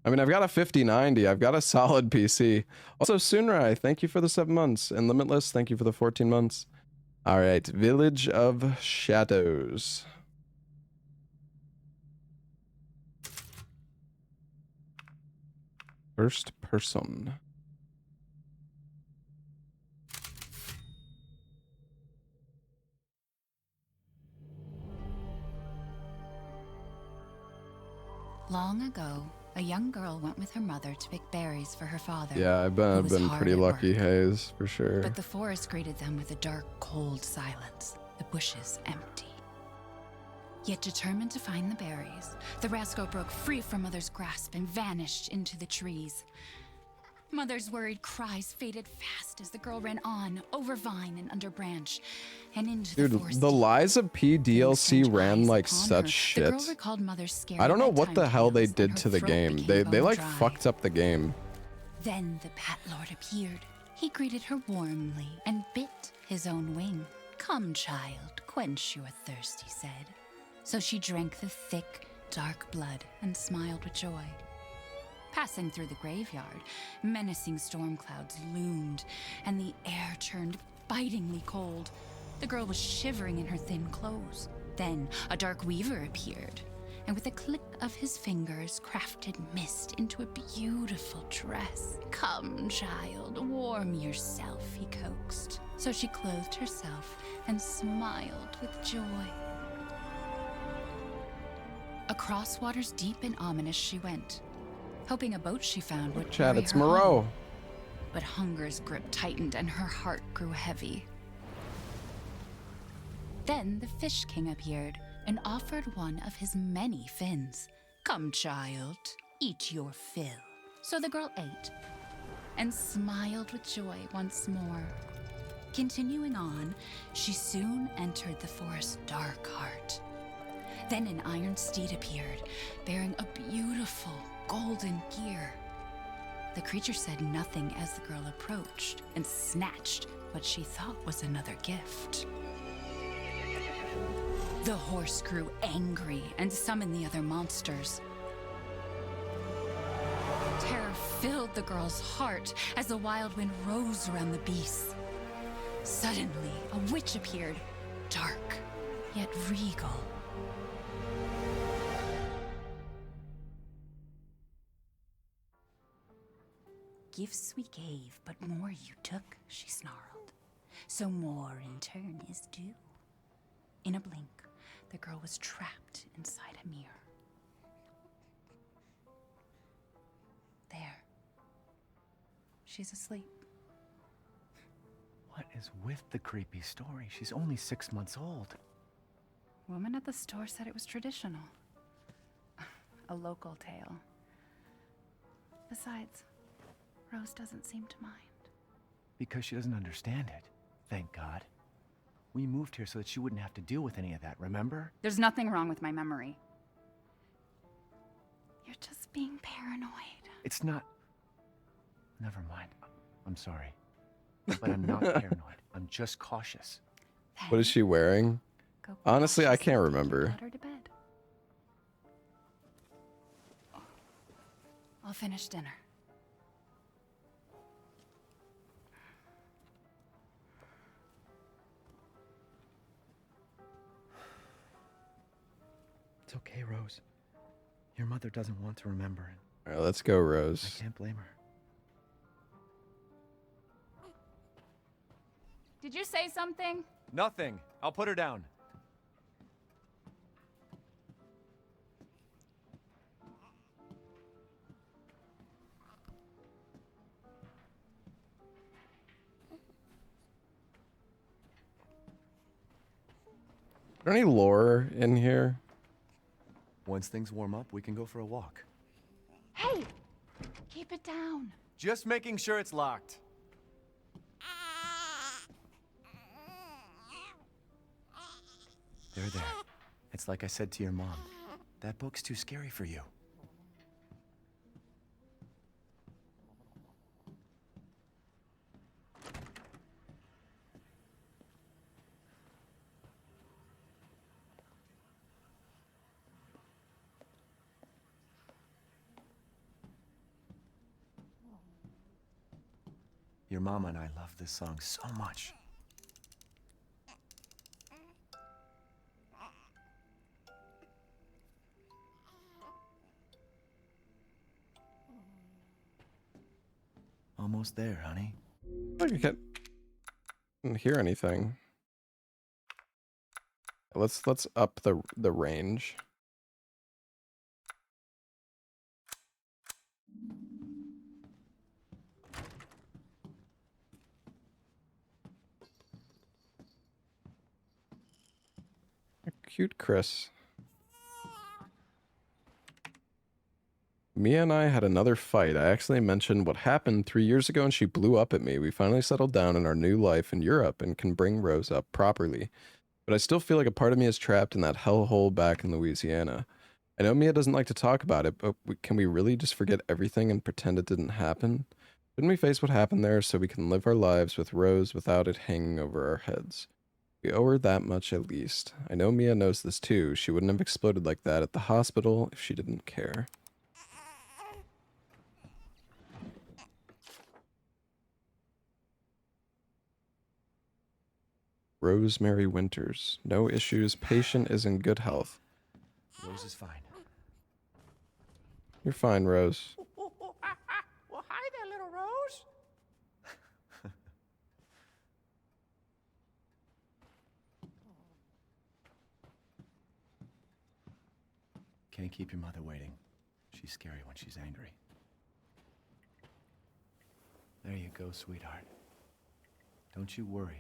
I mean, I've got a 5090. I've got a solid PC. Also, Sunrai, thank you for the 7 months. And Limitless, thank you for the 14 months. All right, Village of Shadows. First person. Long ago, a young girl went with her mother to pick berries for her father. Yeah, I've been pretty lucky, Hayes, for sure. But the forest greeted them with a dark, cold silence, the bushes empty. Yet determined to find the berries, the rascal broke free from Mother's grasp and vanished into the trees. Mother's worried cries faded fast as the girl ran on, over vine and under branch, and into the forest. The Louiza P DLC ran like such shit. The girl recalled Mother's scary I don't know what the hell they did to the throat game. They like fucked up the game. Then the Bat Lord appeared. He greeted her warmly and bit his own wing. "Come, child, quench your thirst," he said. So she drank the thick, dark blood and smiled with joy. Passing through the graveyard, menacing storm clouds loomed, and the air turned bitingly cold. The girl was shivering in her thin clothes. Then a dark weaver appeared, and with a click of his fingers, crafted mist into a beautiful dress. "Come, child, warm yourself," he coaxed. So she clothed herself and smiled with joy. Across waters deep and ominous she went, hoping a boat she found would Chad, carry it's her Moreau. home. But hunger's grip tightened and her heart grew heavy. Then the Fish King appeared and offered one of his many fins. "Come, child, eat your fill." So the girl ate and smiled with joy once more. Continuing on, she soon entered the forest's dark heart. Then an iron steed appeared, bearing a beautiful golden gear. The creature said nothing as the girl approached and snatched what she thought was another gift. The horse grew angry and summoned the other monsters. Terror filled the girl's heart as the wild wind rose around the beasts. Suddenly, a witch appeared, dark yet regal. "Gifts we gave, but more you took," she snarled. "So more in turn is due." In a blink, the girl was trapped inside a mirror. There. She's asleep. What is with the creepy story? She's only 6 months old. Woman at the store said it was traditional. A local tale. Besides, Rose doesn't seem to mind. Because she doesn't understand it. Thank God. We moved here so that she wouldn't have to deal with any of that, remember? There's nothing wrong with my memory. You're just being paranoid. It's not... Never mind. I'm sorry. But I'm not paranoid. I'm just cautious. Then What is she wearing? go Honestly, I cautiously can't and remember. put her to bed. I'll finish dinner. It's okay, Rose. Your mother doesn't want to remember it. All right, let's go, I Rose. can't blame her. Did you say something? Nothing. I'll put her down. Is there any lore in here? Once things warm up, we can go for a walk. Hey! Keep it down. Just making sure it's locked. There. It's like I said to your mom. That book's too scary for you. Your mama and I love this song so much. Almost there, honey. I can't hear anything. Let's up the range. Cute Chris. Mia and I had another fight. I accidentally mentioned what happened 3 years ago and she blew up at me. We finally settled down in our new life in Europe and can bring Rose up properly. But I still feel like a part of me is trapped in that hellhole back in Louisiana. I know Mia doesn't like to talk about it, but can we really just forget everything and pretend it didn't happen? Shouldn't we face what happened there so we can live our lives with Rose without it hanging over our heads? We owe her that much at least. I know Mia knows this too. She wouldn't have exploded like that at the hospital if she didn't care. Rosemary Winters. No issues. Patient is in good health. Rose is fine. You're fine, Rose. Well, hi there, little Rose. Can't keep your mother waiting. She's scary when she's angry. There you go, sweetheart. Don't you worry.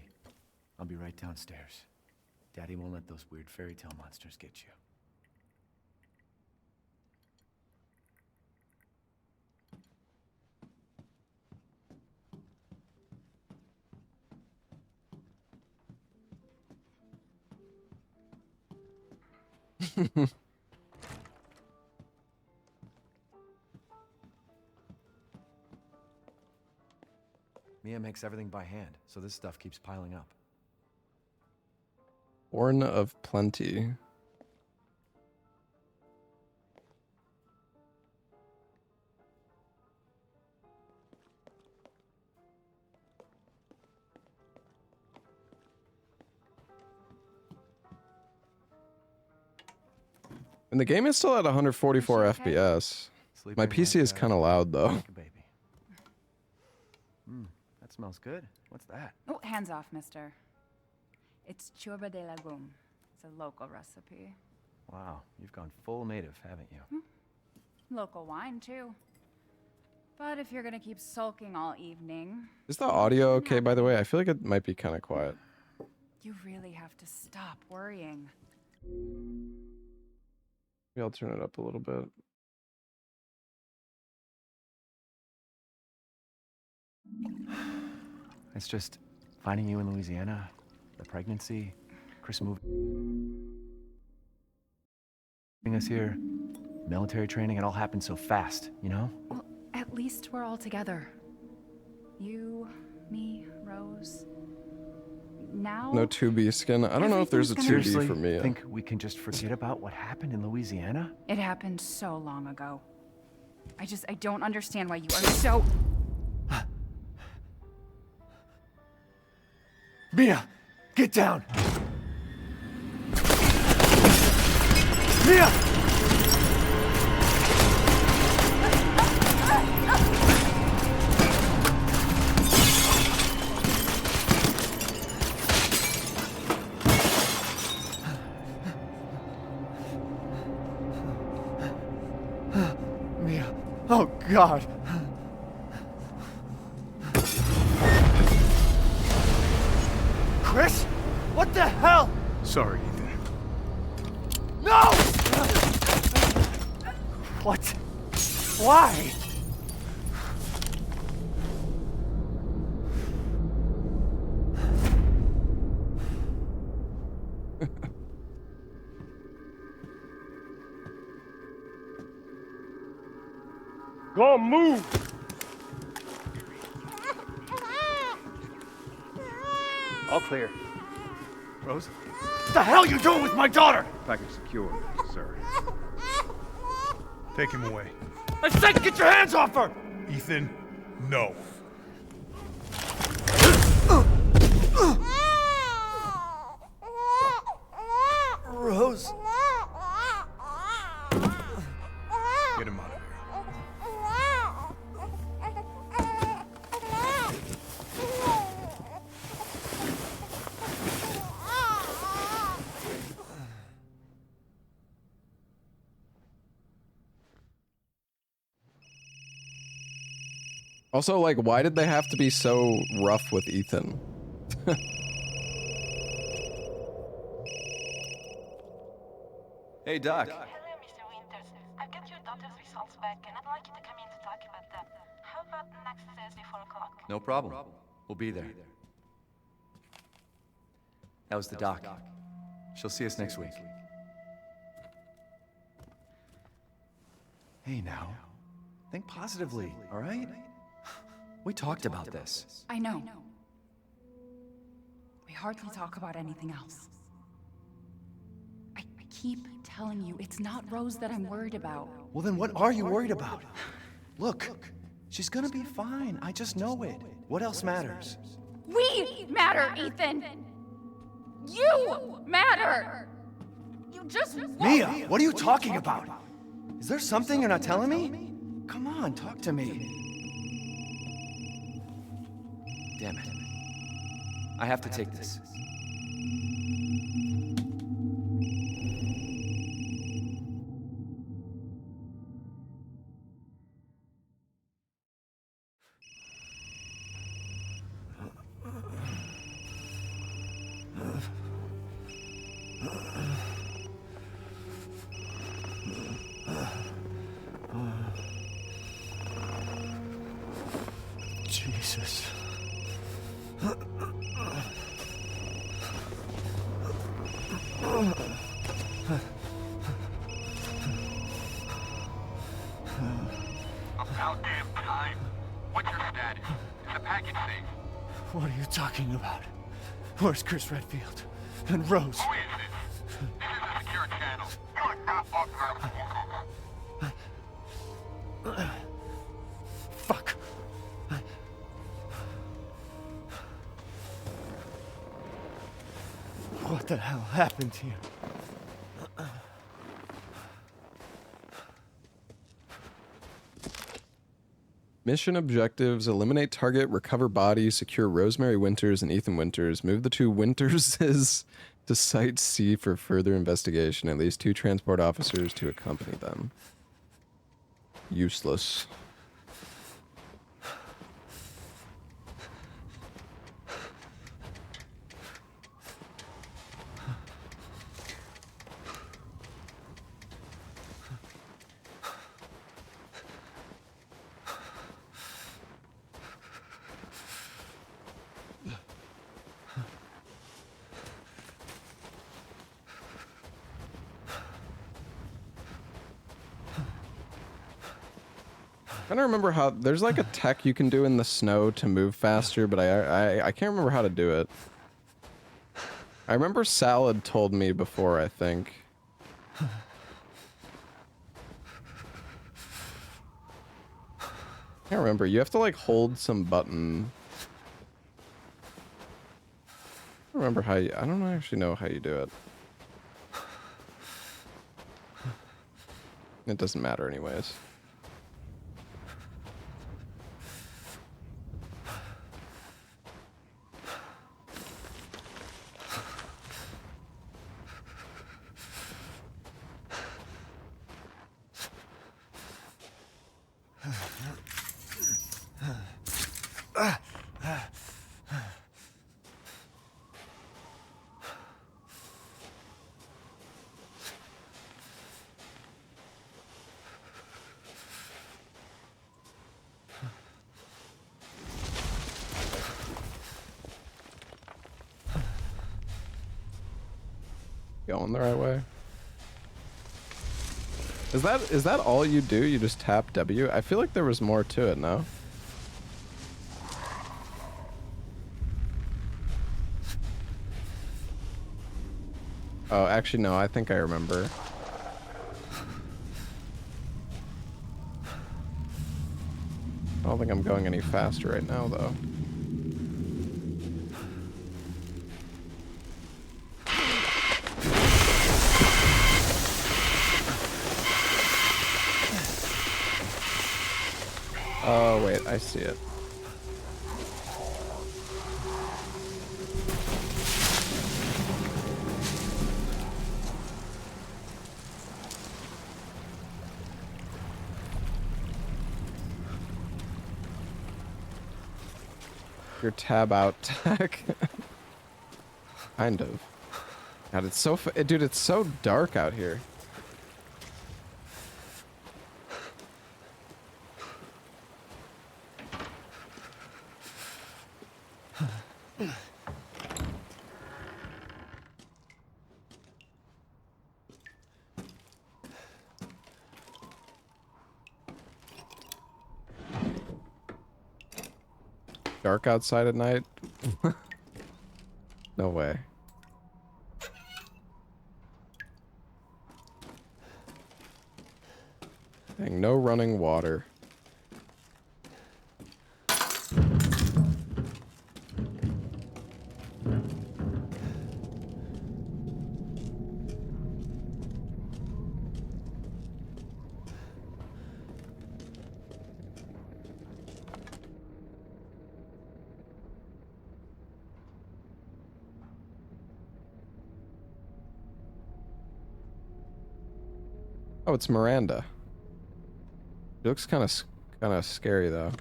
I'll be right downstairs. Daddy won't let those weird fairy tale monsters get you. Mia makes everything by hand, so this stuff keeps piling up. Born of Plenty. And the game is still at 144 FPS. My PC is kind of loud though. Like a baby. That smells good. What's that? Oh, hands off, mister. It's churba de legume. It's a local recipe. Wow, you've gone full native, haven't you? Local wine, too. But if you're gonna keep sulking all evening... Is the audio okay, by the way? I feel like it might be kind of quiet. You really have to stop worrying. Maybe I'll turn it up a little bit. It's just finding you in Louisiana, the pregnancy, Chris moving us here, military training, it all happened so fast, you know? Well, at least we're all together. You, me, Rose. Now... No 2B skin. I don't know if there's a 2B Seriously, for me. think we can just forget about what happened in Louisiana? It happened so long ago. I don't understand why you are so... Mia, get down! Mia! Mia, oh God! Chris? What the hell? Sorry, Ethan. No! What? Why? Go move! All clear. Rose? What the hell are you doing with my daughter? Package secure, sir. Take him away. I said get your hands off her! Ethan, no. Also, like, why did they have to be so rough with Ethan? Hey, Doc. Hello, Mr. Winters. I've got your daughter's results back, and I'd like you to come in to talk about them. How about next Thursday, 4 o'clock? No problem. We'll be there. That was the doc. She'll see us next week. Hey, now. Think positively, all right? We talked about this. I know. We hardly talk about anything else. I keep telling you, it's not Rose that I'm worried about. Well, then what are you worried about? Look, she's gonna be fine. I just know it. What else matters? We matter, Ethan! You matter! You just Mia, what are you talking about? Is there something you're not telling me? Come on, talk to me. Damn it. I have to take this. Jesus. About damn time. What's your status? Is the package safe? What are you talking about? Where's Chris Redfield? And Rose? Who is this? This is a secure channel. You're not authorized. Fuck. What the hell happened here? Mission objectives: eliminate target, recover body, secure Rosemary Winters and Ethan Winters, move the two Winterses to Site C for further investigation, at least 2 transport officers to accompany them. Useless. I don't remember how. There's like a tech you can do in the snow to move faster, but I can't remember how to do it. I remember Salad told me before, I think. I can't remember. You have to like hold some button. I don't remember how you. I don't actually know how you do it. It doesn't matter anyways. Going the right way. Is that all you do? You just tap W? I feel like there was more to it, no? Oh, actually no, I think I remember. I don't think I'm going any faster right now though. Oh, wait, I see it. your tab out tech. Kind of. God, it's so dude, it's so dark out here. Dark outside at night? No way. Dang, no running water. Oh, it's Miranda. She looks kind of scary though.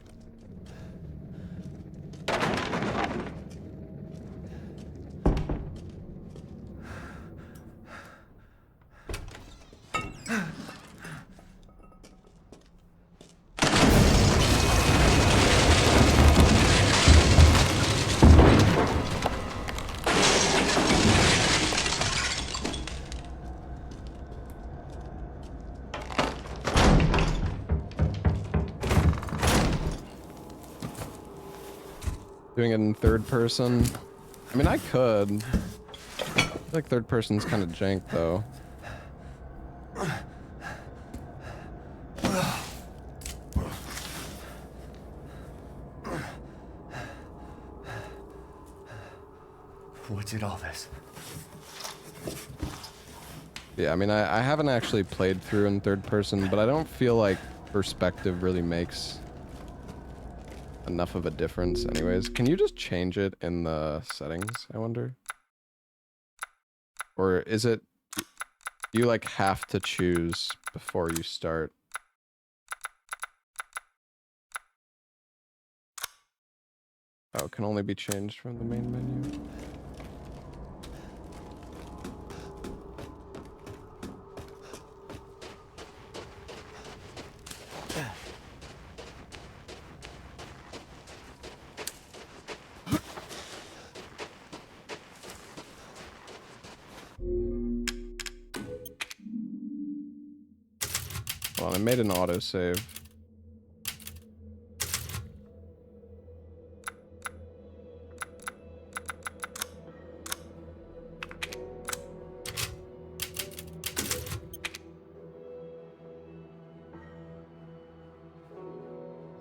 Doing it in third person. I mean, I could. I feel like third person's kind of jank, though. What's it all this? Yeah, I mean, I haven't actually played through in third person, but I don't feel like perspective really makes enough of a difference anyways. Can you just change it in the settings, I wonder? Or is it you like have to choose before you start? Oh, it can only be changed from the main menu. Well, I made an autosave.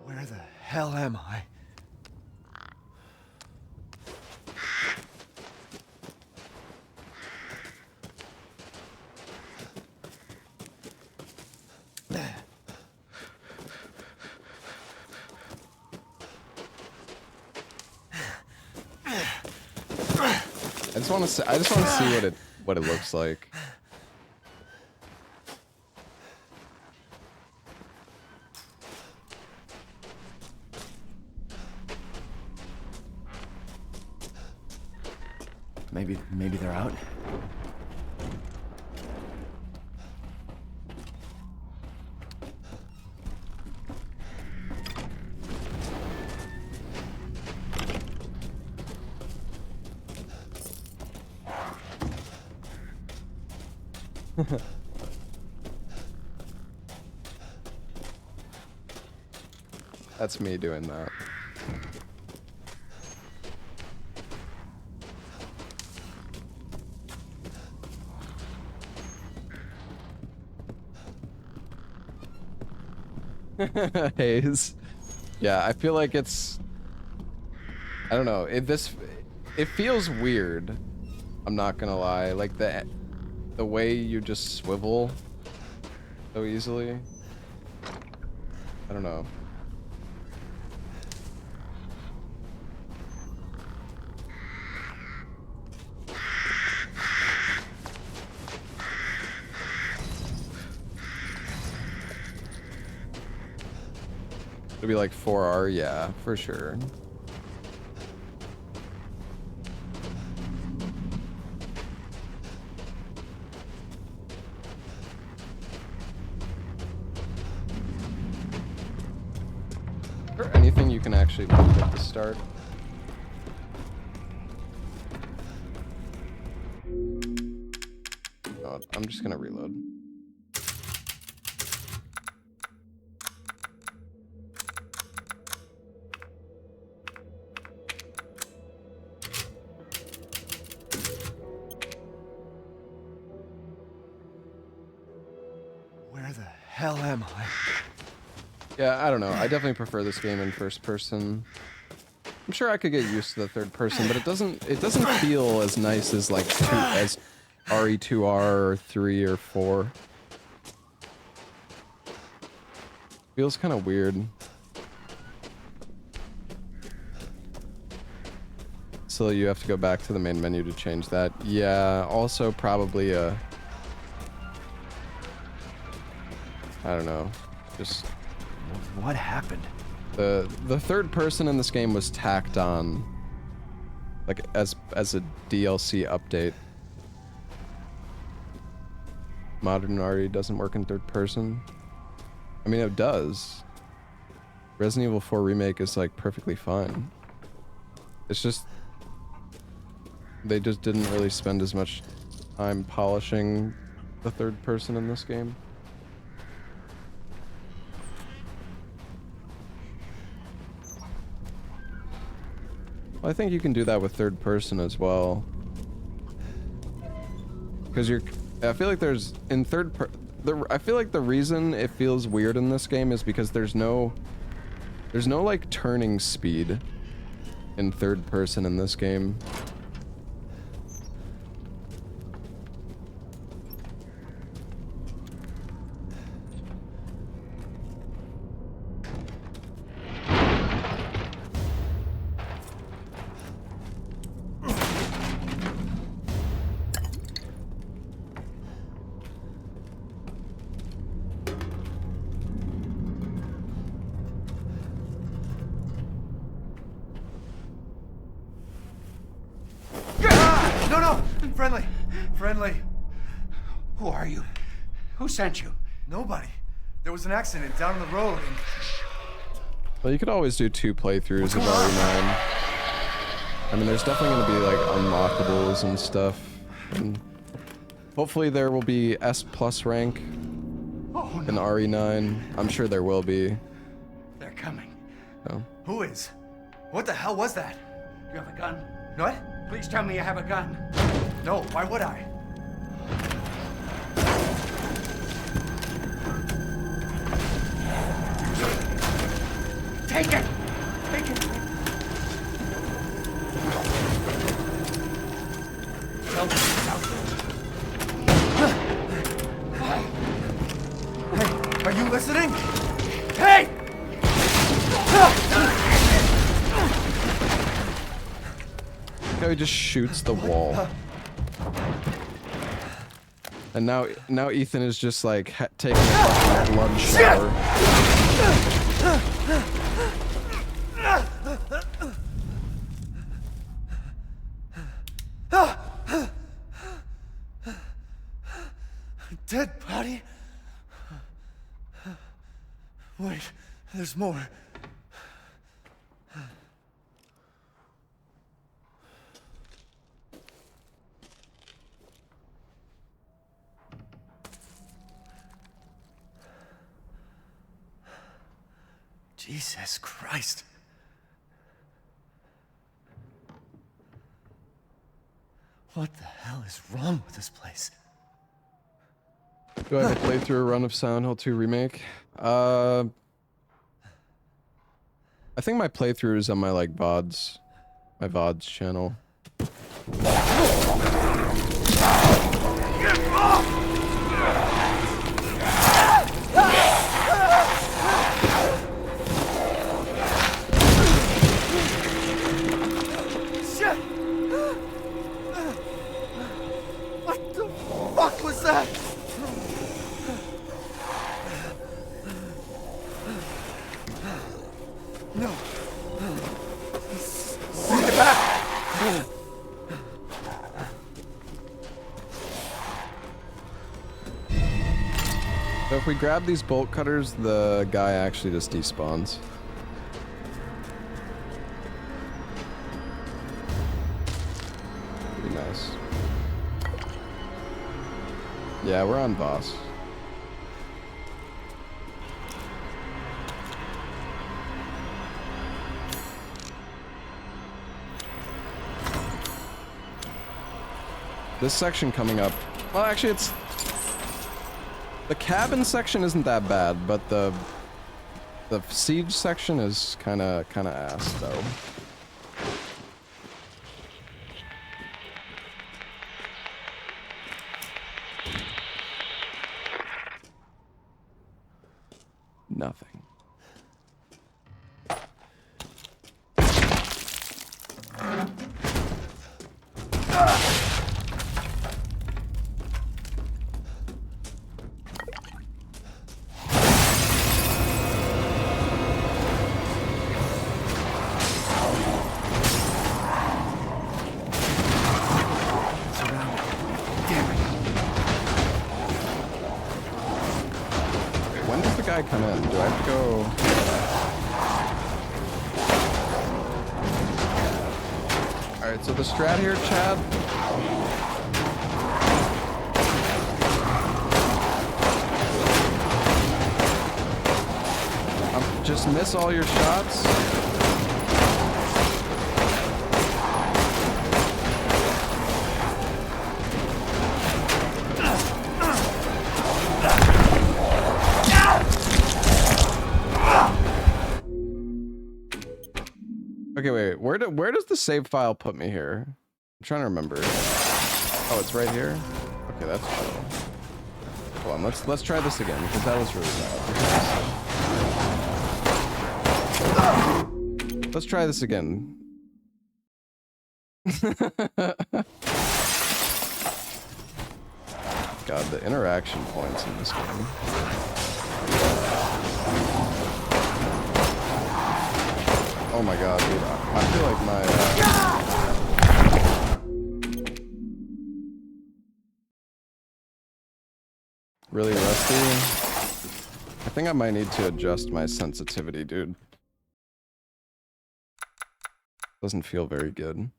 Where the hell am I? I just want to see what it looks like. Maybe they're out. That's me doing that. Haze. Yeah, I feel like it's, I don't know, it feels weird. I'm not gonna lie, like the way you just swivel so easily. I don't know. It'll be like 4R, yeah, for sure. there anything you can actually loot at the start? Oh, I'm just gonna reload. Where the hell am I? Yeah, I don't know. I definitely prefer this game in first person. I'm sure I could get used to the third person, but it doesn't feel as nice as like as RE2R or 3 or 4. Feels kind of weird. So you have to go back to the main menu to change that. Yeah, also probably I don't know. Just What happened? the third person in this game was tacked on like as a DLC update. Modern RE doesn't work in third person. I mean, it does. Resident Evil 4 Remake is like perfectly fine. It's just they just didn't really spend as much time polishing the third person in this game. Well, I think you can do that with third person as well. Because I feel like there's in I feel like the reason it feels weird in this game is because there's no like turning speed in third person in this game. Friendly. Who are you? Who sent you? Nobody. There was an accident down the road and... Well, you could always do 2 playthroughs of RE9. I mean, there's definitely going to be like unlockables and stuff. And hopefully there will be S+ rank in RE9. I'm sure there will be. They're coming. So. Who is? What the hell was that? You have a gun? What? Please tell me you have a gun. No, why would I? Take it! Take it! Hey, are you listening? Hey! How he just shoots the wall. And now Ethan is just like taking a fucking blood shower. Dead body? Wait, there's more. Jesus Christ. What the hell is wrong with this place? Do I have to play through a run of Silent Hill 2 Remake? I think my playthrough is on my like VODs, my VODs channel. Shit! What the fuck was that? No. Send it back! So if we grab these bolt cutters, the guy actually just despawns. Yeah, we're on boss. This section coming up. Well, actually, it's... The cabin section isn't that bad, but the siege section is kind of ass, though. Nothing. Come in. Do I have to go? Alright, so the strat here, Chad. Just miss all your shots. Okay, wait. Where does the save file put me here? I'm trying to remember. Oh, it's right here. Okay, that's cool. Hold on, let's try this again because that was really bad. Let's try this again. God, the interaction points in this game. Oh my god, dude. I feel like my... really rusty. I think I might need to adjust my sensitivity, dude. Doesn't feel very good.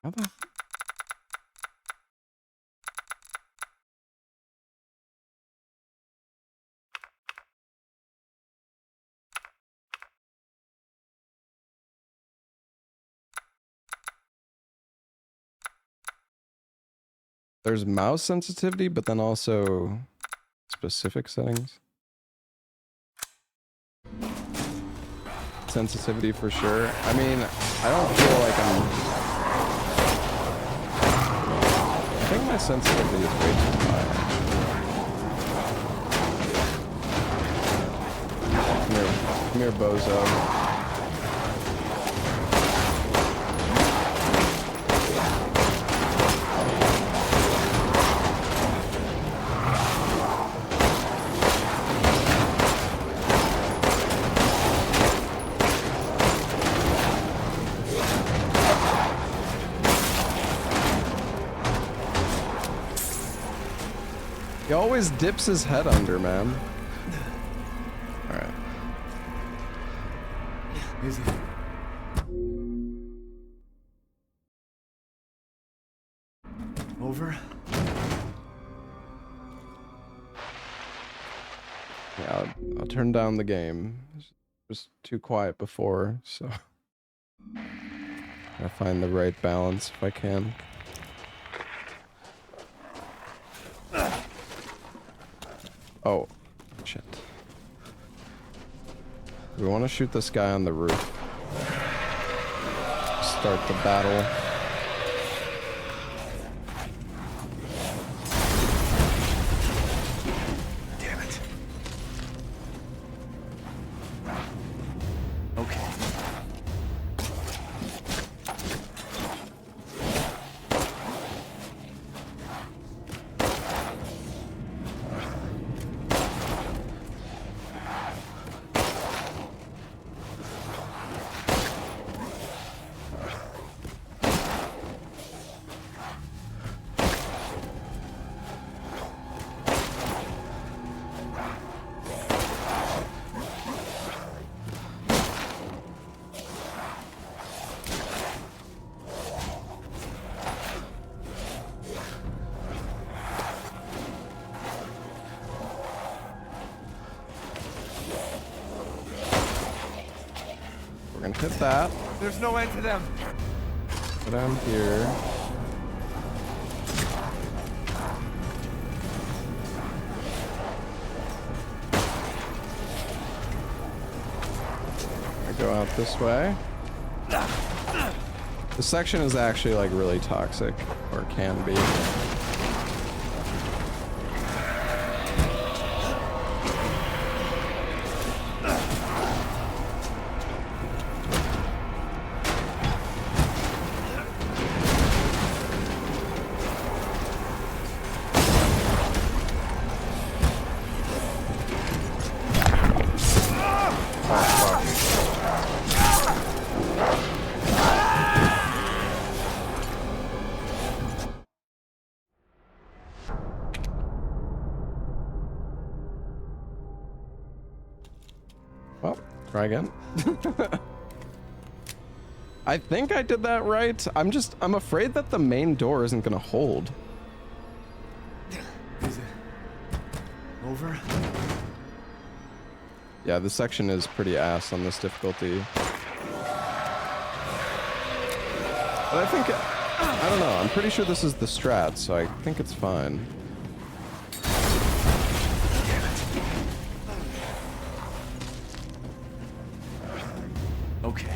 How the... There's mouse sensitivity, but then also specific settings. Sensitivity for sure. I mean, I don't feel like I'm... I think my sensitivity is way too high. Come here, bozo. He always dips his head under, man. Alright. Is it? Over? Yeah, I'll turn down the game. It was too quiet before, so... I'll find the right balance if I can. Oh, shit. We want to shoot this guy on the roof. Start the battle. Damn it. Okay. Hit that. There's no end to them. Go down here. I go out this way. This section is actually like really toxic, or can be. Well, try again. I think I did that right. I'm afraid that the main door isn't gonna hold. Is it over? Yeah, this section is pretty ass on this difficulty. But I don't know, I'm pretty sure this is the strat, so I think it's fine. Okay.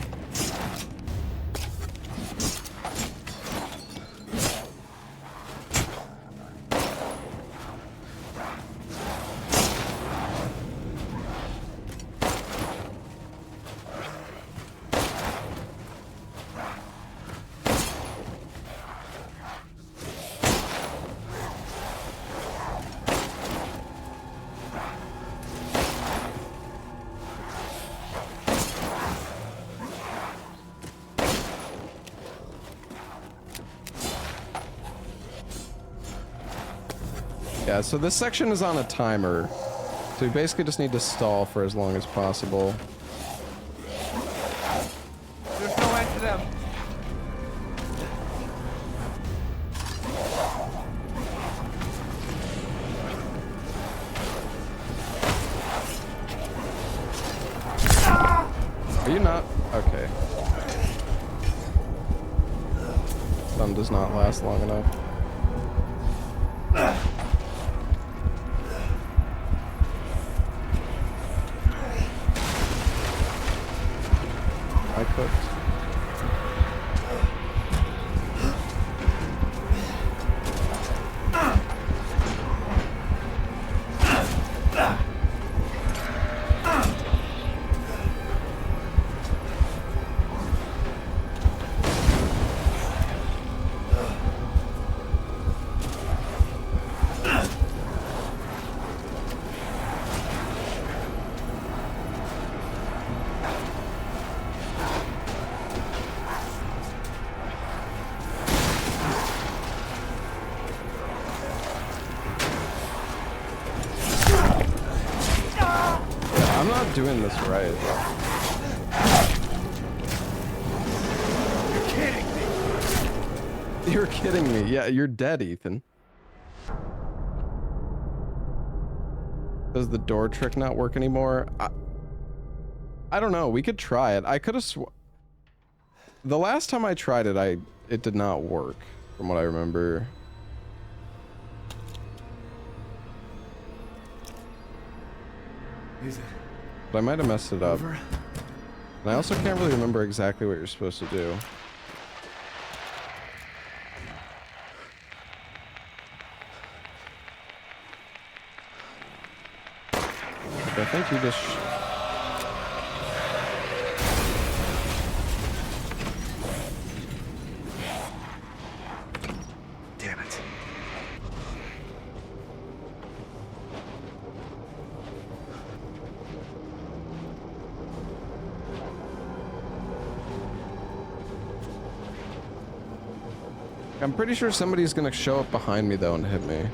Yeah, so this section is on a timer. So we basically just need to stall for as long as possible. There's no end to them. Are you not? Okay. Stun does not last long enough. I cooked. Doing this right. You're kidding me. You're kidding me. Yeah, you're dead, Ethan. Does the door trick not work anymore? I don't know. We could try it. I could have the last time I tried it, it did not work, from what I remember. Is it? But I might have messed it up. Over? And I also can't really remember exactly what you're supposed to do. But I think you just... Damn it. I'm pretty sure somebody's gonna show up behind me though and hit me.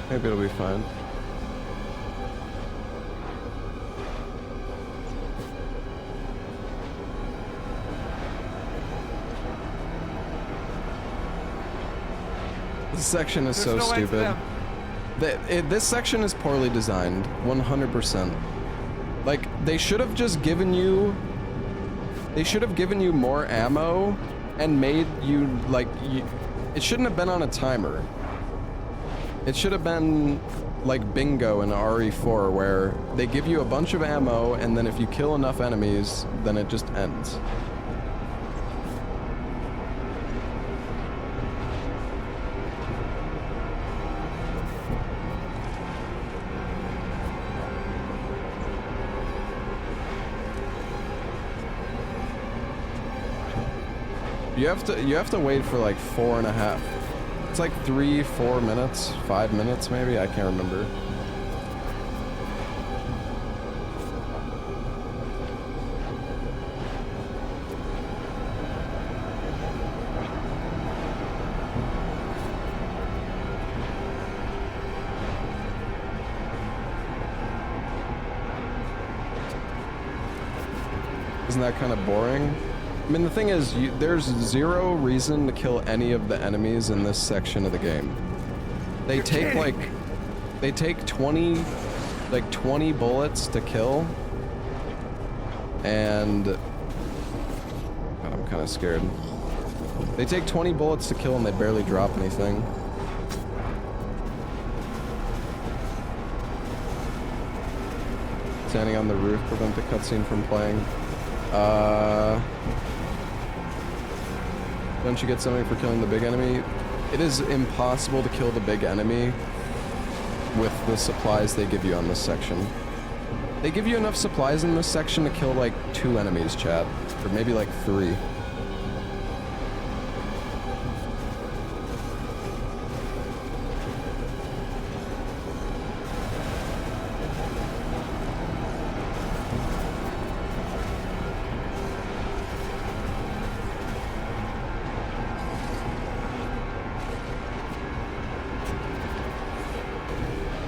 Maybe it'll be fine. This section is so There's no way for stupid. This section is poorly designed, 100%. Like, they should have just given you... They should have given you more ammo and made you, like, it shouldn't have been on a timer. It should have been like bingo in RE4, where they give you a bunch of ammo, and then if you kill enough enemies, then it just ends. You have to wait for like 4.5. It's like 3-4 minutes, 5 minutes maybe, I can't remember. Isn't that kind of boring? I mean, the thing is, there's zero reason to kill any of the enemies in this section of the game. They take like, they take 20 bullets to kill, and God, I'm kind of scared. They take 20 bullets to kill and they barely drop anything. Standing on the roof prevent the cutscene from playing. Don't you get something for killing the big enemy? It is impossible to kill the big enemy with the supplies they give you on this section. They give you enough supplies in this section to kill like 2 enemies, chat. Or maybe like 3.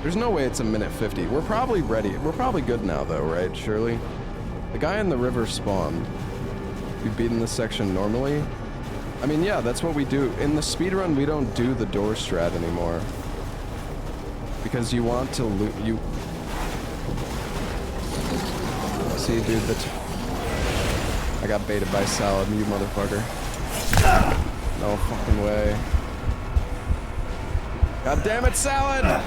There's no way it's a minute 50. We're probably ready. We're probably good now though, right? Surely? The guy in the river spawned. We've beaten this section normally. I mean, yeah, that's what we do. In the speedrun, we don't do the door strat anymore. Because you want to loot... You... See, dude, that's... I got baited by Salad, you motherfucker. No fucking way. God damn it, Salad!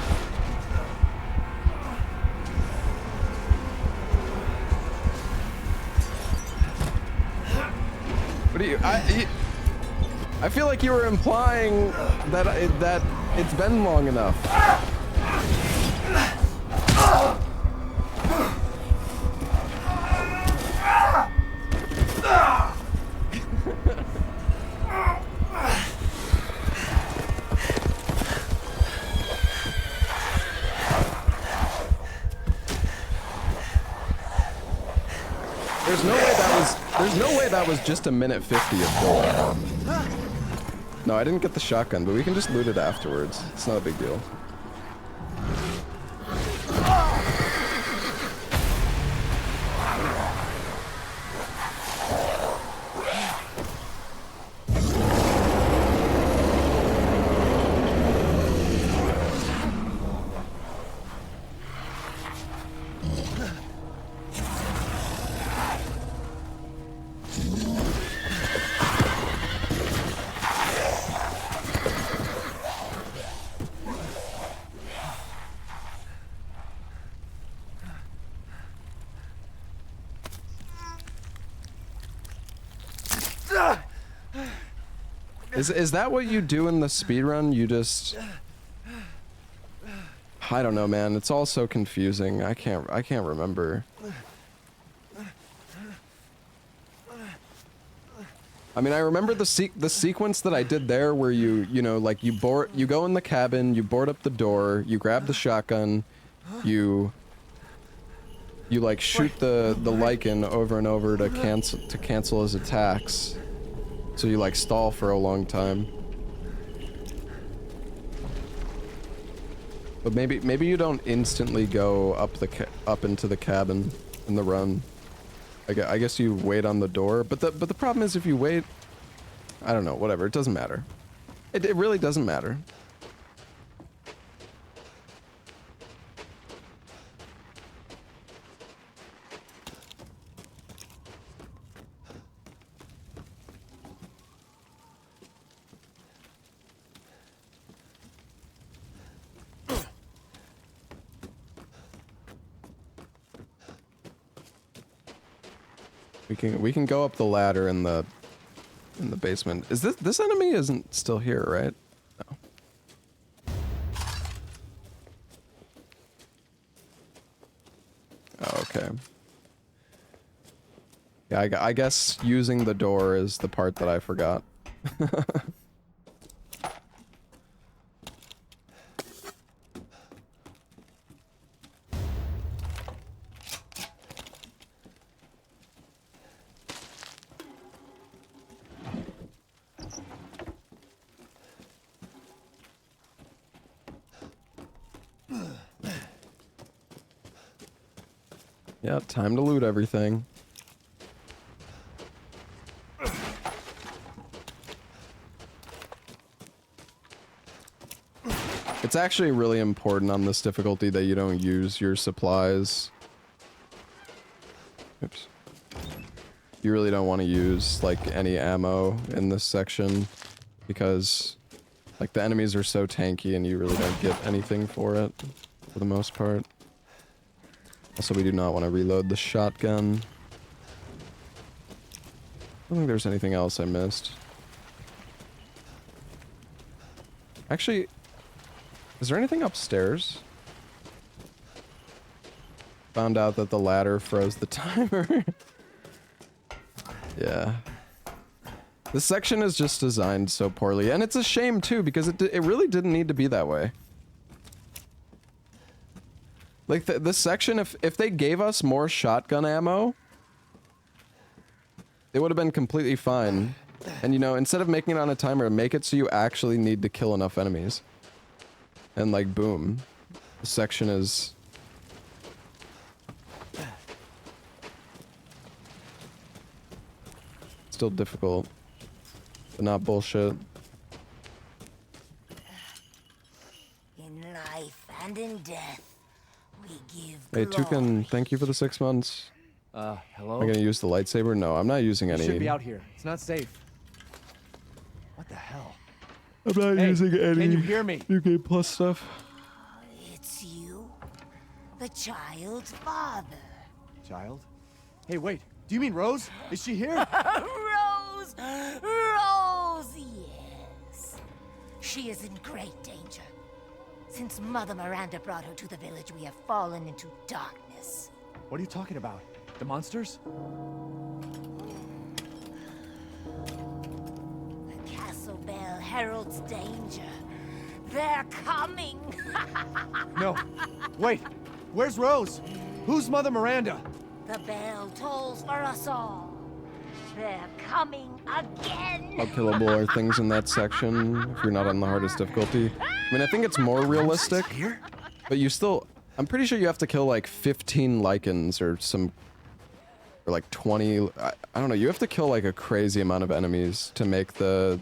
What do you... I feel like you were implying that it's been long enough. There's no way that was just a minute 50 of build. No, I didn't get the shotgun, but we can just loot it afterwards. It's not a big deal. Is that what you do in the speedrun? You just... I don't know, man. It's all so confusing. I can't remember. I mean, I remember the sequence that I did there where you know, like you go in the cabin, you board up the door, you grab the shotgun, you like shoot the Lycan over and over to cancel his attacks. So you like stall for a long time. But maybe you don't instantly go up into the cabin in the run. I guess you wait on the door, but the problem is if you wait, I don't know, whatever, it doesn't matter. It really doesn't matter. We can go up the ladder in the basement. Is this enemy isn't still here, right? No. Oh, okay. Yeah, I guess using the door is the part that I forgot. Yeah, time to loot everything. It's actually really important on this difficulty that you don't use your supplies. Oops. You really don't want to use, like, any ammo in this section because, like, the enemies are so tanky and you really don't get anything for it, for the most part. Also, we do not want to reload the shotgun. I don't think there's anything else I missed. Actually, is there anything upstairs? Found out that the ladder froze the timer. Yeah. This section is just designed so poorly, and it's a shame too because it really didn't need to be that way. Like this section, if they gave us more shotgun ammo, it would have been completely fine. And you know, instead of making it on a timer, make it so you actually need to kill enough enemies. And like, boom. The section is... still difficult. But not bullshit. In life and in death, we give Hey, Toucan, glory. thank you for the 6 months. Hello? Am I gonna use the lightsaber? No, I'm not using You any. should be out here. It's not safe. What the hell? I'm not Hey, using any can you hear me? New Game Plus stuff. It's you, the child's father. Child? Hey, wait. Do you mean Rose? Is she here? Rose! Rose, yes. She is in great danger. Since Mother Miranda brought her to the village, we have fallen into darkness. What are you talking about? The monsters? The castle bell heralds danger. They're coming! No. Wait. Where's Rose? Who's Mother Miranda? The bell tolls for us all. They're coming again! How killable are things in that section if you're not on the hardest difficulty? I mean, I think it's more realistic, but you still... I'm pretty sure you have to kill like 15 lichens or some... or like 20... I don't know, you have to kill like a crazy amount of enemies to make the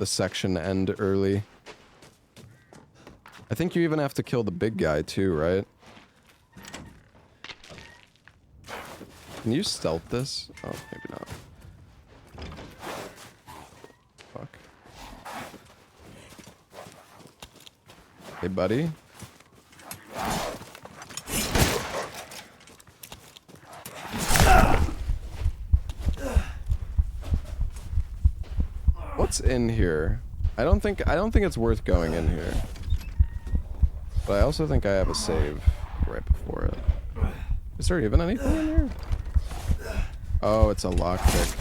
section end early. I think you even have to kill the big guy too, right? Can you stealth this? Oh, maybe not. Fuck. Hey, buddy. What's in here? I don't think it's worth going in here. But I also think I have a save right before it. Is there even anything in here? Oh, it's a lockpick.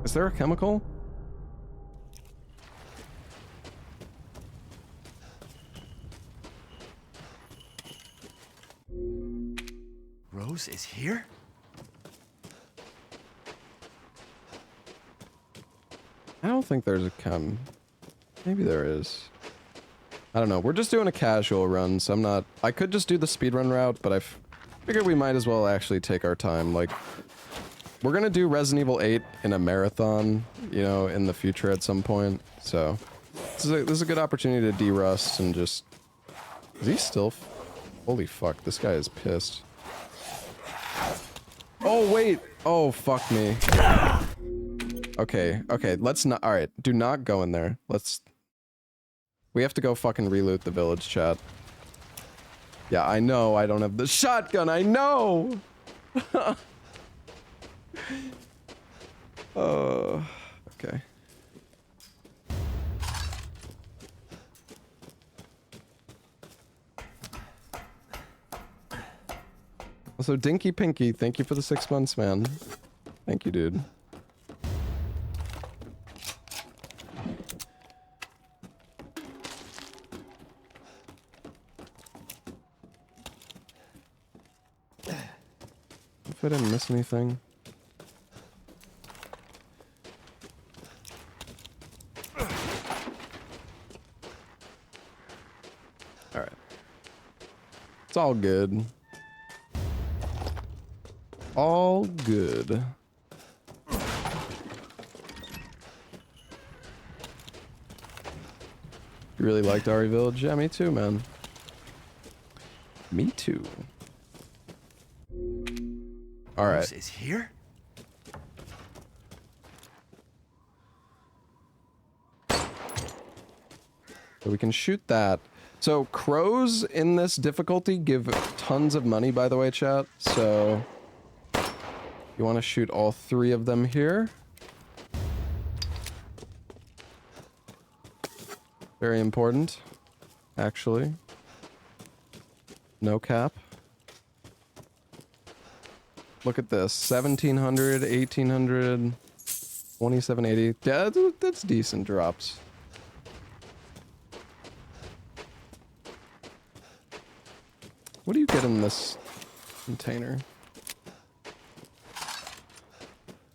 Is there a chemical? Rose is here? I don't think there's a chem. Maybe there is. I don't know. We're just doing a casual run, so I'm not... I could just do the speedrun route, but I figured we might as well actually take our time. Like, we're gonna do Resident Evil 8 in a marathon, you know, in the future at some point. So, this is a good opportunity to de-rust and just... Is he still... Holy fuck, this guy is pissed. Oh, wait! Oh, fuck me. Okay, okay, let's not. Alright, do not go in there. We have to go fucking reloot the village, chat. Yeah, I know I don't have the shotgun, I know! Okay. Also, Dinky Pinky, thank you for the 6 months, man. Thank you, dude. If I didn't miss anything. Alright. It's all good. All good. You really liked Ari Village? Yeah, me too, man. Me too. All right. Is here? So we can shoot that. So crows in this difficulty give tons of money, by the way, chat. So you want to shoot all 3 of them here. Very important, actually. No cap. Look at this. 1700, 1800, 2780. Yeah, that's decent drops. What do you get in this container?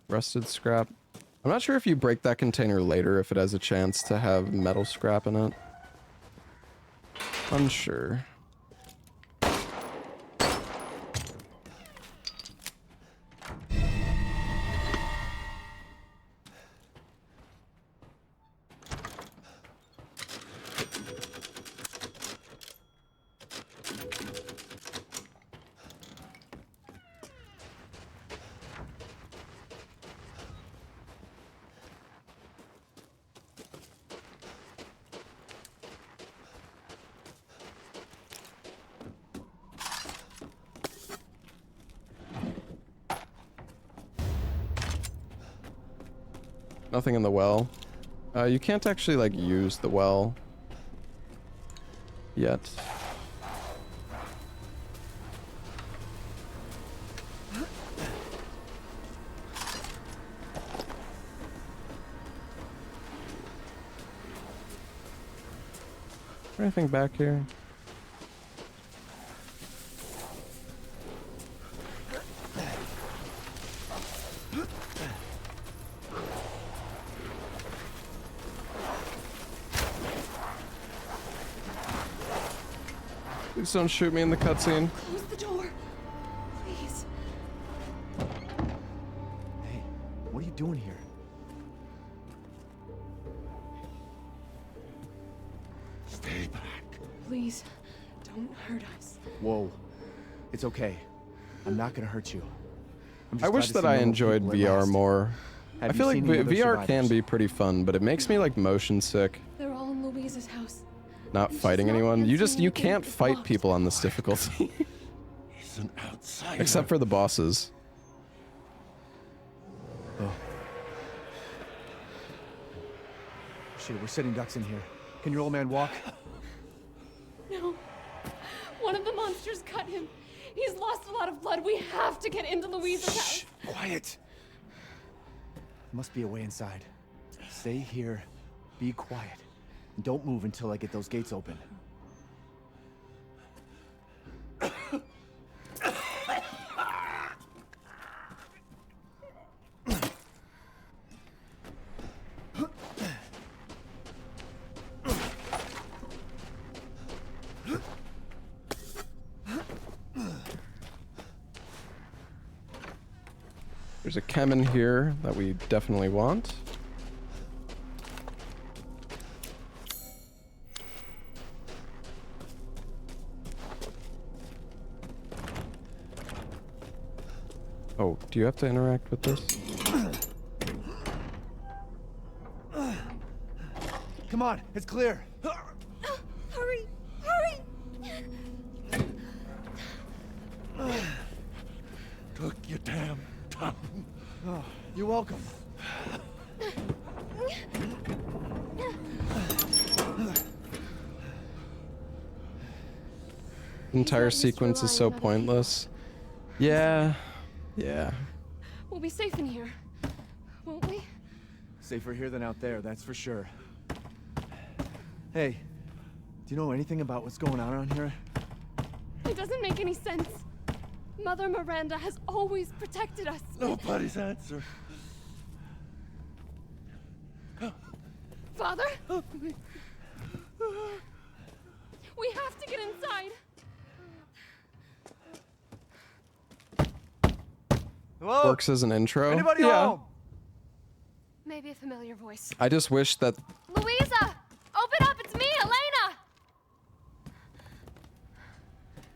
Rusted scrap. I'm not sure if you break that container later if it has a chance to have metal scrap in it. Unsure. Nothing in the well. You can't actually, like, use the well yet. Anything back here? Please don't shoot me in the cutscene. Close the door. Please. Hey, what are you doing here? Stay back. Please, don't hurt us. Whoa. It's okay. I'm not gonna hurt you. I'm just I glad wish to that see I normal enjoyed people at VR last. more. Have I you feel like seen any other VR can survivors? be pretty fun, but it makes me like motion sick. They're all in Louisa's house. Not She's fighting not anyone. You answering anything. can't It's fight locked. people on this difficulty. He's an outsider. Except for the bosses. Oh. Shit, we're sitting ducks in here. Can your old man walk? No. One of the monsters cut him. He's lost a lot of blood. We have to get into Louisa's house. Shh, quiet. Must be a way inside. Stay here, be quiet, and don't move until I get those gates open. There's a chem in here that we definitely want. Oh, do you have to interact with this? Come on, it's clear. Hurry! Hurry! Took your damn time. Oh, you're welcome. Entire sequence is so pointless. Yeah. Yeah. We'll be safe in here, won't we? Safer here than out there, that's for sure. Hey, do you know anything about what's going on around here? It doesn't make any sense. Mother Miranda has always protected us. Nobody's answer. Father? We have to get inside. Hello? Works as an intro. Anybody yeah. home? Maybe a familiar voice. I just wish that Louisa! Open up! It's me, Elena!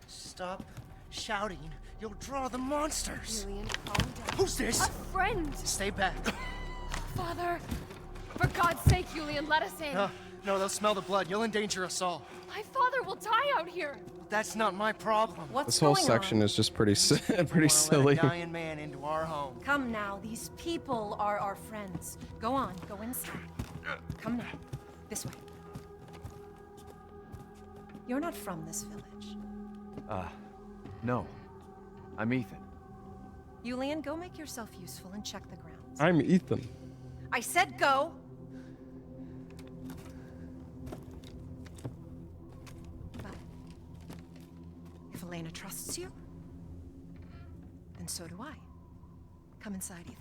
Stop shouting. You'll draw the monsters. Julian, calm down. Who's this? A friend! Stay back. Father! For God's sake, Julian, let us in. No, they'll smell the blood. You'll endanger us all. My father will die out here. That's not my problem. this whole section is just pretty pretty silly. Let a dying man into our home. Come now, these people are our friends. Go on, go inside. Come now, this way. You're not from this village. No. I'm Ethan. Julian, go make yourself useful and check the grounds. I'm Ethan. I said go! But if Elena trusts you, then so do I. Come inside, Ethan.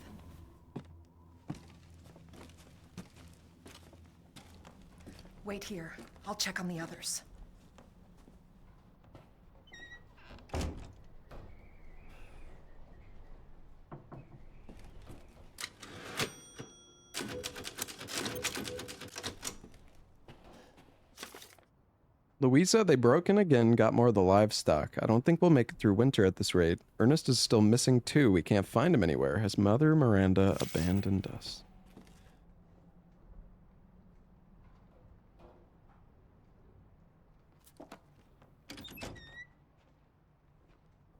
Wait here. I'll check on the others. Louisa, they broke in again, got more of the livestock. I don't think we'll make it through winter at this rate. Ernest is still missing too. We can't find him anywhere. Has Mother Miranda abandoned us?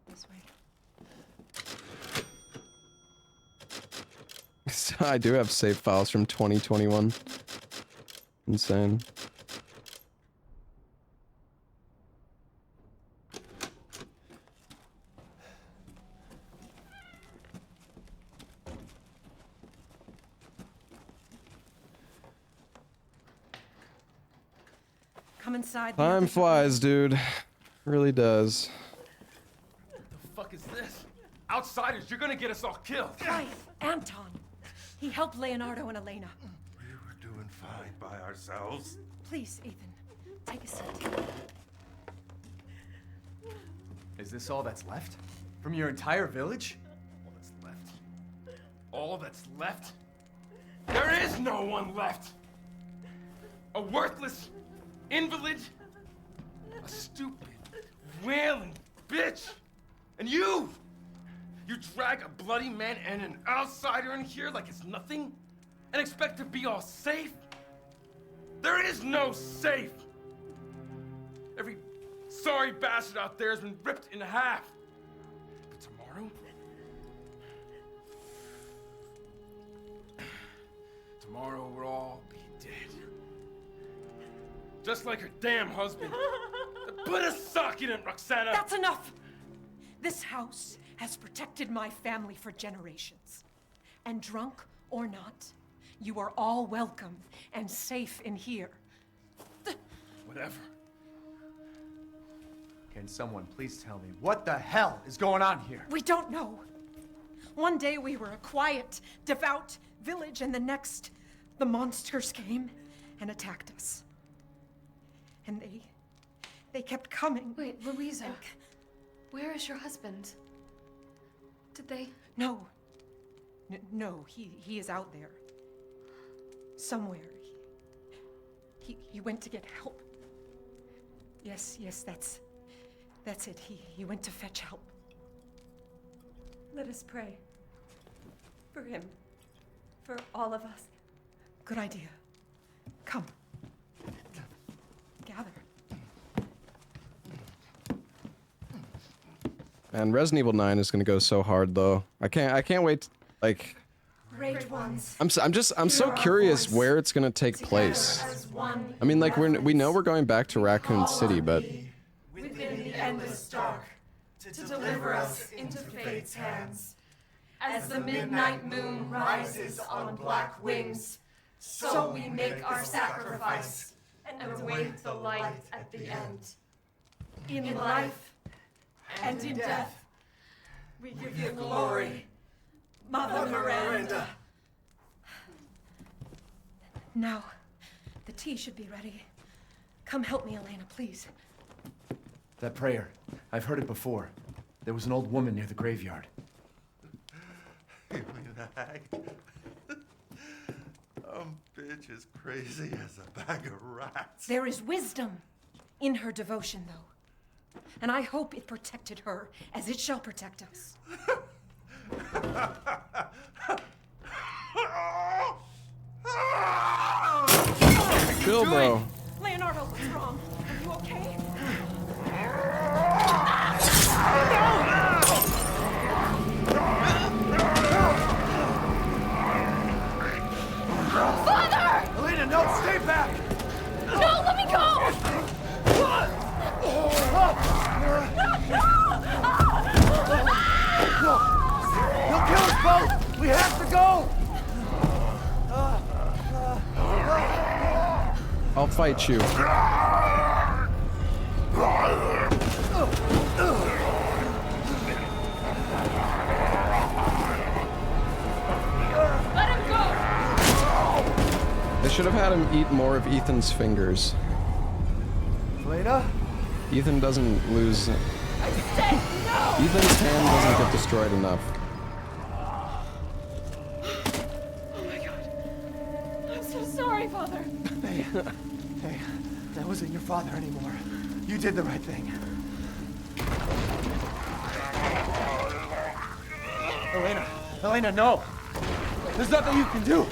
This way. So I do have save files from 2021. Insane. Come inside. Time flies, dude. Really does. What the fuck is this? Outsiders, you're gonna get us all killed. Quiet, Anton. He helped Leonardo and Elena. We were doing fine by ourselves. Please, Ethan, take a seat. Is this all that's left? From your entire village? All that's left. All that's left? There is no one left! A worthless invalid, a stupid, wailing bitch, and you drag a bloody man and an outsider in here like it's nothing, and expect to be all safe? There is no safe! Every sorry bastard out there has been ripped in half. But tomorrow we'll all be dead. Just like her damn husband. Put a sock in it, Roxana! That's enough! This house has protected my family for generations. And drunk or not, you are all welcome and safe in here. Whatever. Can someone please tell me what the hell is going on here? We don't know. One day we were a quiet, devout village, and the next, the monsters came and attacked us. And they kept coming. Wait, Louisa. Where is your husband? Did they? No. No, he is out there. Somewhere. He went to get help. Yes, that's it. He went to fetch help. Let us pray. For him. For all of us. Good idea. Come. And Resident Evil 9 is gonna go so hard though. I can't wait. Like, Great ones. I'm so curious where it's gonna take place. I mean, like we know we're going back to Raccoon City, but Within the endless dark, to deliver us into fate's hands. As the midnight moon rises on black wings, so we make our sacrifice and await the light at the end. In life and in death, we give you glory, Mother Miranda. Now, the tea should be ready. Come help me, Elena, please. That prayer, I've heard it before. There was an old woman near the graveyard. Bitch is crazy as a bag of rats. There is wisdom in her devotion, though. And I hope it protected her as it shall protect us. chill, bro. Leonardo, what's wrong? Are you okay? Father! Elena, no, stay back! No, let me go! He'll kill us both! We have to go! I'll fight you. Let him go! They should have had him eat more of Ethan's fingers. Elena? Ethan doesn't lose. I said no! Ethan's hand doesn't get destroyed enough. Oh my god. I'm so sorry, Father. Hey, that wasn't your father anymore. You did the right thing. Elena, no! There's nothing you can do!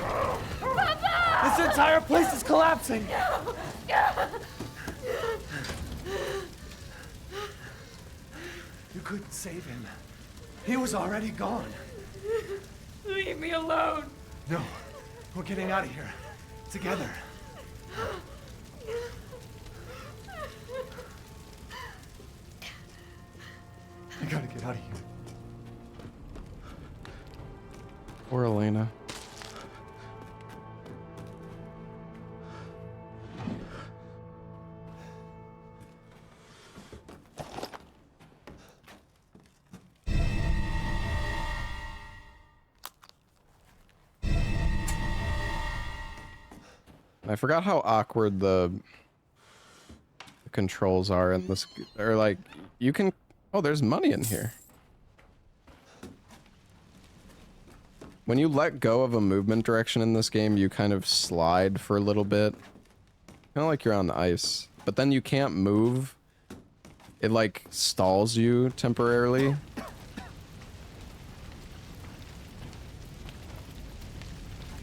Papa! This entire place is collapsing! You couldn't save him. He was already gone. Leave me alone. No, we're getting out of here. Together. I gotta get out of here. Poor Elena. I forgot how awkward the controls are in this, or like, you can, oh, there's money in here. When you let go of a movement direction in this game, you kind of slide for a little bit. Kind of like you're on ice, but then you can't move. It like stalls you temporarily.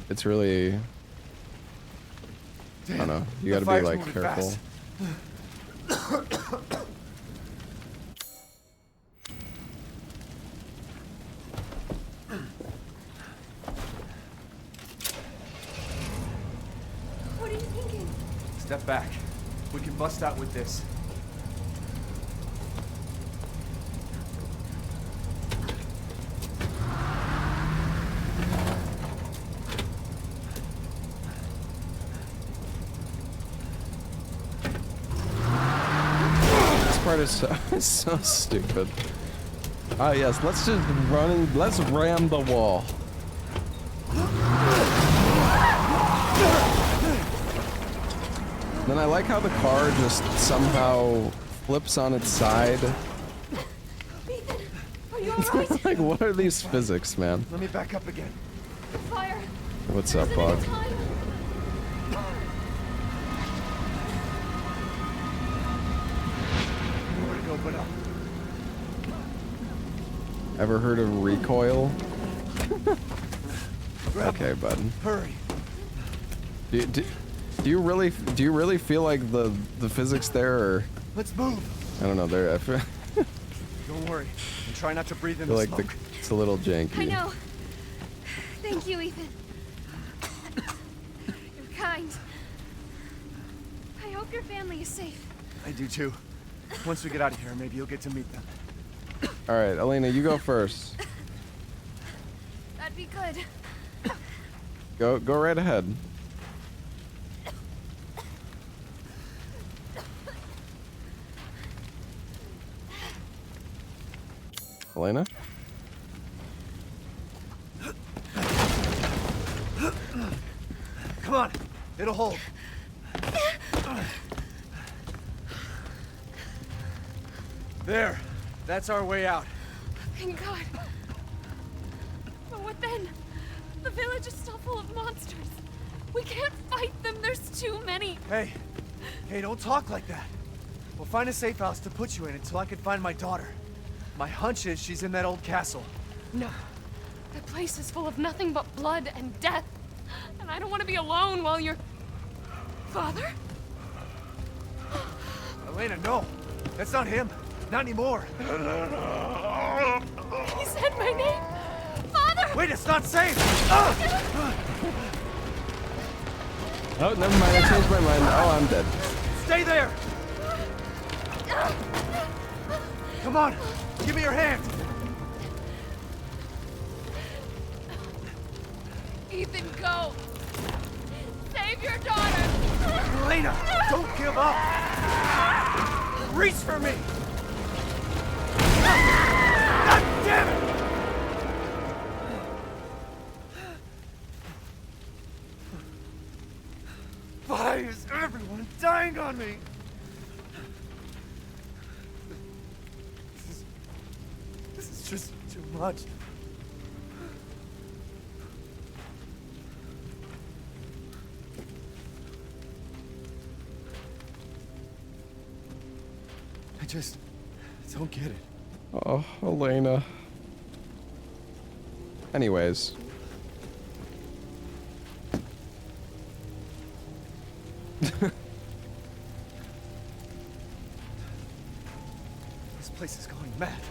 It's really, I don't know, you gotta be like careful. What are you thinking? Step back. We can bust out with this. This part is so stupid. Ah, yes, let's just run and let's ram the wall. Then I like how the car just somehow flips on its side. Ethan, are you alright? Like, what are these physics, man? Let me back up again. Fire. What's up, Isn't it Bog? time? Nowhere to go but up. Ever heard of recoil? Grab Okay, bud. Hurry. Do you really feel like the physics there are, Let's move. I don't know, they're Going Don't worry. And try not to breathe I in feel the like smoke. it's a little janky. I know. Thank you, Ethan. You're kind. I hope your family is safe. I do too. Once we get out of here, maybe you'll get to meet them. All right, Elena, you go first. That'd be good. Go right ahead. Elena? Come on, it'll hold. There, that's our way out. Thank God. But what then? The village is still full of monsters. We can't fight them. There's too many. Hey, don't talk like that. We'll find a safe house to put you in until I can find my daughter. My hunch is she's in that old castle. No. That place is full of nothing but blood and death. And I don't want to be alone while you're... Father? Elena, no. That's not him. Not anymore. He said my name. Father! Wait, it's not safe! Oh, never mind. I changed my mind. Oh, I'm dead. Stay there! Come on, give me your hand. Ethan, go! Save your daughter! Elena, don't give up! Reach for me! God damn it! Why is everyone dying on me? This is just too much. I just don't get it. Oh, Elena. Anyways. This place is going mad.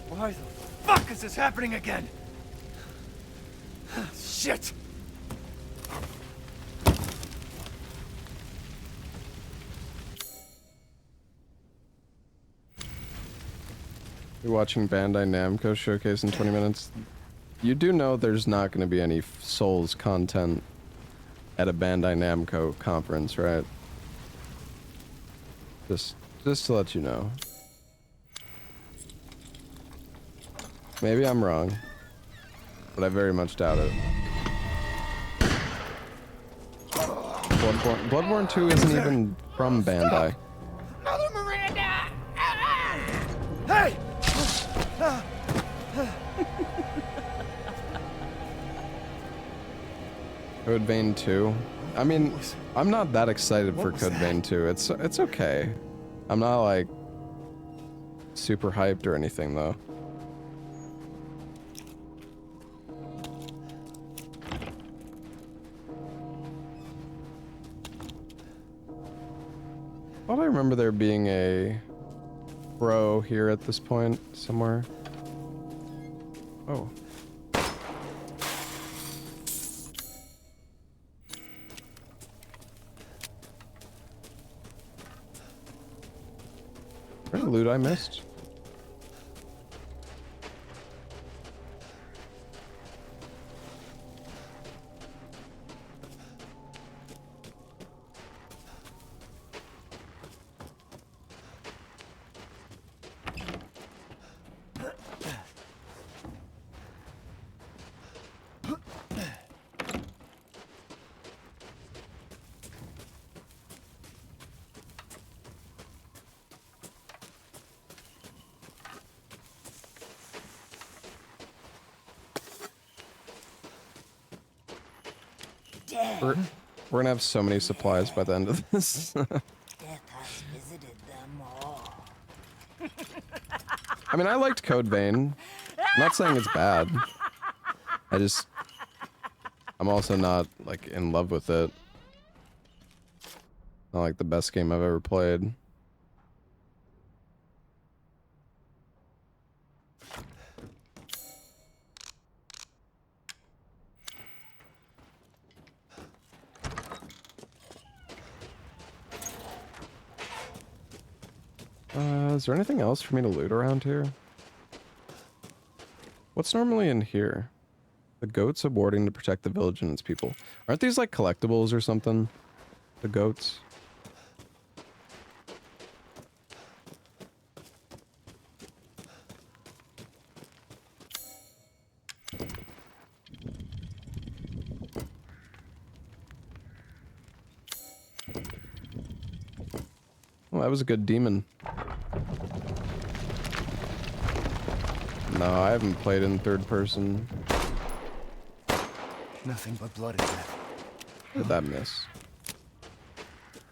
Why the fuck is this happening again? Shit! You're watching Bandai Namco showcase in 20 minutes. You do know there's not going to be any Souls content at a Bandai Namco conference, right? Just to let you know. Maybe I'm wrong, but I very much doubt it. Bloodborne 2 isn't even from Bandai. Mother Miranda! Hey! Code Vein 2. I mean, I'm not that excited for Code Vein 2. It's okay. I'm not like super hyped or anything though. I thought I remember there being a bro here at this point somewhere. Oh. What loot I missed? We're gonna have so many supplies by the end of this. Death has visited them all. I mean, I liked Code Vein. I'm not saying it's bad. I'm also not like in love with it. Not like the best game I've ever played. Is there anything else for me to loot around here? What's normally in here? The goats are warding to protect the village and its people. Aren't these like collectibles or something? The goats? Oh, that was a good demon. No, I haven't played in third person. Nothing but blood and death. Did that miss?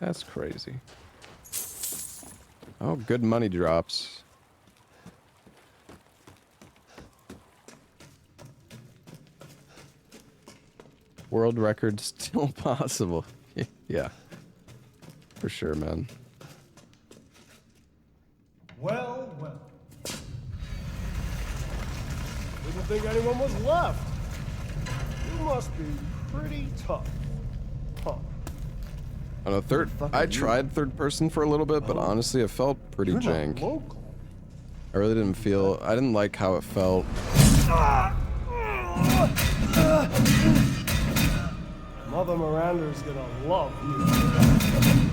That's crazy. Oh, good money drops. World record still possible. Yeah. For sure, man. Well, well. Didn't think anyone was left. You must be pretty tough. Huh. I don't know, I tried third person for a little bit, but honestly, it felt pretty You're not jank. local. I really didn't feel. I didn't like how it felt. Mother Miranda's gonna love you.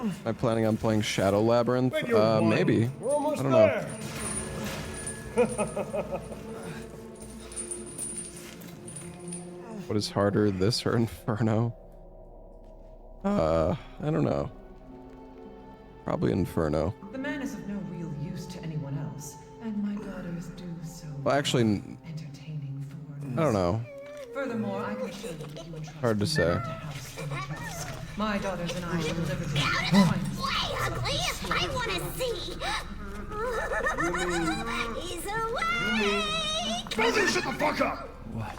Am I planning on playing Shadow Labyrinth? With your wine. Maybe. We're almost I don't know. there. What is harder, this or Inferno? I don't know. Probably Inferno. The man is of no real use to anyone else, and my daughters do so Well, actually, entertaining foreigners. I don't know. Furthermore, I can assure you that you entrust Hard to say. no one to house in the house. My daughters and I shall deliver to you. Way ugly! I want to see! He's away! Both of you shut the fuck up! What?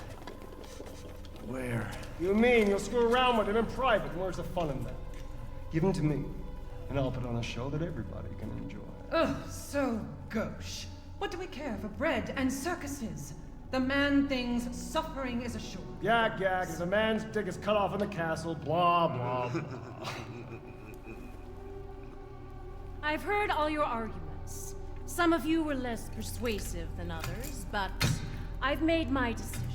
Where? You mean you'll screw around with him in private? Where's the fun in that? Give him to me, and I'll put on a show that everybody can enjoy. Ugh, so gauche. What do we care for bread and circuses? The man thinks suffering is assured. Yak, yak, if a man's dick is cut off in the castle, blah, blah, blah. I've heard all your arguments. Some of you were less persuasive than others, but I've made my decision.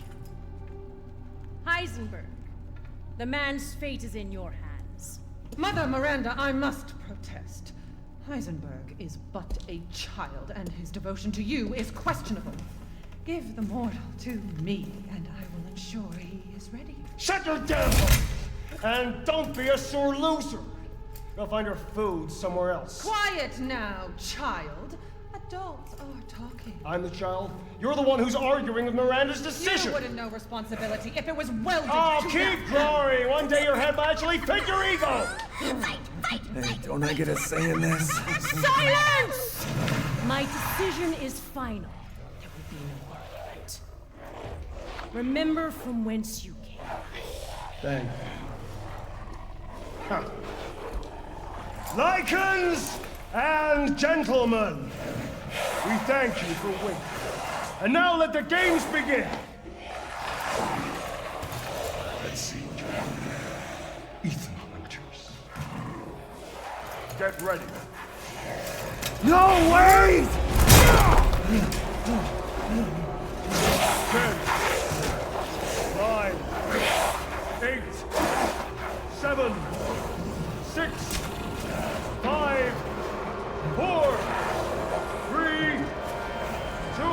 Heisenberg, the man's fate is in your hands. Mother Miranda, I must protest. Heisenberg is but a child, and his devotion to you is questionable. Give the mortal to me, and I will ensure he is ready. Shut your damn mouth! And don't be a sore loser! Go find her food somewhere else. Quiet now, child. Adults are talking. I'm the child. You're the one who's arguing with Miranda's decision. You wouldn't know responsibility if it was welded Oh, to keep glory! One day your head will actually fit your ego! Hey, don't I get a say in this? Silence! My decision is final. There will be no argument. Remember from whence you came. Thank you. Huh. Lycans and gentlemen, we thank you for waiting. And now let the games begin. Let's see, Ethan Winters. Get ready. No, wait! 10, 9, 8, 7, 6, 5, 4, 3, 2,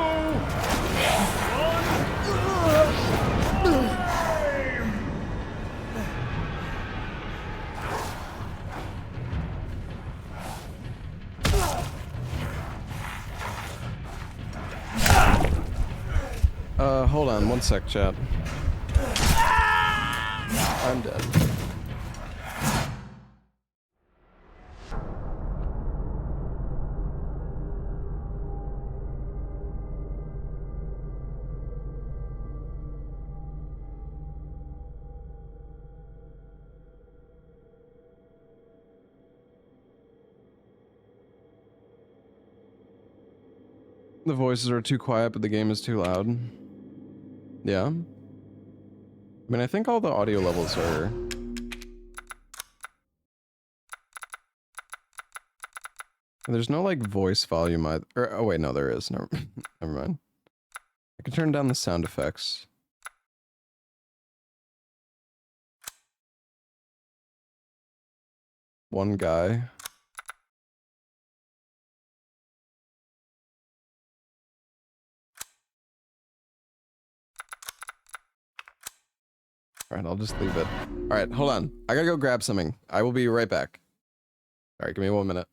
1. Hold on, one sec, chat. I'm dead. The voices are too quiet, but the game is too loud. Yeah. I mean, I think all the audio levels are... There's no, like, voice volume either. Oh, wait, no, there is. Never mind. I can turn down the sound effects. One guy. Alright, I'll just leave it. Alright, hold on. I gotta go grab something. I will be right back. Alright, give me 1 minute.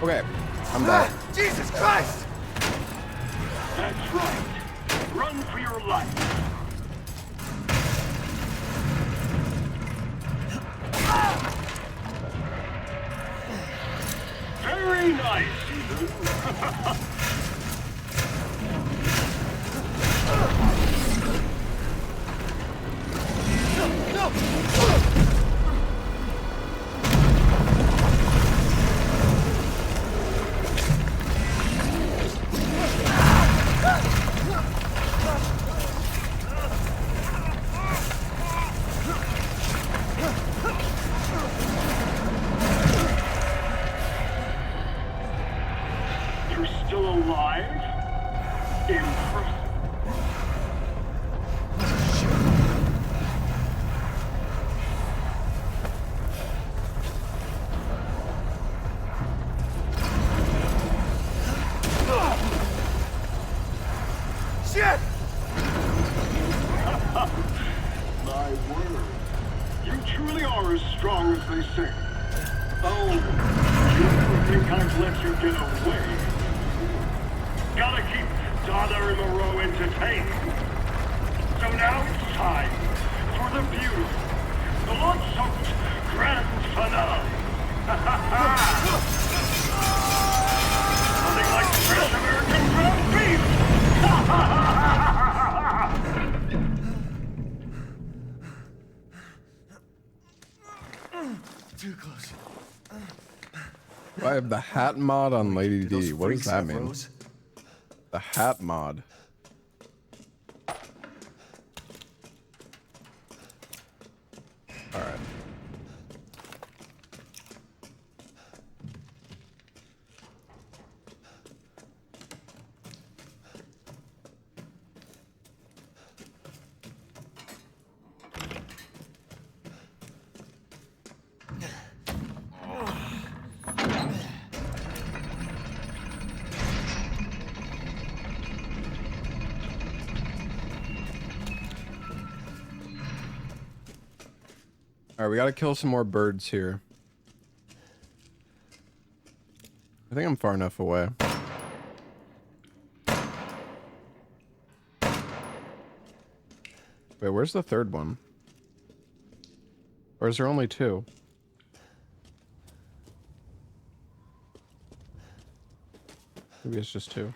Okay, I'm back. Jesus Christ! That's right. Run for your life. Very nice, Ethan. You're still alive? Impressive. Shit! My word. You truly are as strong as they say. Oh. You think I've let you get away? Gotta keep Donna and Moreau entertained. So now it's time for the beautiful, blood-soaked grand finale. Nothing like fresh American ground beef! Too close. I have the hat mod on Lady D. What does that have mean? Rose? The hat mod. Alright. Alright, we gotta kill some more birds here. I think I'm far enough away. Wait, where's the third one? Or is there only two? Maybe it's just two.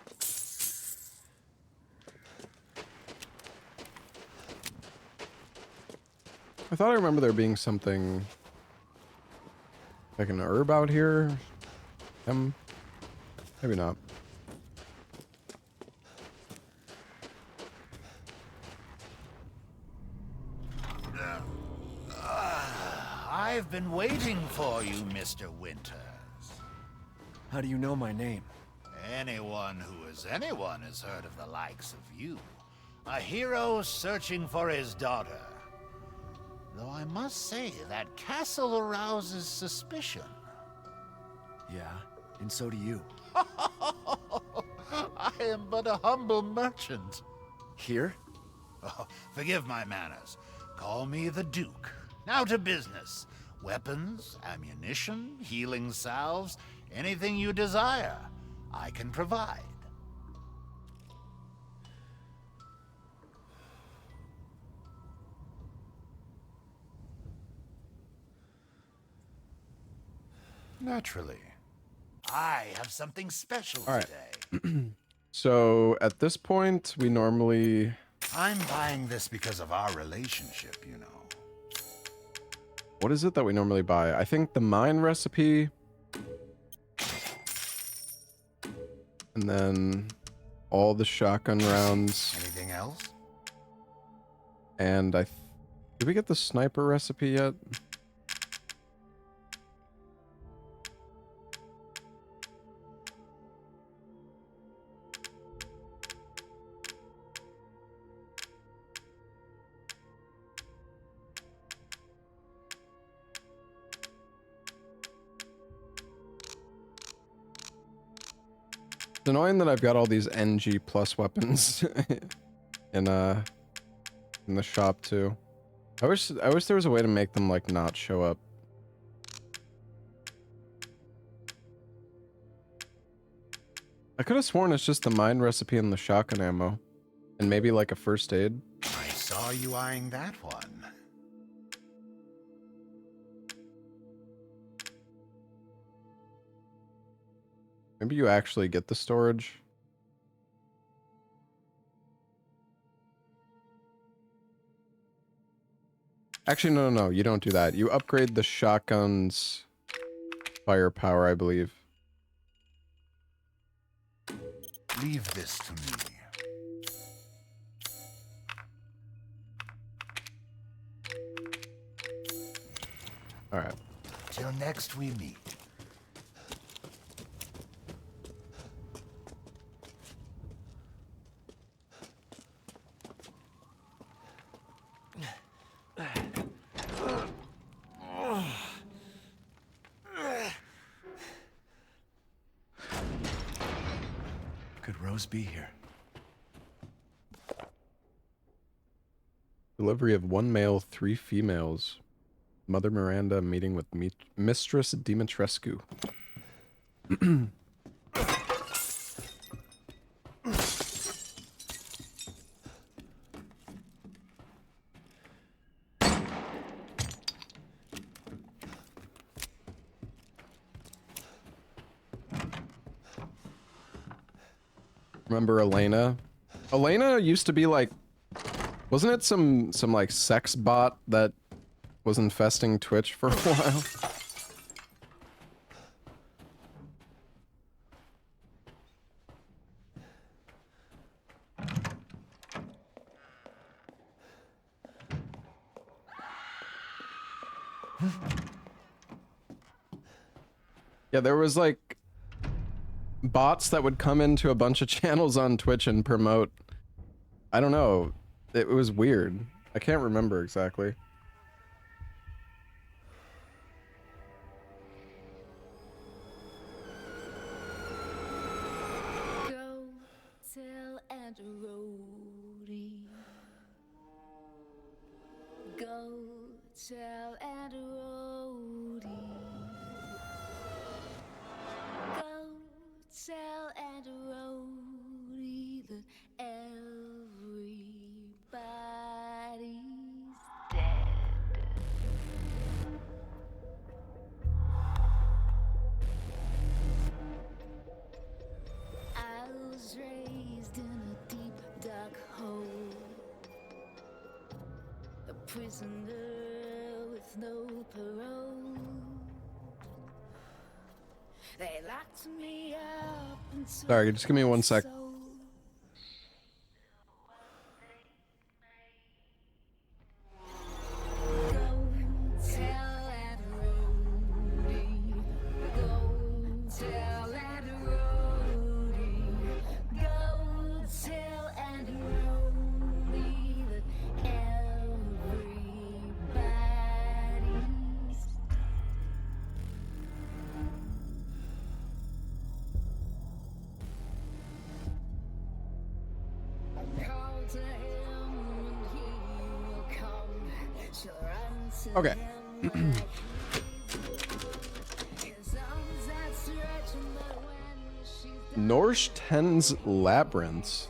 I thought I remember there being something like an herb out here. Maybe not. I've been waiting for you, Mr. Winters. How do you know my name? Anyone who is anyone has heard of the likes of you. A hero searching for his daughter. Though I must say, that castle arouses suspicion. Yeah, and so do you. I am but a humble merchant. Here? Oh, forgive my manners. Call me the Duke. Now to business. Weapons, ammunition, healing salves, anything you desire, I can provide. Naturally. I have something special today. So at this point, we normally... I'm buying this because of our relationship, you know. What is it that we normally buy? I think the mine recipe. And then all the shotgun rounds. Anything else? And did we get the sniper recipe yet? It's annoying that I've got all these NG plus weapons in the shop too. I wish there was a way to make them like not show up. I could have sworn it's just the mine recipe and the shotgun ammo. And maybe like a first aid. I saw you eyeing that one. Maybe you actually get the storage. Actually, no, you don't do that. You upgrade the shotgun's firepower, I believe. Leave this to me. All right. Till next we meet. Could Rose be here? Delivery of 1 male, 3 females. Mother Miranda meeting with Mistress Dimitrescu. Remember Elena? Elena used to be like, wasn't it some like sex bot that was infesting Twitch for a while? Yeah, there was like bots that would come into a bunch of channels on Twitch and promote. I don't know. It was weird. I can't remember exactly. Go tell Aunt Rhodey. Go tell Aunt Rhodey. Go tell Aunt Rhodey that everybody's dead. I was raised in a deep dark hole, a prisoner with no parole. They locked me up and Sorry, just give me 1 sec. Okay. Norsten's Labyrinths.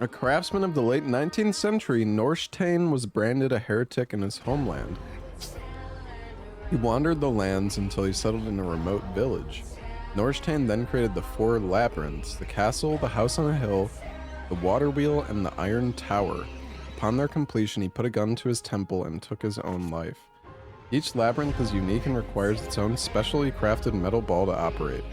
A craftsman of the late 19th century, Norstein was branded a heretic in his homeland. He wandered the lands until he settled in a remote village. Norstein then created the 4 labyrinths: the castle, the house on a hill, the water wheel, and the iron tower. Upon their completion, he put a gun to his temple and took his own life. Each labyrinth is unique and requires its own specially crafted metal ball to operate.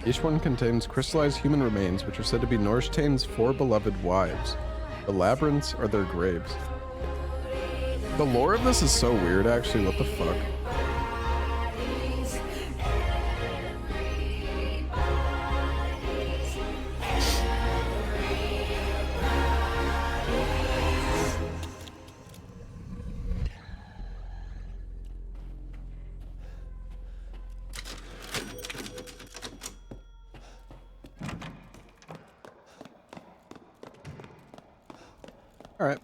Each one contains crystallized human remains, which are said to be Norstein's 4 beloved wives. The labyrinths are their graves. The lore of this is so weird, actually. What the fuck? All right.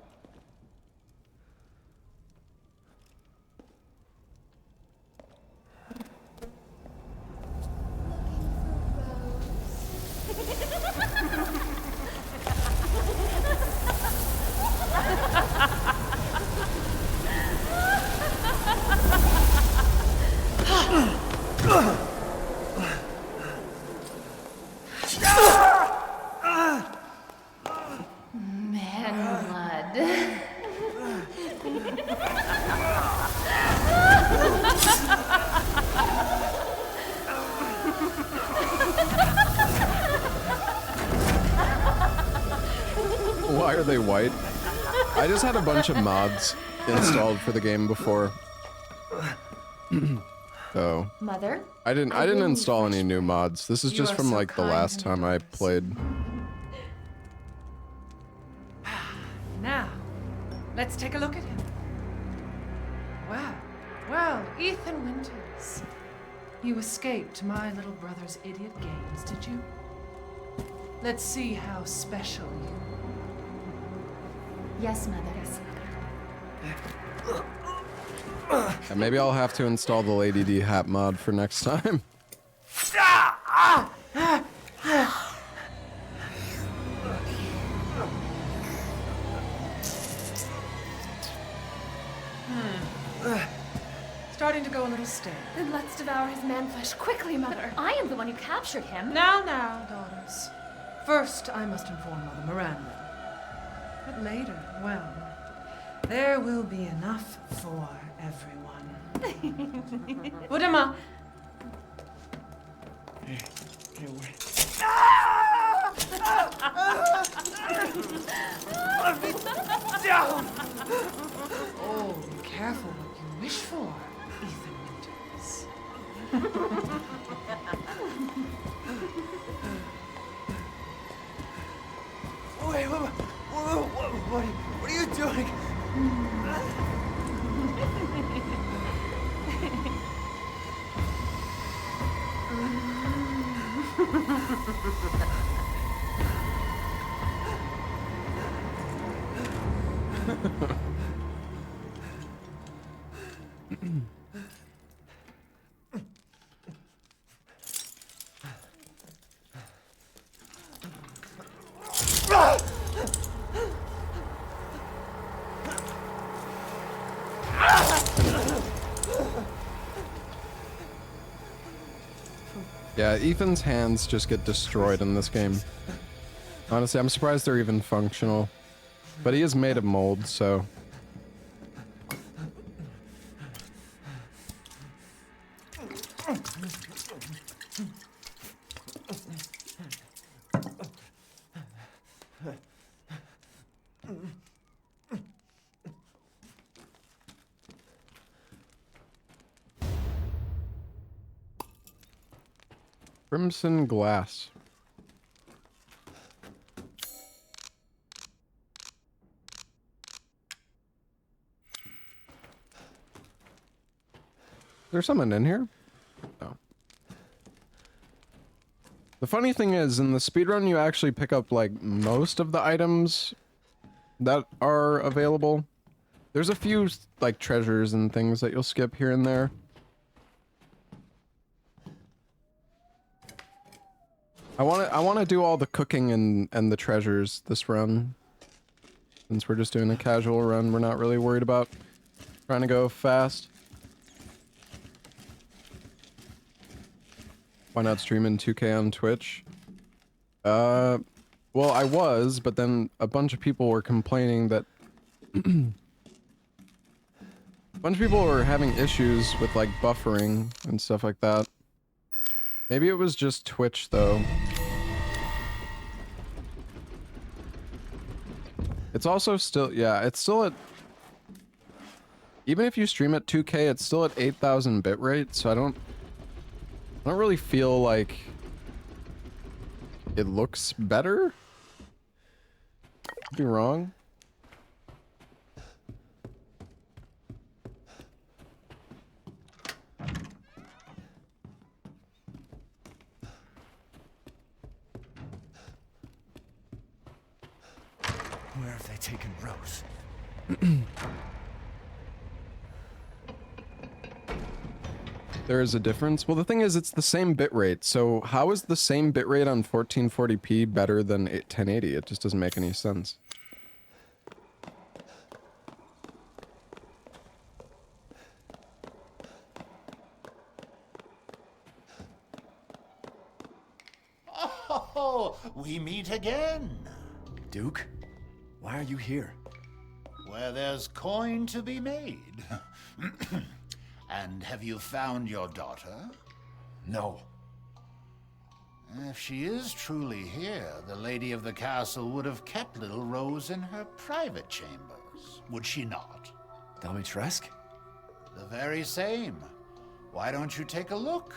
Why are they white? I just had a bunch of mods installed for the game before. So Mother? I didn't install any new mods. This is just from like the last time I played. Now, let's take a look at him. Well, Ethan Winters. You escaped my little brother's idiot games, did you? Let's see how special you are. Yes, Mother. And maybe I'll have to install the Lady D hat mod for next time. starting to go a little stale. Then let's devour his man-flesh quickly, Mother. I am the one who captured him. Now, daughters. First, I must inform Mother Miranda. But later, well, there will be enough for everyone. Put him up. Hey, wait. Down! Oh, be careful what you wish for, Ethan Winters. Wait, what are you doing? Yeah, Ethan's hands just get destroyed in this game. Honestly, I'm surprised they're even functional. But he is made of mold, so... Crimson glass. Is there someone in here? No. The funny thing is, in the speedrun, you actually pick up, like, most of the items that are available. There's a few, like, treasures and things that you'll skip here and there. I want to do all the cooking and the treasures this run. Since we're just doing a casual run, we're not really worried about trying to go fast. Why not stream in 2K on Twitch? Well, I was, but then a bunch of people were complaining that a bunch of people were having issues with, like, buffering and stuff like that. Maybe it was just Twitch, though. It's also still, yeah, it's still at... Even if you stream at 2K, it's still at 8,000 bitrate, so I don't really feel like it looks better. Could be wrong. Where have they taken Rose? There is a difference. Well, the thing is, it's the same bitrate. So how is the same bitrate on 1440p better than 1080? It just doesn't make any sense. Oh, we meet again. Duke, why are you here? Where there's coin to be made. And have you found your daughter? No. If she is truly here, the lady of the castle would have kept little Rose in her private chambers, would she not? Dimitrescu? The very same. Why don't you take a look?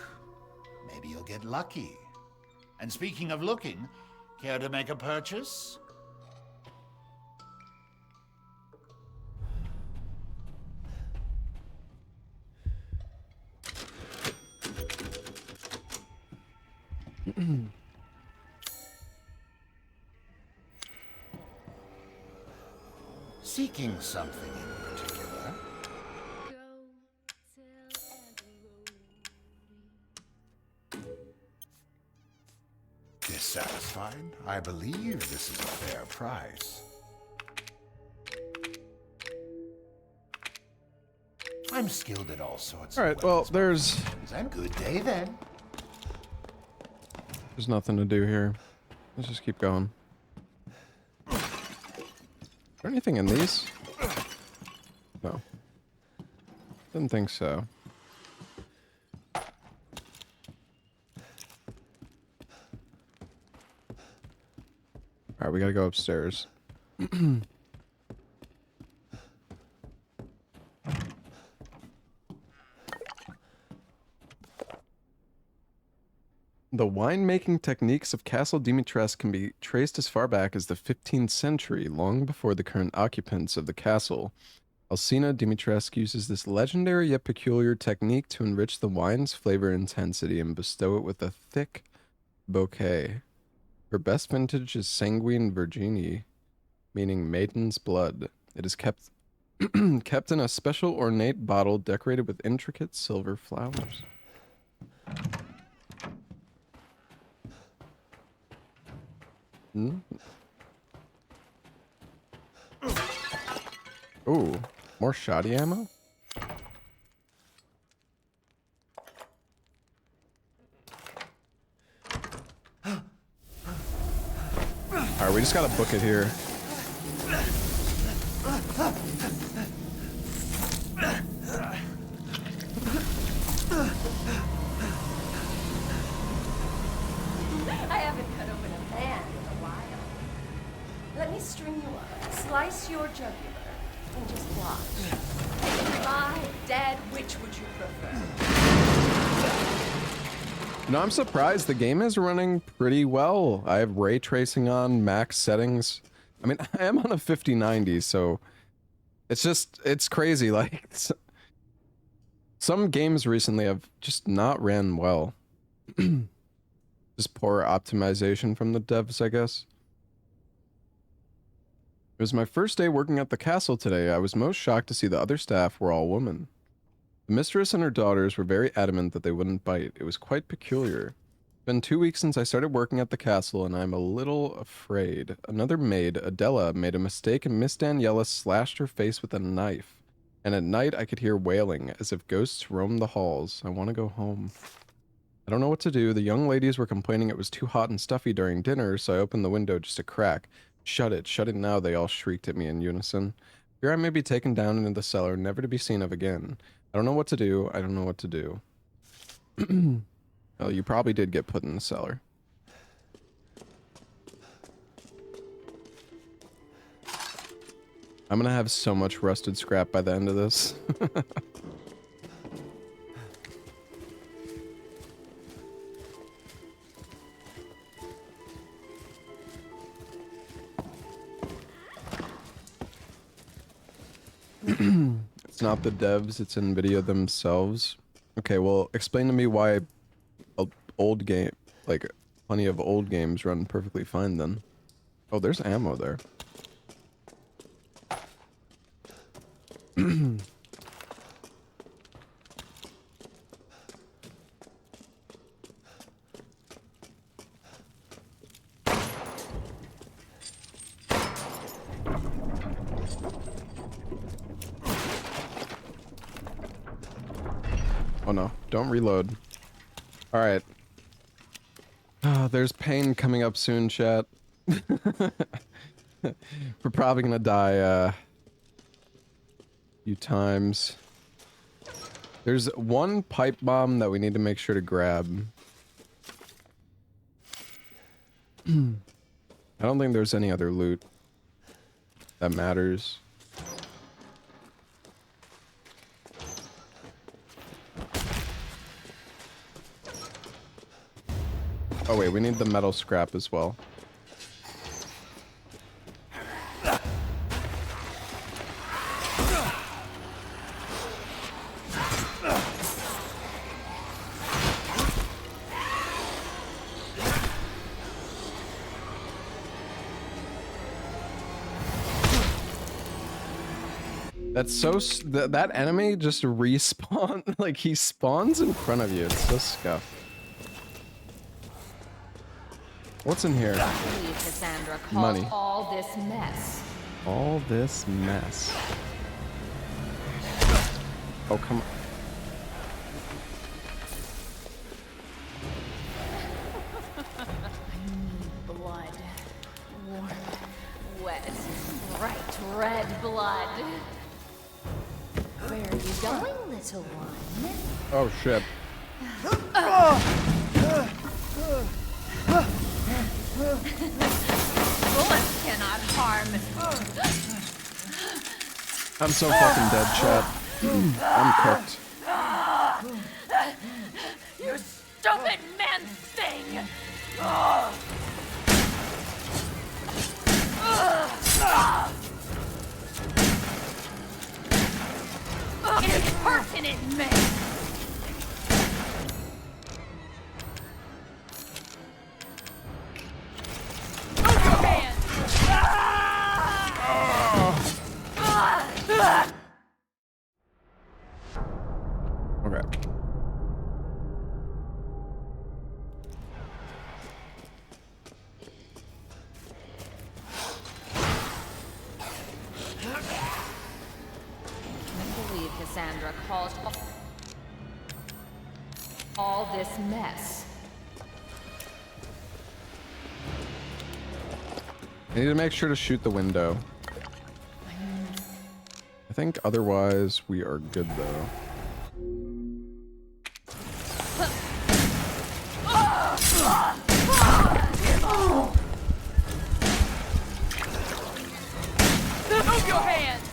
Maybe you'll get lucky. And speaking of looking, care to make a purchase? Seeking something in particular? Dissatisfied? I believe this is a fair price. I'm skilled at all sorts All of right, well, there's and good day then. there's nothing to do here. Let's just keep going. Is there anything in these? No. Didn't think so. Alright, we gotta go upstairs. The winemaking techniques of Castle Dimitrescu can be traced as far back as the 15th century, long before the current occupants of the castle. Alcina Dimitrescu uses this legendary yet peculiar technique to enrich the wine's flavor intensity and bestow it with a thick bouquet. Her best vintage is Sanguine Virginie, meaning maiden's blood. It is kept kept in a special ornate bottle decorated with intricate silver flowers. Ooh, more shoddy ammo? Alright, we just gotta book it here. I haven't cut open a man in a while. Let me string you up, slice your jugular, and just watch. Alive, dead, which would you prefer? You know, I'm surprised the game is running pretty well. I have ray tracing on, max settings. I mean, I am on a 5090, so it's crazy. Like, some games recently have just not ran well. Just poor optimization from the devs, I guess. It was my first day working at the castle today. I was most shocked to see the other staff were all women. The mistress and her daughters were very adamant that they wouldn't bite. It was quite peculiar. It's been 2 weeks since I started working at the castle, and I'm a little afraid. Another maid, Adela, made a mistake and Miss Daniela slashed her face with a knife. And at night I could hear wailing, as if ghosts roamed the halls. I want to go home. I don't know what to do. The young ladies were complaining it was too hot and stuffy during dinner, so I opened the window just a crack. Shut it now, they all shrieked at me in unison. Here I may be taken down into the cellar, never to be seen of again. I don't know what to do. I don't know what to do. Well, you probably did get put in the cellar. I'm gonna have so much rusted scrap by the end of this. It's not the devs, it's NVIDIA themselves. Okay, well, explain to me why a old game, like plenty of old games, run perfectly fine then. Oh, there's ammo there. Oh no, don't reload. Alright. There's pain coming up soon, chat. We're probably gonna die a few times. There's one pipe bomb that we need to make sure to grab. I don't think there's any other loot that matters. Oh wait, we need the metal scrap as well. That's so that enemy just respawn, like he spawns in front of you. It's so scuffed. What's in here? Cassandra caused Money. all this mess. All this mess. Oh, come on. I need blood. Warm, wet, bright red blood. Where are you going, little one? Oh, shit. Bullets cannot harm. I'm so fucking dead, chat. I'm cooked. You stupid man thing! Impertinent man! Move your hands! Okay. I believe Cassandra caused all this mess. I need to make sure to shoot the window. I think otherwise we are good though. Move your hands!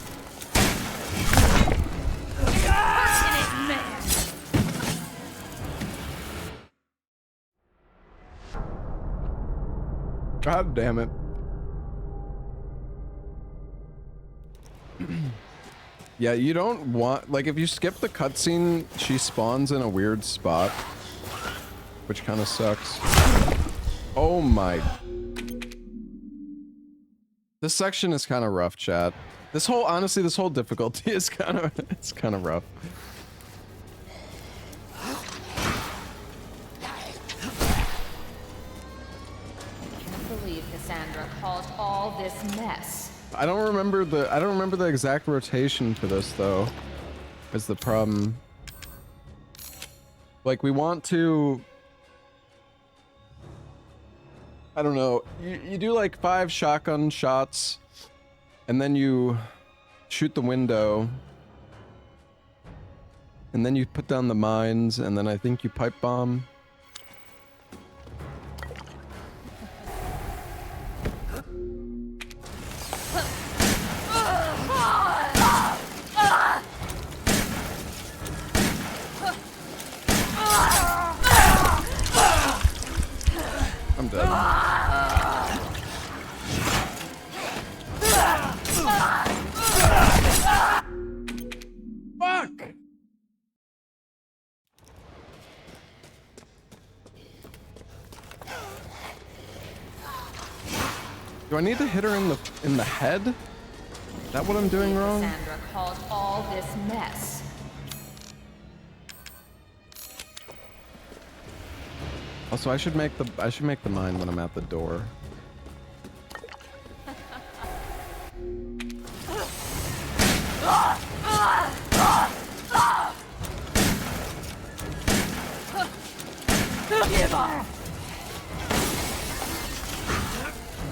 Impertinent man! God damn it. Yeah, you don't want, like, if you skip the cutscene, she spawns in a weird spot, which kind of sucks. Oh my. This section is kind of rough, chat. This whole, honestly, this whole difficulty is kind of, it's kind of rough. I can't believe Cassandra caused all this mess. I don't remember the exact rotation for this though. Is the problem. Like we want to, I don't know, you do like 5 shotgun shots and then you shoot the window and then you put down the mines and then I think you pipe bomb. I'm dead. Fuck! Do I need to hit her in the head? Is that what I'm doing wrong? Cassandra caused all this mess. Also, I should make the mine when I'm at the door. Give up!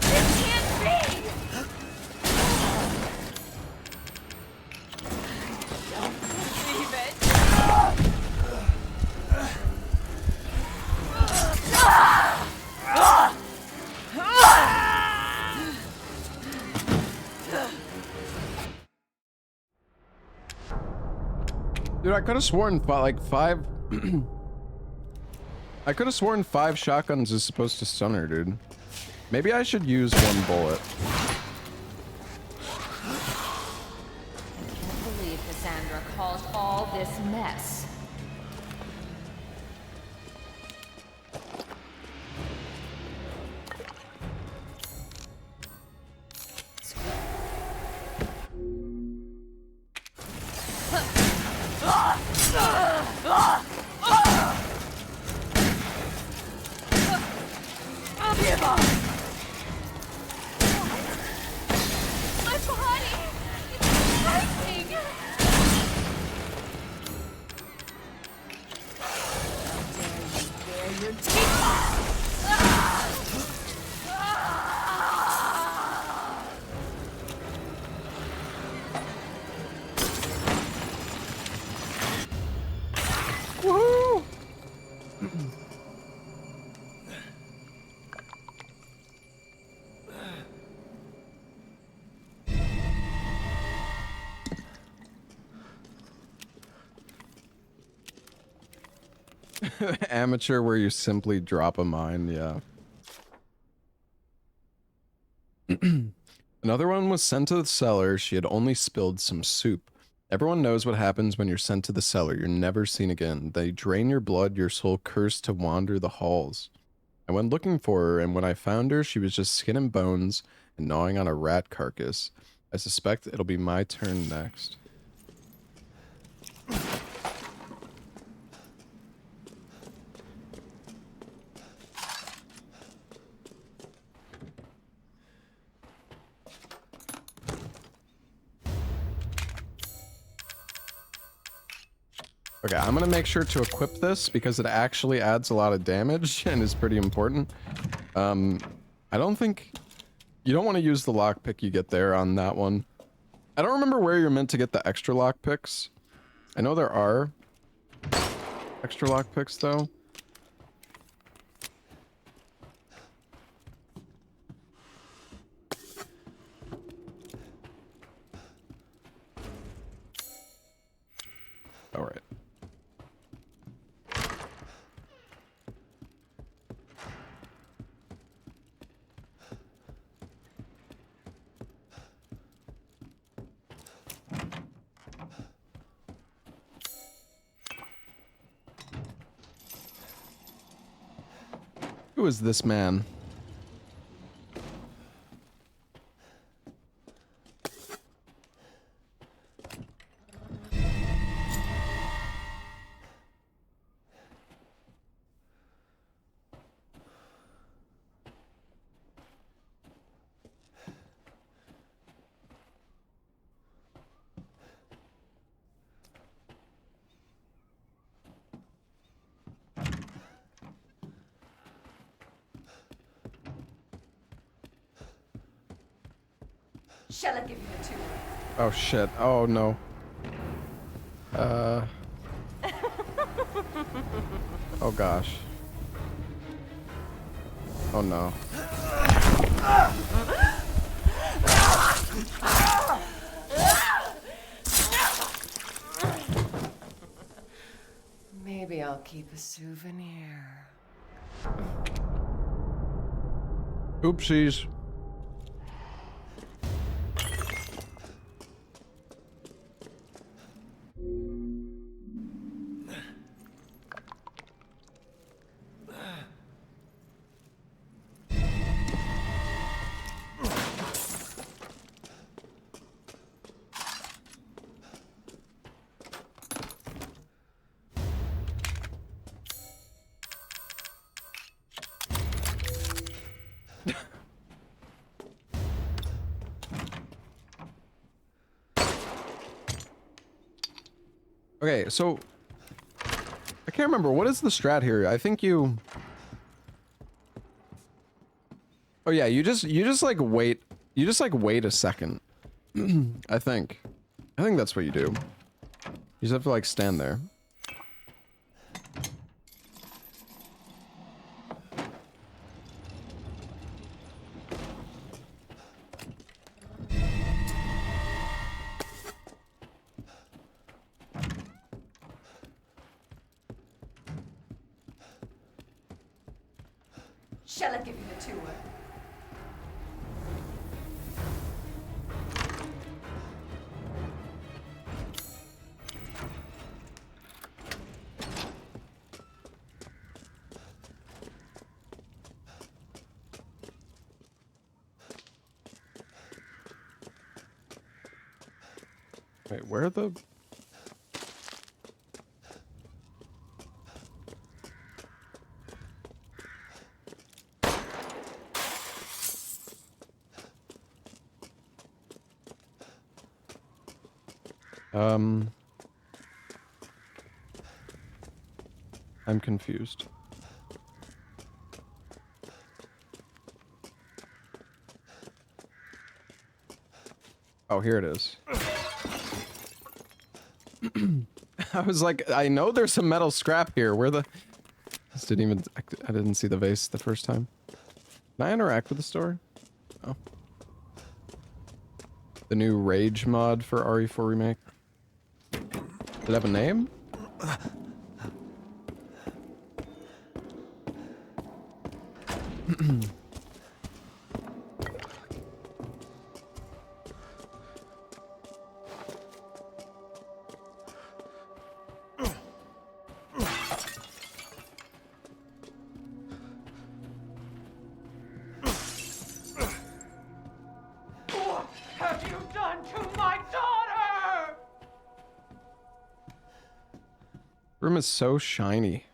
It can't be! Don't believe it. Dude, I could have sworn like 5. I could have sworn 5 shotguns is supposed to stun her, dude. Maybe I should use 1 bullet. I can't believe Cassandra caused all this mess. Give up! My body! It's breaking! Amateur where you simply drop a mine, yeah. Another one was sent to the cellar. She had only spilled some soup. Everyone knows what happens when you're sent to the cellar. You're never seen again. They drain your blood, your soul cursed to wander the halls. I went looking for her, and when I found her, she was just skin and bones and gnawing on a rat carcass. I suspect it'll be my turn next. Okay, I'm gonna make sure to equip this because it actually adds a lot of damage and is pretty important. I don't think... You don't want to use the lockpick you get there on that one. I don't remember where you're meant to get the extra lockpicks. I know there are extra lockpicks though. All right. Who is this man? Shall I give you a tour? Oh shit. Oh no. Oh gosh. Oh no. Maybe I'll keep a souvenir. Oopsies. Okay, so I can't remember what is the strat here. I think you. Oh yeah, you just like wait. You just like wait a second. I think that's what you do. You just have to like stand there. Shall I give you a tour? Wait, where are the... I'm confused. Oh, here it is. I was like, I know there's some metal scrap here. Where the... This didn't even... I didn't see the vase the first time. Can I interact with the store? Oh. The new Rage mod for RE4 Remake. Did it have a name? What have you done to my daughter? Room is so shiny.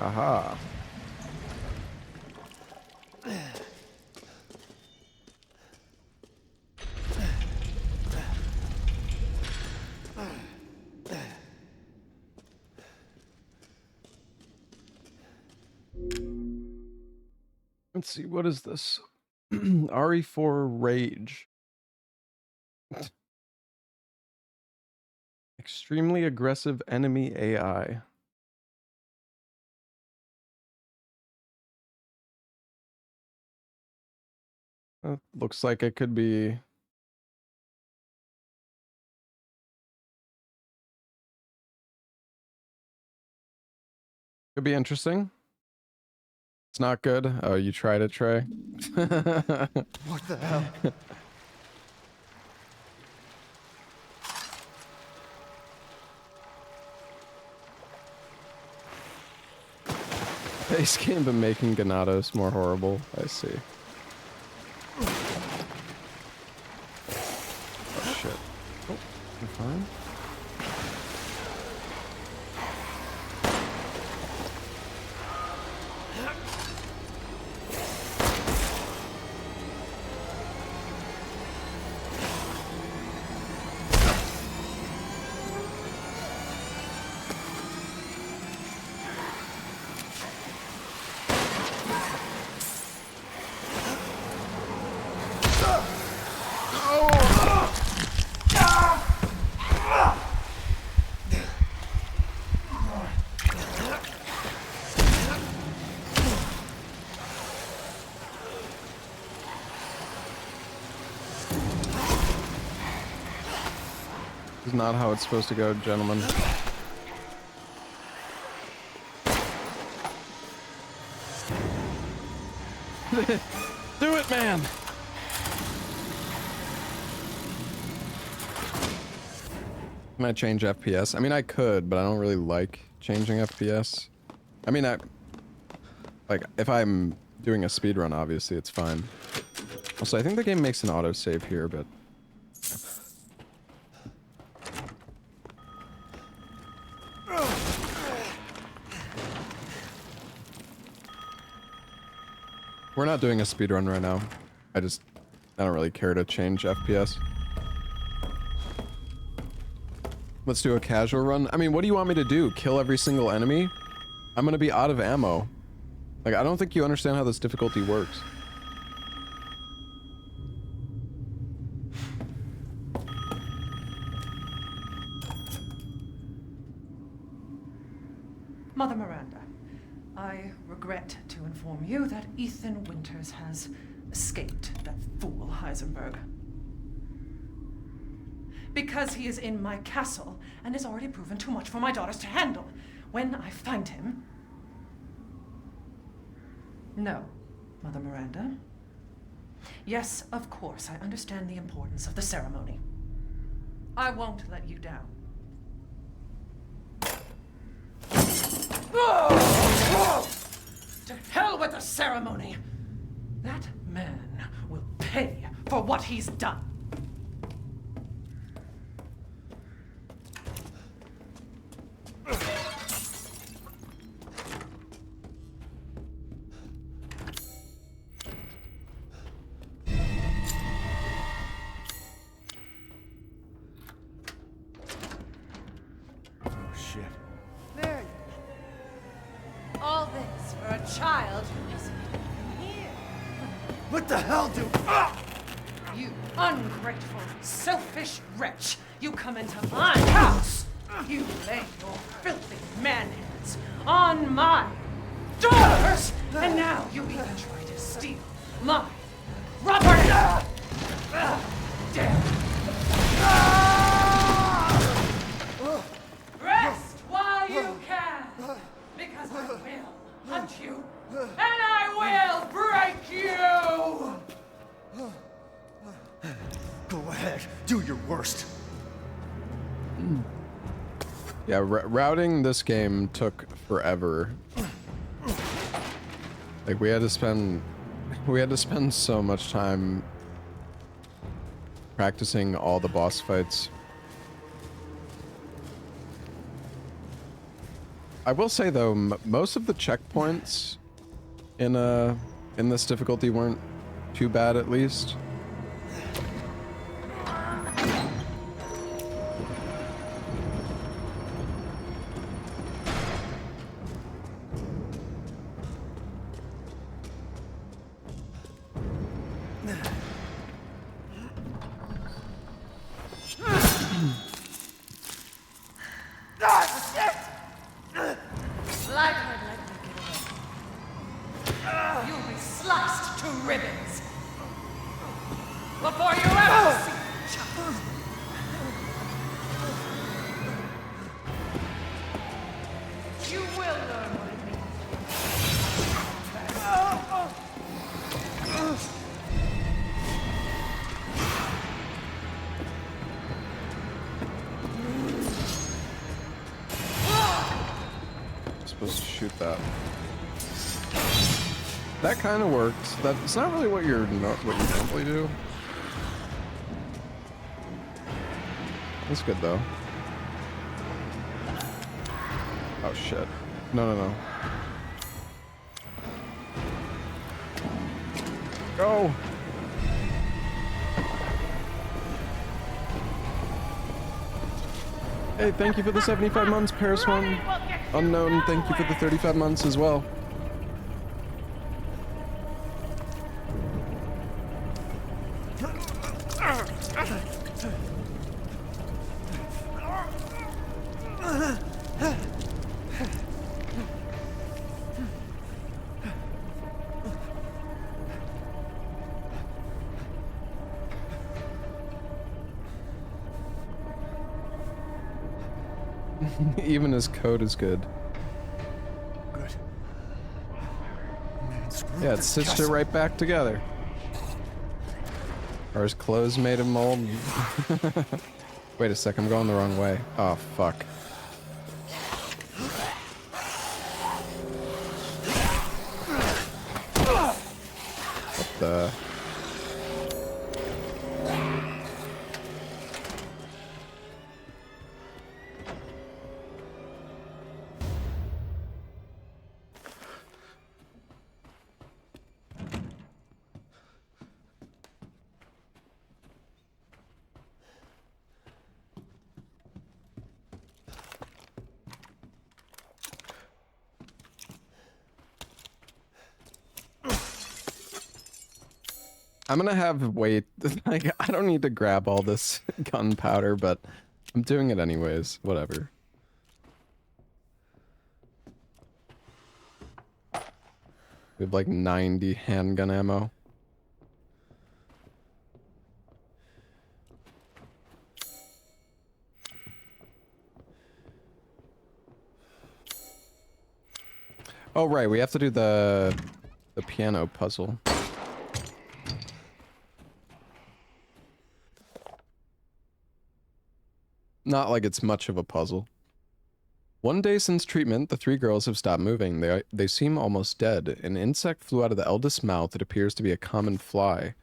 Aha. Let's see, what is this? RE4 Rage. Extremely aggressive enemy AI. Looks like it could be... Could be interesting. It's not good. Oh, you tried it, Trey? What the hell? Base game, but making Ganados more horrible. I see. Oh, shit. Oh, you're fine? This is not how it's supposed to go, gentlemen. Do it, man! Can I change FPS? I mean, I could, but I don't really like changing FPS. I mean, like, if I'm doing a speedrun, obviously, it's fine. Also, I think the game makes an autosave here, but... We're not doing a speedrun right now. I don't really care to change FPS. Let's do a casual run. I mean, what do you want me to do? Kill every single enemy? I'm gonna be out of ammo. Like, I don't think you understand how this difficulty works. Mother Miranda, I regret to inform you that Ethan Winters has escaped that fool Heisenberg. Because he is in my castle and has already proven too much for my daughters to handle. When I find him... No, Mother Miranda. Yes, of course, I understand the importance of the ceremony. I won't let you down. To hell with the ceremony! That man will pay for what he's done. shit. There you go. All this for a child who isn't even here. What the hell, dude? You ungrateful, selfish wretch! You come into my house! You lay your filthy man hands on my daughters! And now you even try to steal my property! Damn! Rest while you can! Because I will hunt you! And I will break you! Go ahead, do your worst. Yeah, routing this game took forever. Like we had to spend so much time practicing all the boss fights. I will say though, most of the checkpoints in this difficulty weren't too bad, at least. Blackheart let me get away. You'll be sliced to ribbons before you ever see justice. You will learn what it means. Supposed to shoot that. That kind of worked. That's not really what you normally do. That's good though. Oh shit. No. Go! Hey, thank you for the 75 months, Paris One. Unknown, thank you for the 35 months as well. Even his code is good. Good. Man, screw Yeah, it this stitched it castle. right back together. Or his clothes made of mold. Wait a sec, I'm going the wrong way. Oh, fuck. What the... I'm gonna have wait, like, I don't need to grab all this gunpowder, but I'm doing it anyways, whatever. We have like 90 handgun ammo. Oh right, we have to do the piano puzzle. Not like it's much of a puzzle. One day since treatment, the three girls have stopped moving. They seem almost dead. An insect flew out of the eldest's mouth. It appears to be a common fly.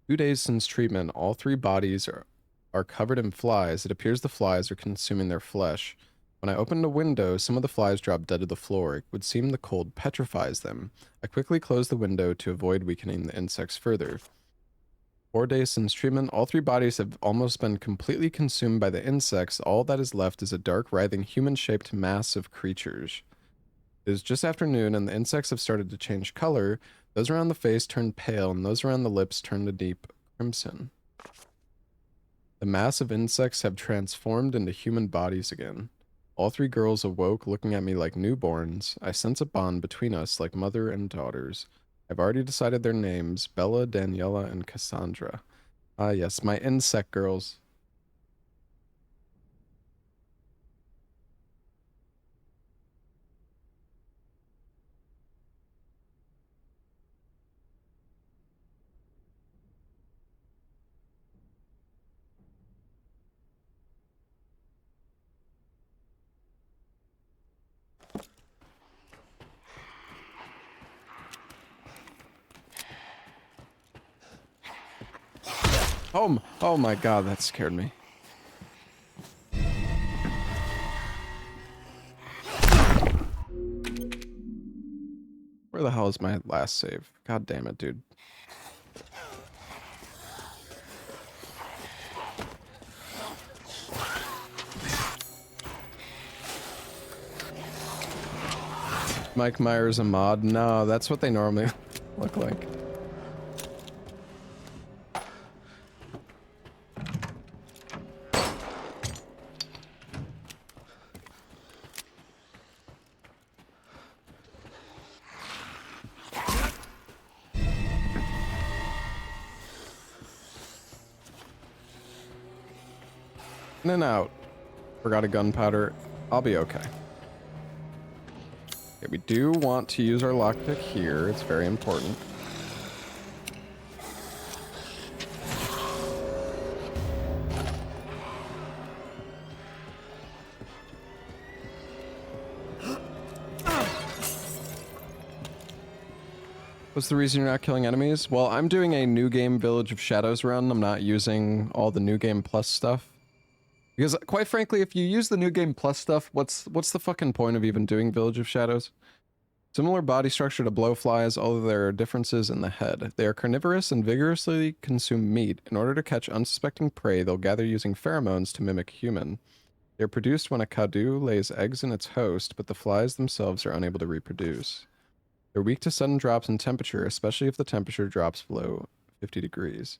2 days since treatment, all three bodies are covered in flies. It appears the flies are consuming their flesh. When I opened a window, some of the flies dropped dead to the floor. It would seem the cold petrifies them. I quickly closed the window to avoid weakening the insects further. 4 days since treatment, all 3 bodies have almost been completely consumed by the insects. All that is left is a dark, writhing, human-shaped mass of creatures. It is just afternoon, and the insects have started to change color. Those around the face turn pale, and those around the lips turn to deep crimson. The mass of insects have transformed into human bodies again. All 3 girls awoke, looking at me like newborns. I sense a bond between us, like mother and daughters. I've already decided their names, Bella, Daniela, and Cassandra. Ah, yes, my insect girls. Oh my god, that scared me. Where the hell is my last save? God damn it, dude. Mike Myers a mod? No, that's what they normally look like. In and out. Forgot a gunpowder. I'll be okay. Okay, we do want to use our lockpick here. It's very important. What's the reason you're not killing enemies? Well, I'm doing a new game Village of Shadows run. I'm not using all the new game plus stuff. Because, quite frankly, if you use the new game plus stuff, what's the fucking point of even doing Village of Shadows? Similar body structure to blowflies, although there are differences in the head. They are carnivorous and vigorously consume meat. In order to catch unsuspecting prey, they'll gather using pheromones to mimic human. They are produced when a kadu lays eggs in its host, but the flies themselves are unable to reproduce. They're weak to sudden drops in temperature, especially if the temperature drops below 50 degrees.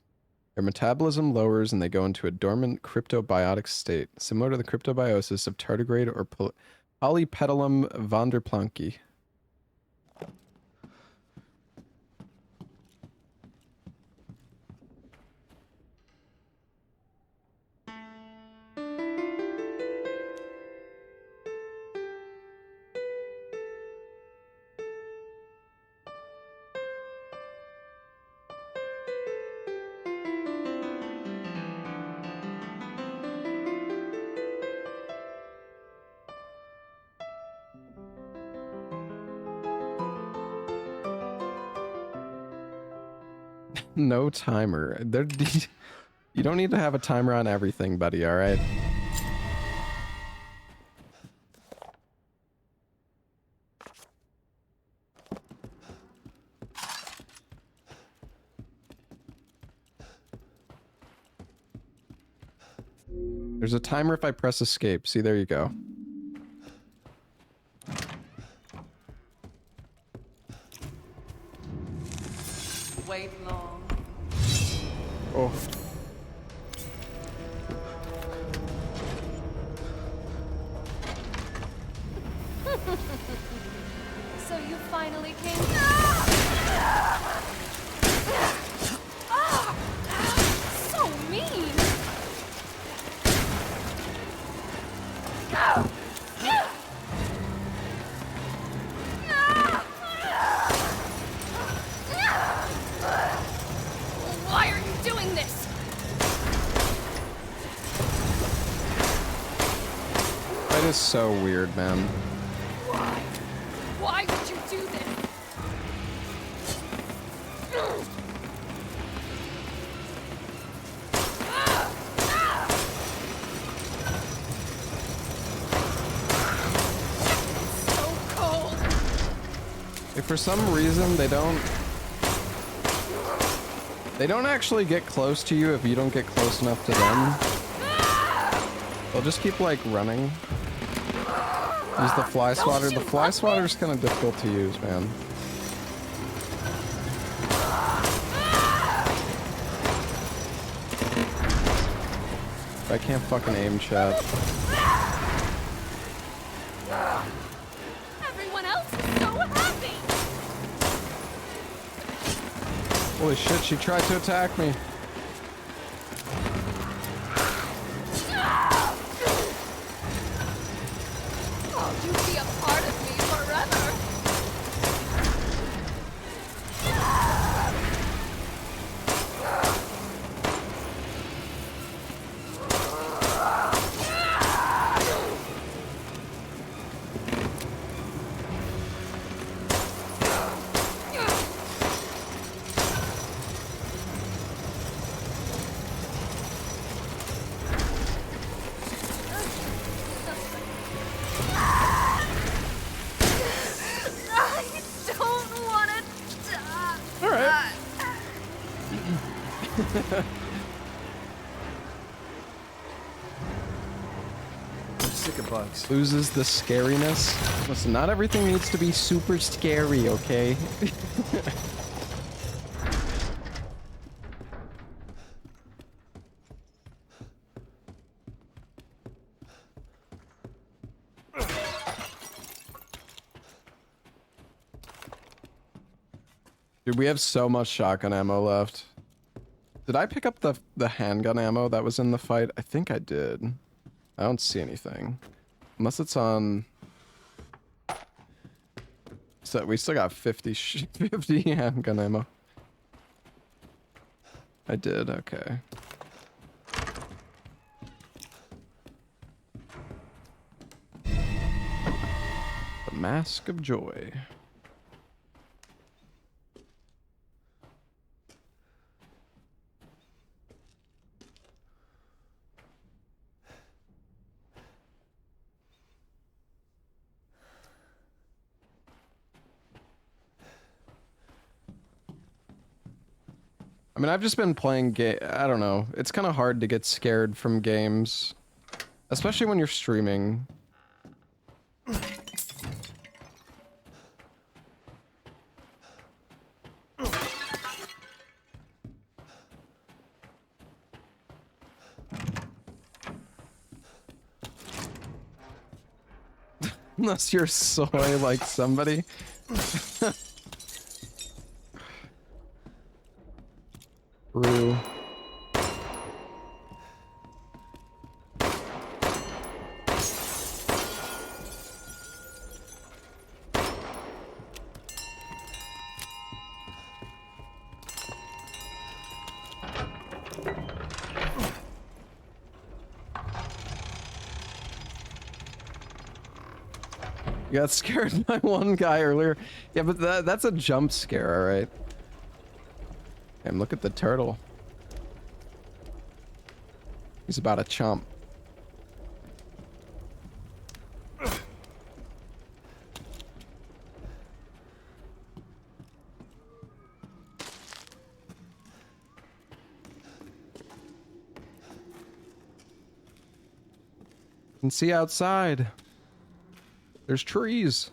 Their metabolism lowers and they go into a dormant cryptobiotic state, similar to the cryptobiosis of tardigrade or Polypetalum vanderplanki. No timer. You don't need to have a timer on everything, buddy, alright? There's a timer if I press escape. See, there you go. Wait long. Oh. So you finally came. So mean. Why are you doing this? That is so weird, man. Why? Why would you do this? So cold. If for some reason they don't... They don't actually get close to you if you don't get close enough to them. They'll just keep like running. Use the fly swatter. The fly swatter is kind of difficult to use, man. I can't fucking aim, chat. Everyone else is so happy. Holy shit, she tried to attack me. Oh, you be a part of me forever. Bugs. Loses the scariness. Listen, not everything needs to be super scary, okay? Dude, we have so much shotgun ammo left. Did I pick up the handgun ammo that was in the fight? I think I did. I don't see anything. Unless it's on... So we still got 50 handgun ammo. I did, okay. The Mask of Joy. I mean, I've just been playing I don't know. It's kind of hard to get scared from games. Especially when you're streaming. Unless you're soy like somebody. True. You got scared by one guy earlier. Yeah, but that's a jump scare, alright? And look at the turtle. He's about to chomp. You can see outside. There's trees.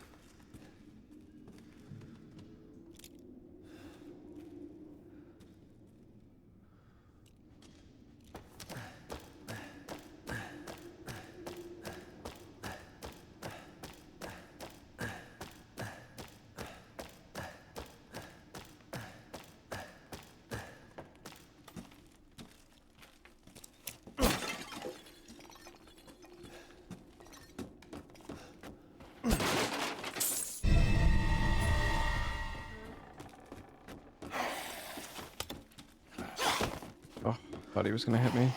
Thought he was gonna hit me.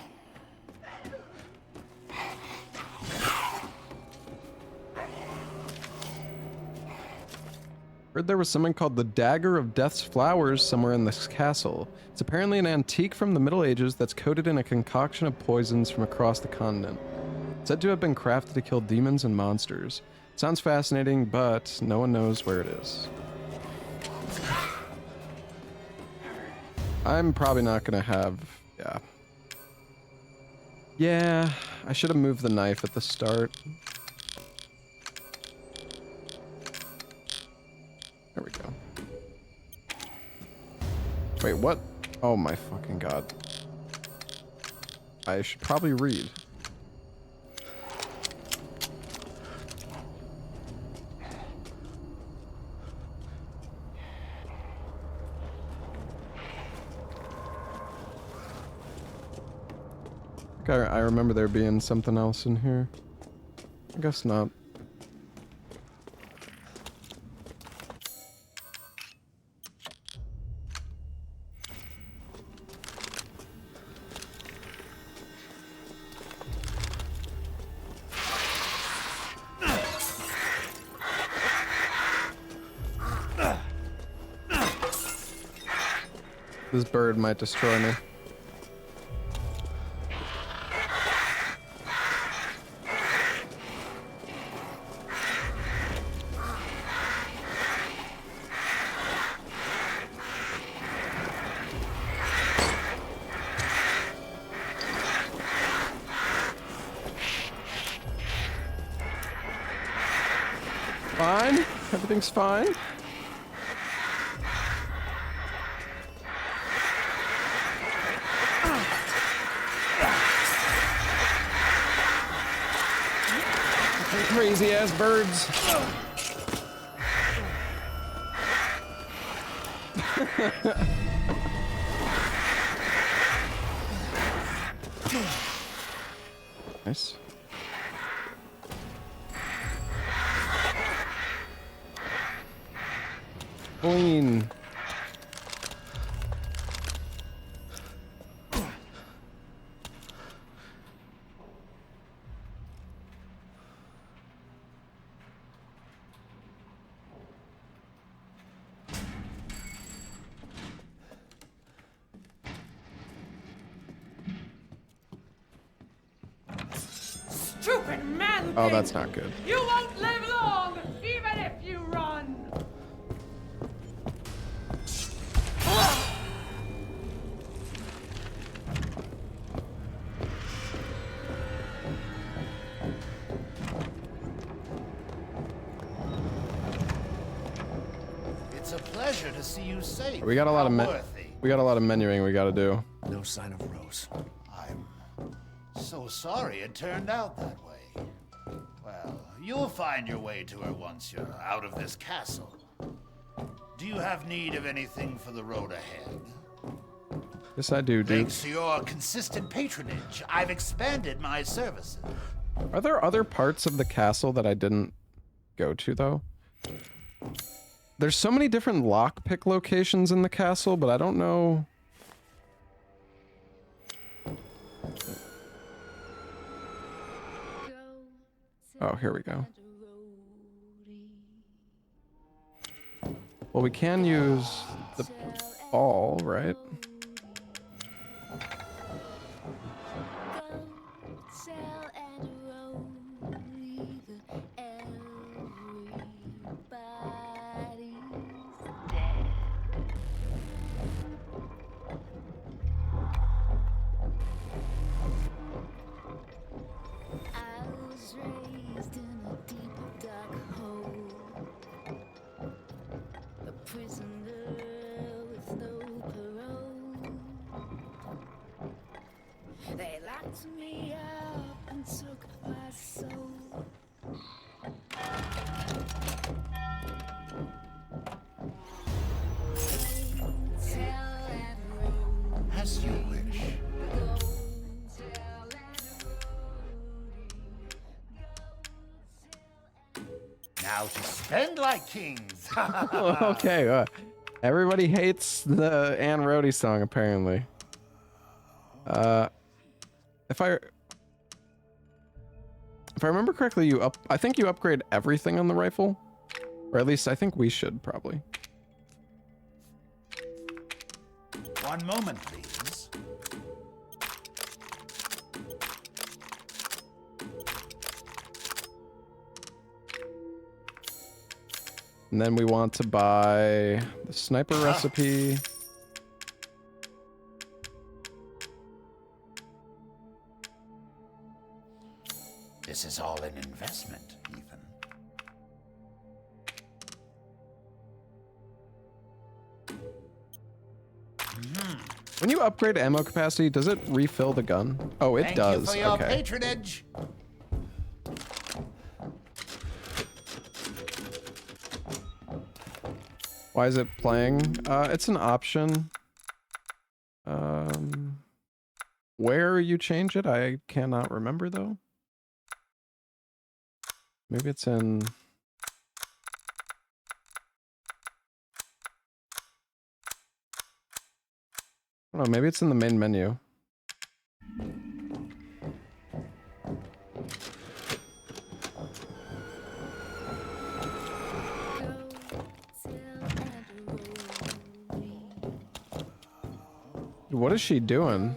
Heard there was something called the Dagger of Death's Flowers somewhere in this castle. It's apparently an antique from the Middle Ages that's coated in a concoction of poisons from across the continent. It's said to have been crafted to kill demons and monsters. Sounds fascinating, but no one knows where it is. I'm probably not gonna have... Yeah. Yeah, I should have moved the knife at the start. There we go. Wait, what? Oh my fucking god. I should probably read. I remember there being something else in here. I guess not. This bird might destroy me. Fine. Everything's fine. Crazy ass birds. Nice. Clean. Stupid man! Oh, that's not good. You won't live long, even if you run. It's a pleasure to see you safe. We got a lot of menuing we gotta do. No sign of Rose. I'm so sorry it turned out that way. Well, you'll find your way to her once you're out of this castle. Do you have need of anything for the road ahead? Yes, I do, dude. Thanks to your consistent patronage, I've expanded my services. Are there other parts of the castle that I didn't go to, though? There's so many different lockpick locations in the castle, but I don't know... Oh, here we go. Well, we can use the ball, right? They locked me up and took my soul. As you wish. Now to spend like kings. Okay, everybody hates the Anne Rhodey song, apparently. If I remember correctly, I think you upgrade everything on the rifle, or at least I think we should probably. One moment, please. And then we want to buy the sniper recipe. investment, even. When you upgrade ammo capacity, does it refill the gun? Oh, it does. Thank you for your Okay. patronage. Why is it playing? It's an option. Where you change it, I cannot remember though. Maybe it's in... I don't know, maybe it's in the main menu. What is she doing?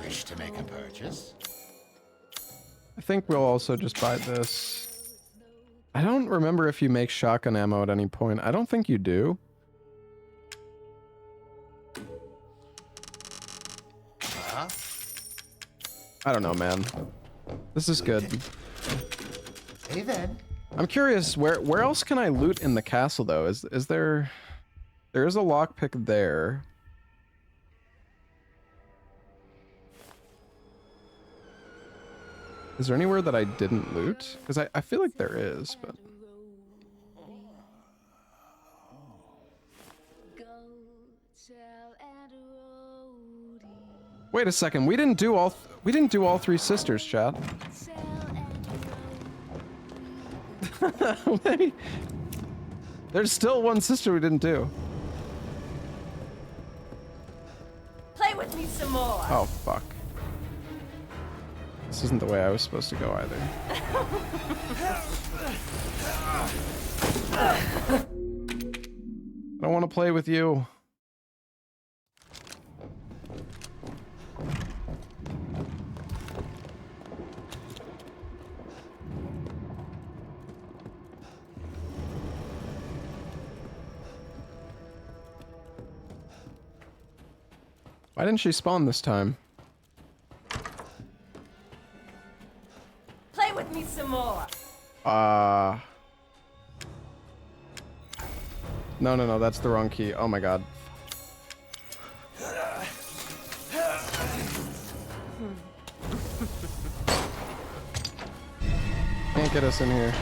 Wish to make a purchase? I think we'll also just buy this. I don't remember if you make shotgun ammo at any point. I don't think you do. I don't know, man. This is good. Hey then. I'm curious, where else can I loot in the castle though? Is there... There is a lockpick there. Is there anywhere that I didn't loot? Because I feel like there is, but... Wait a second, we didn't do all three sisters, chat. Wait. There's still one sister we didn't do. Play with me some more. Oh, fuck. This isn't the way I was supposed to go either. I don't want to play with you. Why didn't she spawn this time? Play with me some more. No, that's the wrong key. Oh my god. Can't get us in here.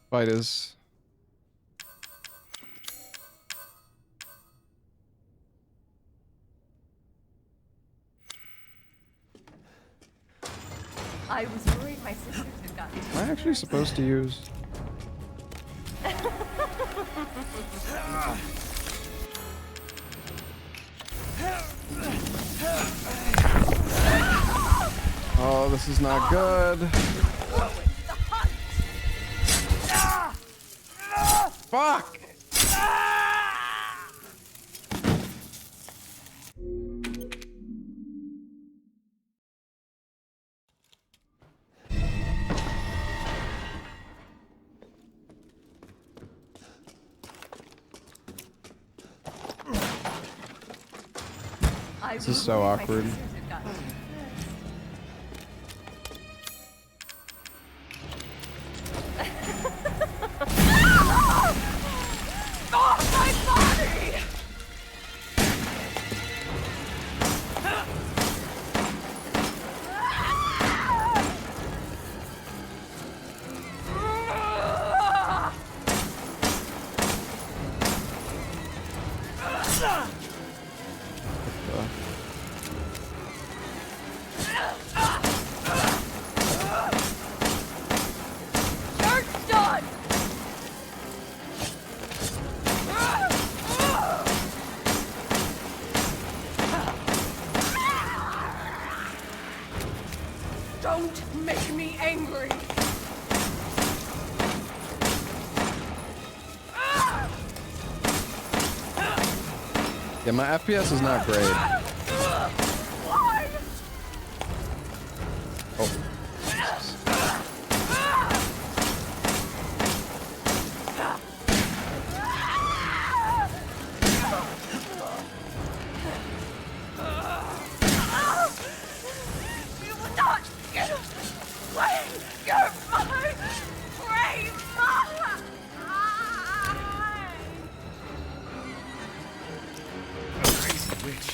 Fight is... I was worried my sisters had gotten Am I actually supposed to use... Oh, this is not good. Fuck! This is so awkward. my body! Yeah, my FPS is not great. Why? Oh. You will not get away! You're my brave mother! Crazy witch.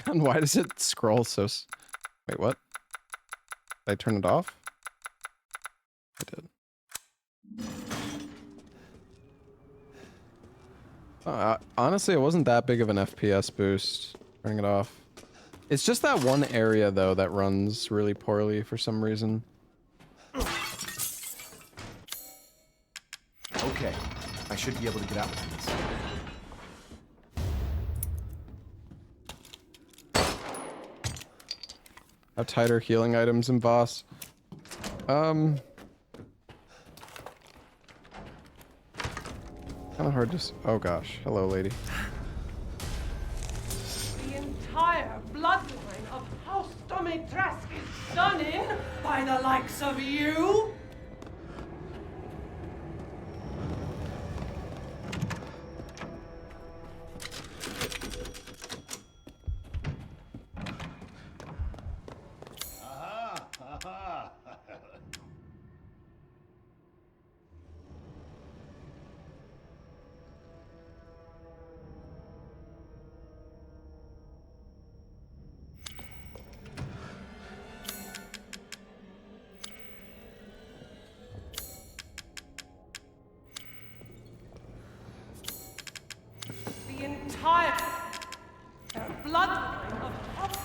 And why does it scroll so wait, what? Did I turn it off? I did. Honestly, it wasn't that big of an FPS boost. Turning it off. It's just that one area, though, that runs really poorly for some reason. Okay, I should be able to get out with this. Have tighter healing items in boss. Kind of hard to. Oh gosh, hello, lady. The entire bloodline of House Domitresk is done in by the likes of you? The entire bloodline of House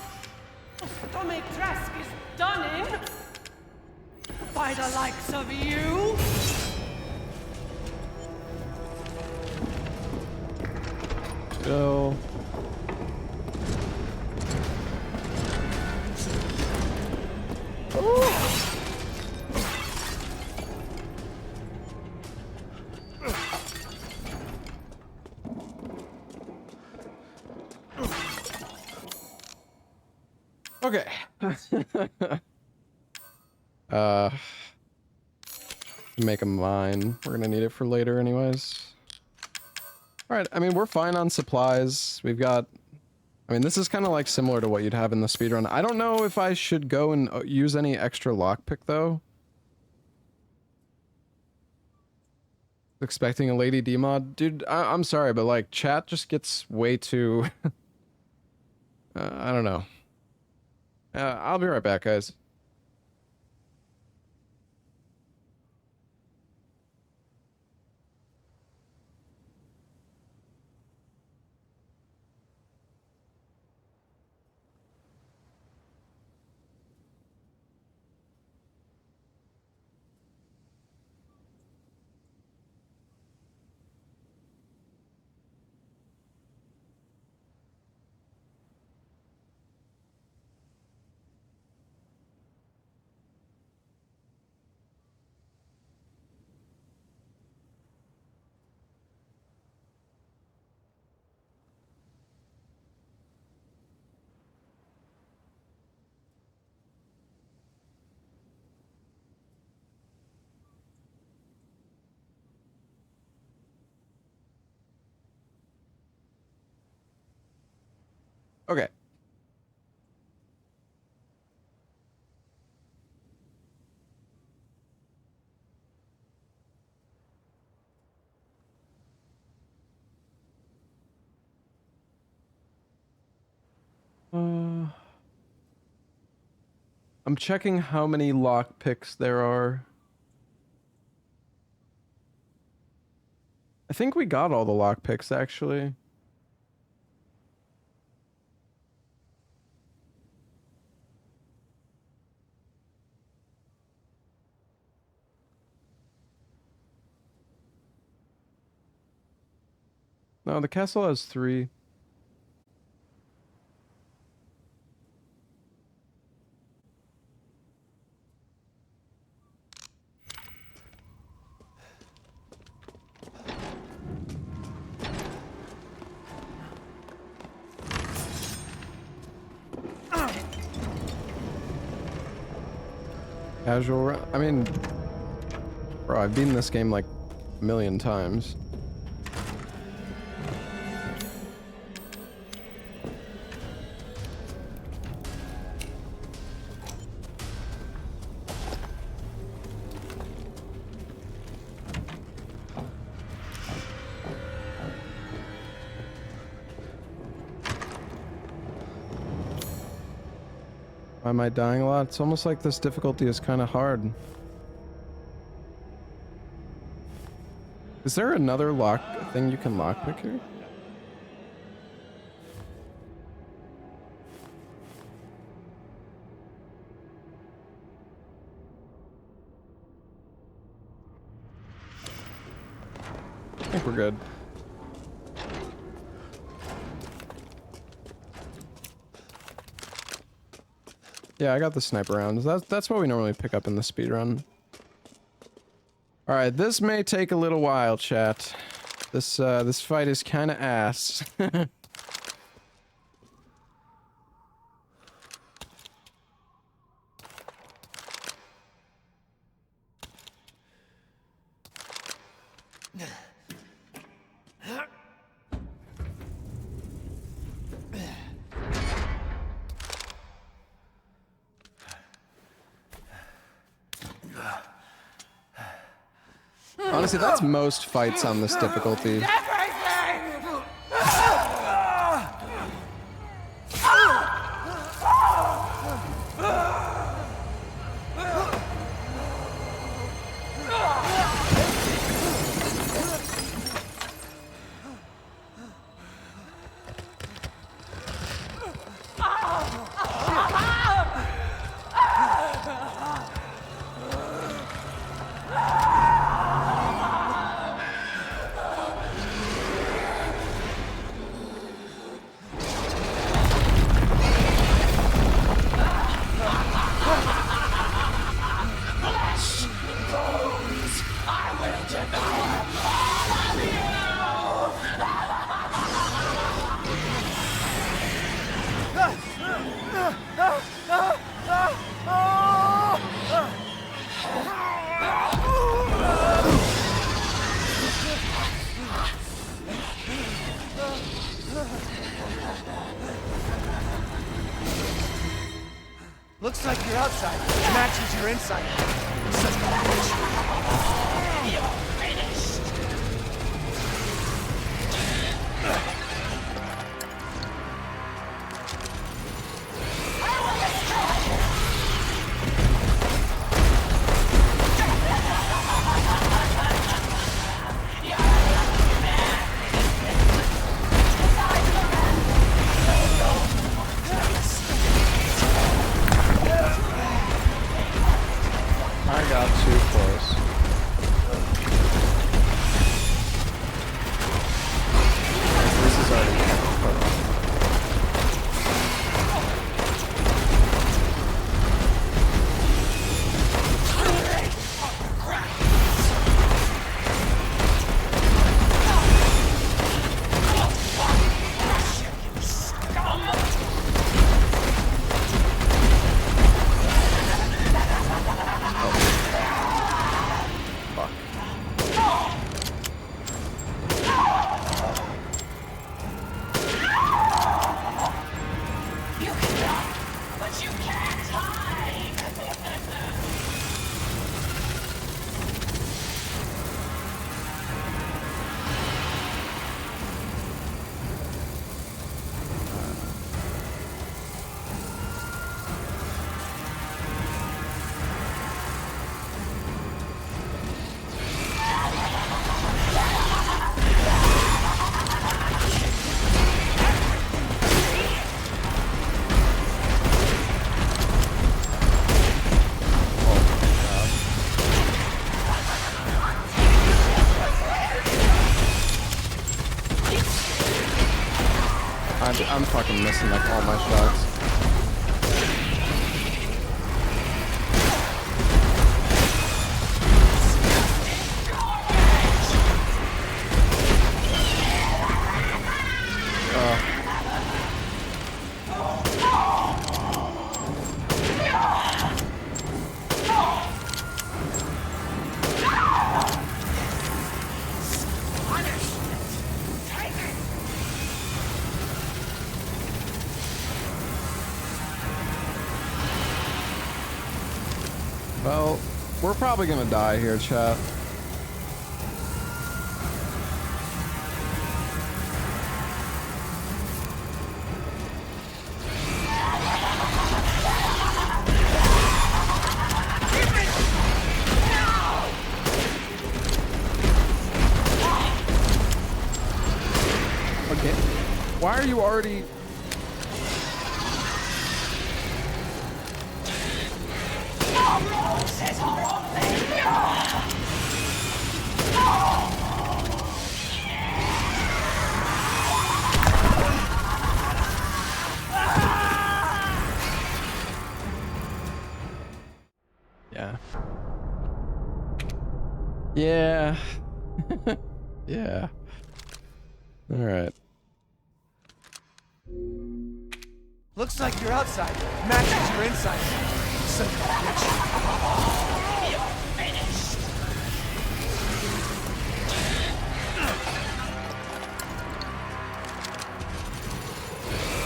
Domitresk is done in by the likes of you? Chill. Okay. Make a mine. We're gonna need it for later anyways. Alright, I mean, we're fine on supplies. We've got... I mean, this is kind of like similar to what you'd have in the speedrun. I don't know if I should go and use any extra lockpick, though. Expecting a Lady D mod? Dude, I'm sorry, but like, chat just gets way too... I don't know. I'll be right back, guys. Okay. I'm checking how many lockpicks there are. I think we got all the lockpicks, actually. No, the castle has 3. Casual. I mean, bro, I've beaten this game like a million times. Why am I dying a lot? It's almost like this difficulty is kind of hard. Is there another lock thing you can lockpick here? I think we're good. Yeah, I got the sniper rounds. That's what we normally pick up in the speedrun. Alright, this may take a little while, chat. This fight is kinda ass. Honestly, that's most fights on this difficulty. Looks like your outside matches your inside. Such a bitch. You're finished. I got too close. This is already cut off. I'm fucking missing like all my shots. Well, we're probably gonna die here, chat. Okay. Why are you already... Yeah. Yeah. Yeah. All right. Looks like you're outside. Matches your inside. Son of a bitch. You're finished.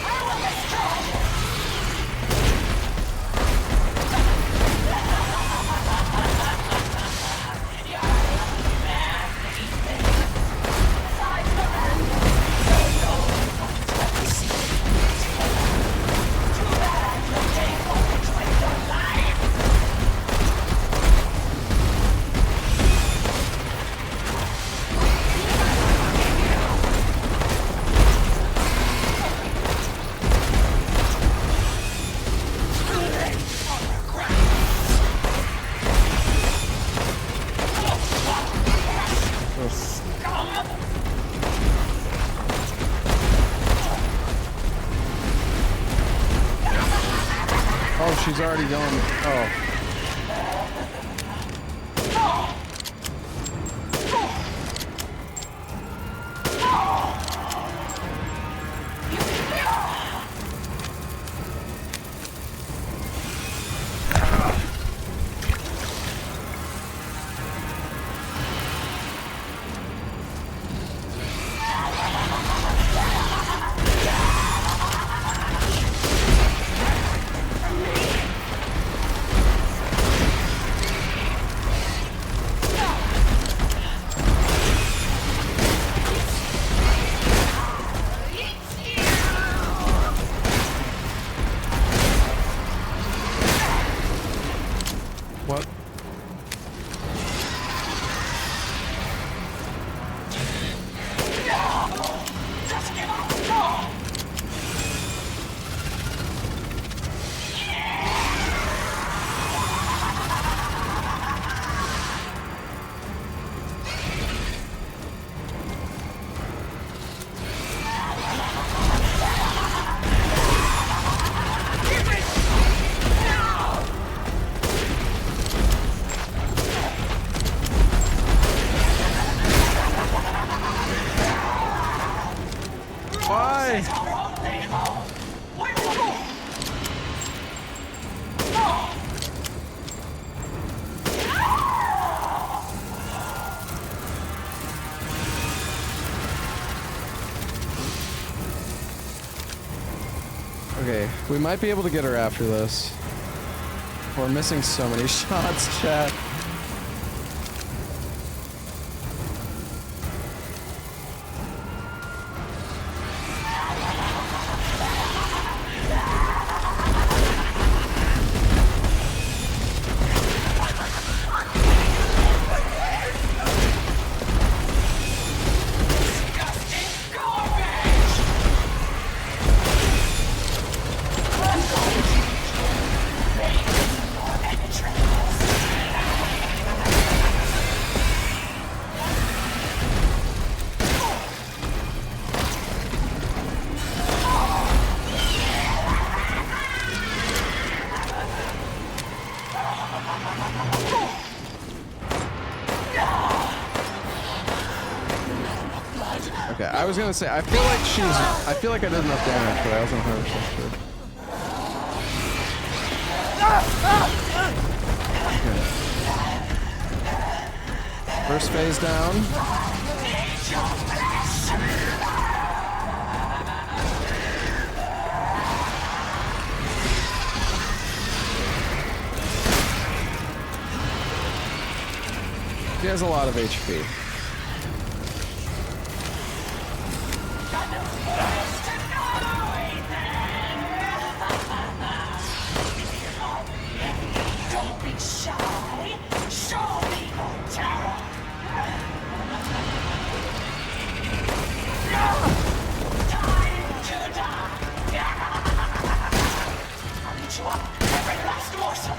I will destroy you. Oh, she's already going. Oh. What? Just give up. Okay, we might be able to get her after this. We're missing so many shots, chat. was gonna say, I feel like I did enough damage, but I wasn't 100% sure. Okay. First phase down. He has a lot of HP. Don't be shy. Show me your terror. Time to die. I'll eat you up, every last morsel.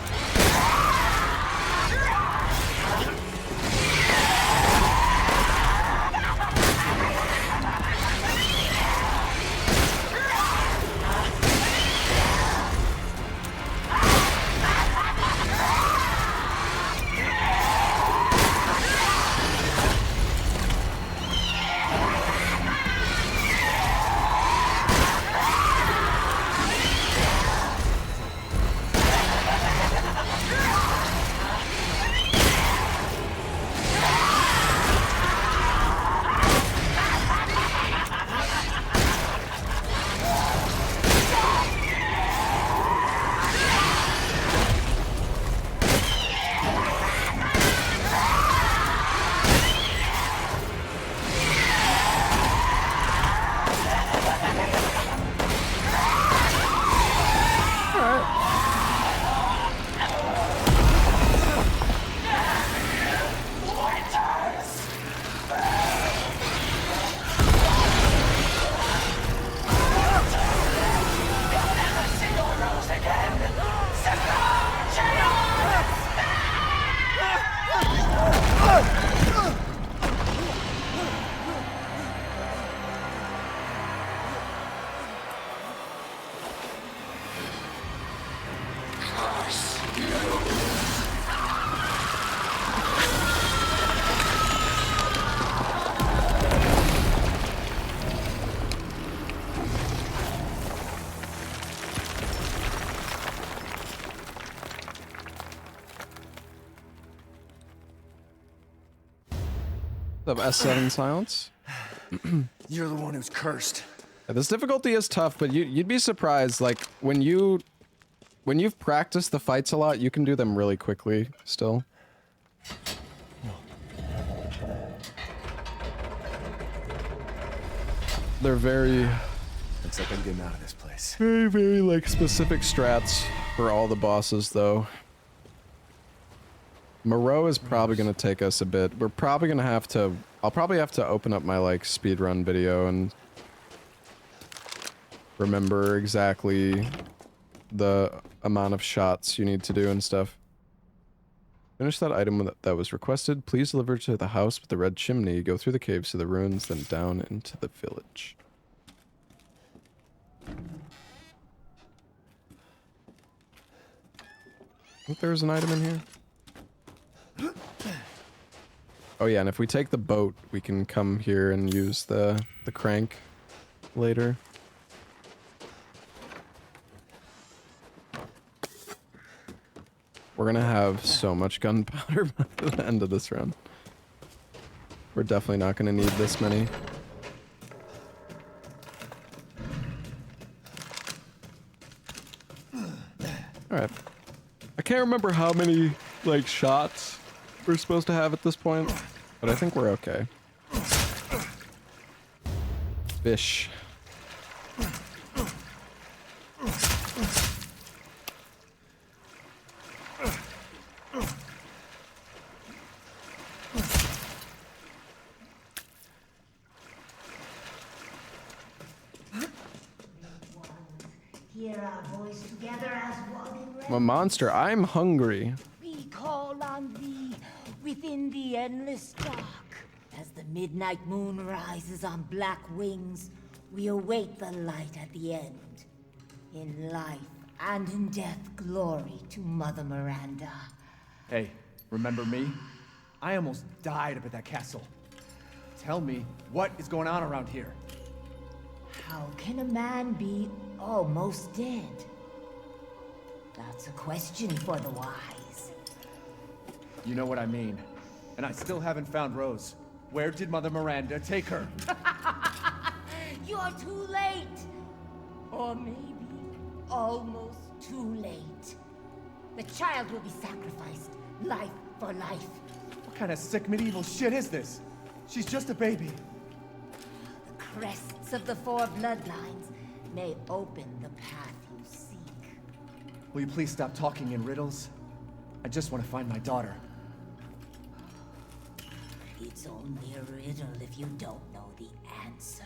Of S7 silence. You're the one who's cursed. Yeah, this difficulty is tough, but you'd be surprised. Like when you've practiced the fights a lot, you can do them really quickly. Still. They're very. Looks like I'm getting out of this place. Very, very like specific strats for all the bosses, though. Moreau is probably going to take us a bit. We're probably going to have to... I'll probably have to open up my, like, speedrun video and... remember exactly the amount of shots you need to do and stuff. Finish that item that was requested. Please deliver to the house with the red chimney. Go through the caves to the ruins, then down into the village. I think there's an item in here. Oh yeah, and if we take the boat, we can come here and use the crank later. We're gonna have so much gunpowder by the end of this run. We're definitely not gonna need this many. Alright. I can't remember how many, like, shots we're supposed to have at this point, but I think we're okay. Fish. Hear our voice together as one in I'm a monster. I'm hungry. We call on thee within the endless dark. As the midnight moon rises on black wings, we await the light at the end. In life and in death, glory to Mother Miranda. Hey, remember me? I almost died up at that castle. Tell me, what is going on around here? How can a man be almost dead? That's a question for the wise. You know what I mean. And I still haven't found Rose. Where did Mother Miranda take her? You're too late! Or maybe almost too late. The child will be sacrificed, life for life. What kind of sick medieval shit is this? She's just a baby. The crests of the four bloodlines may open the path you seek. Will you please stop talking in riddles? I just want to find my daughter. It's only a riddle if you don't know the answer.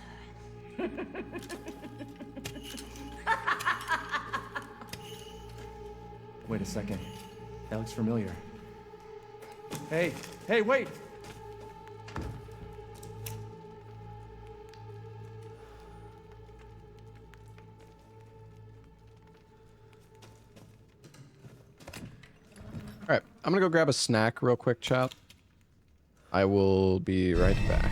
Wait a second. That looks familiar. Hey, wait! Alright, I'm gonna go grab a snack real quick, chat. I will be right back.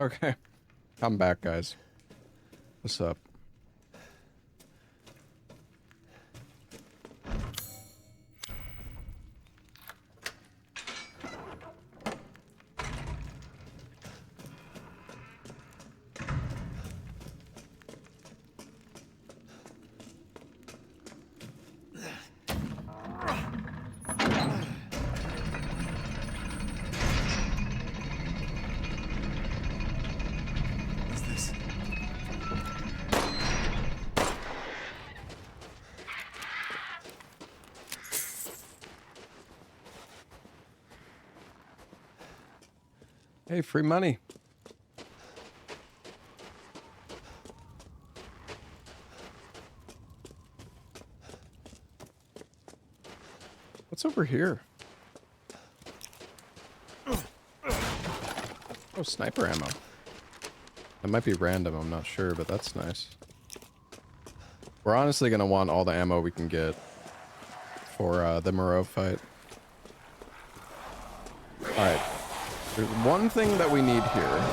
Okay. I'm back, guys. What's up? Hey, free money. What's over here? Oh, sniper ammo. That might be random, I'm not sure, but that's nice. We're honestly gonna want all the ammo we can get for the Moreau fight. Alright. There's one thing that we need here.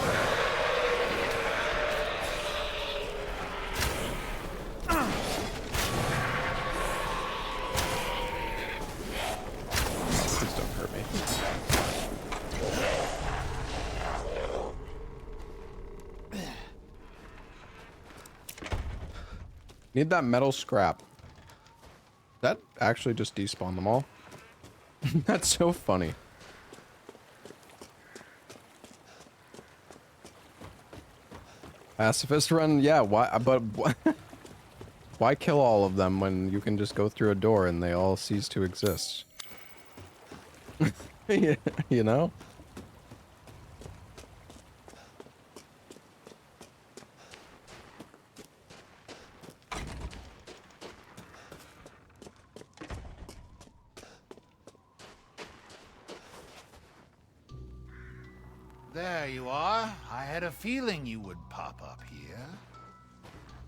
Please don't hurt me. Need that metal scrap. That actually just despawned them all. That's so funny. Pacifist run, yeah, why, but why kill all of them when you can just go through a door and they all cease to exist? You know? There you are. I had a feeling you would pop up here.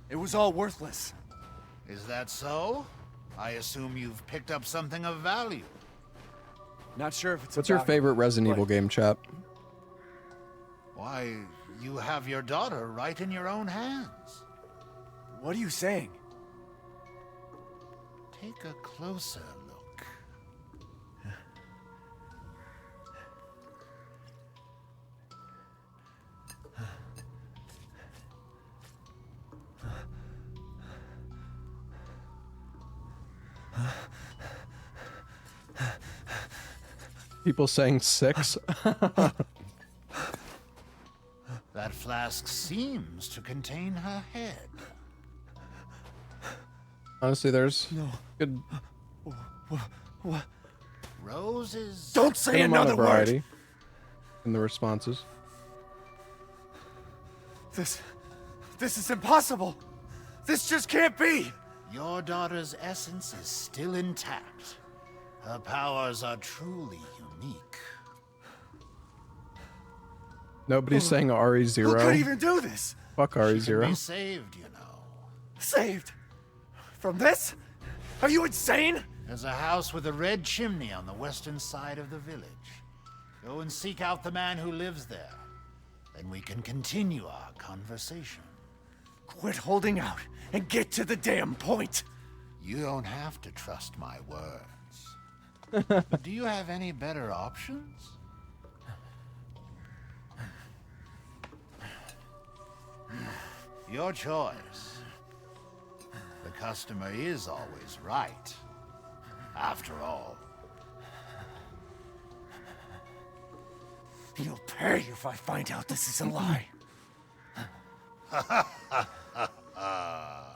It was all worthless. Is that so? I assume you've picked up something of value. Not sure if it's What's your favorite Resident Evil game, chap? Why, you have your daughter right in your own hands. What are you saying? Take a closer look. People saying 6? That flask seems to contain her head. Honestly, there's good. What? Roses. Don't say another variety word. in the responses. This is impossible. This just can't be. Your daughter's essence is still intact. Her powers are truly unique. Nobody's saying RE0. Who could even do this? Fuck She can be RE0. saved, you know. Saved? From this? Are you insane? There's a house with a red chimney on the western side of the village. Go and seek out the man who lives there. Then we can continue our conversation. Quit holding out and get to the damn point. You don't have to trust my words. But do you have any better options? Your choice. The customer is always right. After all. You'll pay if I find out this is a lie.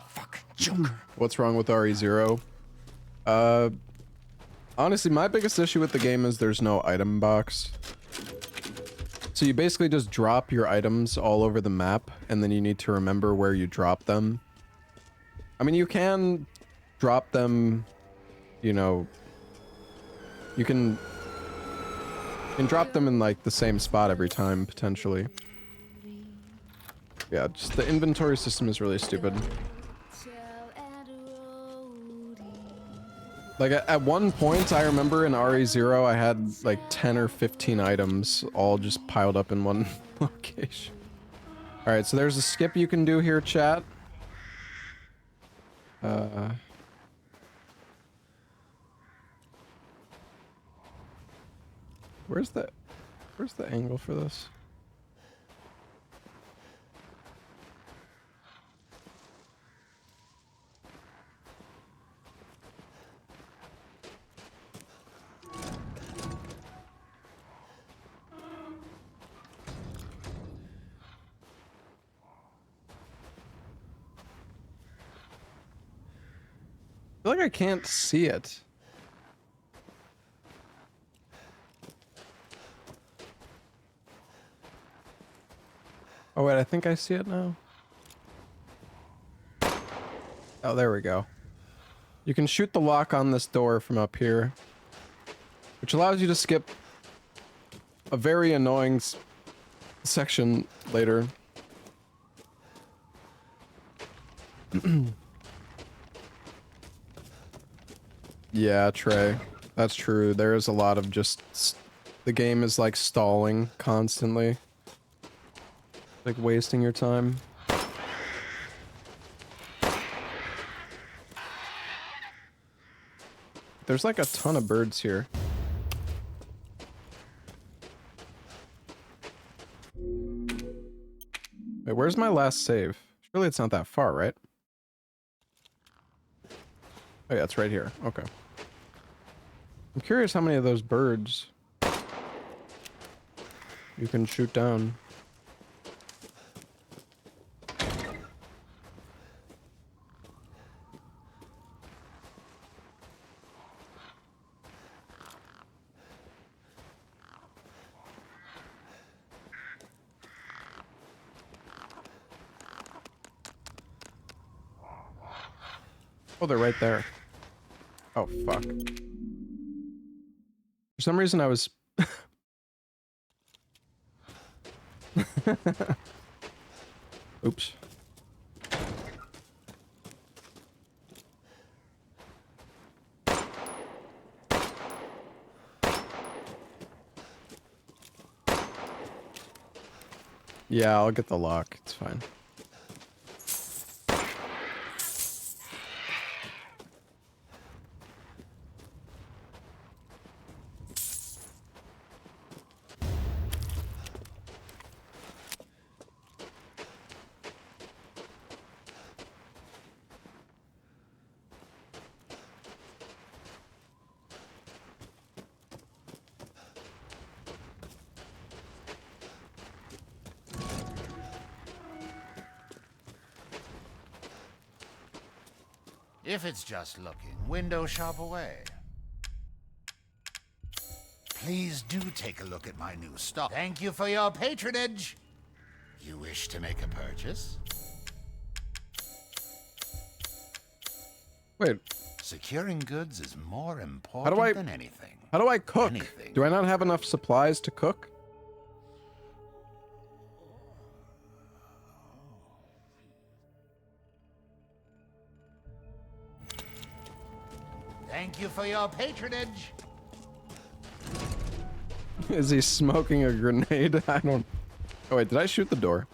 Fucking Joker. What's wrong with RE0? Honestly, my biggest issue with the game is there's no item box. So you basically just drop your items all over the map, and then you need to remember where you drop them. I mean, you can drop them, you know, you can drop them in like the same spot every time, potentially. Yeah, just the inventory system is really stupid. Like at one point, I remember in RE0, I had like 10 or 15 items all just piled up in one location. Alright, so there's a skip you can do here, chat. Where's the angle for this? I feel like I can't see it. Oh wait, I think I see it now. Oh, there we go. You can shoot the lock on this door from up here, which allows you to skip a very annoying section later. Yeah, Trey. That's true. There is a lot of just... the game is like stalling constantly. Like wasting your time. There's like a ton of birds here. Wait, where's my last save? Surely it's not that far, right? Oh yeah, it's right here. Okay. I'm curious how many of those birds you can shoot down. Oh, they're right there. Oh, fuck. For some reason I was... Oops. Yeah, I'll get the lock. It's fine. If it's just looking, window shop away. Please do take a look at my new stock. Thank you for your patronage. You wish to make a purchase? Wait. Securing goods is more important than anything. How do I cook? Do I not have enough supplies to cook? Thank you for your patronage. Is he smoking a grenade? I don't... Oh wait, did I shoot the door?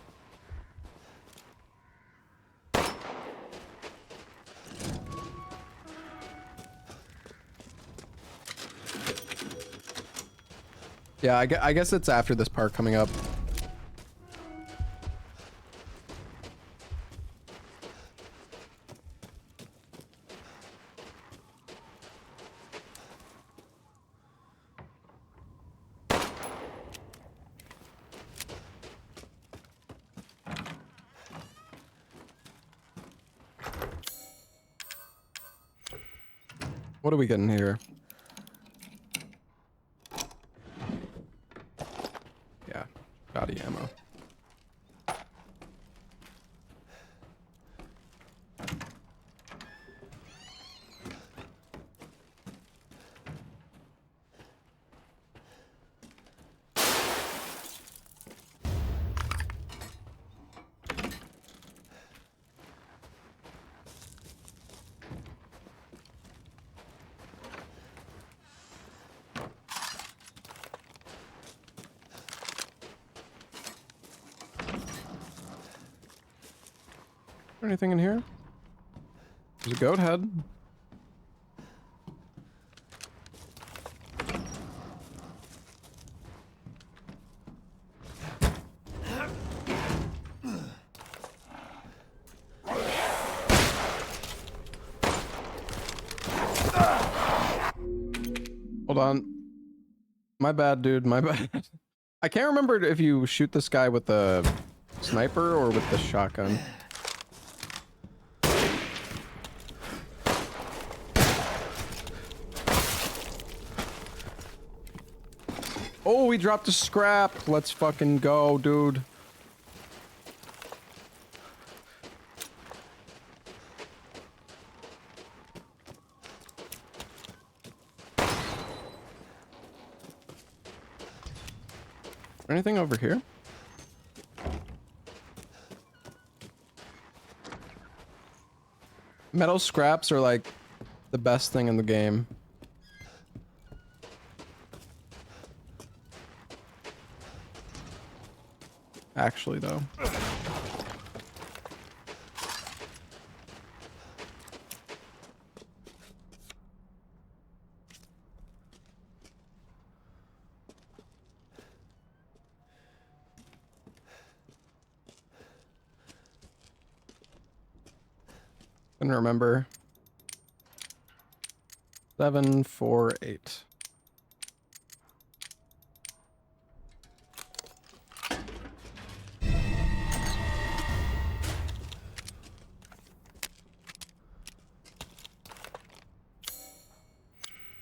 Yeah, I guess it's after this part coming up. What are we getting here? Yeah, body ammo. Anything in here? There's a goat head. Hold on. My bad, dude. My bad. I can't remember if you shoot this guy with the sniper or with the shotgun. Oh, we dropped a scrap. Let's fucking go, dude. Anything over here? Metal scraps are like the best thing in the game. Actually, though. Couldn't remember. 748.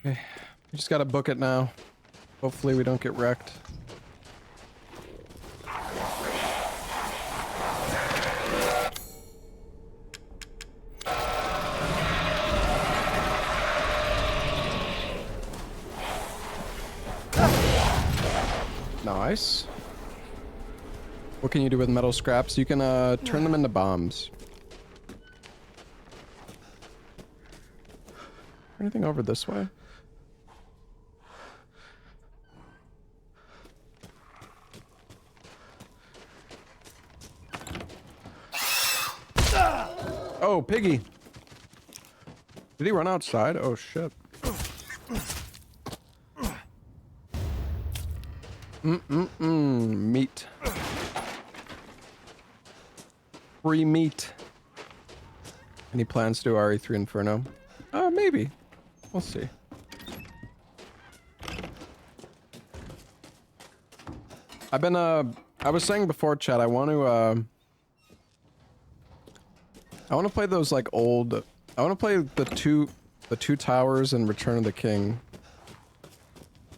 Okay, we just gotta book it now. Hopefully we don't get wrecked. Nice. What can you do with metal scraps? You can turn them into bombs. Anything over this way? Oh, piggy. Did he run outside? Oh shit. Meat. Free meat. Any plans to do RE3 Inferno? Maybe. We'll see. I've been, I was saying before, chat, I want to play those, like, old... I want to play the two towers and Return of the King.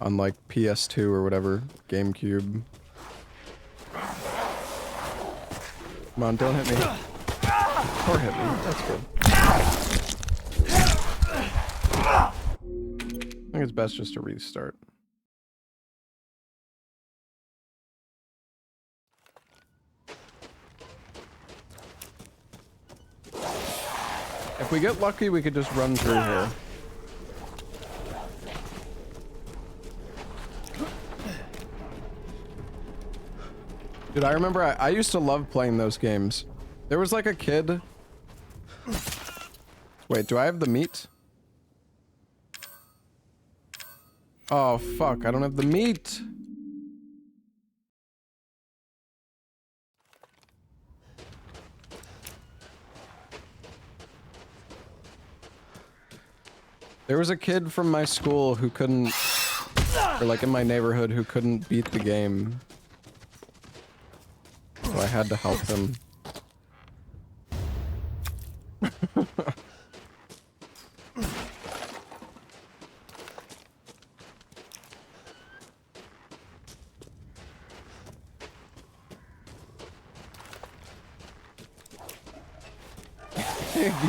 On, like, PS2 or whatever. GameCube. Come on, don't hit me. Or hit me. That's good. I think it's best just to restart. If we get lucky, we could just run through here. Dude, I remember I used to love playing those games. There was like a kid... Wait, do I have the meat? Oh, fuck, I don't have the meat! There was a kid from my school who couldn't... Or like in my neighborhood who couldn't beat the game. So I had to help him.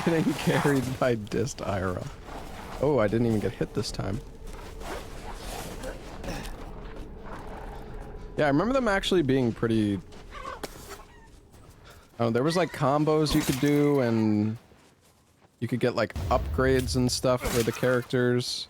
Getting carried by Dist Ira. Oh, I didn't even get hit this time. Yeah, I remember them actually being pretty... Oh, there was like combos you could do, and you could get like upgrades and stuff for the characters.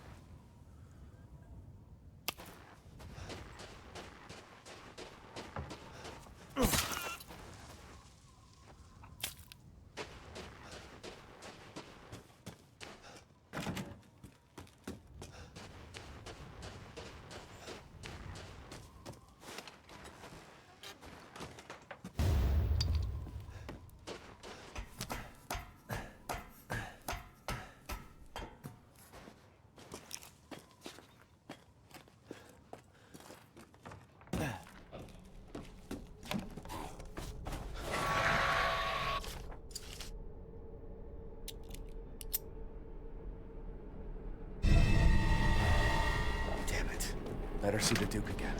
better see the Duke again.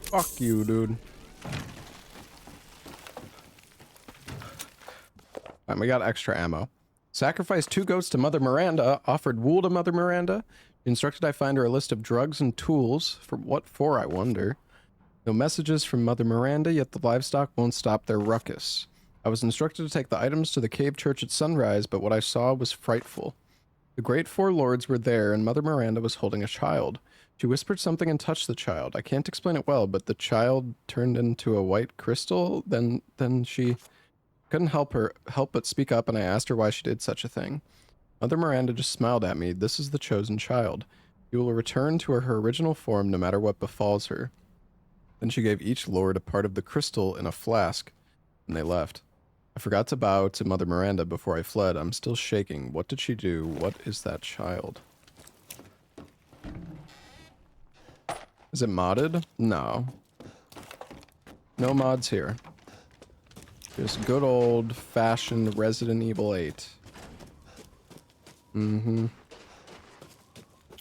Fuck you, dude. Alright, we got extra ammo. Sacrificed 2 goats to Mother Miranda. Offered wool to Mother Miranda. Instructed I find her a list of drugs and tools. For what for, I wonder. No messages from Mother Miranda, yet the livestock won't stop their ruckus. I was instructed to take the items to the cave church at sunrise, but what I saw was frightful. The great 4 lords were there, and Mother Miranda was holding a child. She whispered something and touched the child. I can't explain it well, but the child turned into a white crystal. Then she couldn't help but speak up, and I asked her why she did such a thing. Mother Miranda just smiled at me. This is the chosen child. She will return to her original form no matter what befalls her. Then she gave each lord a part of the crystal in a flask, and they left. I forgot to bow to Mother Miranda before I fled. I'm still shaking. What did she do? What is that child? Is it modded? No. No mods here. Just good old-fashioned Resident Evil 8. Mm-hmm.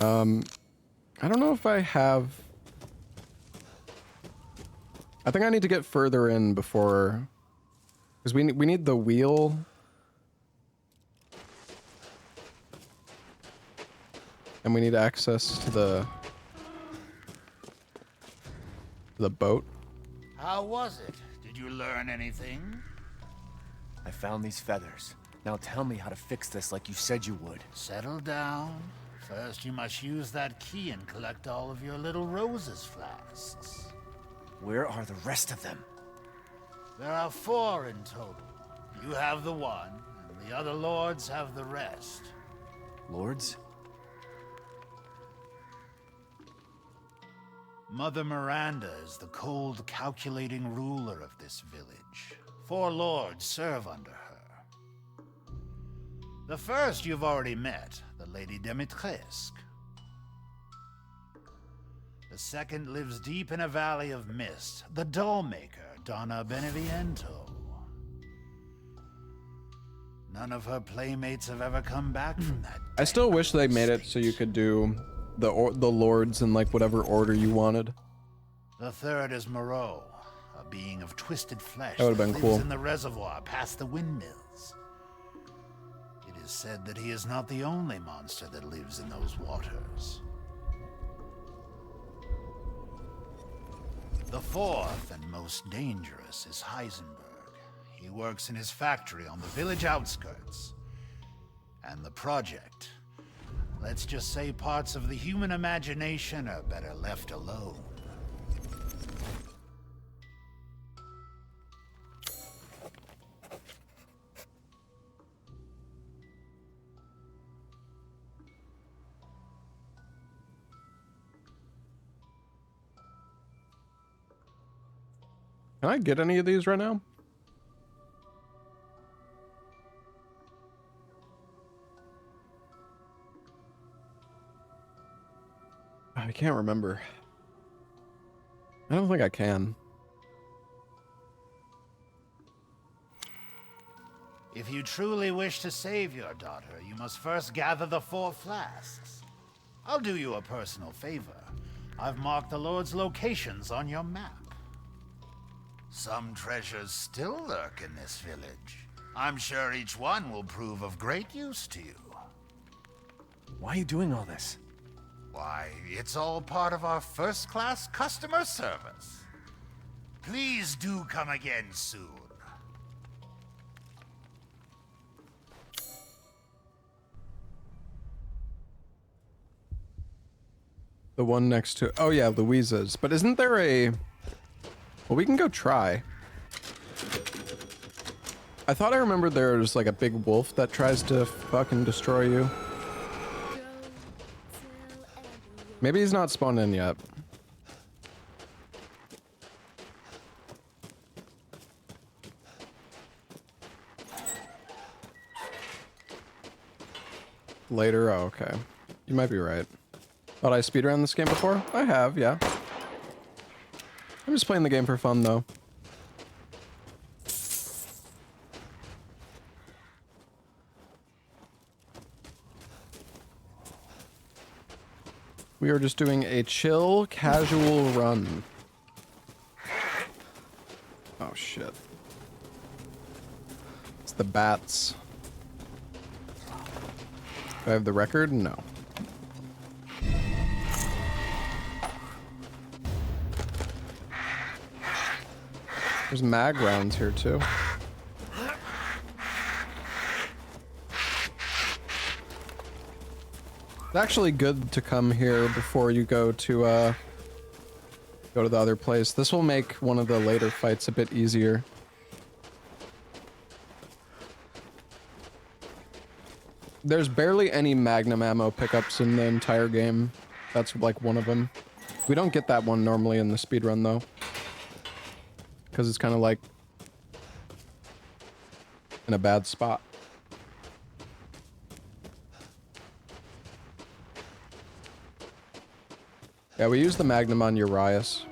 I don't know if I have... I think I need to get further in before... Because we need the wheel. And we need access to the boat. How was it? Did you learn anything? I found these feathers. Now tell me how to fix this like you said you would. Settle down. First, you must use that key and collect all of your little roses flasks. Where are the rest of them? There are 4 in total. You have the one, and the other lords have the rest. Lords? Mother Miranda is the cold, calculating ruler of this village. 4 lords serve under her. The first you've already met, the Lady Dimitrescu. The second lives deep in a valley of mist, the doll-maker, Donna Beneviento. None of her playmates have ever come back from that. I still wish they made it so you could do the lords in like whatever order you wanted. The third is Moreau, a being of twisted flesh That would've been lives cool. in the reservoir past the windmills. It is said that he is not the only monster that lives in those waters. The fourth and most dangerous is Heisenberg. He works in his factory on the village outskirts. And the project. Let's just say parts of the human imagination are better left alone. Can I get any of these right now? I can't remember. I don't think I can. If you truly wish to save your daughter, you must first gather the 4 flasks. I'll do you a personal favor. I've marked the Lord's locations on your map. Some treasures still lurk in this village. I'm sure each one will prove of great use to you. Why are you doing all this? Why, it's all part of our first-class customer service. Please do come again soon. The one next to... Oh yeah, Louiza's. But isn't there a... Well, we can go try. I thought I remembered there's like a big wolf that tries to fucking destroy you. Maybe he's not spawned in yet. Later? Oh, okay. You might be right. Thought I speedrun this game before? I have, yeah. I'm just playing the game for fun, though. We are just doing a chill, casual run. Oh, shit. It's the bats. Do I have the record? No. There's mag rounds here, too. It's actually good to come here before you go to the other place. This will make one of the later fights a bit easier. There's barely any magnum ammo pickups in the entire game. That's like one of them. We don't get that one normally in the speedrun though. Because it's kind of like in a bad spot. Yeah, we use the magnum on Urias.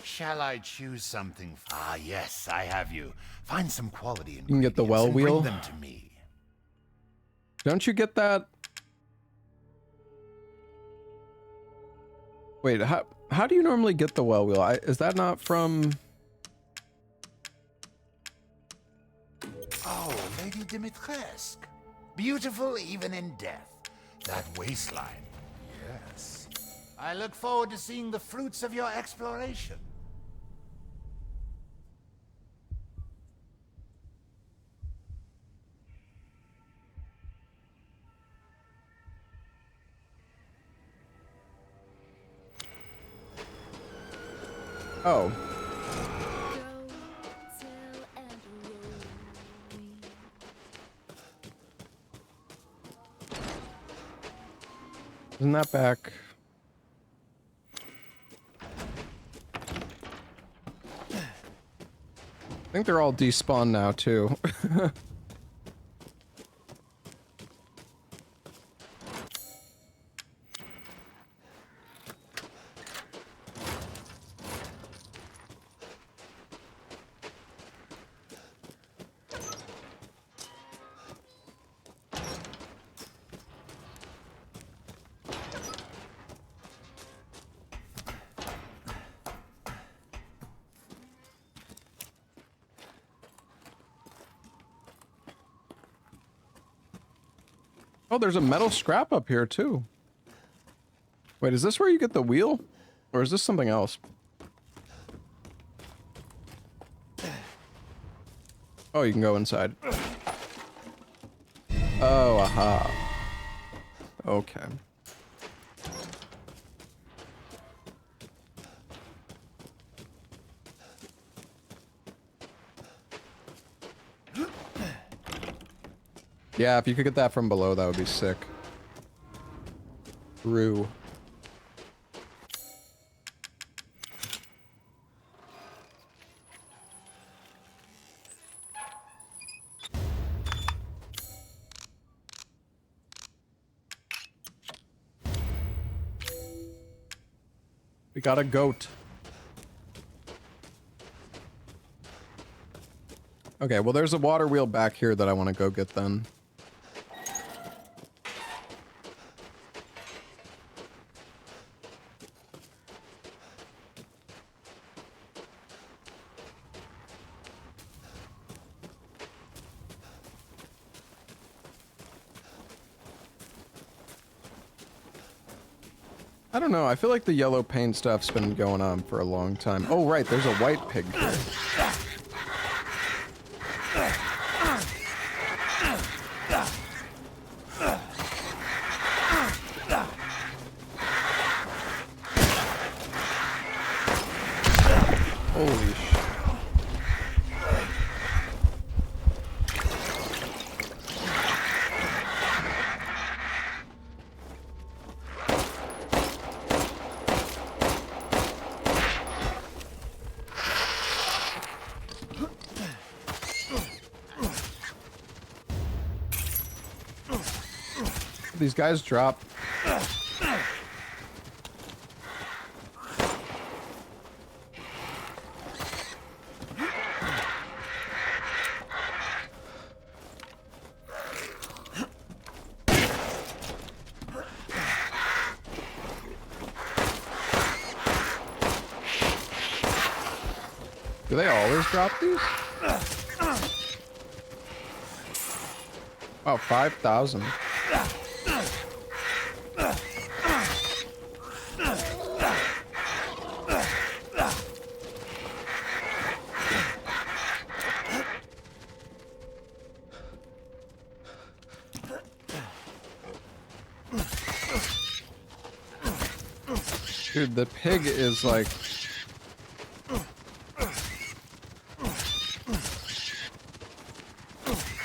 Shall I choose something? Ah, yes, I have you. Find some quality ingredients. You can get the well and wheel. Bring them to me. Don't you get that? Wait, how do you normally get the well wheel? Is that not from... Oh, Lady Dimitrescu. Beautiful even in death. That waistline. Yes. I look forward to seeing the fruits of your exploration. Oh. Isn't that back? I think they're all despawned now, too. Oh, there's a metal scrap up here, too. Wait, is this where you get the wheel? Or is this something else? Oh, you can go inside. Oh, aha. Okay. Yeah, if you could get that from below, that would be sick. Rue. We got a goat. Okay, well there's a water wheel back here that I want to go get then. I don't know, I feel like the yellow paint stuff's been going on for a long time. Oh right, there's a white pig here. Holy shit. these guys drop. Do they always drop these? Oh, 5,000. Dude, the pig is like...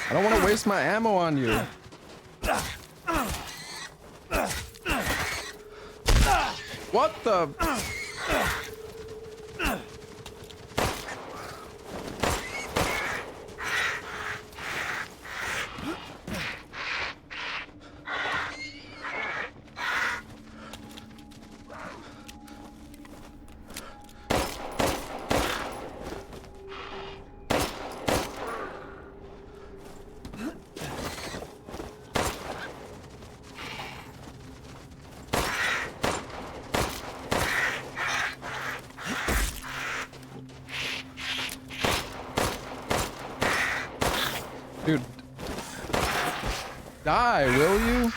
I don't want to waste my ammo on you. What the? Dude. Die, will you?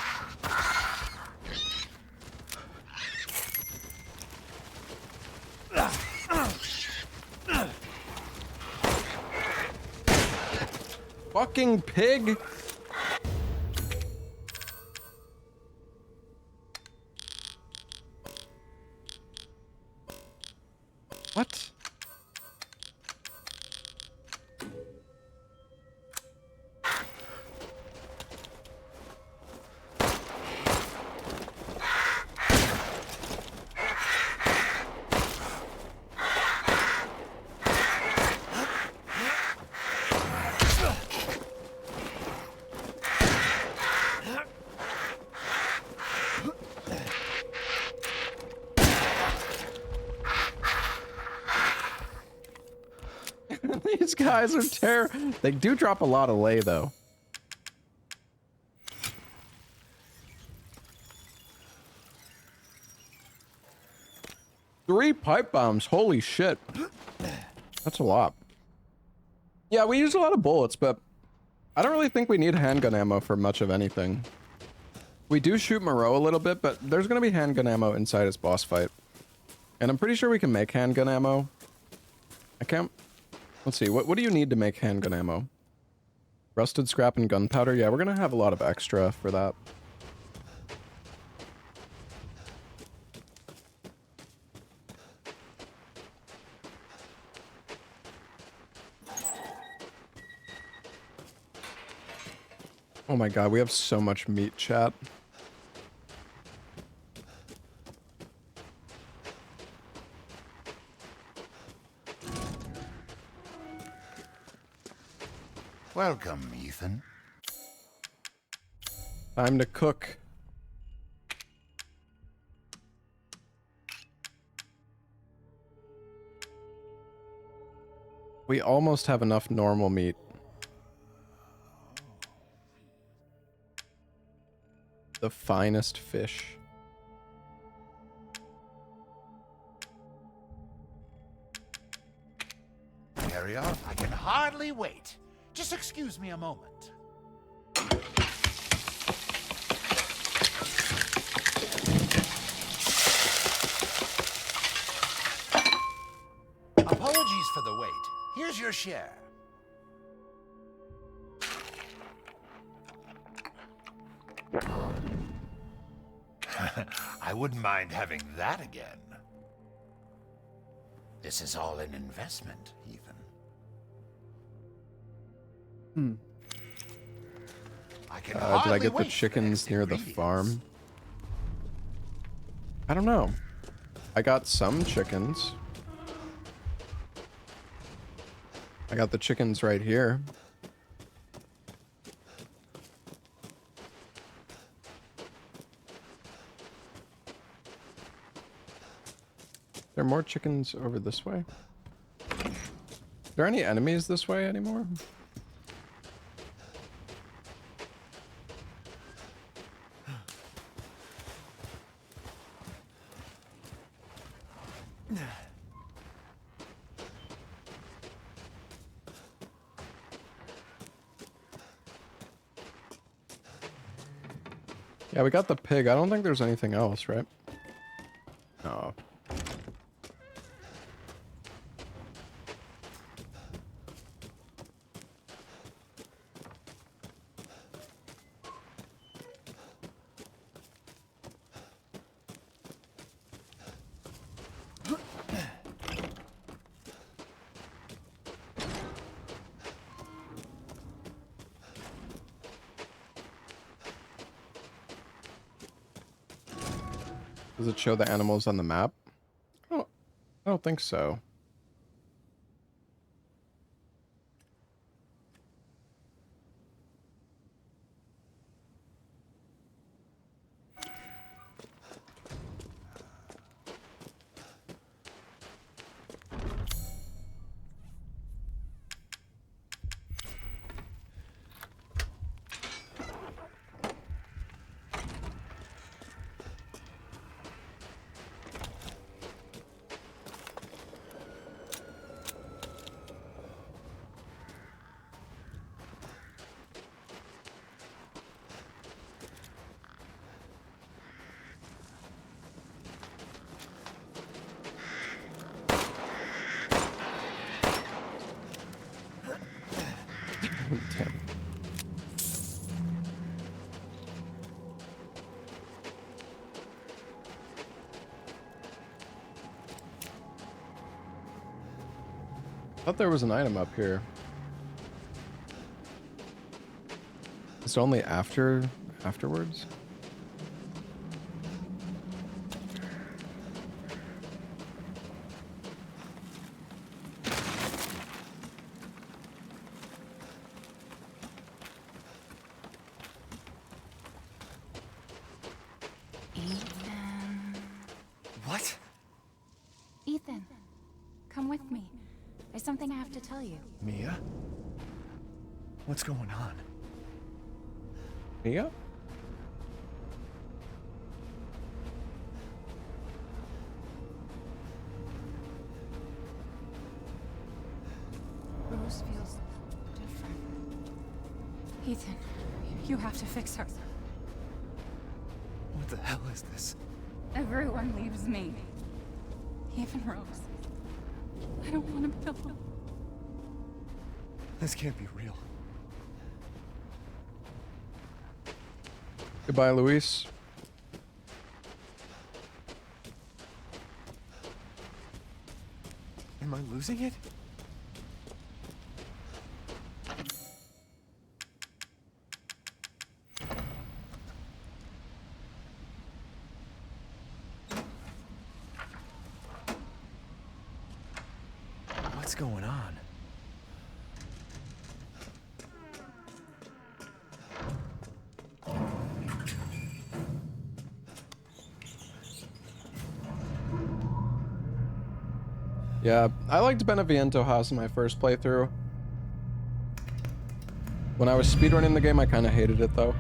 Fucking pig. What? These guys are terrible. They do drop a lot of lay, though. Three pipe bombs. Holy shit. That's a lot. Yeah, we use a lot of bullets, but I don't really think we need handgun ammo for much of anything. We do shoot Moreau a little bit, but there's going to be handgun ammo inside his boss fight. And I'm pretty sure we can make handgun ammo. I can't... Let's see, what do you need to make handgun ammo? Rusted scrap and gunpowder? Yeah, we're gonna have a lot of extra for that. Oh my god, we have so much meat, chat. Welcome, Ethan. Time to cook. We almost have enough normal meat. The finest fish. Carry on. I can hardly wait. Just excuse me a moment. Apologies for the wait. Here's your share. I wouldn't mind having that again. This is all an investment, Ethan. I can did I get the wait chickens near the farm? I don't know. I got some chickens. I got the chickens right here. there more chickens over this way? Are there any enemies this way anymore? Yeah, we got the pig. I don't think there's anything else, right? No. Does it show the animals on the map? I don't think so. Damn. Thought there was an item up here. It's only afterwards? What? Ethan, come with me. There's something I have to tell you. Mia? What's going on? Mia? Rose feels different. Ethan, you have to fix her. What the hell is this? Everyone leaves me. Even Rose. I don't want to be alone. This can't be real. Goodbye, Luis. Am I losing it? What's going on? Yeah, I liked Beneviento House in my first playthrough. When I was speedrunning the game, I kind of hated it though.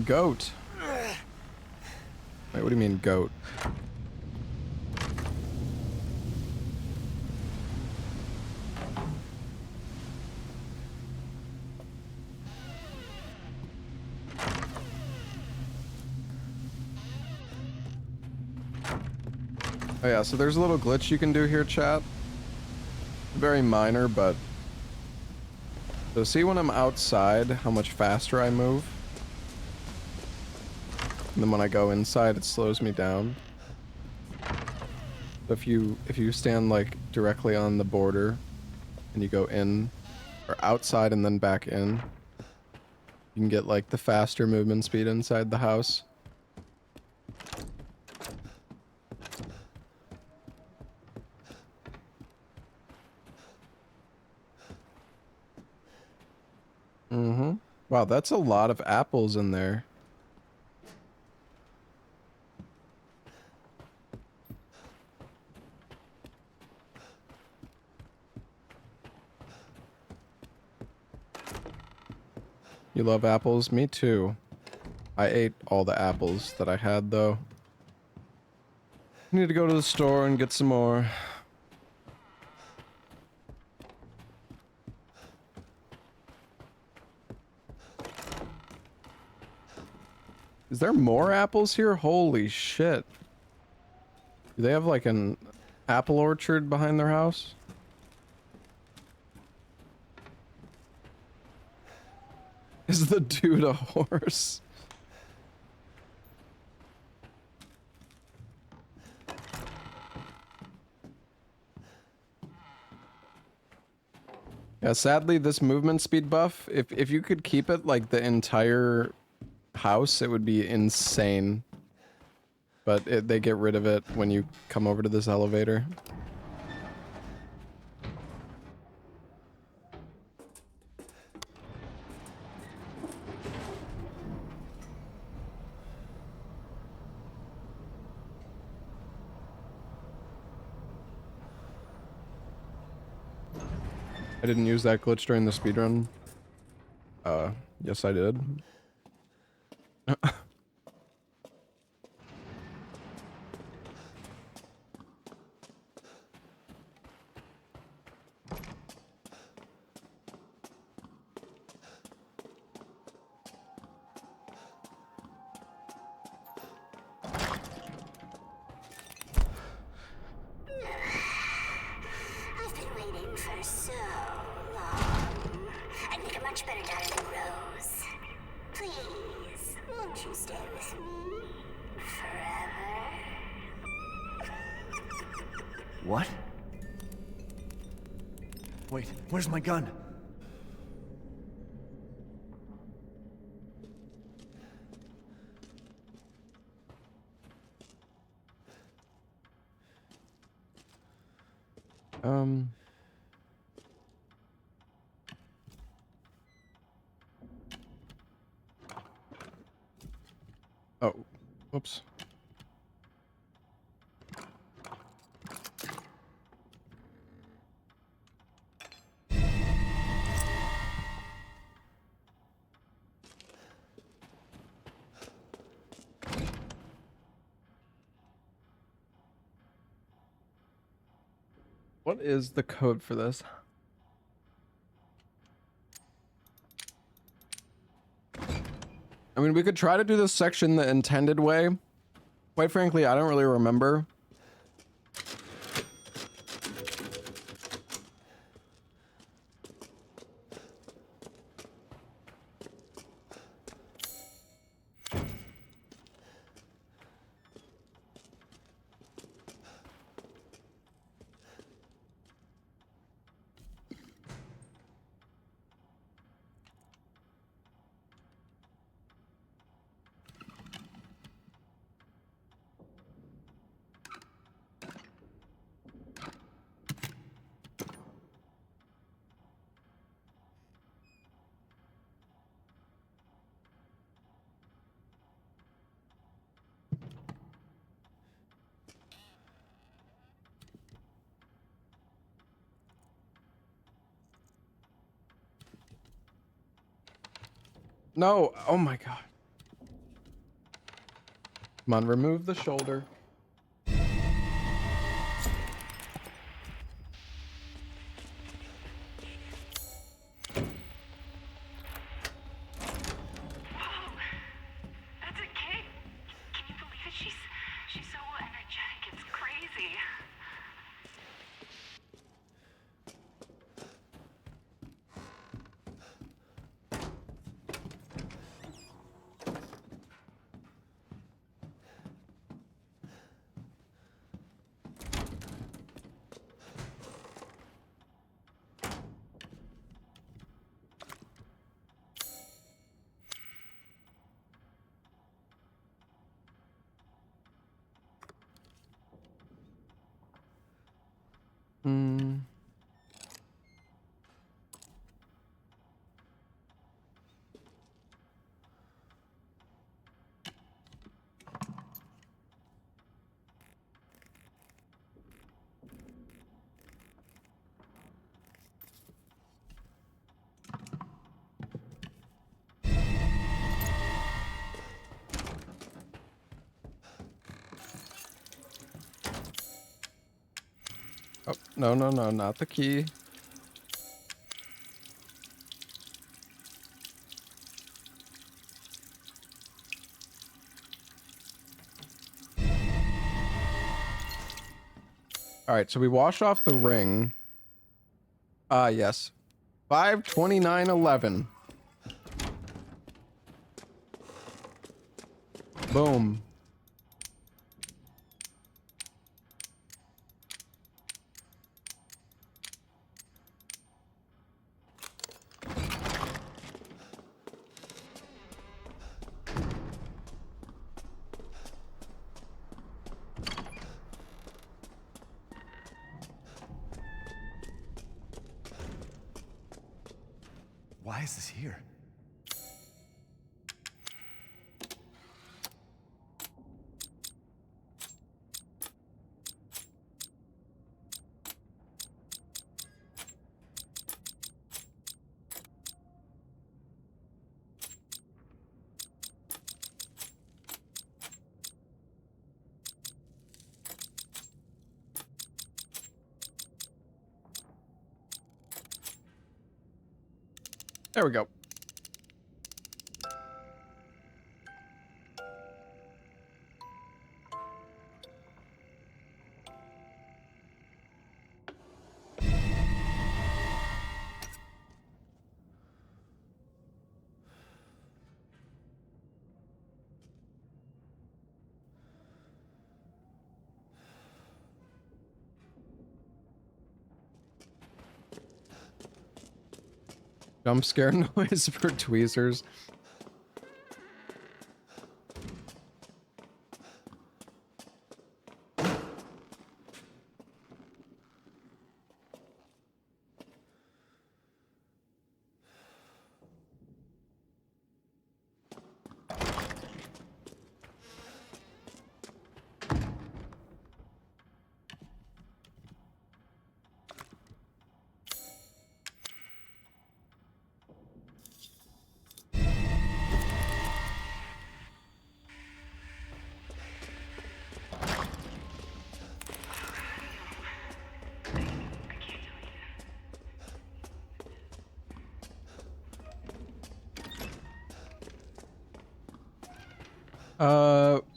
Goat. Wait, what do you mean, goat? Oh yeah, so there's a little glitch you can do here, chat. Very minor, but... So see when I'm outside, how much faster I move? And then when I go inside, it slows me down. So if you stand like directly on the border, and you go in, or outside and then back in, you can get like the faster movement speed inside the house. Mm-hmm. Wow, that's a lot of apples in there. You love apples? Me too. I ate all the apples that I had, though. Need to go to the store and get some more. Is there more apples here? Holy shit. Do they have like an apple orchard behind their house? Is the dude a horse? Yeah, sadly, this movement speed buff, if you could keep it like the entire house, it would be insane. But they get rid of it when you come over to this elevator. I didn't use that glitch during the speedrun. Yes I did. I've been waiting for so long. I'd make a much better daughter than Rose. Please, won't you stay with me forever? What? Wait, where's my gun? Oh, whoops. What is the code for this? I mean, we could try to do this section the intended way. Quite frankly, I don't really remember. No, oh my god. Come on, remove the shoulder. That's a kid. Can you believe it? She's so energetic. It's crazy. Hmm. Oh, no, no, no, not the key. All right, so we washed off the ring. Ah, yes. 52911. Boom. Why is this here? There we go. Jump scare noise for tweezers.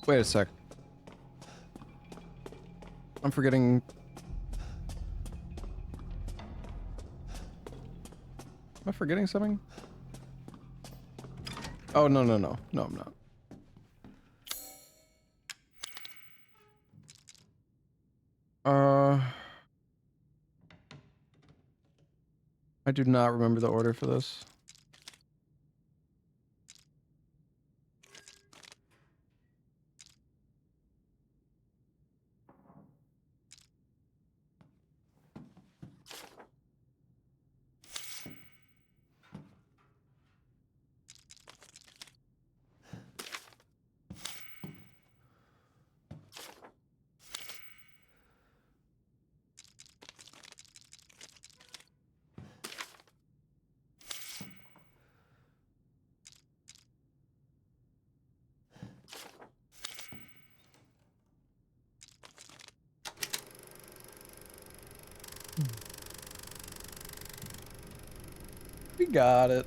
Wait a sec. I'm forgetting. Am I forgetting something? Oh, no, no, no. No, I'm not. I do not remember the order for this. We got it.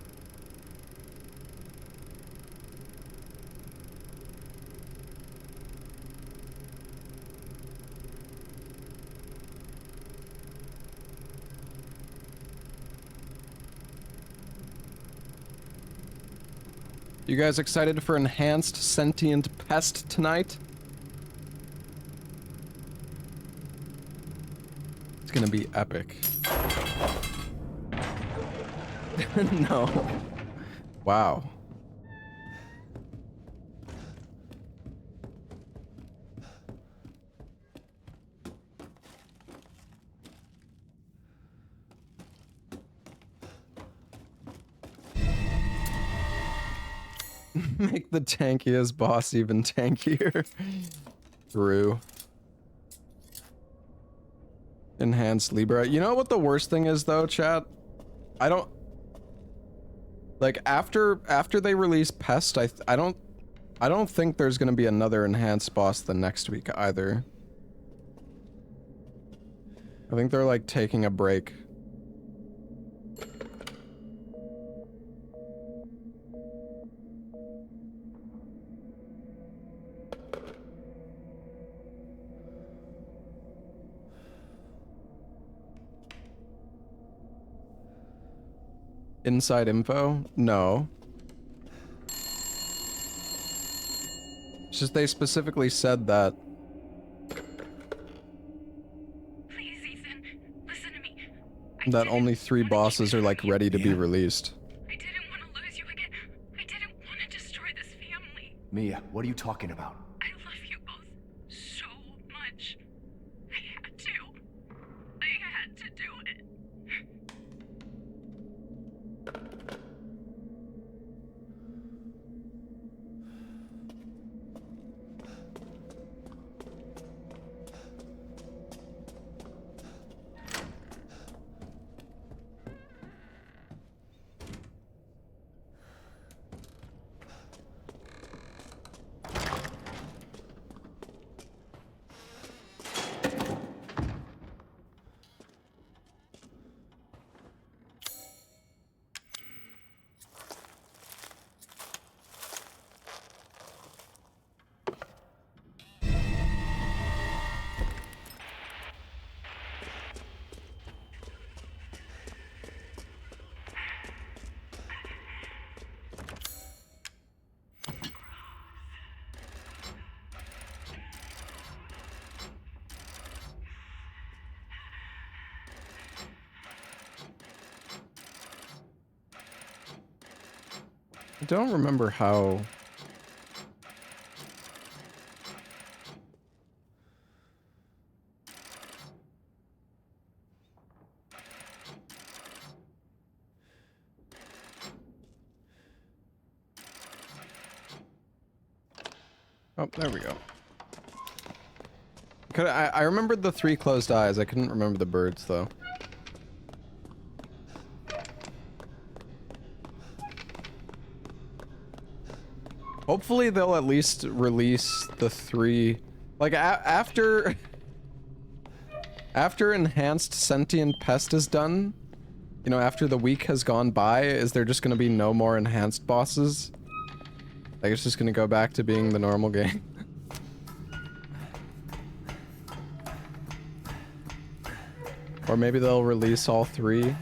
You guys excited for enhanced sentient pest tonight? It's gonna be epic. No. Wow. Make the tankiest boss even tankier. True. Enhanced Libra. You know what the worst thing is though, chat? I don't like after they release Pest, I don't think there's gonna be another enhanced boss the next week either. I think they're like taking a break. Inside info? No. It's just they specifically said that. Please, Ethan, listen to me. That only 3 bosses are like ready to be released. I didn't want to lose you again. I didn't want to destroy this family. Mia, what are you talking about? I love you both so much. I had to. I had to do it. I don't remember how. Oh, there we go. I remembered the 3 closed eyes. I couldn't remember the birds though. Hopefully they'll at least release the 3, like after enhanced sentient pest is done, you know, after the week has gone by, is there just gonna be no more enhanced bosses? Like it's just gonna go back to being the normal game. Or maybe they'll release all 3.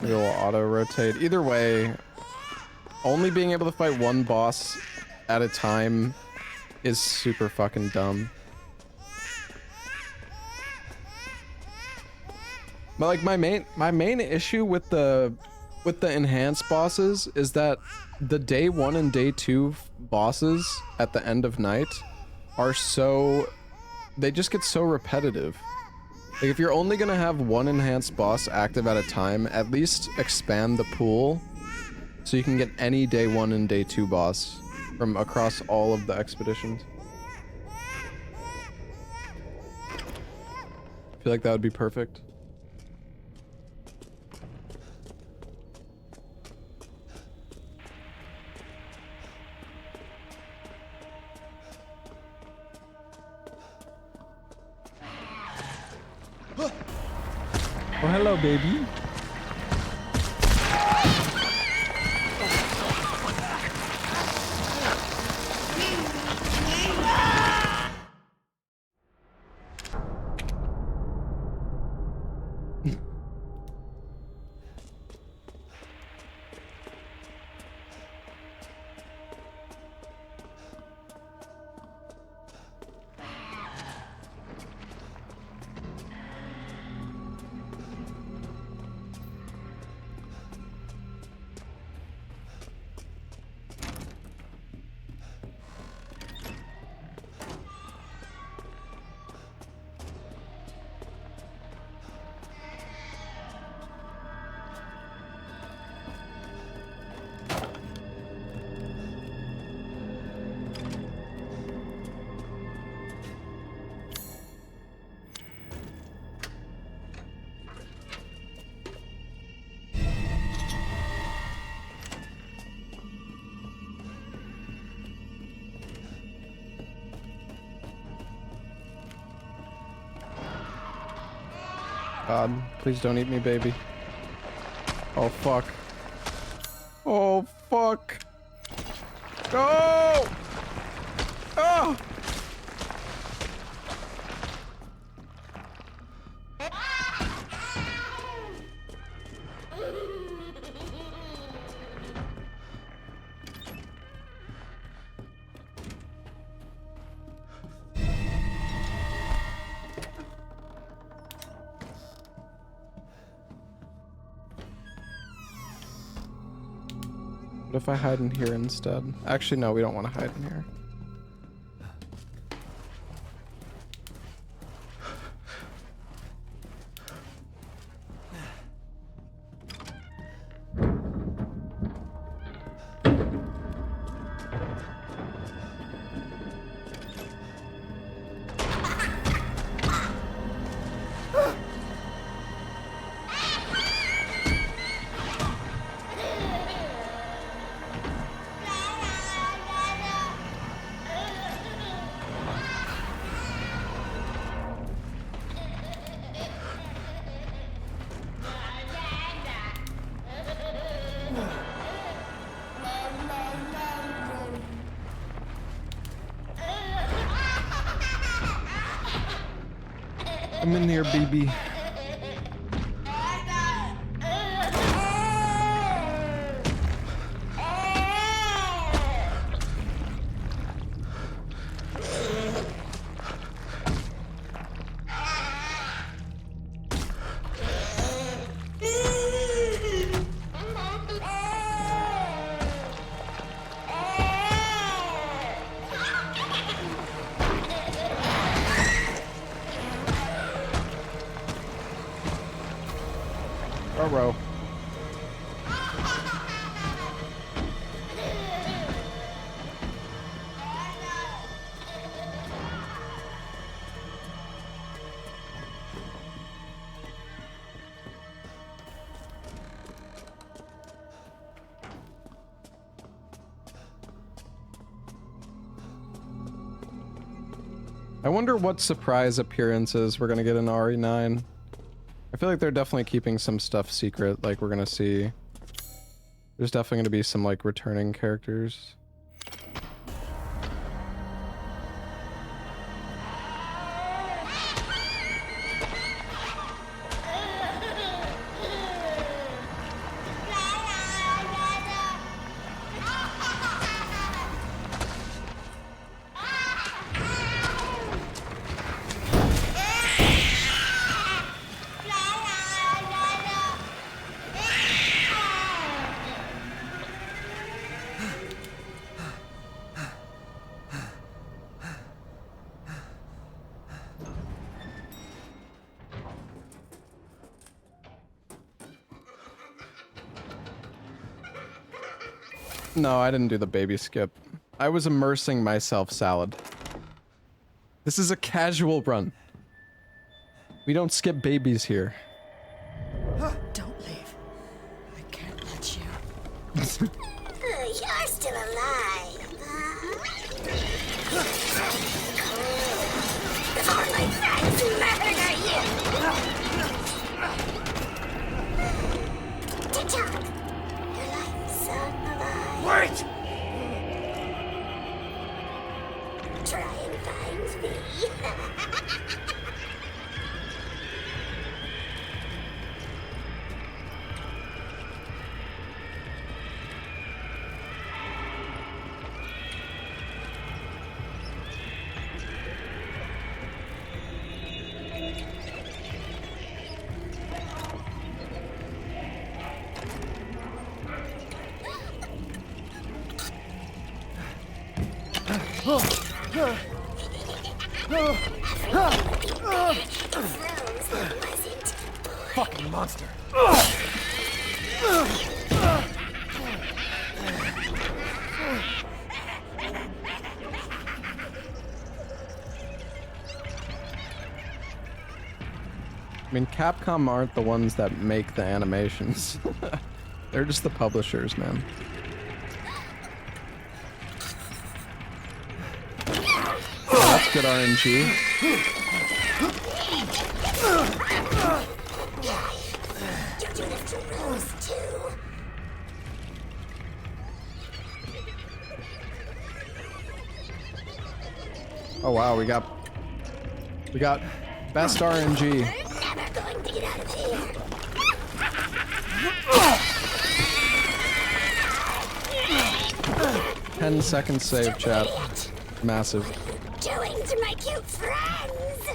It'll auto-rotate. Either way, only being able to fight 1 boss at a time is super fucking dumb. But like my main issue with the enhanced bosses is that the day 1 and day 2 bosses at the end of night are they just get so repetitive. Like if you're only gonna have 1 enhanced boss active at a time, at least expand the pool so you can get any day 1 and day 2 boss from across all of the expeditions. I feel like that would be perfect. Oh, hello, baby. God, please don't eat me, baby. Oh, fuck. Oh, fuck. No! Oh! What if I hide in here instead? Actually, no, we don't want to hide in here. I'm in here, baby. Moreau. I wonder what surprise appearances we're gonna get in RE9. I feel like they're definitely keeping some stuff secret, like we're gonna see. There's definitely gonna be some like returning characters. No, I didn't do the baby skip. I was immersing myself, Salad. This is a casual run. We don't skip babies here. Don't leave. I can't let you. You're still alive, huh? Before my friends murder you! Try and find me. Fucking monster. I mean, Capcom aren't the ones that make the animations. They're just the publishers, man. Oh, that's good RNG. Oh wow, we got best RNG. Never going to get out of here. 10-second save, chat. Massive. Doing to my cute friends.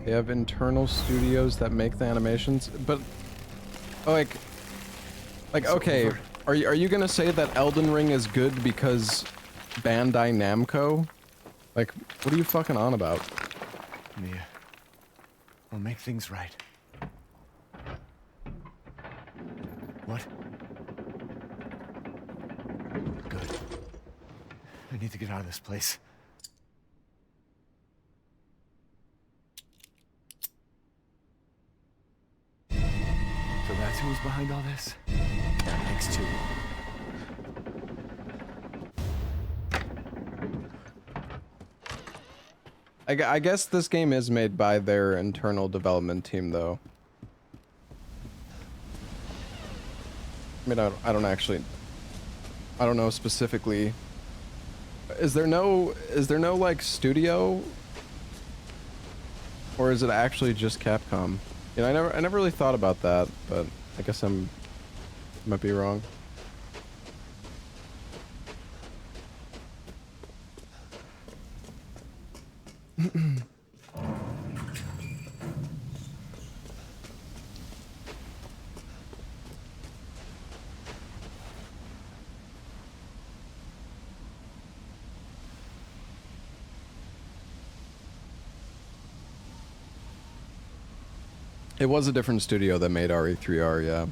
They have internal studios that make the animations, but like okay, are you gonna say that Elden Ring is good because Bandai Namco? Like, what are you fucking on about? Mia, we'll make things right. What? Good. I need to get out of this place. So that's who's behind all this? Thanks to... I guess this game is made by their internal development team, though. I mean, I don't actually... I don't know specifically. Is there no like studio? Or is it actually just Capcom? You know, I never really thought about that, but I guess might be wrong. It was a different studio that made RE3R, yeah.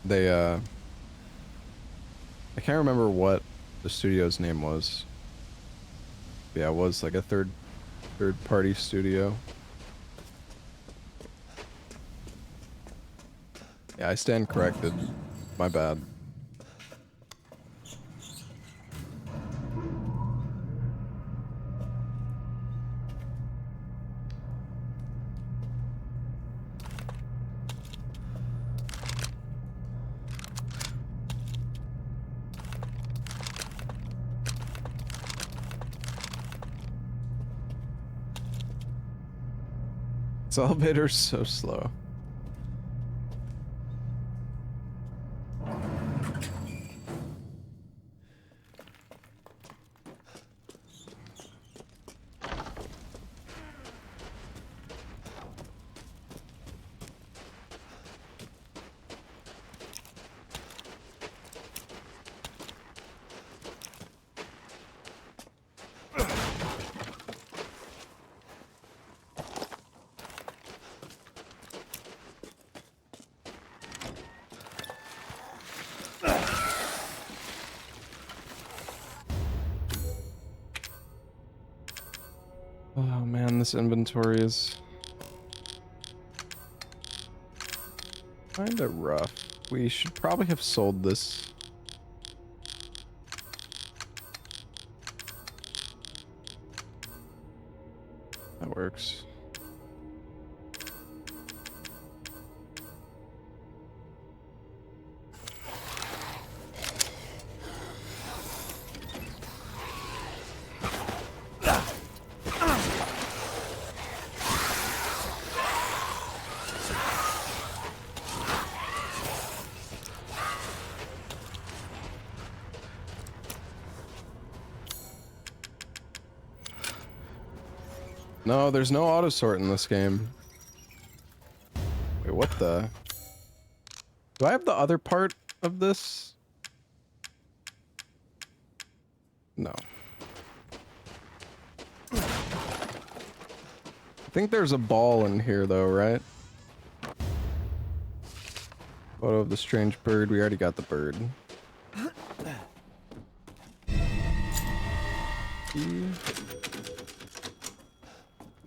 They, I can't remember what the studio's name was. Yeah, it was like a third-party studio. Yeah, I stand corrected. My bad. This elevator's so slow. Oh man, this inventory is kinda rough. We should probably have sold this. That works. No, there's no auto sort in this game. Wait, what the? Do I have the other part of this? No. I think there's a ball in here though, right? Photo of the strange bird. We already got the bird.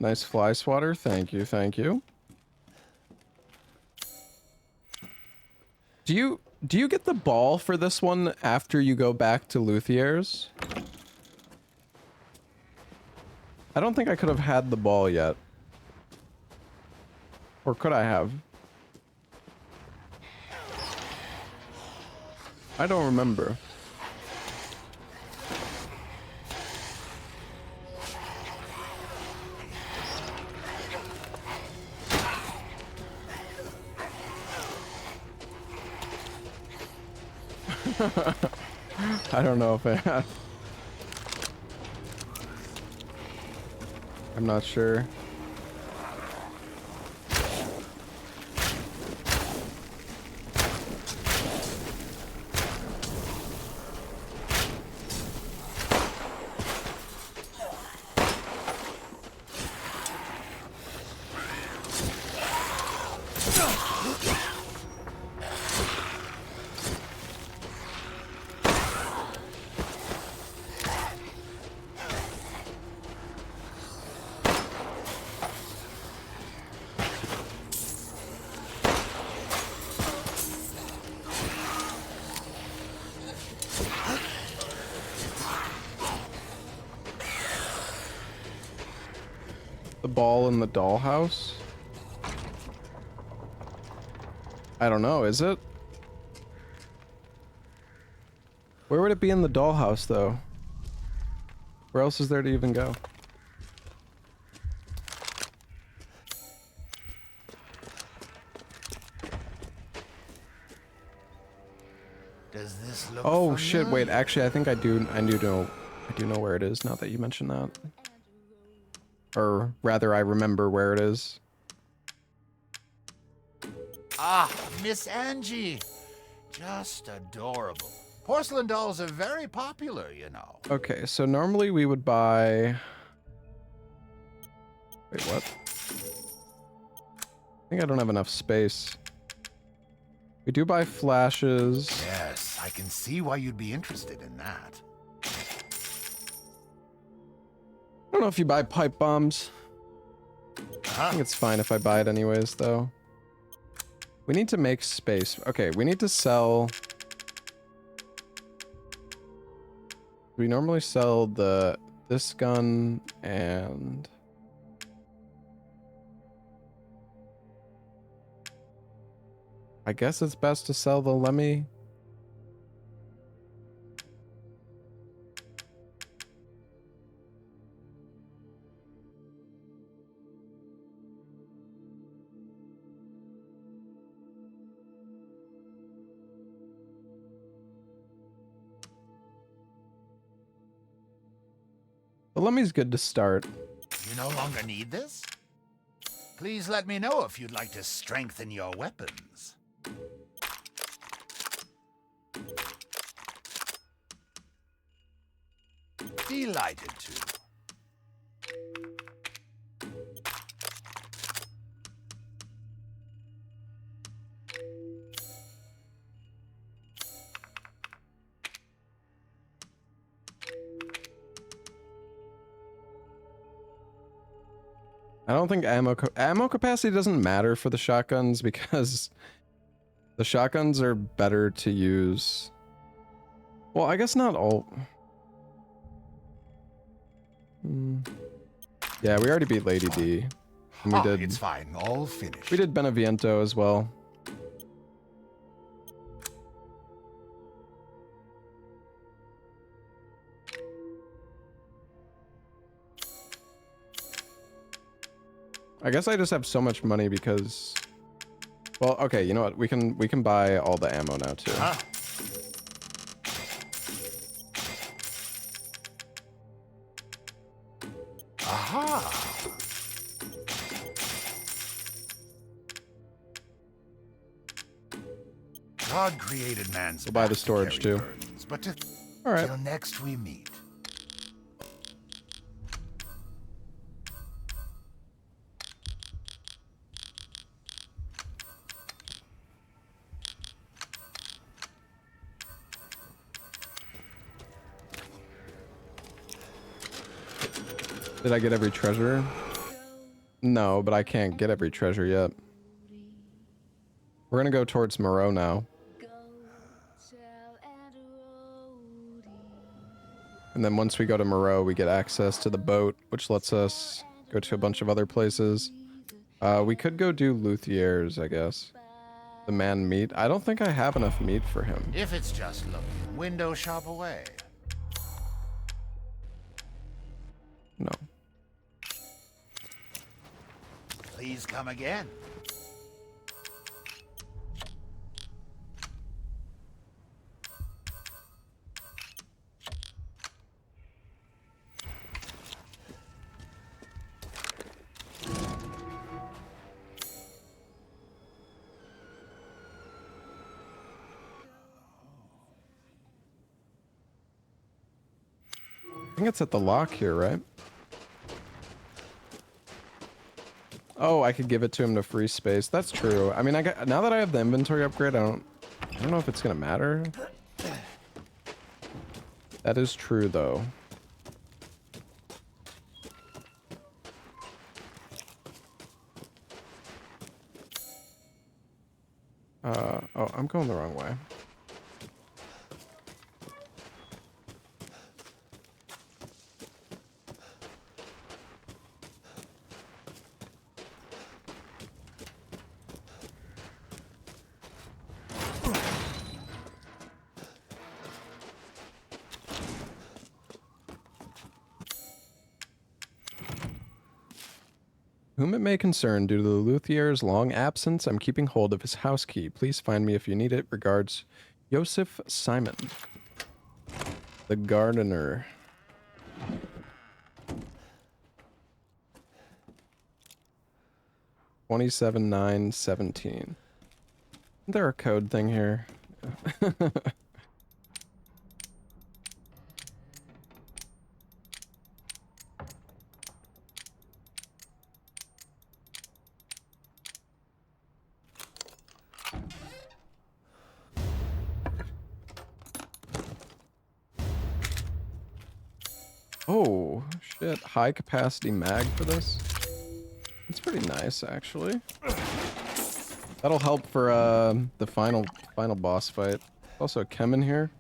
Nice fly swatter. Thank you, thank you. Do you get the ball for this one after you go back to Luthier's? I don't think I could have had the ball yet. Or could I have? I don't remember. I don't know if I have. I'm not sure. Ball in the dollhouse? I don't know, is it? Where would it be in the dollhouse, though? Where else is there to even go? Does this look Oh familiar? shit, wait, actually I think I do know where it is now that you mention that. Or rather, I remember where it is. Ah, Miss Angie. Just adorable. Porcelain dolls are very popular, you know. Okay, so normally we would buy... Wait, what? I think I don't have enough space. We do buy flashes. Yes, I can see why you'd be interested in that. I don't know if you buy pipe bombs. I think it's fine if I buy it anyways, though. We need to make space. Okay, we need to sell... We normally sell this gun and... I guess it's best to sell the Lemmy. The Lemmy's good to start. You no longer need this? Please let me know if you'd like to strengthen your weapons. Delighted to. I don't think ammo capacity doesn't matter for the shotguns because the shotguns are better to use. Well, I guess not all. Yeah, we already beat Lady D. And we did. It's fine. All finished. We did Beneviento as well. I guess I just have so much money because, well, okay, you know what? We can buy all the ammo now too. Aha! God created man's We'll buy the back to storage carry too. burdens, but All right. till next we meet. Did I get every treasure? No, but I can't get every treasure yet. We're gonna go towards Moreau now. And then once we go to Moreau, we get access to the boat, which lets us go to a bunch of other places. We could go do Luthier's, I guess. The man meat. I don't think I have enough meat for him. If it's just looking, window shop away. No. Please come again. I think it's at the lock here, right? Oh, I could give it to him to free space. That's true. I mean, now that I have the inventory upgrade, I don't know if it's gonna matter. That is true, though. Oh, I'm going the wrong way. Whom it may concern, due to the Luthier's long absence, I'm keeping hold of his house key. Please find me if you need it. Regards, Joseph Simon. The gardener. $27,917. Isn't there a code thing here? Oh, shit. High capacity mag for this? It's pretty nice, actually. That'll help for the final boss fight. Also a chem in here.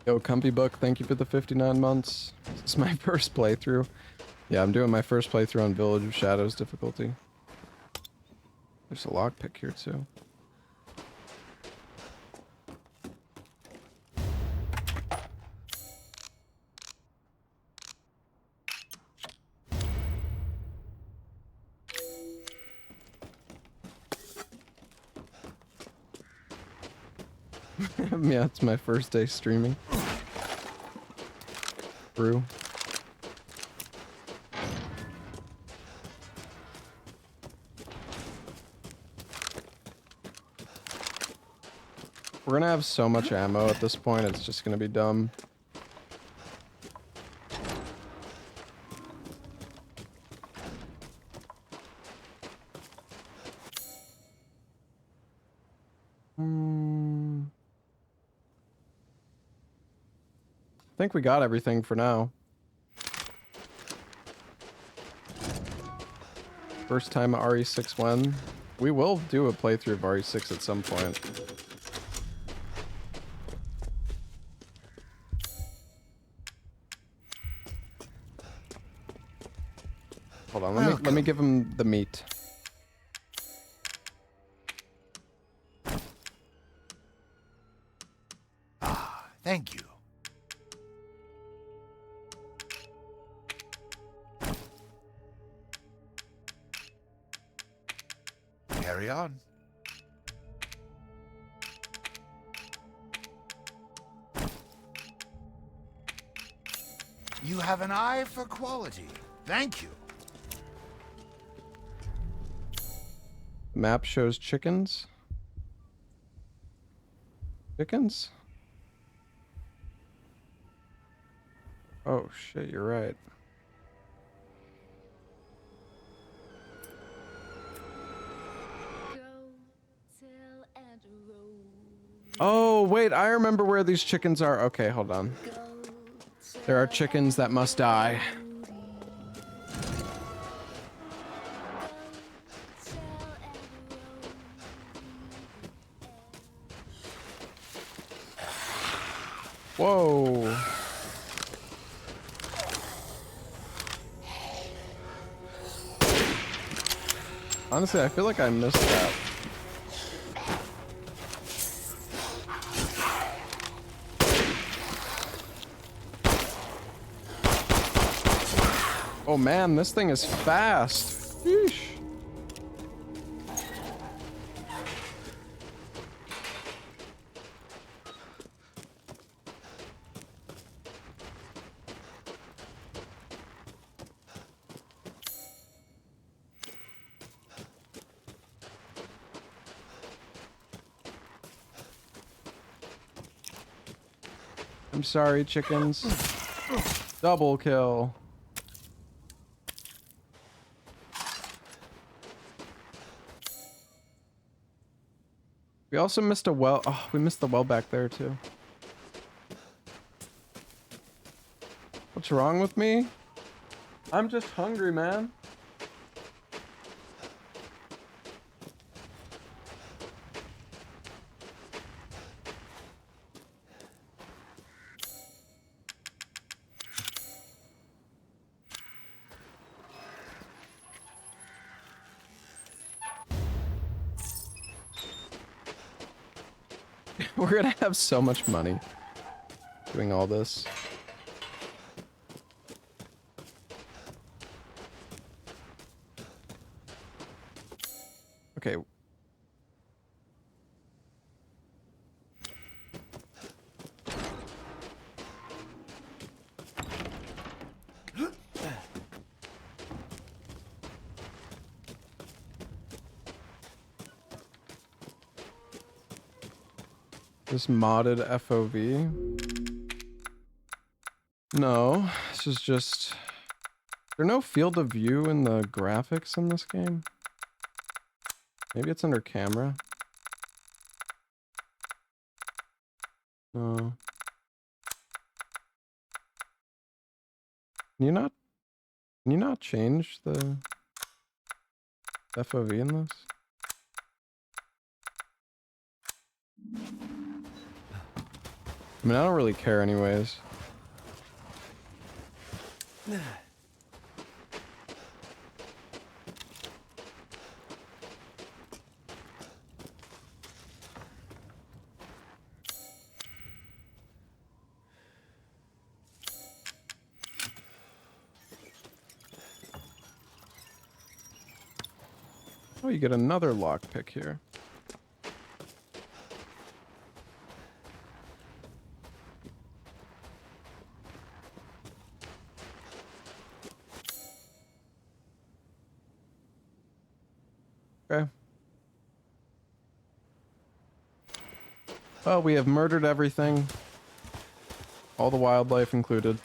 Yo, Comfy Book, thank you for the 59 months. This is my first playthrough. Yeah, I'm doing my first playthrough on Village of Shadows difficulty. There's a lockpick here, too. Yeah, it's my first day streaming. True. We're gonna have so much ammo at this point, it's just gonna be dumb. I think we got everything for now. First time RE6 win. We will do a playthrough of RE6 at some point. Hold on, let me give him the meat. Thank you. Carry on. You have an eye for quality. Thank you. Map shows chickens. Chickens? Oh shit, you're right. Oh, wait, I remember where these chickens are. Okay, hold on. There are chickens that must die. Whoa. Honestly, I feel like I missed that. Oh man, this thing is fast. Sheesh. I'm sorry, chickens. Double kill. We also missed a well. Oh, we missed the well back there too. What's wrong with me? I'm just hungry, man. We're gonna have so much money doing all this. Okay. This modded FOV? No, this is just... There's no field of view in the graphics in this game? Maybe it's under camera? No. Can you not change the FOV in this? I mean, I don't really care anyways. Oh, you get another lockpick here. Okay. Well, we have murdered everything. All the wildlife included.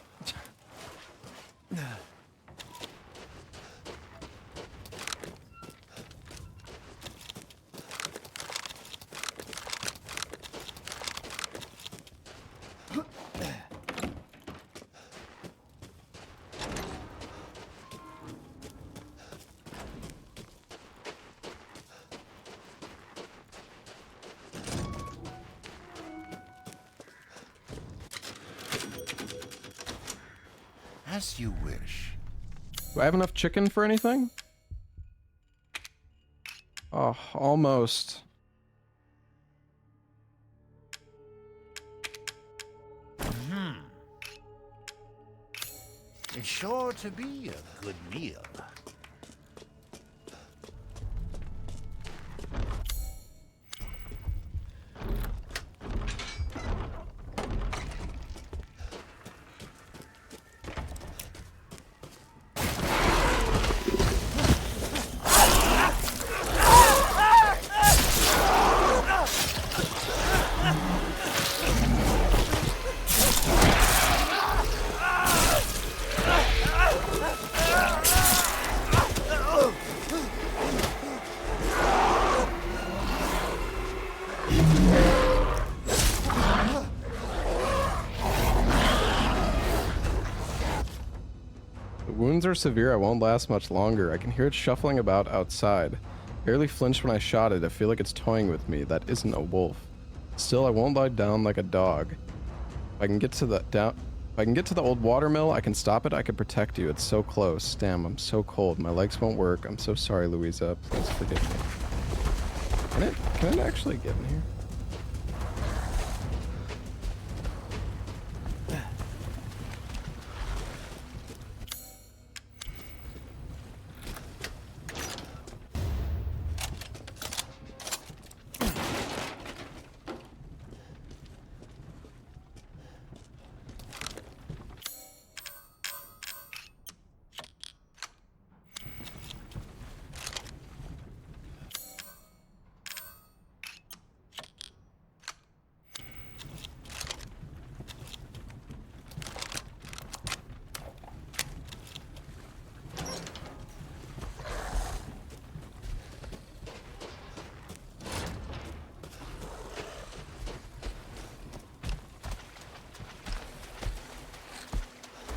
As you wish. Do I have enough chicken for anything? Oh, almost. It's sure to be a good meal. wounds are severe, I won't last much longer. I can hear it shuffling about outside. Barely flinched when I shot it. I feel like it's toying with me. That isn't a wolf. Still, I won't lie down like a dog. If I can get to the old watermill, I can stop it. I can protect you. It's so close. Damn, I'm so cold. My legs won't work. I'm so sorry, Louiza. Please forgive me. Can it actually get in here?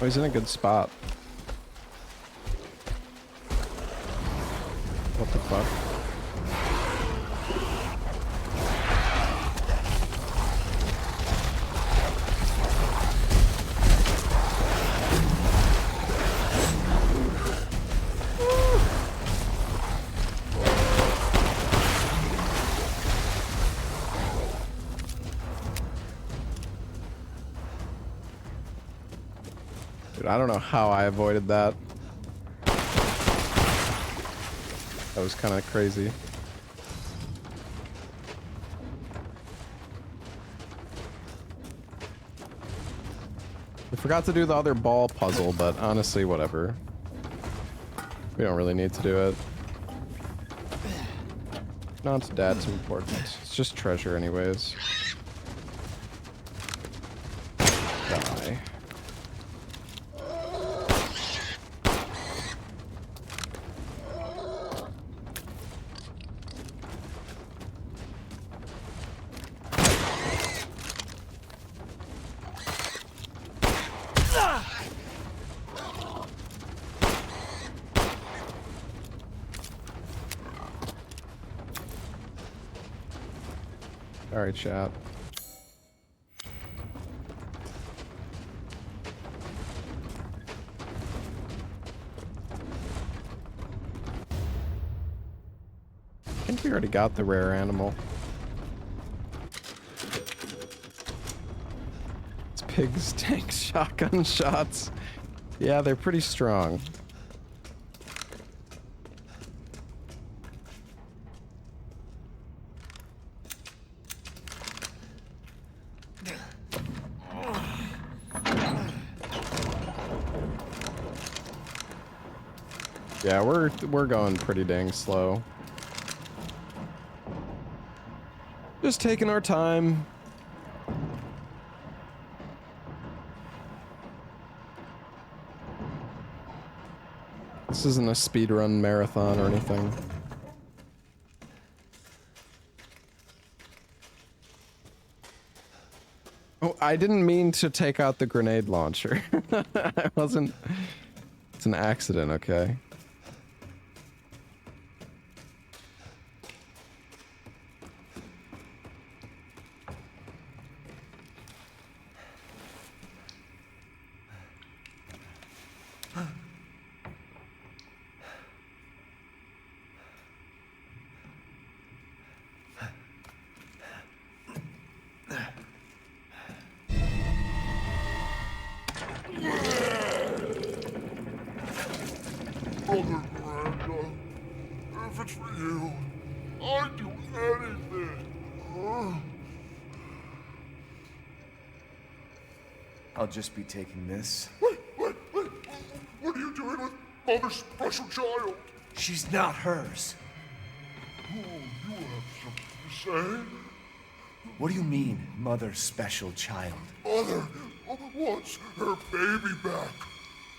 Oh, he's in a good spot. What the fuck? I don't know how I avoided that. That was kind of crazy. We forgot to do the other ball puzzle, but honestly, whatever. We don't really need to do it. Not that important. It's just treasure anyways. Die. Alright, chat. I think we already got the rare animal. It's pigs, tanks, shotgun shots. Yeah, they're pretty strong. Yeah, we're going pretty dang slow. Just taking our time. This isn't a speedrun marathon or anything. Oh, I didn't mean to take out the grenade launcher. I wasn't... It's an accident, okay? Brother Miranda, if it's for you, I'd do anything. I'll just be taking this. Wait. What are you doing with Mother's special child? She's not hers. Oh, you have something to say? What do you mean, Mother's special child? Mother wants her baby back.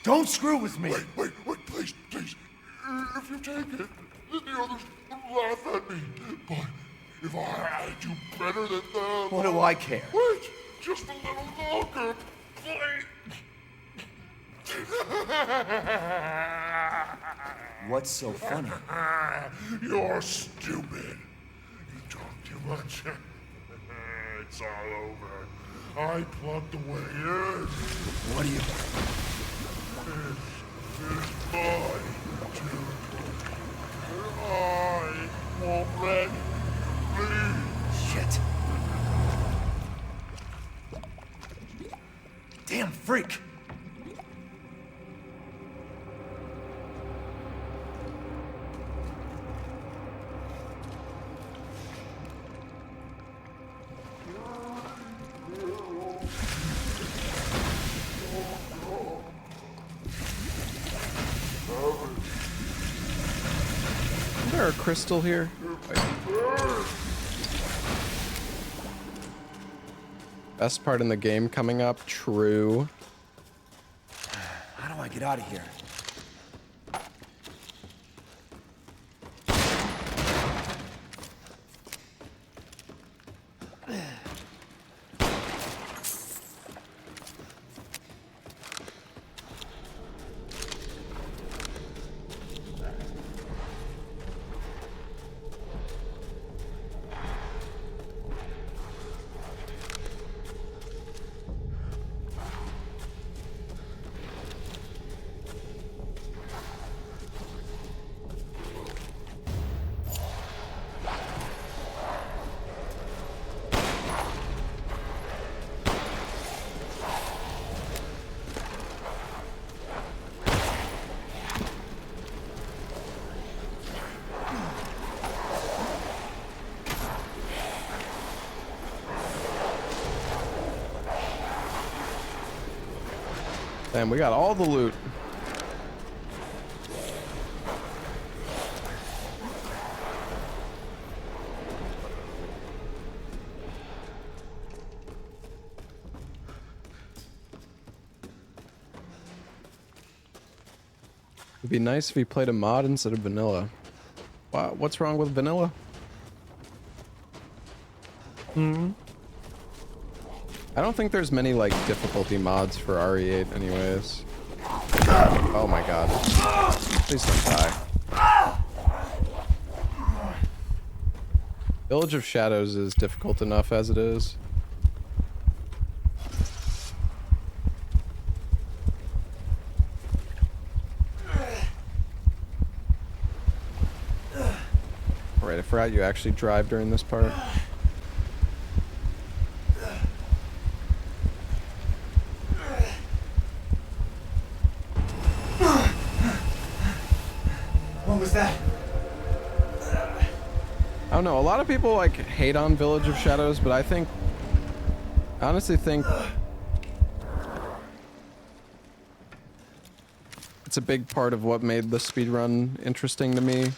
Don't screw with me! Wait, please. If you take it, then the others will laugh at me. But if I do better than them... What do I care? Wait, just a little longer. Wait. What's so funny? You're stupid. You talk too much. It's all over. I plugged away yours. What do you... This is my territory. I won't let you leave. Shit. Damn freak! Is there a crystal here? Best part in the game coming up, true. How do I get out of here? Damn, we got all the loot. It'd be nice if he played a mod instead of vanilla. Wow, what's wrong with vanilla? I don't think there's many like difficulty mods for RE8 anyways. Oh my god. Please don't die. Village of Shadows is difficult enough as it is. Alright, I forgot you actually drive during this part. What was that? I don't know, a lot of people like hate on Village of Shadows, but I honestly think it's a big part of what made the speedrun interesting to me.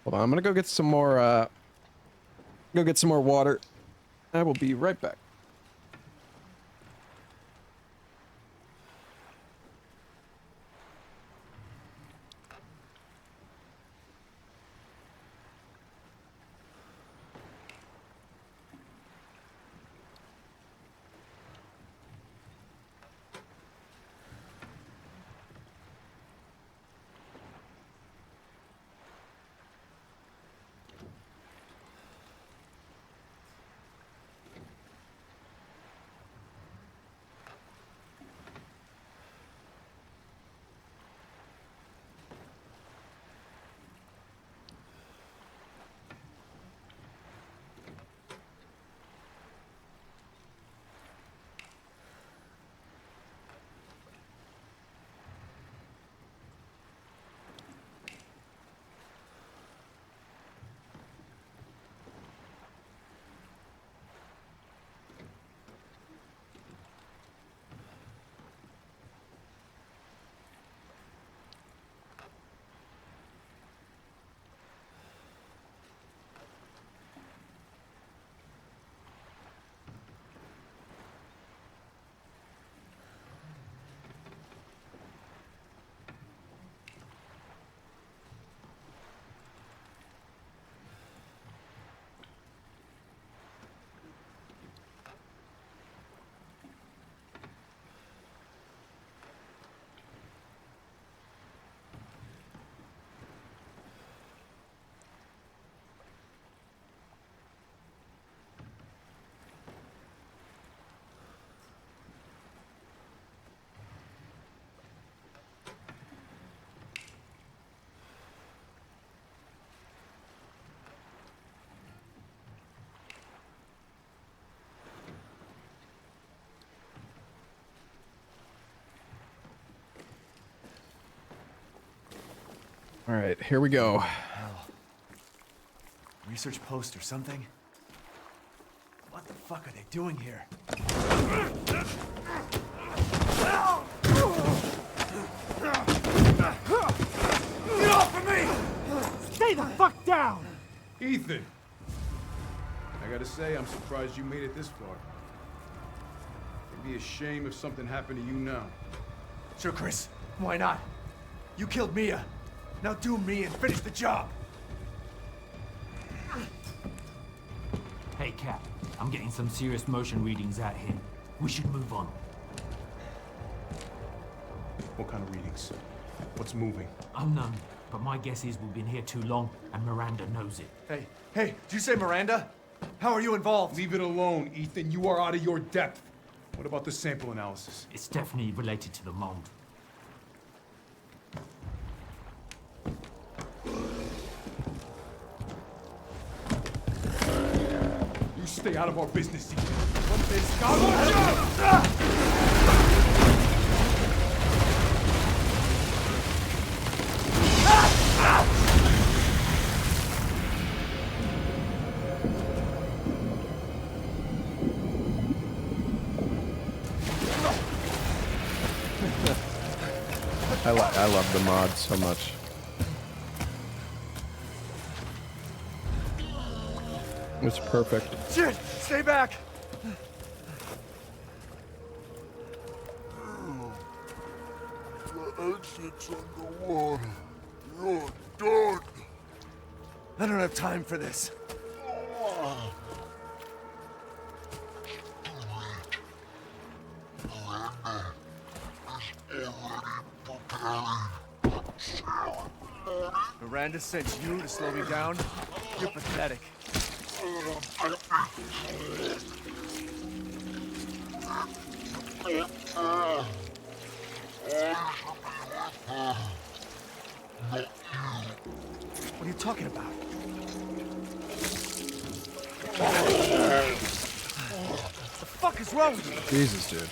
Hold on, I'm gonna go get some more water. I will be right back. All right, here we go. Hell. Research post or something? What the fuck are they doing here? Get off of me! Stay the fuck down! Ethan! I gotta say, I'm surprised you made it this far. It'd be a shame if something happened to you now. Sure, Chris. Why not? You killed Mia. Now do me and finish the job. Hey, Cap. I'm getting some serious motion readings out here. We should move on. What kind of readings? What's moving? Unknown, but my guess is we've been here too long, and Miranda knows it. Hey, did you say Miranda? How are you involved? Leave it alone, Ethan. You are out of your depth. What about the sample analysis? It's definitely related to the mold. You stay out of our business, Ethan. What is garbage? I love the mod so much. It's perfect. Shit! Stay back! The exit's underwater. You're done. I don't have time for this. Miranda sent you to slow me down? You're pathetic. What are you talking about? What the fuck is wrong with you? Jesus, dude.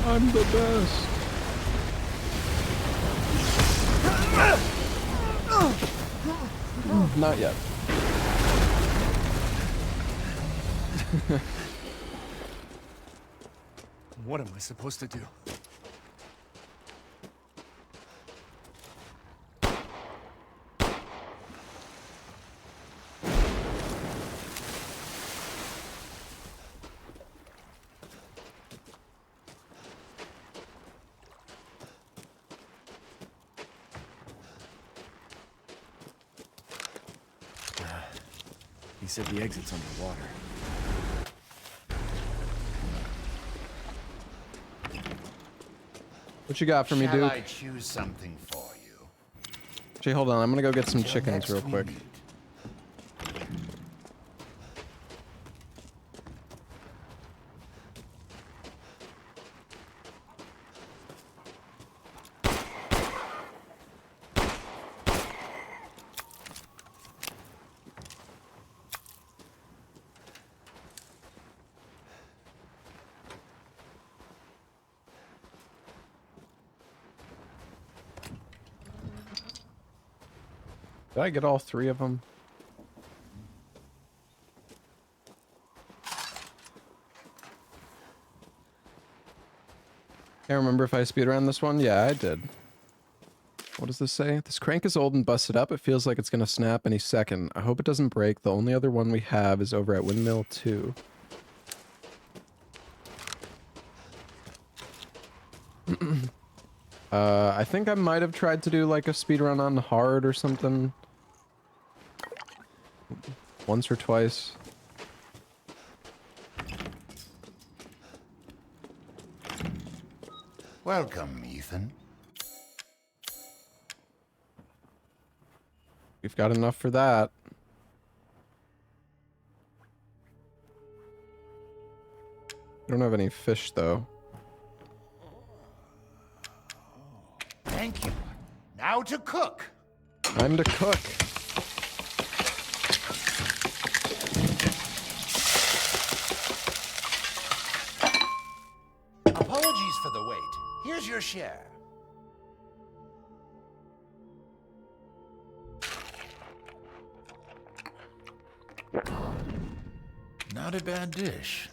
I'm the best. Not yet. What am I supposed to do? He said the exit's underwater. What you got for me, Shall Duke? I choose something for you? Jay, hold on. I'm gonna go get some Till chickens next real we quick. meet. Did I get all three of them? Can't remember if I speedrun this one. Yeah, I did. What does this say? This crank is old and busted up. It feels like it's gonna snap any second. I hope it doesn't break. The only other one we have is over at Windmill 2. I think I might have tried to do like a speedrun on hard or something. Once or twice. Welcome, Ethan. We've got enough for that. I don't have any fish though. Thank you. Now to cook. Time to cook. Apologies for the wait. Here's your share. Not a bad dish.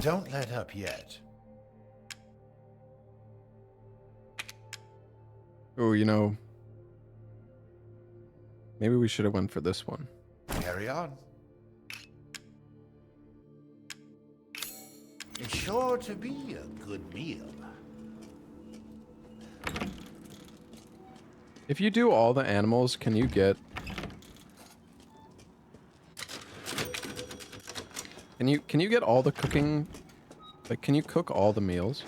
Don't let up yet. Oh, you know, maybe we should have went for this one. Carry on. It's sure to be a good meal. If you do all the animals, can you get... Can you get all the cooking? Like, can you cook all the meals?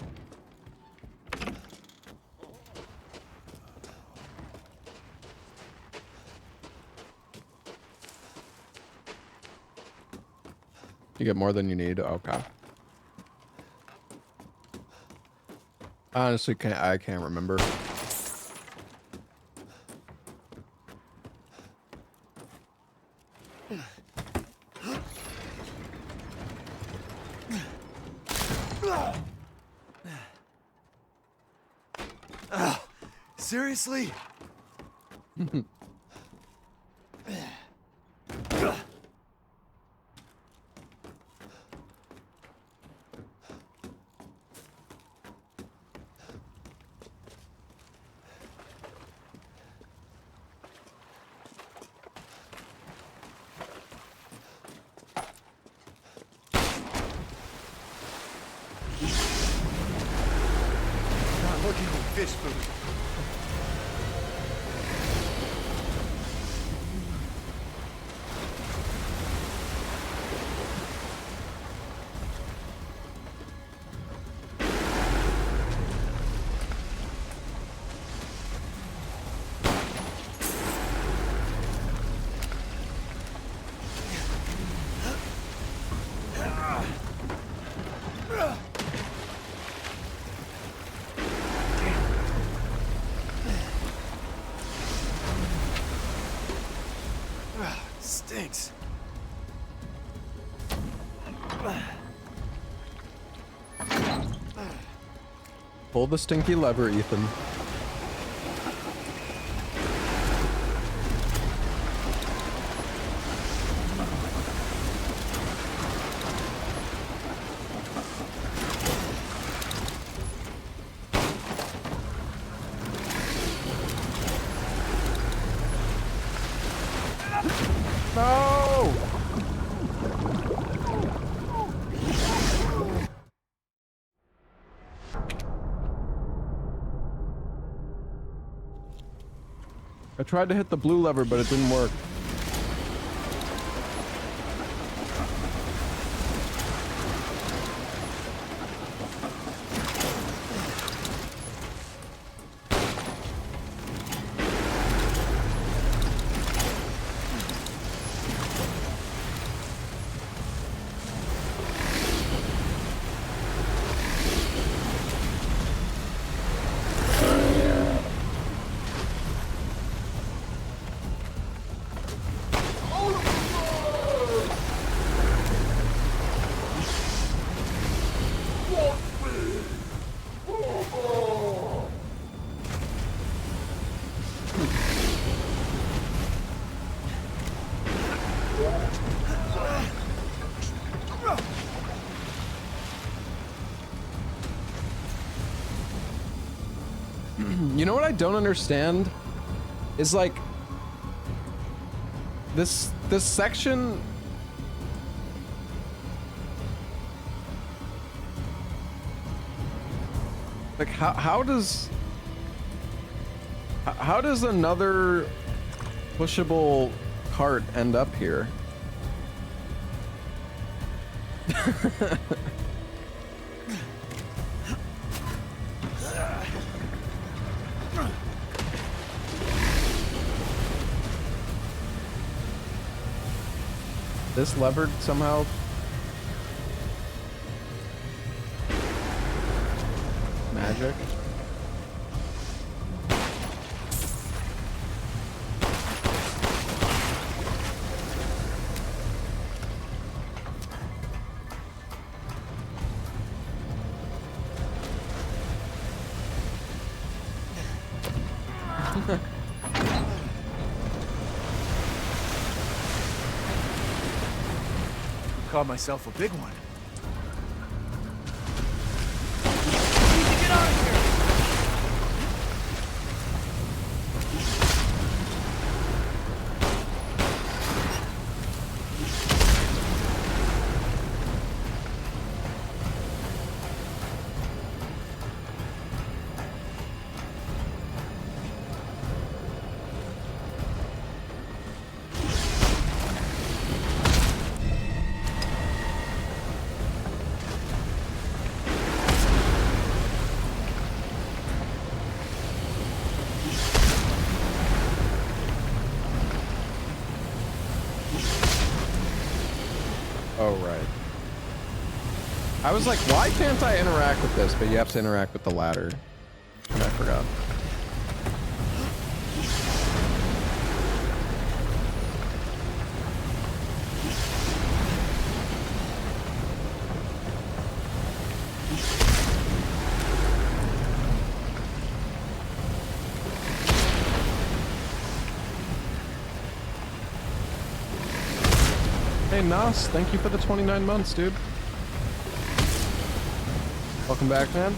You get more than you need? Okay. Honestly, I can't remember. Seriously? Not looking for fish food. Stinks. Pull the stinky lever, Ethan. No! I tried to hit the blue lever, but it didn't work. You know what I don't understand is like this section. Like how does another pushable cart end up here? this levered somehow? Magic? Caught myself a big one. Oh, right. I was like, why can't I interact with this? But you have to interact with the ladder. I forgot. Hey, Nas, thank you for the 29 months, dude. Welcome back, man.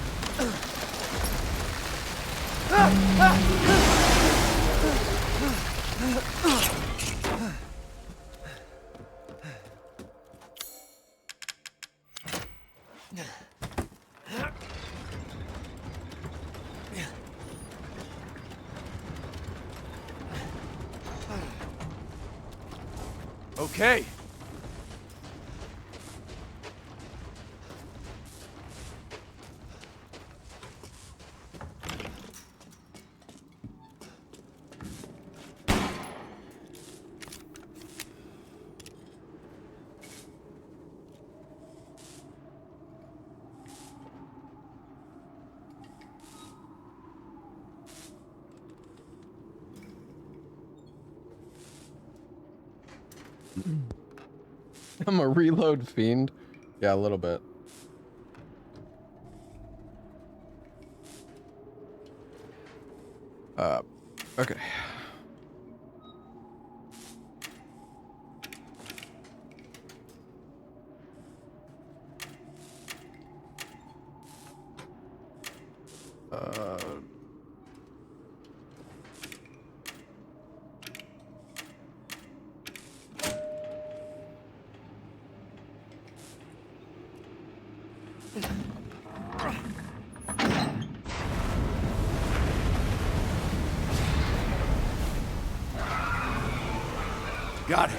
Okay. I'm a reload fiend. Yeah, a little bit. Okay. Got it.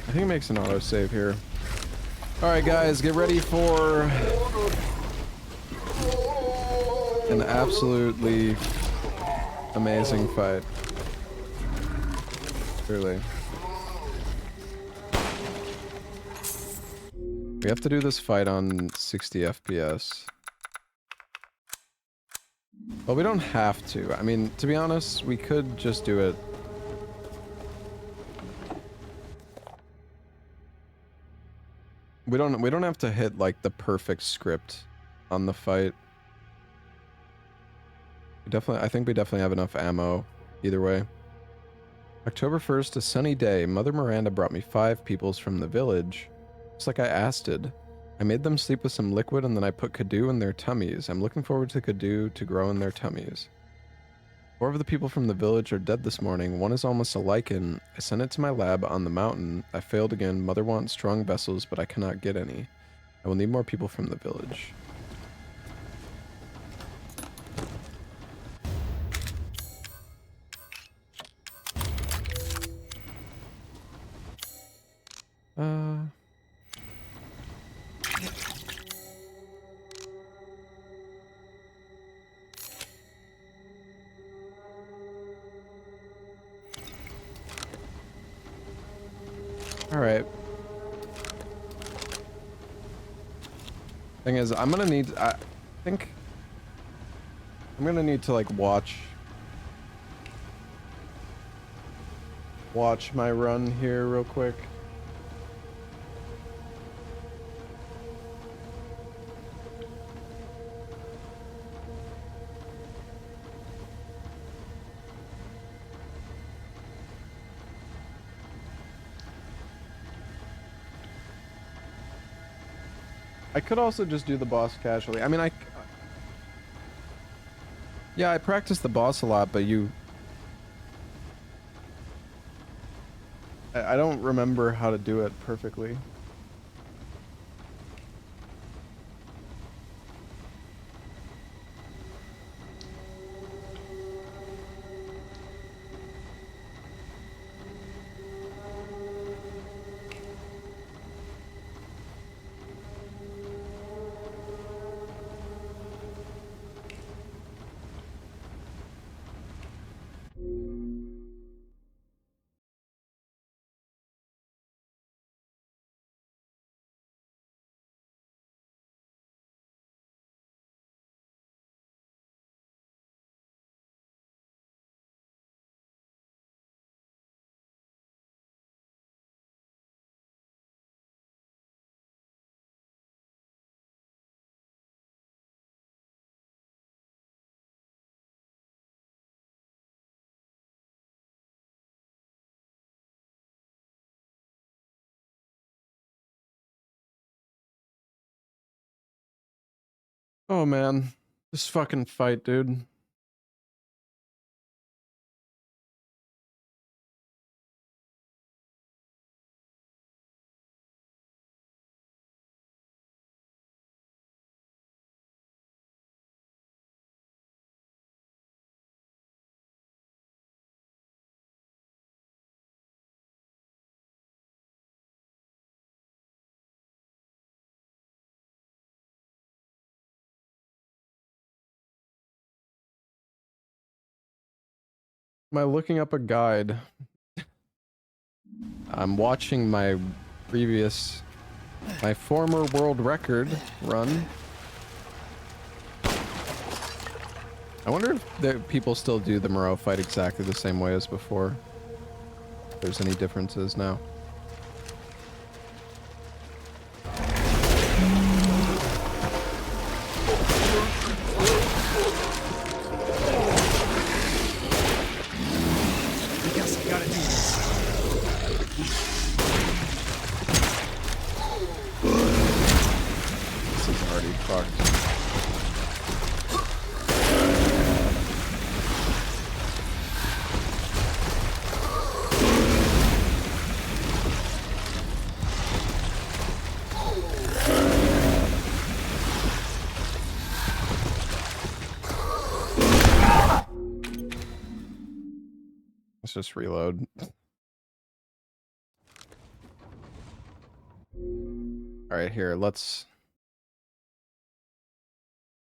I think it makes an autosave here. Alright guys, get ready for an absolutely amazing fight. Truly. We have to do this fight on 60 FPS. Well, we don't have to. I mean, to be honest, we could just do it. We don't have to hit like the perfect script on the fight. I think we definitely have enough ammo either way. October 1st, a sunny day. Mother Miranda brought me 5 peoples from the village. Just like I asked. I made them sleep with some liquid and then I put Kadu in their tummies. I'm looking forward to Kadu to grow in their tummies. 4 of the people from the village are dead this morning. 1 is almost a lichen. I sent it to my lab on the mountain. I failed again. Mother wants strong vessels, but I cannot get any. I will need more people from the village. All right. Thing is, I'm gonna need. I think I'm gonna need to like watch my run here real quick. I could also just do the boss casually. I mean, yeah, I practice the boss a lot, but I don't remember how to do it perfectly. Oh man, this fucking fight, dude. Am I looking up a guide? I'm watching my former world record run. I wonder if people still do the Moreau fight exactly the same way as before. If there's any differences now. I guess I gotta do this. This is already fucked. Let's just reload. All right, here,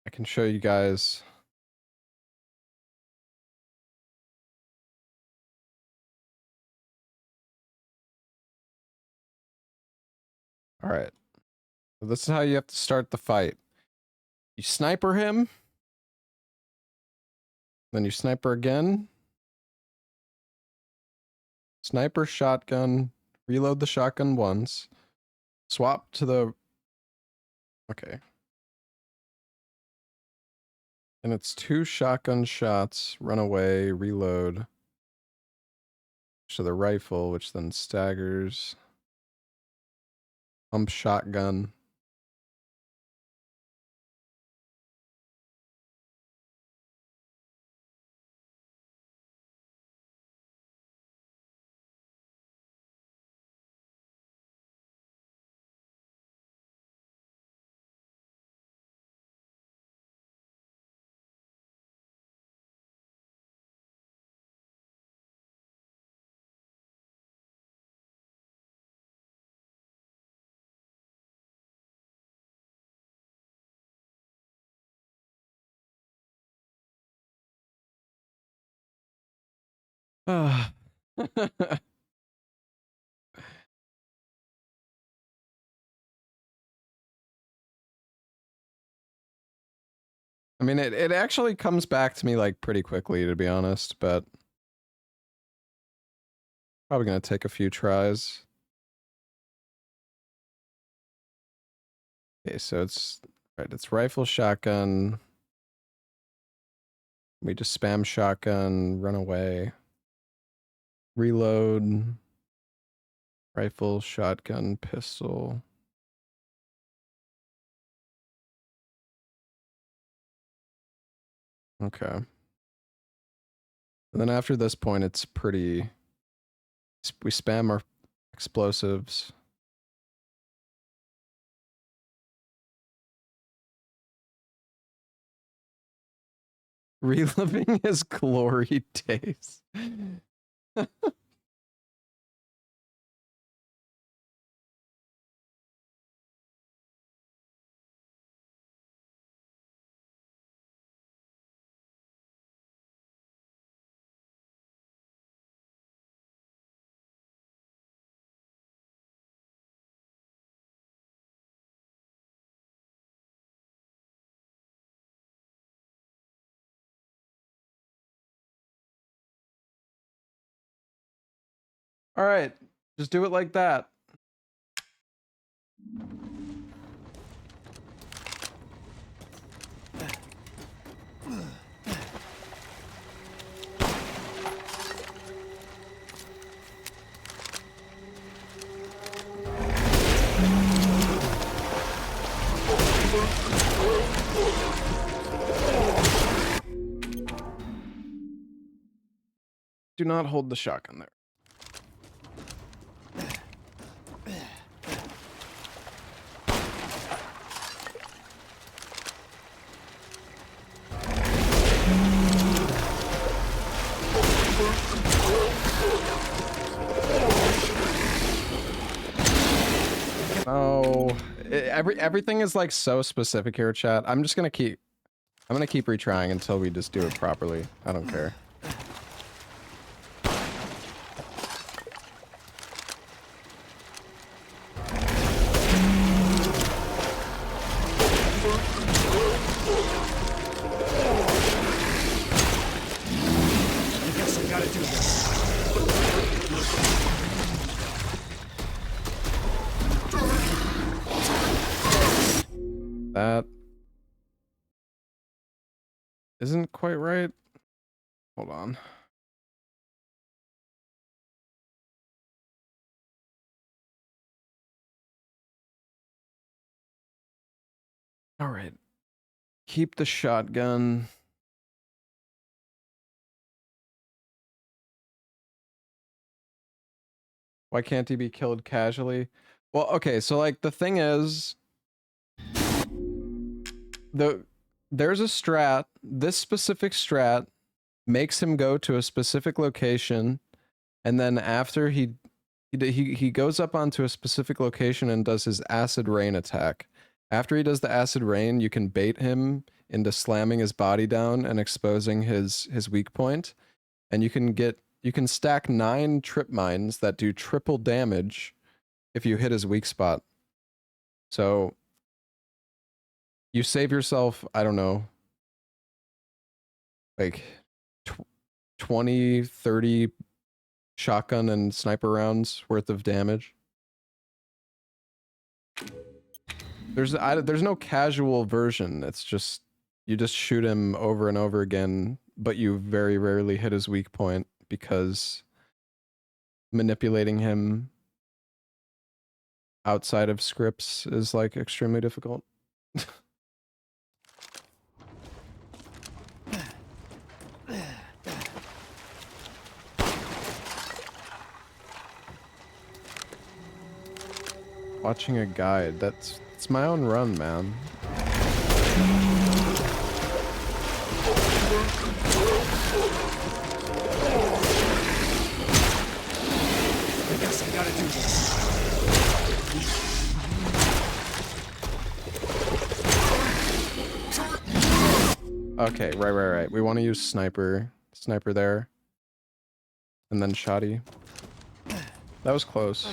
I can show you guys. All right. So this is how you have to start the fight. You sniper him. Then you sniper again. Sniper, shotgun. Reload the shotgun once. Swap to the... Okay. And it's 2 shotgun shots. Run away. Reload. To the rifle, which then staggers. Pump shotgun. Ah. I mean, it actually comes back to me like pretty quickly, to be honest, but probably gonna take a few tries. Okay, so it's right. It's rifle, shotgun. We just spam shotgun, run away, reload, rifle, shotgun, pistol. Okay. And then after this point, it's pretty. We spam our explosives. Reliving his glory days. All right, just do it like that. Do not hold the shotgun there. Oh, everything is like so specific here, chat. I'm gonna keep retrying until we just do it properly. I don't care. I guess I gotta do this. That isn't quite right. Hold on. All right. Keep the shotgun. Why can't he be killed casually? Well, okay, so like the thing is, there's a strat. This specific strat makes him go to a specific location, and then after he goes up onto a specific location and does his acid rain attack. After he does the acid rain, you can bait him into slamming his body down and exposing his weak point, and you can stack 9 trip mines that do triple damage if you hit his weak spot. So you save yourself, I don't know, like 20, 30 shotgun and sniper rounds worth of damage. There's no casual version. It's just, you just shoot him over and over again, but you very rarely hit his weak point because manipulating him outside of scripts is like extremely difficult. Watching a guide, it's my own run, man. I guess I gotta do this. Okay, right. We want to use sniper there. And then shoddy. That was close.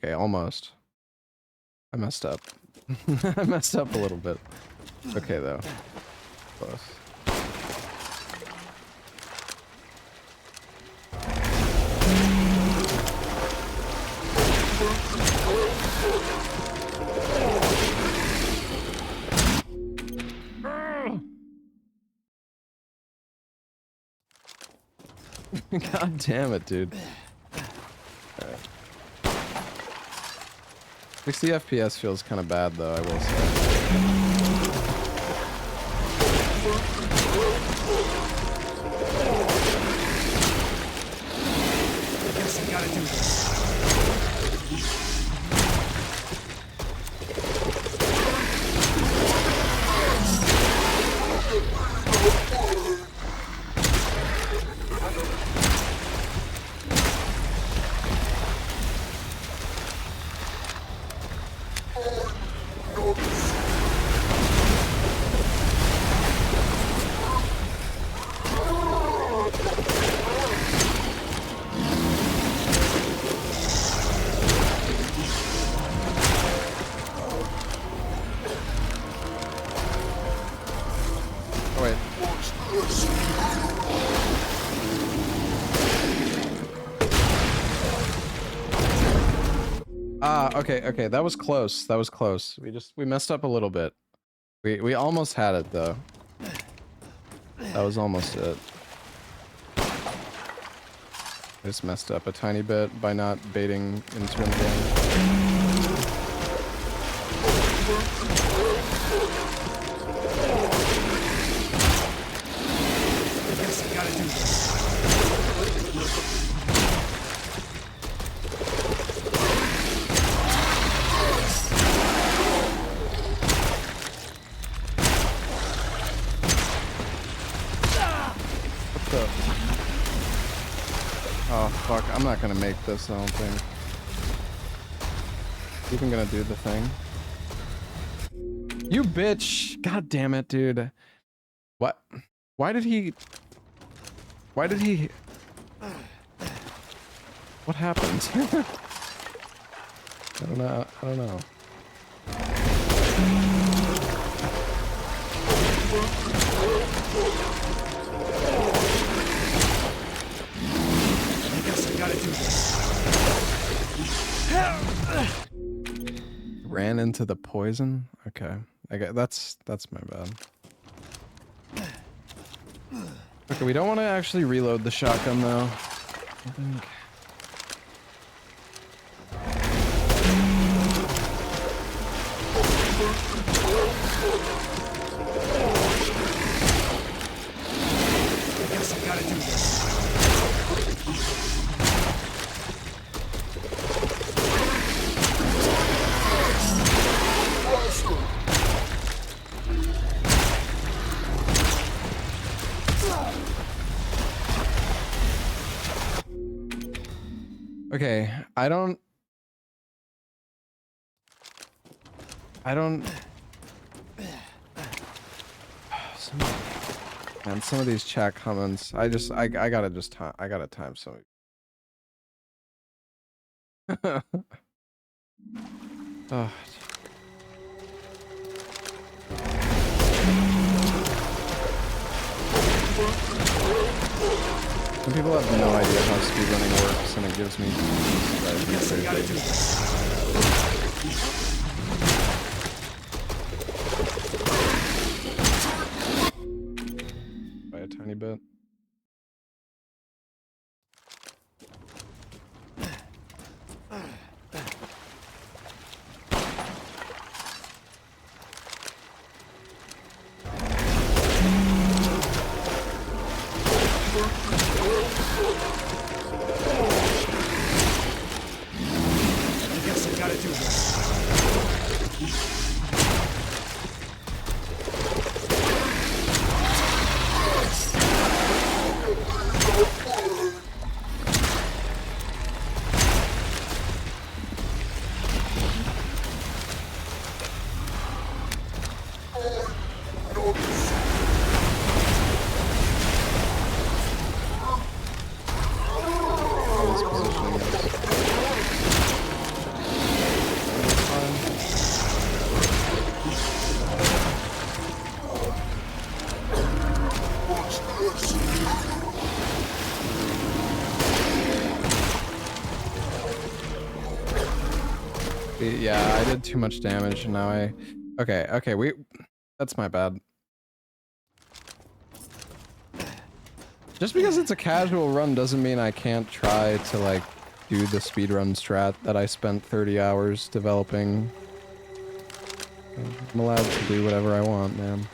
Okay, almost. I messed up. I messed up a little bit. Okay, though. Close. God damn it, dude. Alright. 60 FPS feels kind of bad, though, I will say. I guess I gotta do this. Okay, that was close. That was close. We messed up a little bit. We almost had it though. That was almost it. I just messed up a tiny bit by not baiting into him again. I guess I gotta do this. Oh fuck, I'm not gonna make this, I don't think. Even gonna do the thing. You bitch! God damn it, dude. What? Why did he... What happened? I don't know. I guess I gotta do this. Ran into the poison? Okay. That's my bad. Okay, we don't want to actually reload the shotgun though. I think. I guess I gotta do this. Okay, I don't man, some of these chat comments, I gotta time some. Oh. Some people have no idea how speedrunning works, and it gives me. Yes, I gotta do this. By a tiny bit. I guess I gotta do this. Yeah, I did too much damage and now I... Okay, that's my bad. Just because it's a casual run doesn't mean I can't try to, like, do the speedrun strat that I spent 30 hours developing. I'm allowed to do whatever I want, man.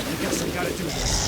I guess I gotta do this.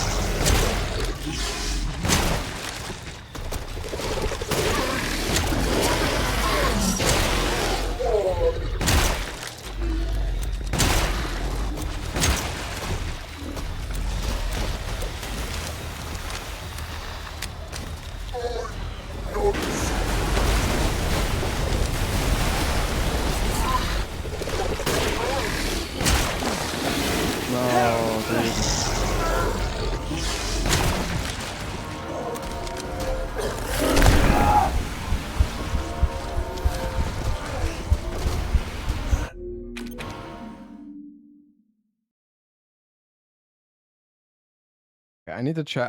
I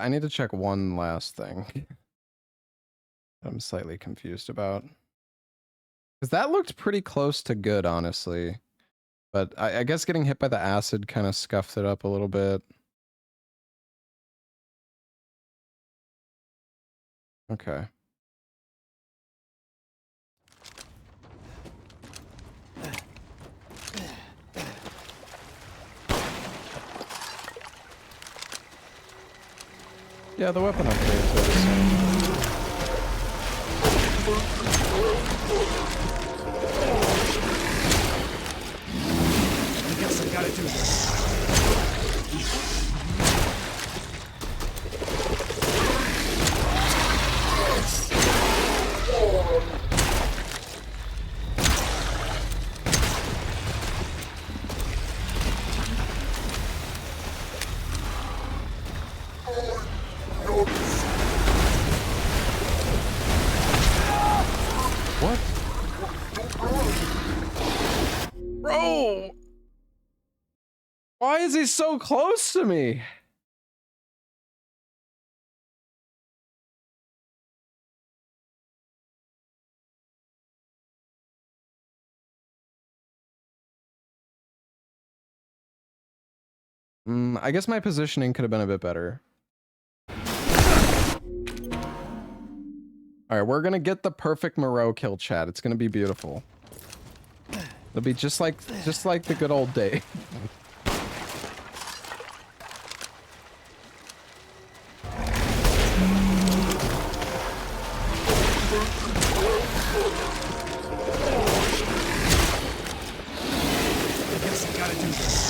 need to check one last thing. I'm slightly confused about. Because that looked pretty close to good, honestly. But I guess getting hit by the acid kind of scuffed it up a little bit. Okay. Yeah, the weapon upgrades are the same. I guess I gotta do this. What? Bro! Why is he so close to me? I guess my positioning could have been a bit better. Alright, we're gonna get the perfect Moreau kill, chat. It's gonna be beautiful. It'll be just like the good old day. I guess I gotta do this.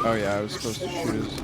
Oh yeah, I was supposed to shoot his...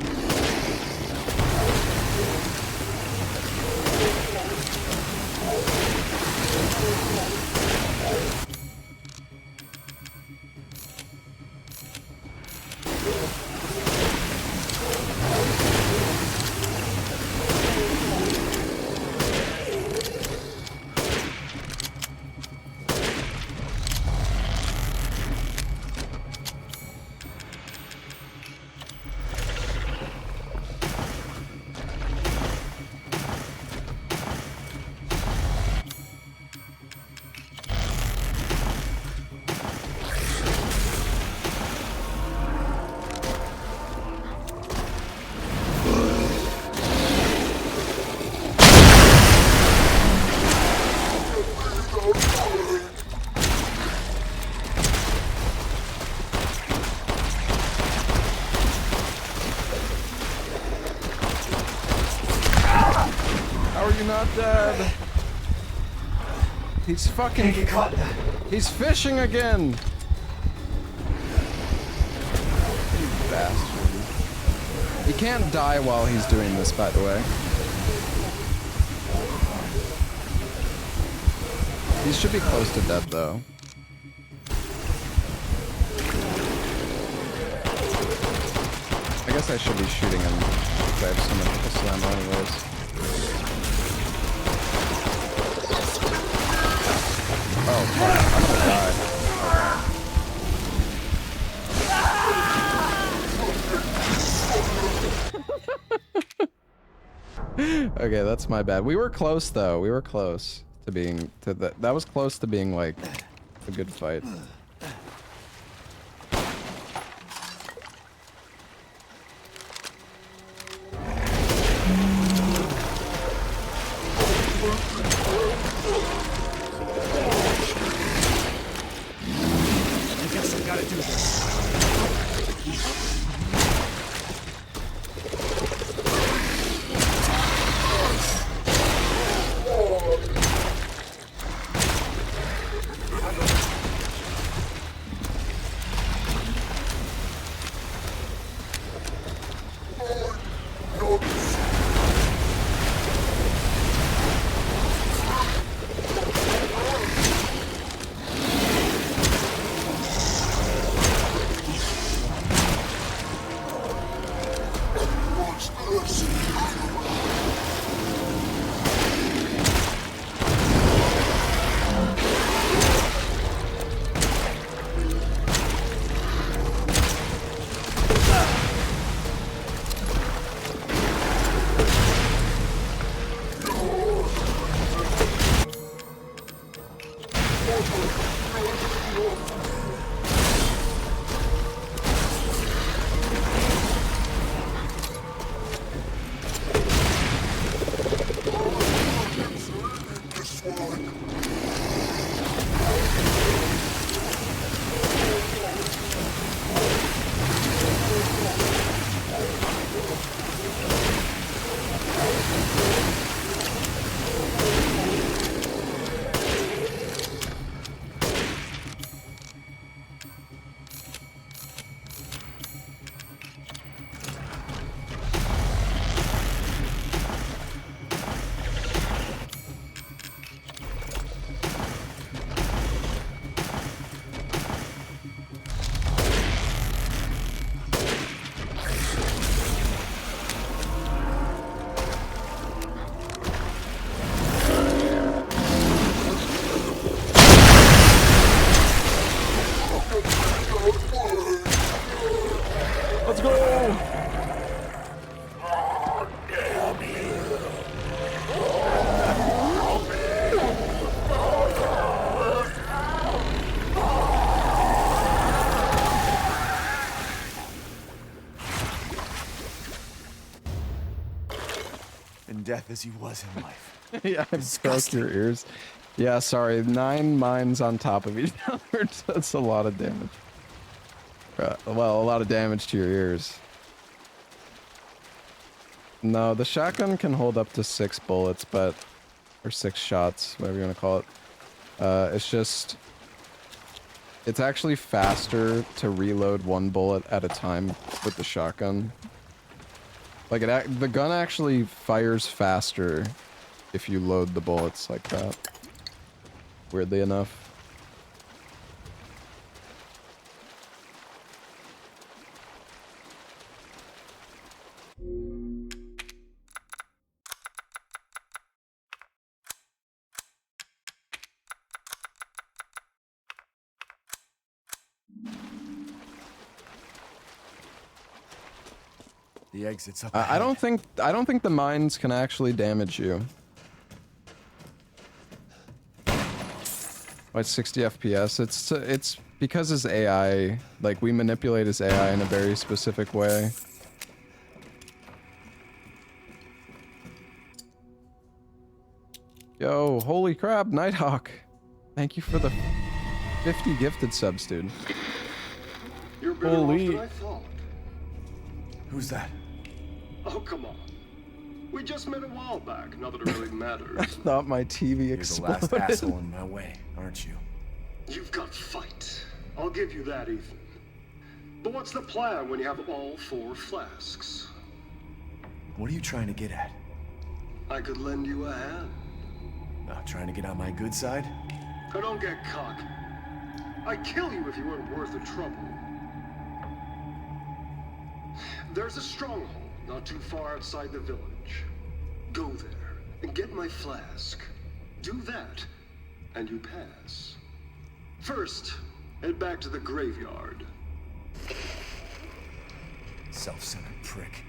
he not dead? He's fucking... Can't get caught in that. He's fishing again! You bastard. He can't die while he's doing this, by the way. He should be close to death, though. I guess I should be shooting him because I have so much pistol ammo anyways. Oh, fuck. I'm gonna die. Okay, that's my bad. We were close, though. We were close to being... That was close to being, like, a good fight. I guess I gotta do this. Death as he was in life. Yeah, I broke your ears. Yeah, sorry. 9 mines on top of each other. That's a lot of damage. Well, a lot of damage to your ears. No, the shotgun can hold up to 6 bullets, but... Or 6 shots, whatever you want to call it. It's just... It's actually faster to reload 1 bullet at a time with the shotgun. Like, the gun actually fires faster if you load the bullets like that. Weirdly enough. The exit's up I don't think the mines can actually damage you. By 60 FPS, it's because his AI, like, we manipulate his AI in a very specific way. Yo, holy crap, Nighthawk. Thank you for the 50 gifted subs, dude. You're better off Holy. than I thought. Who's that? Oh, come on. We just met a while back, not that it really matters. I thought my TV You're exploded. the last asshole in my way, aren't you? You've got fight. I'll give you that, Ethan. But what's the plan when you have all 4 flasks? What are you trying to get at? I could lend you a hand. Not trying to get on my good side? Now don't get cocky. I'd kill you if you weren't worth the trouble. There's a stronghold not too far outside the village. Go there and get my flask. Do that, and you pass. First, head back to the graveyard. Self-centered prick.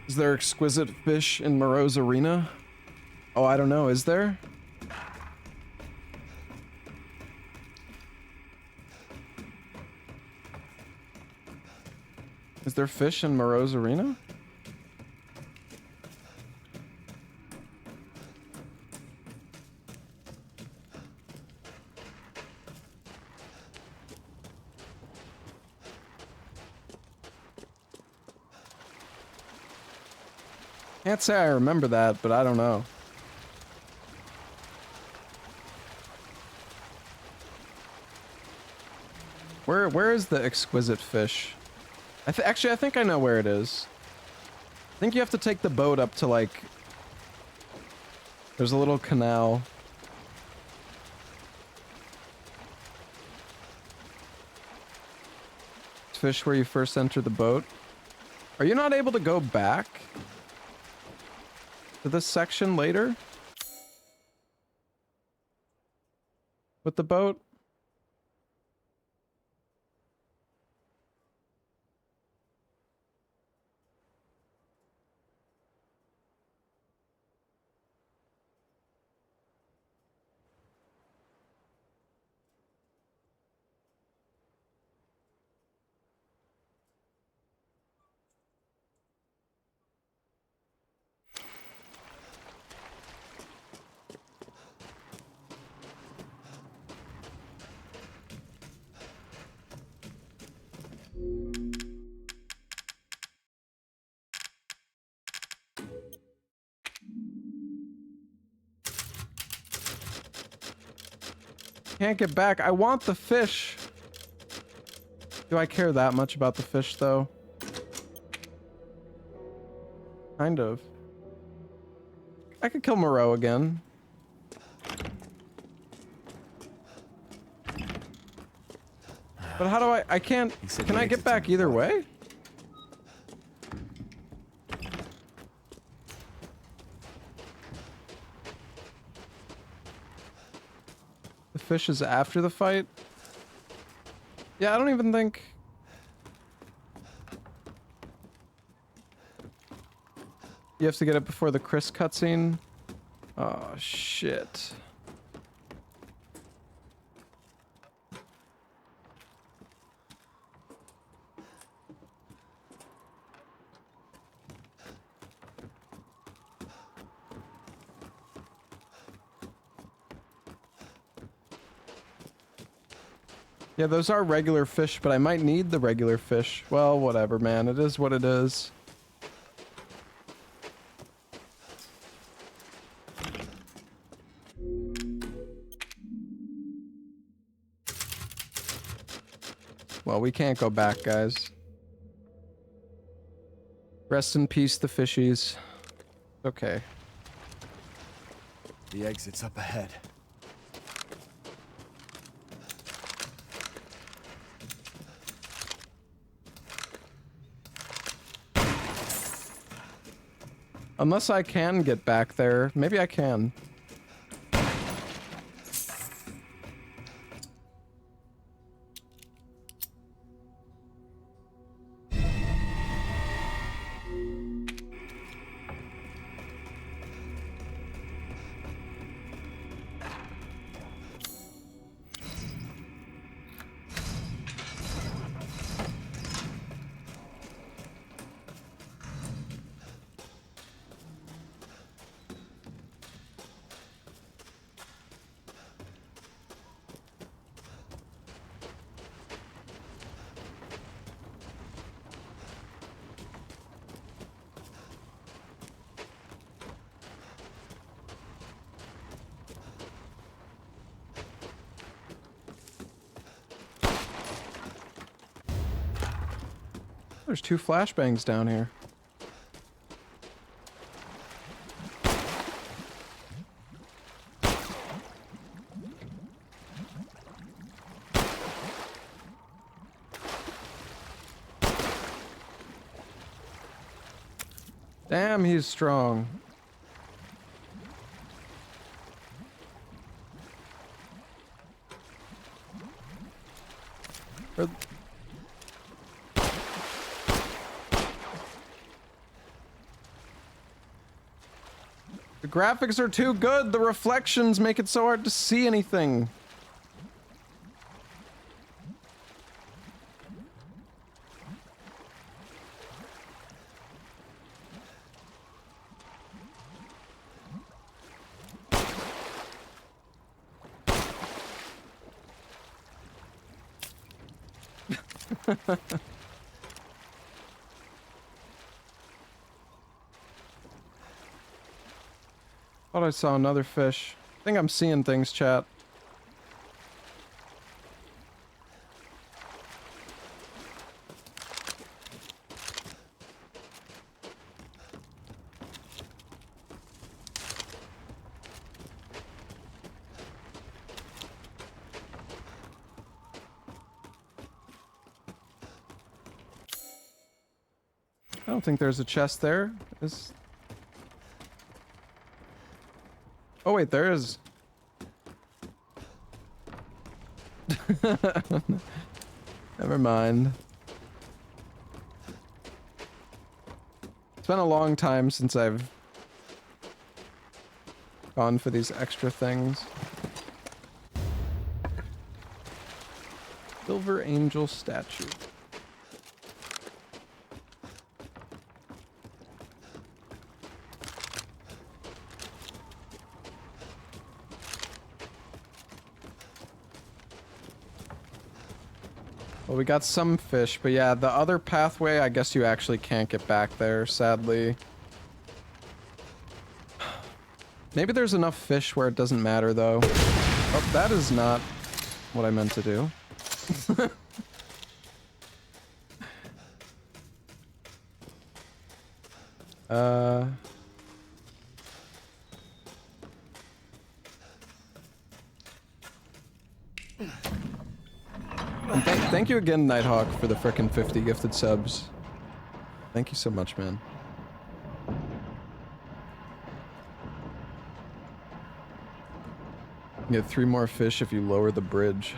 Is there exquisite fish in Moreau's arena? Oh, I don't know. Is there? Is there fish in Moreau's arena? Can't say I remember that, but I don't know. Where is the exquisite fish? Actually, I think I know where it is. I think you have to take the boat up to, like... There's a little canal. Fish where you first enter the boat. Are you not able to go back to this section later? With the boat? Can't get back. I want the fish. Do I care that much about the fish, though? Kind of. I could kill Moreau again. But how do I can't... Can I get back either way? The fish is after the fight? Yeah, I don't even think... You have to get it before the Chris cutscene? Oh, shit. Yeah, those are regular fish, but I might need the regular fish. Well, whatever, man. It is what it is. Well, we can't go back, guys. Rest in peace, the fishies. Okay. The exit's up ahead. Unless I can get back there. Maybe I can. there's 2 flashbangs down here. Damn, he's strong. The graphics are too good. The reflections make it so hard to see anything. Thought I saw another fish. I think I'm seeing things, chat. I don't think there's a chest there. Oh wait, there is. Never mind. It's been a long time since I've gone for these extra things. Silver Angel statue. Well, we got some fish, but yeah, the other pathway, I guess you actually can't get back there, sadly. Maybe there's enough fish where it doesn't matter, though. Oh, that is not what I meant to do. Thank you again, Nighthawk, for the frickin' 50 gifted subs. Thank you so much, man. You get 3 more fish if you lower the bridge.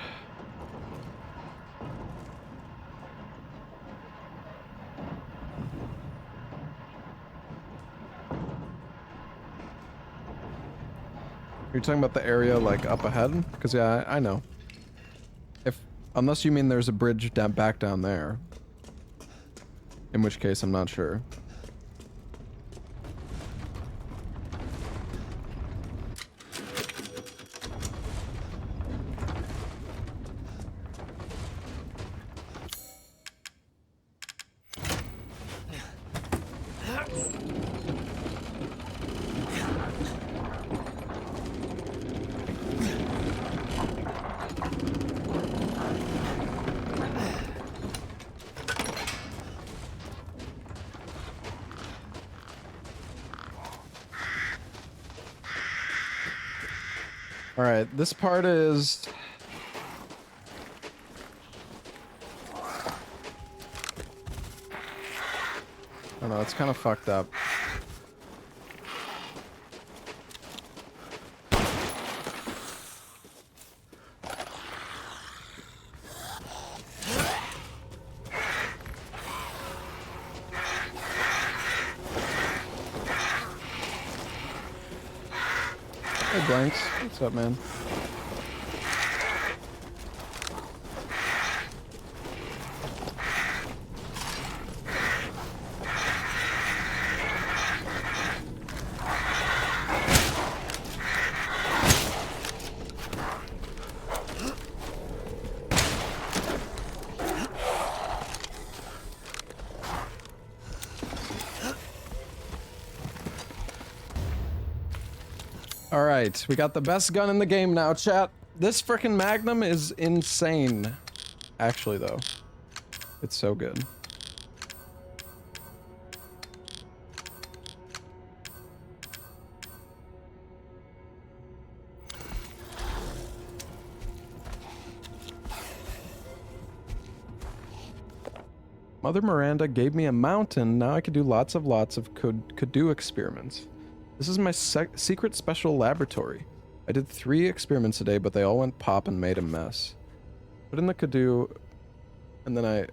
You're talking about the area, like, up ahead? Because, yeah, I know. Unless you mean there's a bridge back down there. In which case, I'm not sure. Alright, this part is... I don't know, it's kind of fucked up. Hey Blanks, what's up, man? Alright, we got the best gun in the game now, chat. This frickin' Magnum is insane. Actually, though. It's so good. Mother Miranda gave me a mountain. Now I can do lots of could do experiments. This is my secret special laboratory. I did 3 experiments today, but they all went pop and made a mess. Put in the Kadu, and then I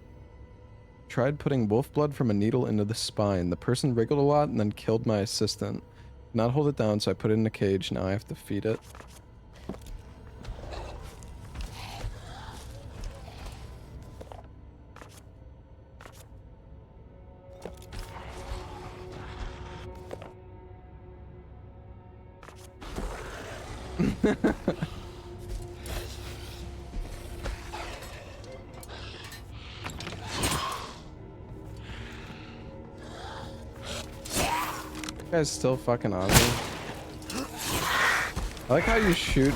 tried putting wolf blood from a needle into the spine. The person wriggled a lot and then killed my assistant. Could not hold it down, so I put it in a cage. Now I have to feed it. You guys still fucking on me? I like how you shoot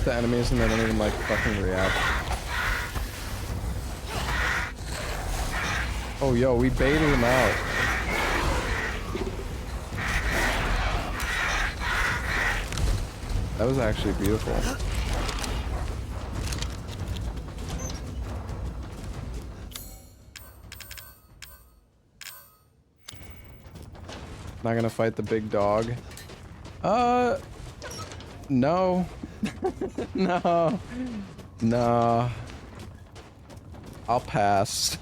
the enemies and they don't even like fucking react. Oh yo, we baited him out. That was actually beautiful. Not gonna fight the big dog. No. No. No. I'll pass.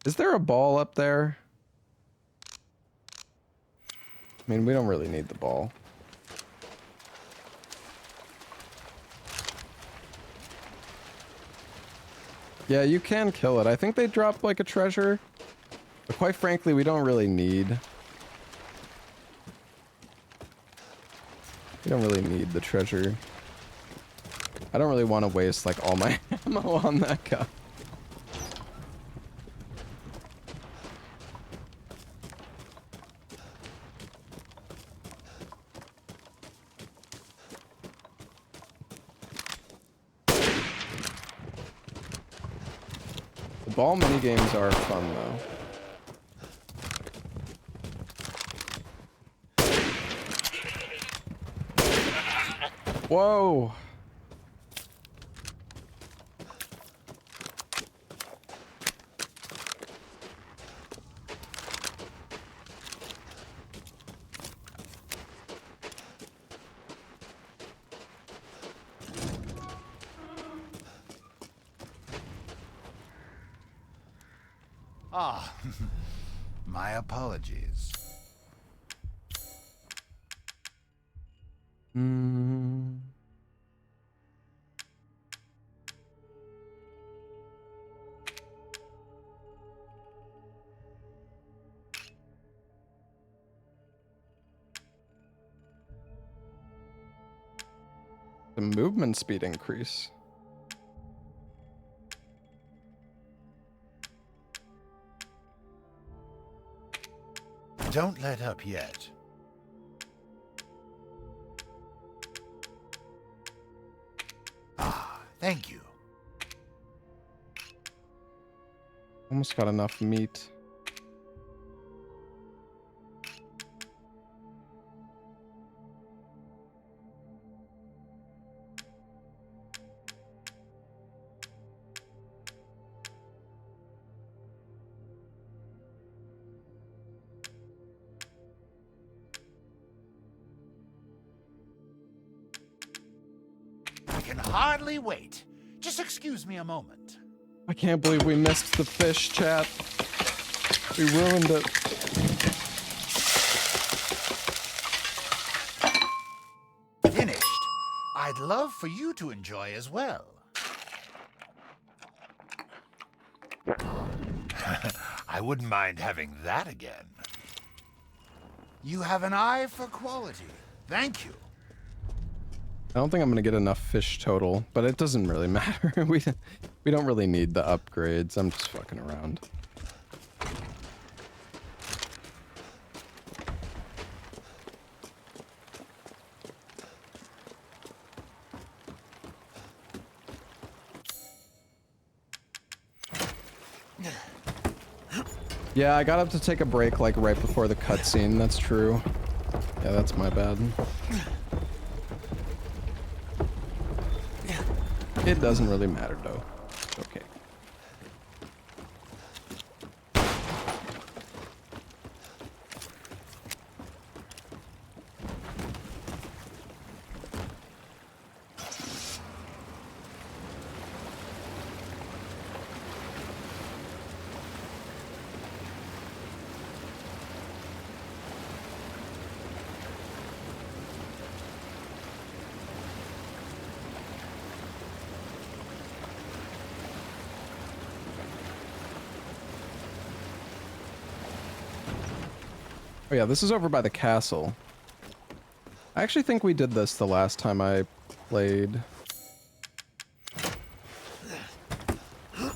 Is there a ball up there? I mean, we don't really need the ball. Yeah, you can kill it. I think they drop like a treasure. But quite frankly, we don't really need. We don't really need the treasure. I don't really want to waste like all my ammo on that guy. Ball minigames are fun though. Whoa! Ah, my apologies. The movement speed increase. Don't let up yet. Ah, thank you. Almost got enough meat. Hardly wait. Just excuse me a moment. I can't believe we missed the fish, chat. We ruined it. Finished. I'd love for you to enjoy as well. I wouldn't mind having that again. You have an eye for quality. Thank you. I don't think I'm gonna get enough fish total, but it doesn't really matter. we don't really need the upgrades. I'm just fucking around. Yeah, I got up to take a break like right before the cutscene. That's true. Yeah, that's my bad. It doesn't really matter though. Okay. Oh yeah, this is over by the castle. I actually think we did this the last time I played. I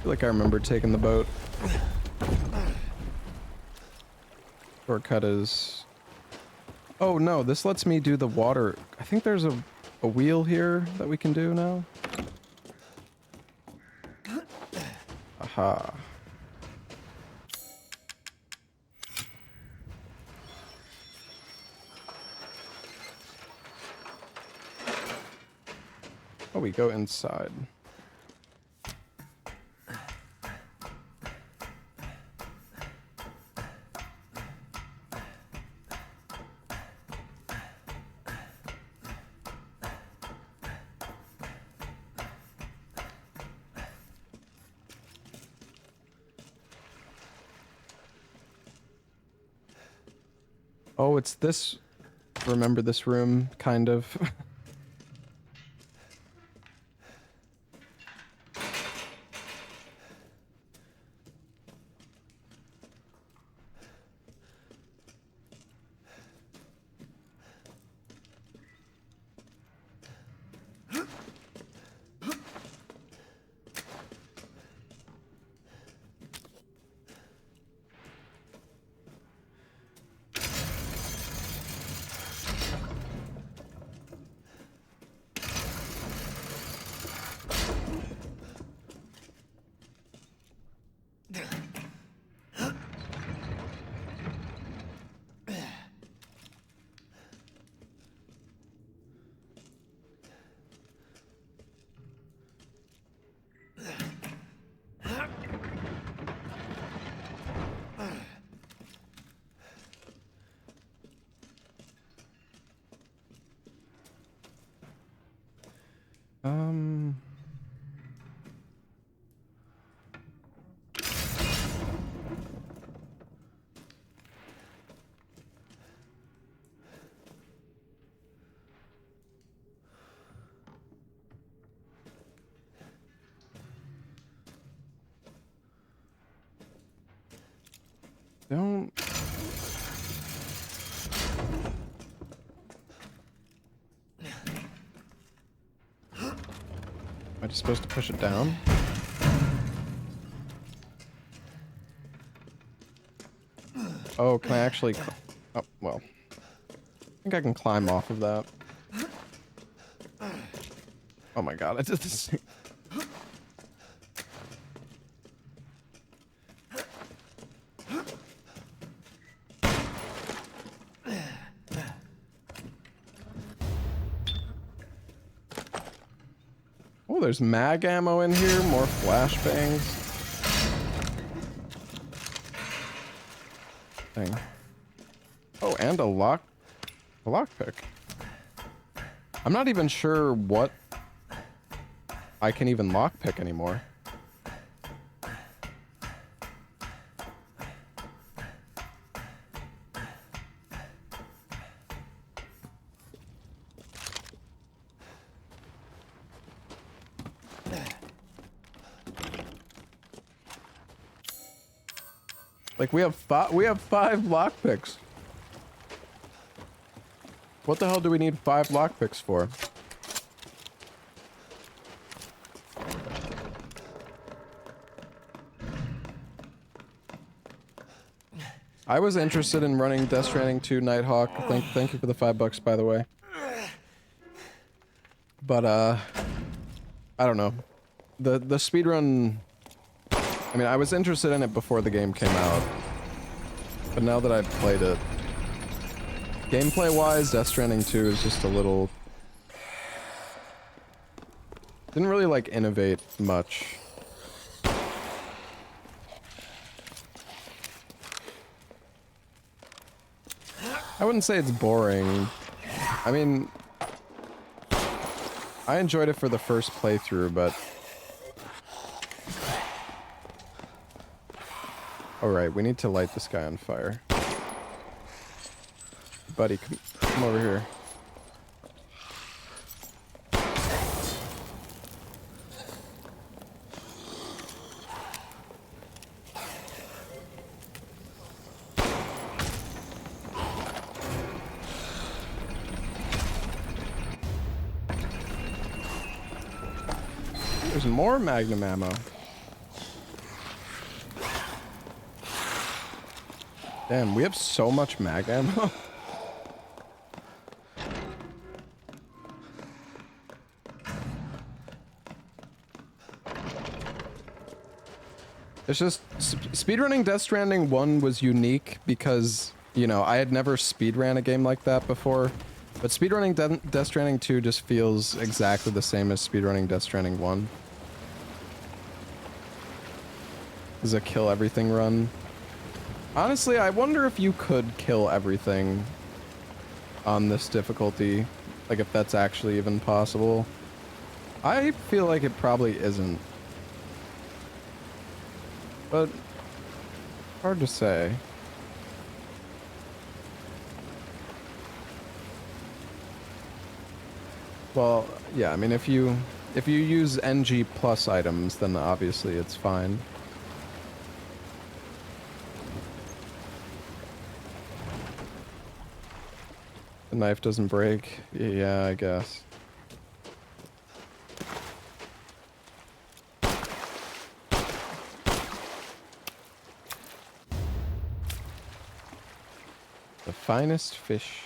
feel like I remember taking the boat. Shortcut is... Oh no, this lets me do the water. I think there's a wheel here that we can do now. Aha. Oh, we go inside. Oh, it's this. Remember this room, kind of. Don't... Am I just supposed to push it down? Oh, can I actually... Oh, well. I think I can climb off of that. Oh my god, I did this. Oh, there's mag ammo in here, more flashbangs. Thing. Oh, and a lockpick. I'm not even sure what I can even lockpick anymore. Like we have five lockpicks. What the hell do we need 5 lockpicks for? I was interested in running Death Stranding 2 Nighthawk. Thank you for the $5, by the way. But I don't know. The speedrun, I mean, I was interested in it before the game came out. But now that I've played it, gameplay-wise, Death Stranding 2 is just a little... Didn't really, like, innovate much. I wouldn't say it's boring. I mean, I enjoyed it for the first playthrough, but... Alright, we need to light this guy on fire. Buddy, come over here. There's more magnum ammo. Damn, we have so much mag ammo. It's just, speedrunning Death Stranding 1 was unique because, you know, I had never speedran a game like that before. But speedrunning Death Stranding 2 just feels exactly the same as speedrunning Death Stranding 1. This is a kill everything run. Honestly, I wonder if you could kill everything on this difficulty. Like, if that's actually even possible. I feel like it probably isn't. But, hard to say. Well, yeah, I mean, if you use NG plus items, then obviously it's fine. The knife doesn't break. Yeah, I guess. The finest fish.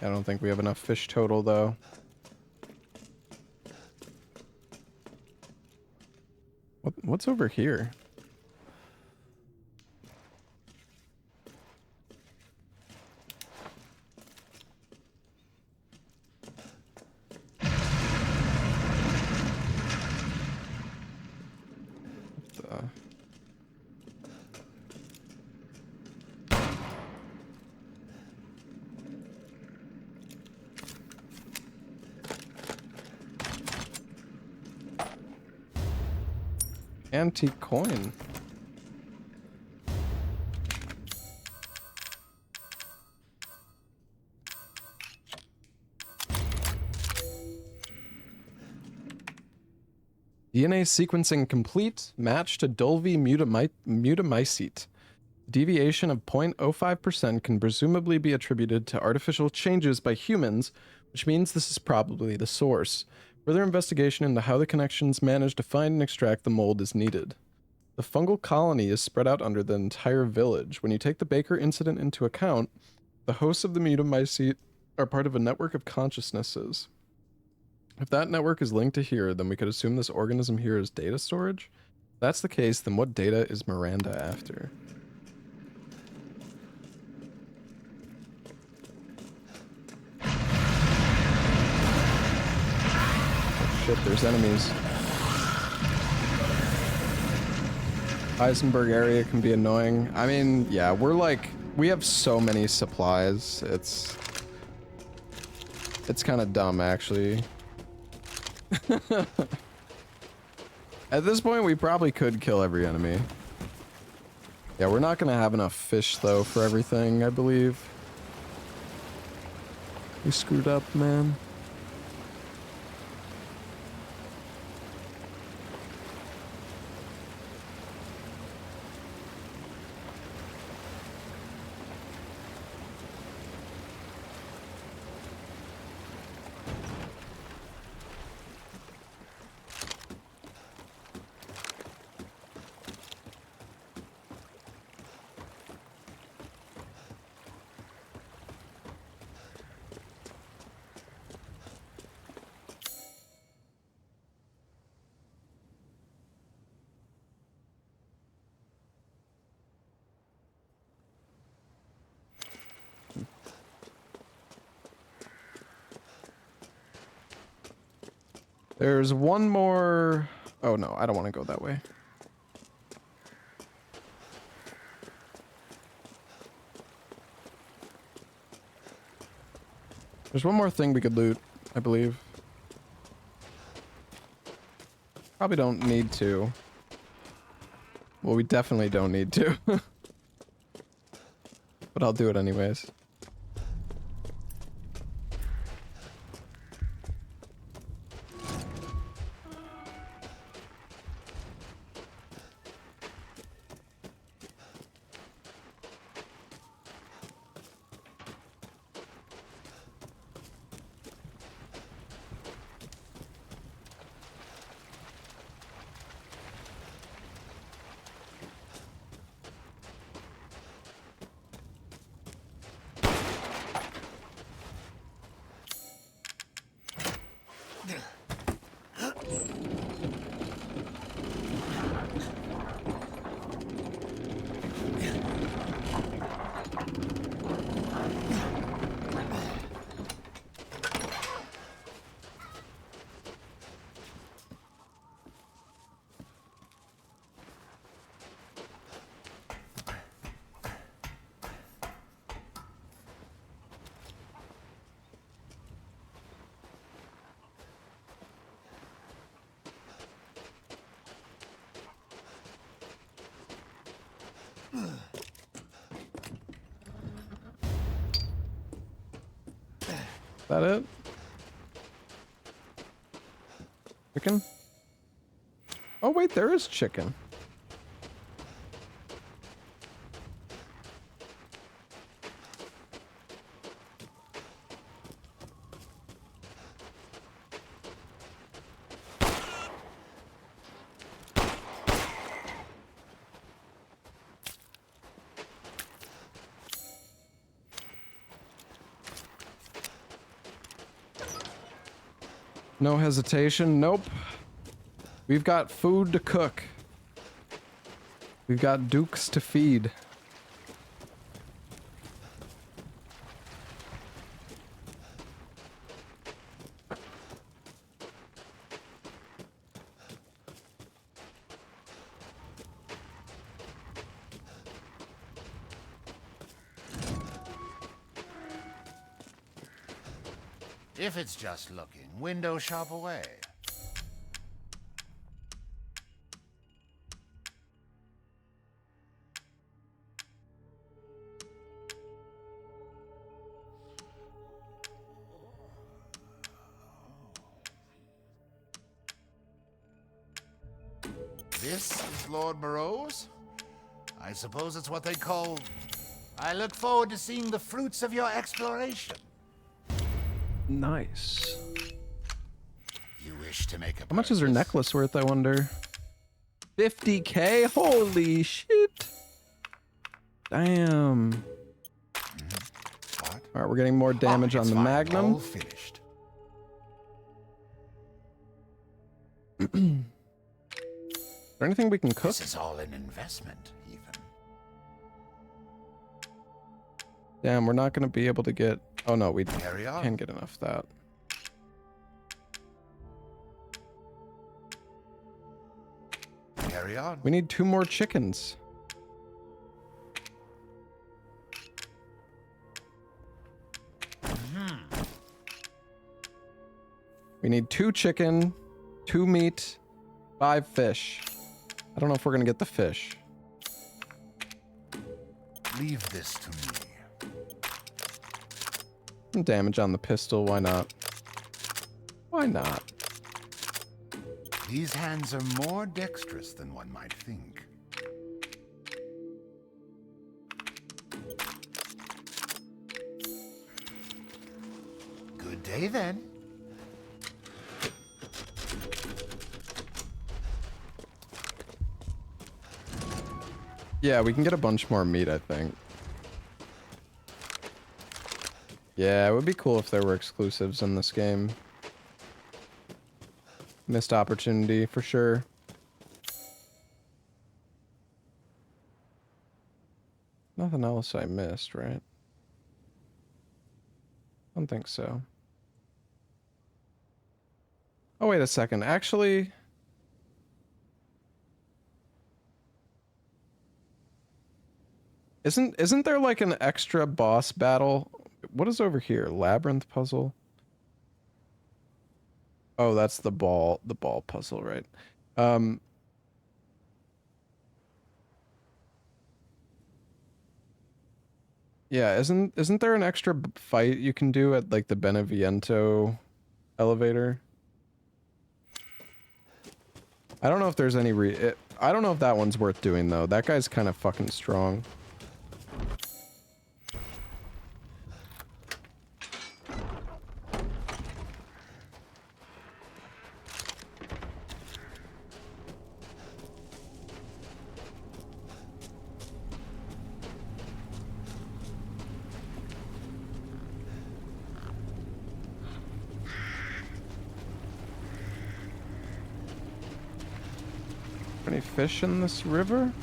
I don't think we have enough fish total, though. What's over here? Antique coin. DNA sequencing complete. Match to Dulvi mutamycete. Deviation of 0.05% can presumably be attributed to artificial changes by humans, which means this is probably the source. Further investigation into how the connections managed to find and extract the mold is needed. The fungal colony is spread out under the entire village. When you take the Baker incident into account, the hosts of the mutamycete are part of a network of consciousnesses. If that network is linked to here, then we could assume this organism here is data storage. If that's the case, then what data is Miranda after? Shit, there's enemies. Heisenberg area can be annoying. I mean, yeah, we have so many supplies. It's kind of dumb, actually. At this point, we probably could kill every enemy. Yeah, we're not gonna have enough fish, though, for everything, I believe. We screwed up, man. There's one more... Oh no, I don't want to go that way. There's one more thing we could loot, I believe. Probably don't need to. Well, we definitely don't need to. But I'll do it anyways. That it? Chicken? Oh wait, there is chicken. No hesitation. Nope. We've got food to cook. We've got dukes to feed. If it's just looking, window shop away. This is Lord Moreau's? I suppose it's what they call... I look forward to seeing the fruits of your exploration. Nice. You wish to make a How much is her necklace worth, I wonder? 50K? Holy shit. Damn. Alright, we're getting more damage on the Magnum. All finished. Is there anything we can cook? This is all an investment, even. Damn, we're not going to be able to get... Oh no, we Carry on. can't get enough of that. Carry on. We need 2 more chickens. We need 2 chicken, 2 meat, 5 fish. I don't know if we're gonna get the fish. Leave this to me. Some damage on the pistol, why not? Why not? These hands are more dexterous than one might think. Good day, then. Yeah, we can get a bunch more meat, I think. Yeah, it would be cool if there were exclusives in this game. Missed opportunity, for sure. Nothing else I missed, right? I don't think so. Oh, wait a second. Actually... Isn't there like an extra boss battle? What is over here? Labyrinth puzzle? Oh, that's the ball puzzle, right? Yeah, isn't there an extra fight you can do at like the Beneviento elevator? I don't know if there's any I don't know if that one's worth doing though. That guy's kind of fucking strong. Any fish in this river?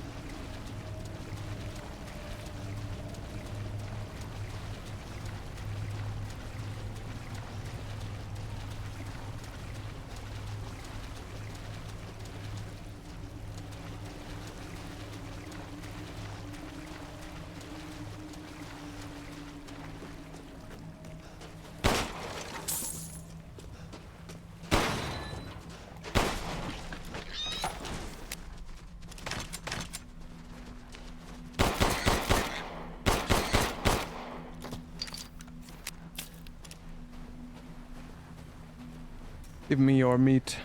Give me your meat.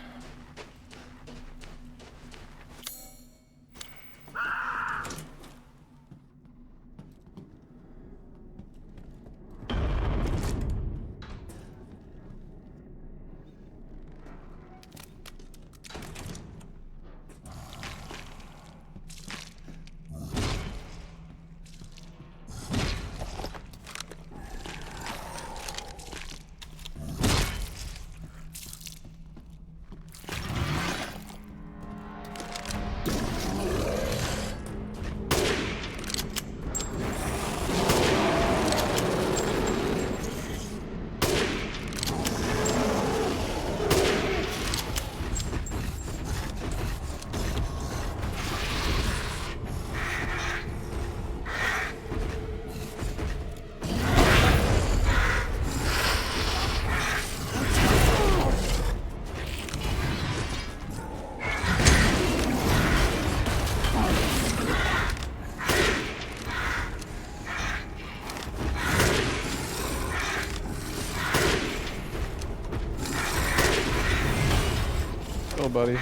Buddy.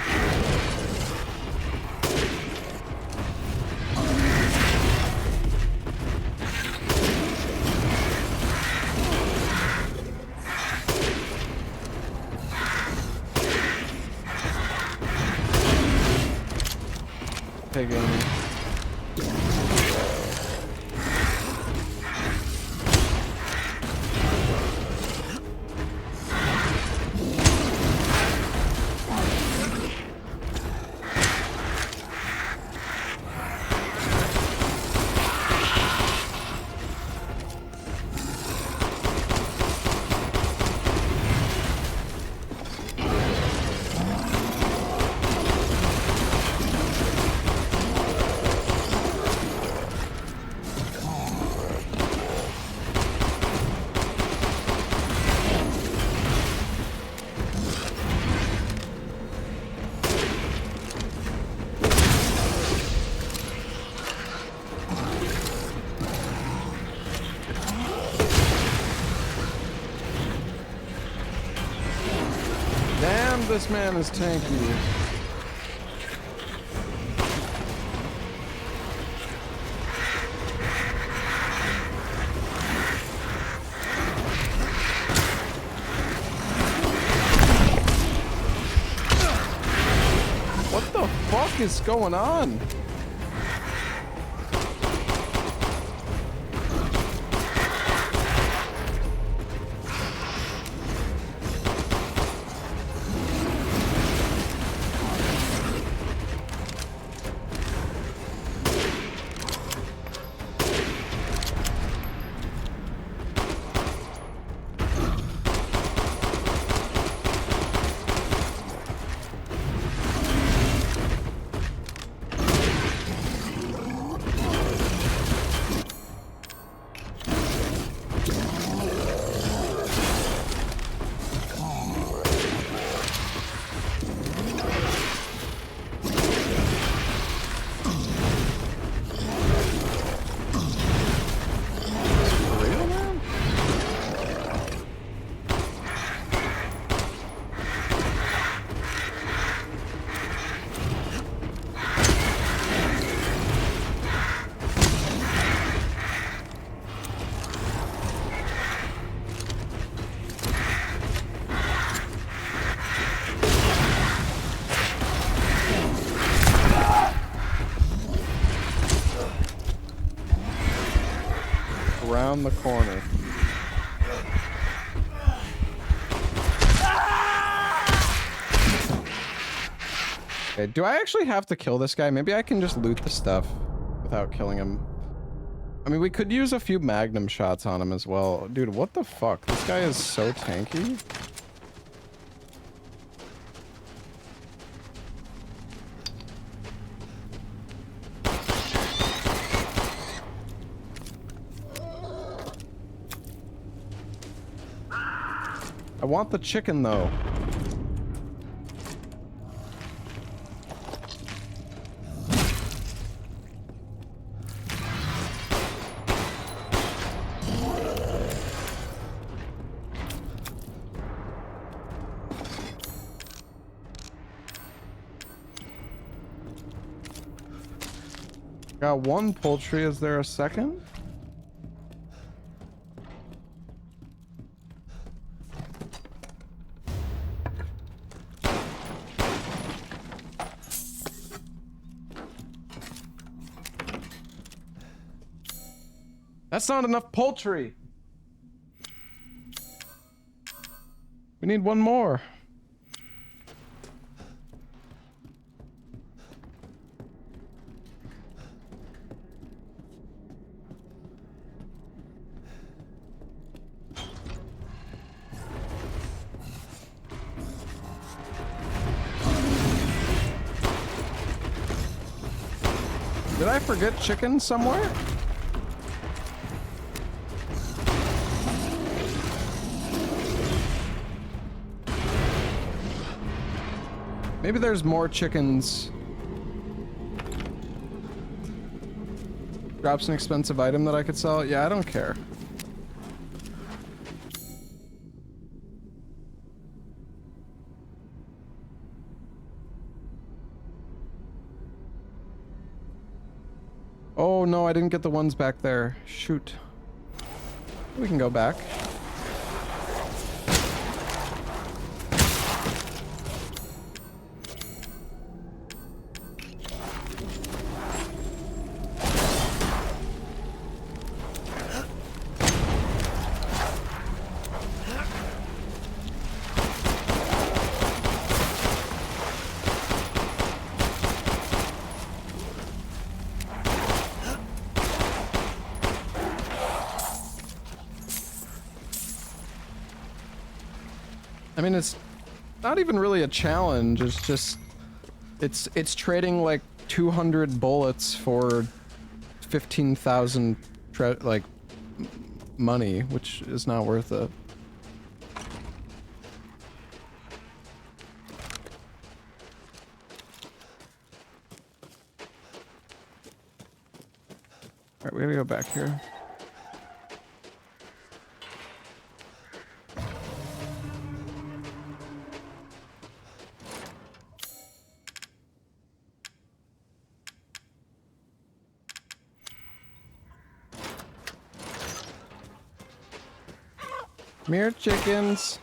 Hey, game. This man is tanky. What the fuck is going on? around the corner. Okay, do I actually have to kill this guy? Maybe I can just loot the stuff without killing him. I mean, we could use a few magnum shots on him as well. Dude, what the fuck? This guy is so tanky. I want the chicken, though. Got one poultry. Is there a second? That's not enough poultry. We need one more. Did I forget chicken somewhere? Maybe there's more chickens. Drops an expensive item that I could sell? Yeah, I don't care. Oh no, I didn't get the ones back there. Shoot. We can go back. I mean, it's not even really a challenge. It's just, it's trading like 200 bullets for 15,000 like money, which is not worth it. All right, we gotta go back here. Come here, chickens.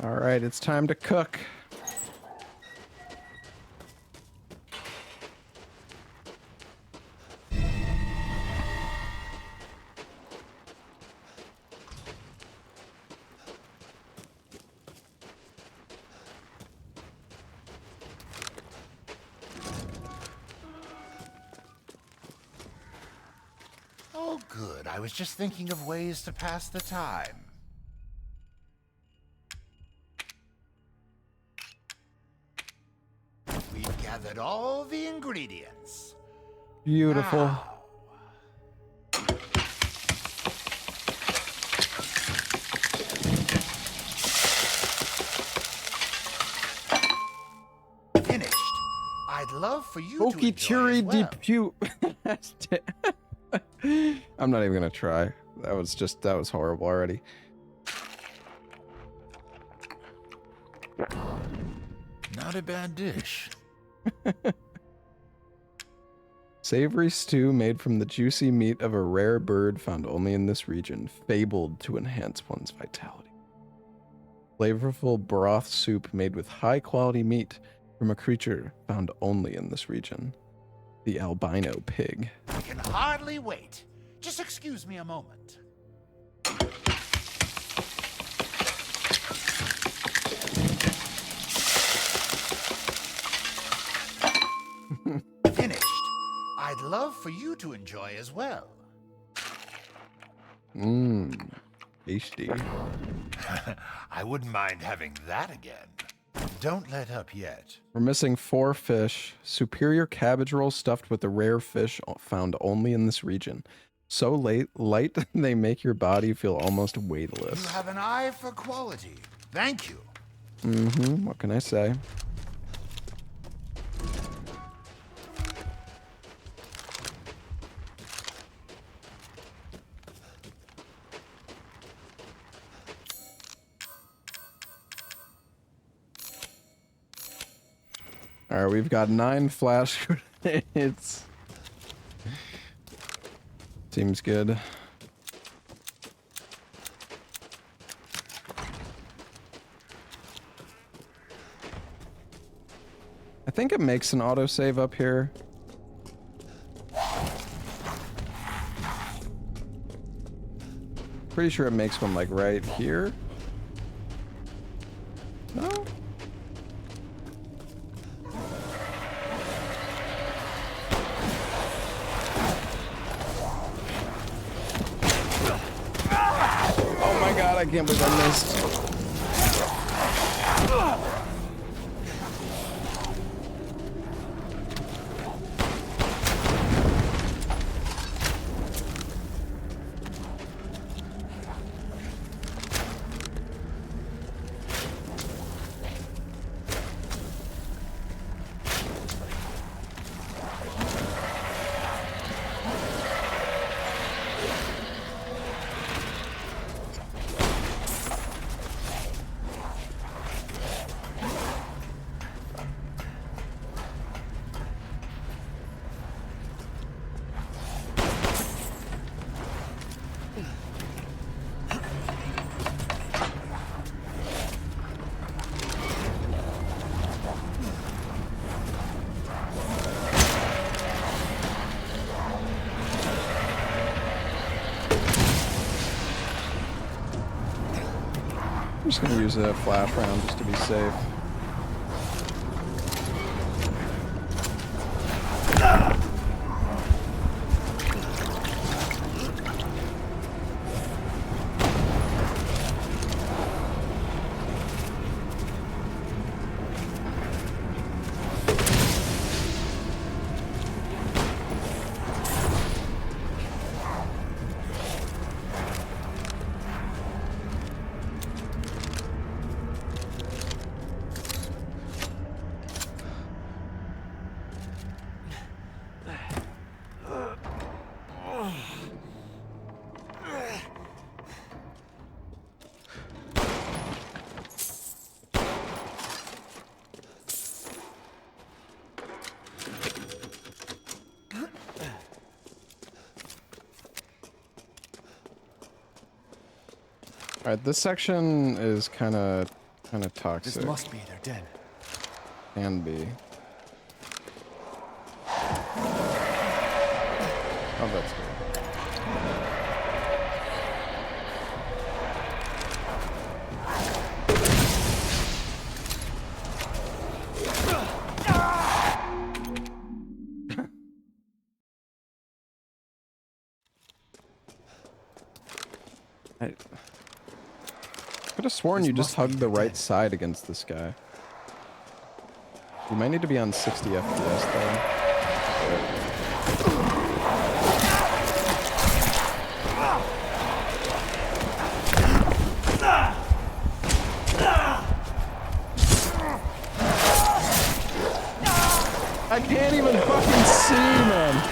All right, it's time to cook. Oh, good. I was just thinking of ways to pass the time. We've gathered all the ingredients. Beautiful. Now, finished. I'd love for you to enjoy as well. I'm not even gonna try. That was horrible already. Not a bad dish. Savory stew made from the juicy meat of a rare bird found only in this region, fabled to enhance one's vitality. Flavorful broth soup made with high-quality meat from a creature found only in this region, the albino pig. I can hardly wait. Just excuse me a moment. Finished. I'd love for you to enjoy as well. Mmm, tasty. I wouldn't mind having that again. Don't let up yet. We're missing 4 fish. Superior cabbage roll stuffed with a rare fish found only in this region. So light they make your body feel almost weightless. You have an eye for quality. Thank you. Mm-hmm. What can I say? All right, we've got 9 flash grenades. Seems good. I think it makes an autosave up here. Pretty sure it makes one like right here. No? I can't believe I missed. I'm just gonna use a flash round just to be safe. Alright, this section is kind of toxic. This must be their den. Can be. Oh, that's good. I could have sworn you just hugged the right side against this guy. You might need to be on 60 FPS though. I can't even fucking see, man.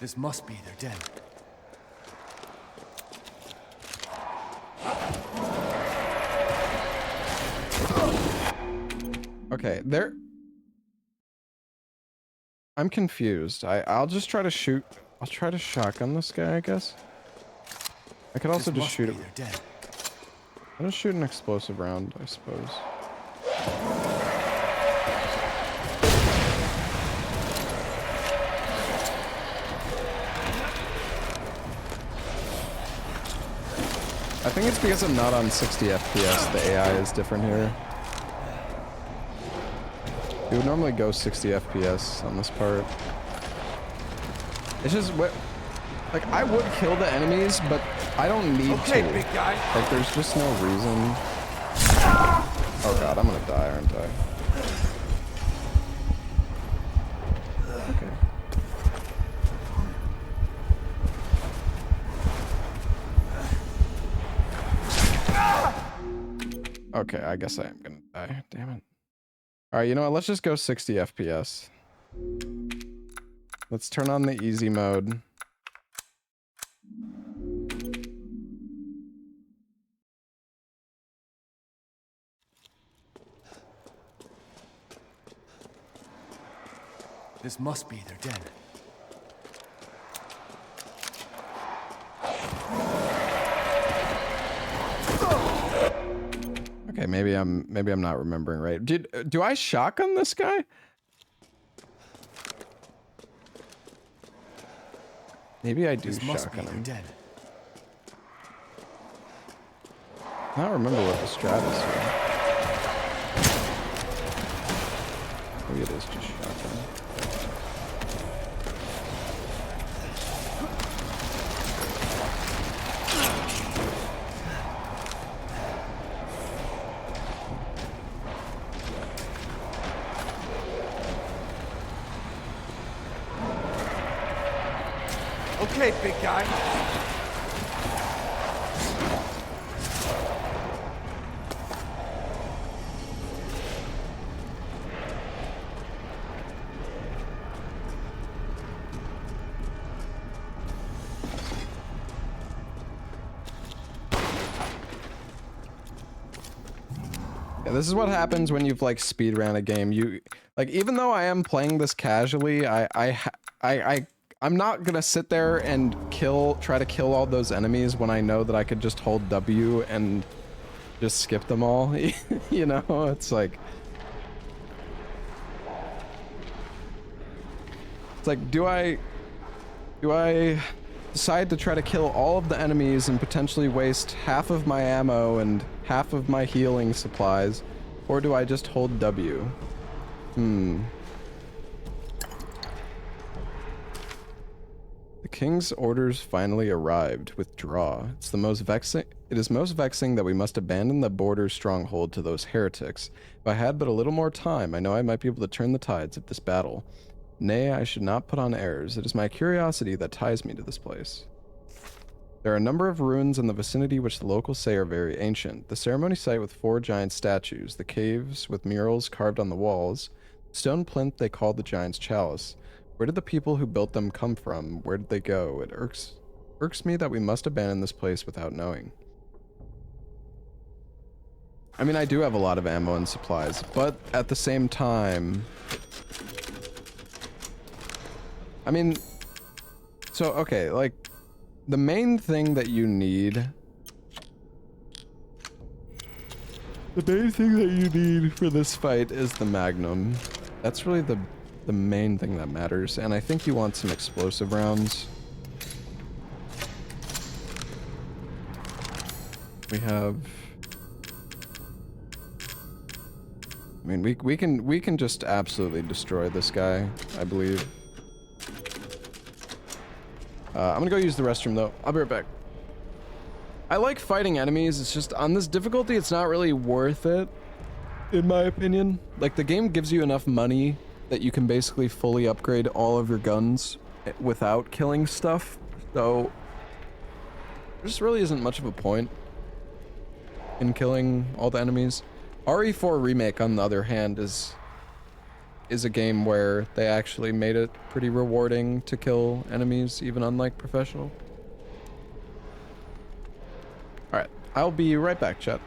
This must be their den. Okay, there. I'm confused. I'll just try to shoot. I'll try to shotgun this guy, I guess. I could also just shoot it. I'll just shoot an explosive round, I suppose. I think it's because I'm not on 60 FPS. The AI is different here. It would normally go 60 FPS on this part. It's just what, like, I would kill the enemies, but I don't need to. Big guy. Like, there's just no reason. Oh god, I'm gonna die, aren't I? Okay, I guess I am gonna die. Damn it. Alright, you know what? Let's just go 60 FPS. Let's turn on the easy mode. This must be their den. Okay, maybe I'm not remembering right. Do I shotgun this guy? Maybe I do shotgun him. I don't remember what the strat is here. Maybe it is just shotgun. Okay, big guy. Yeah, this is what happens when you've like speed ran a game. You like, even though I am playing this casually, I'm not gonna sit there and try to kill all those enemies when I know that I could just hold W and just skip them all. You know, it's like, do I decide to try to kill all of the enemies and potentially waste half of my ammo and half of my healing supplies, or do I just hold W? The king's orders finally arrived. Withdraw. It is most vexing that we must abandon the border stronghold to those heretics. If I had but a little more time, I know I might be able to turn the tides of this battle. Nay, I should not put on airs. It is my curiosity that ties me to this place. There are a number of ruins in the vicinity which the locals say are very ancient. The ceremony site with 4 giant statues, the caves with murals carved on the walls, stone plinth they call the giant's chalice. Where did the people who built them come from? Where did they go? It irks me that we must abandon this place without knowing. I mean, I do have a lot of ammo and supplies, but at the same time... I mean... So, okay, like, the main thing that you need... The main thing that you need for this fight is the Magnum. That's really the main thing that matters, and I think you want some explosive rounds. We have... I mean, we can just absolutely destroy this guy, I believe. I'm gonna go use the restroom though. I'll be right back. I like fighting enemies, it's just on this difficulty it's not really worth it, in my opinion. Like, the game gives you enough money that you can basically fully upgrade all of your guns without killing stuff, so there just really isn't much of a point in killing all the enemies. RE4 Remake, on the other hand, is is a game where they actually made it pretty rewarding to kill enemies, even unlike professional. Alright, I'll be right back, chat.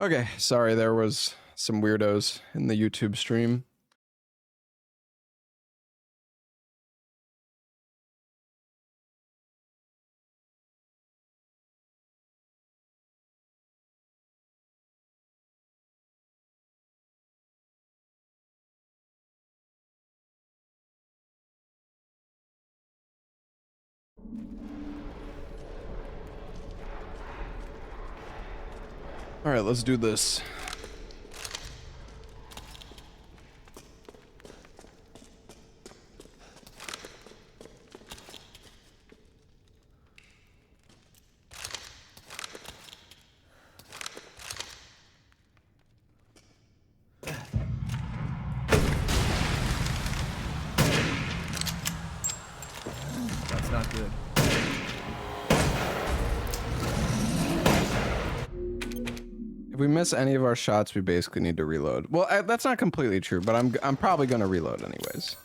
Okay, sorry, there was some weirdos in the YouTube stream. All right, let's do this. That's not good. If we miss any of our shots, we basically need to reload. Well, that's not completely true, but I'm probably gonna reload anyways.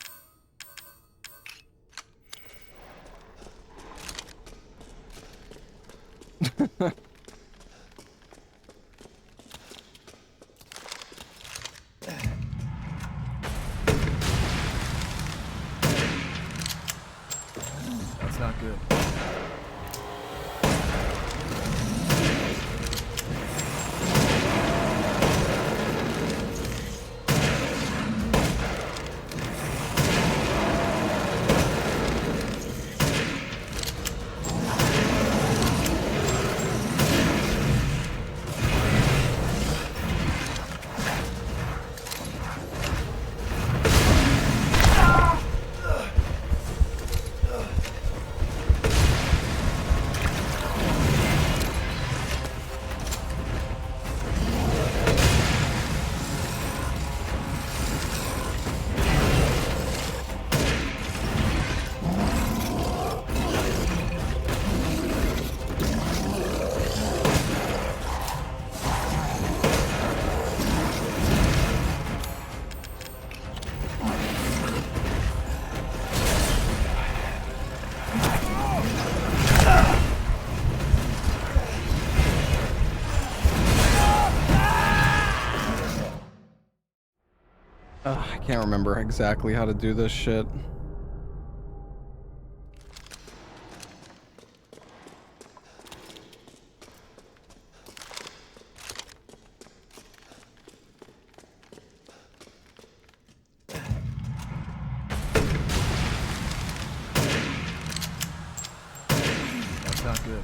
That's not good. I can't remember exactly how to do this shit. That's not good.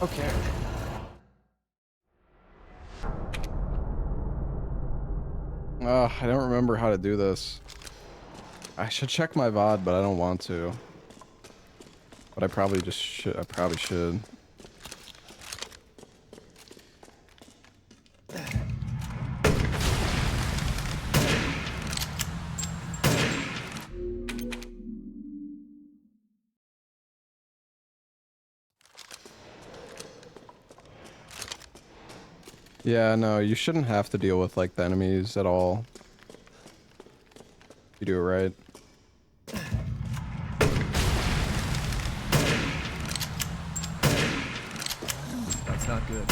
Okay. I don't remember how to do this. I should check my VOD, but I don't want to. But I probably just should. I probably should. Yeah, no, you shouldn't have to deal with, like, the enemies at all. You do it right. That's not good.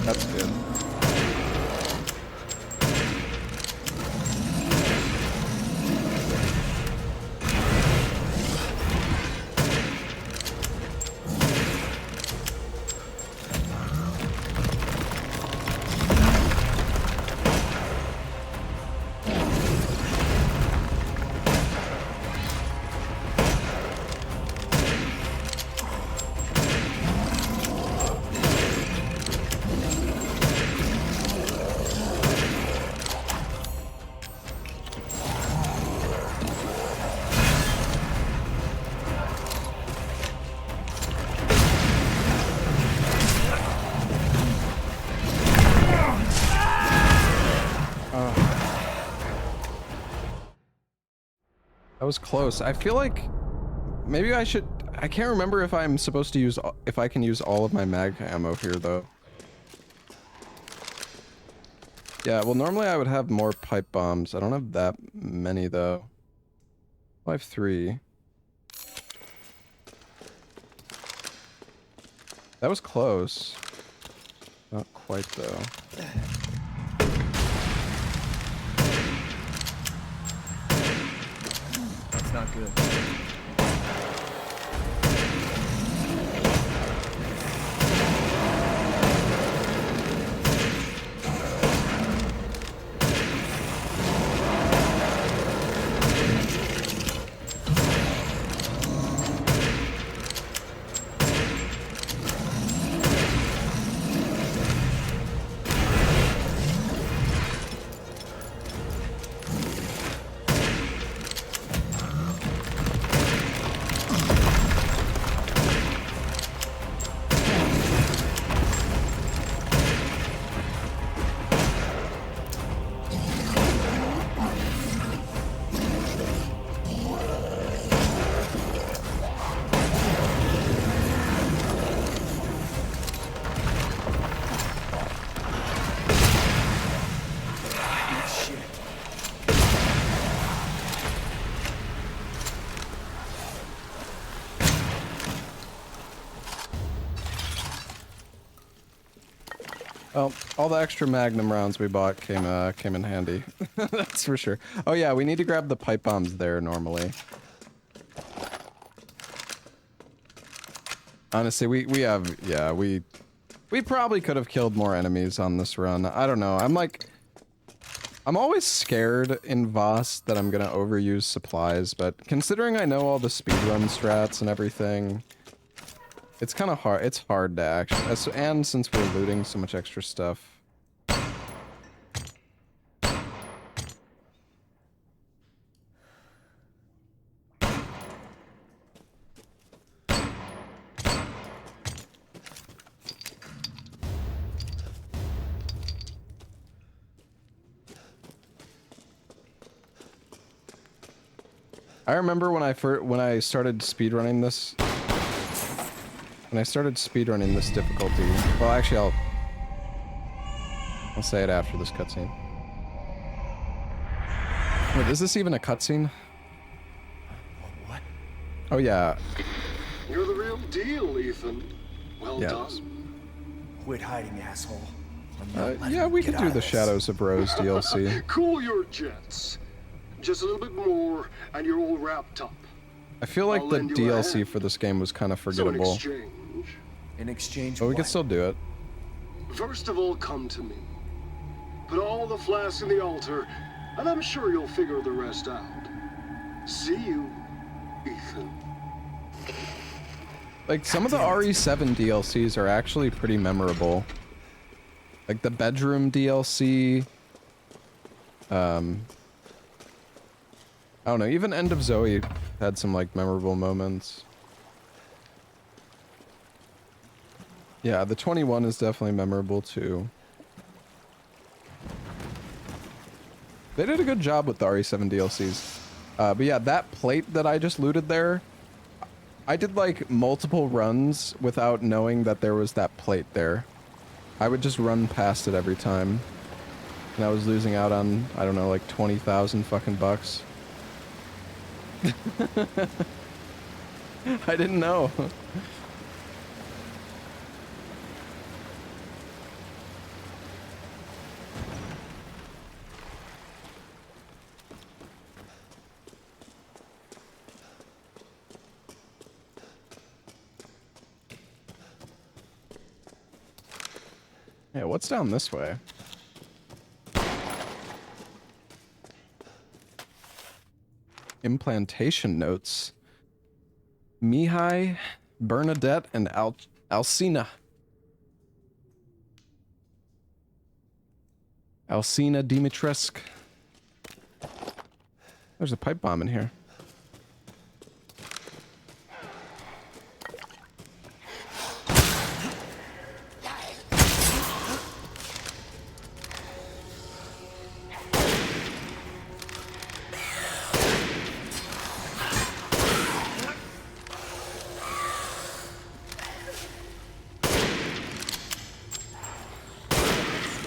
That's good. That was close. I feel like maybe I should. I can't remember if I'm supposed to use, if I can use all of my mag ammo here though. Yeah, well normally I would have more pipe bombs. I don't have that many though. I have 3. That was close. Not quite though. That's not good. Well, all the extra Magnum rounds we bought came in handy. That's for sure. Oh yeah, we need to grab the pipe bombs there normally. Honestly, we have, yeah, we probably could have killed more enemies on this run. I don't know. I'm always scared in Voss that I'm gonna overuse supplies, but considering I know all the speedrun strats and everything, it's kind of hard. It's hard to actually, and since we're looting so much extra stuff. I remember when I started speedrunning this. When I started speedrunning this difficulty. Well, actually, I'll say it after this cutscene. Wait, is this even a cutscene? What? Oh yeah. You're the real deal, Ethan. Well Yeah. done. Quit hiding, asshole. Yeah, we could do the Shadows of Rose DLC. Cool your jets. Just a little bit more, and you're all wrapped up. I feel like I'll the lend you a DLC hand. for this game was kind of So in forgettable. exchange, In exchange, But we what? could still do it. first of all, come to me. Put all the flasks in the altar, and I'm sure you'll figure the rest out. See you, Ethan. Like, some of the RE7 DLCs are actually pretty memorable. Like the bedroom DLC. I don't know, even End of Zoe had some like memorable moments. Yeah, the 21 is definitely memorable too. They did a good job with the RE7 DLCs. But yeah, that plate that I just looted there, I did like multiple runs without knowing that there was that plate there. I would just run past it every time. And I was losing out on, I don't know, like 20,000 fucking bucks. I didn't know. Yeah, what's down this way? Implantation notes. Mihai, Bernadette, and Alcina. Alcina Dimitrescu. There's a pipe bomb in here.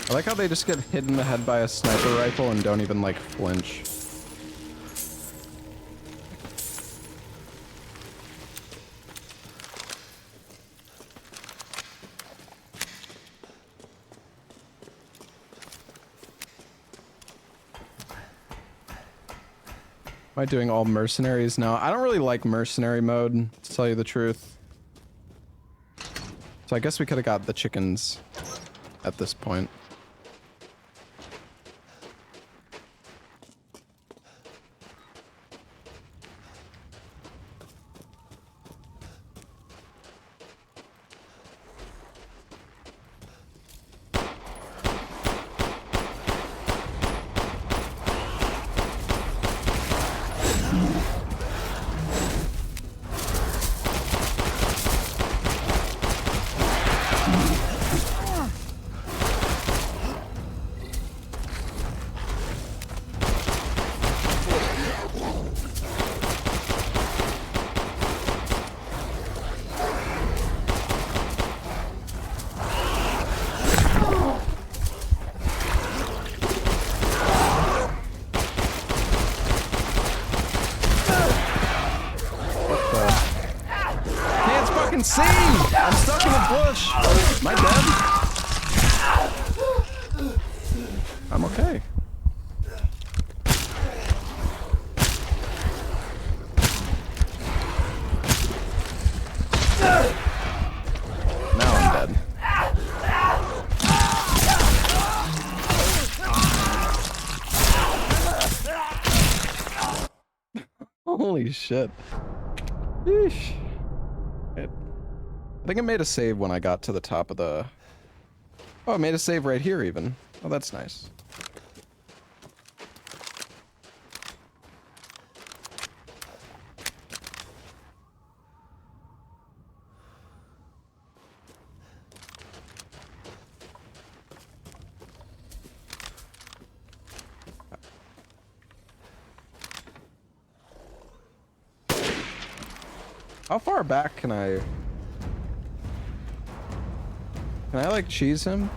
I like how they just get hit in the head by a sniper rifle and don't even, like, flinch. Am I doing all mercenaries now? I don't really like mercenary mode, to tell you the truth. So I guess we could have got the chickens at this point. See! I'm stuck in a bush! Am I dead? I'm okay. Now I'm dead. Holy shit. Yeesh. I think it made a save when I got to the top of the... Oh, it made a save right here even. Oh, that's nice. How far back can I... Can I, like, cheese him?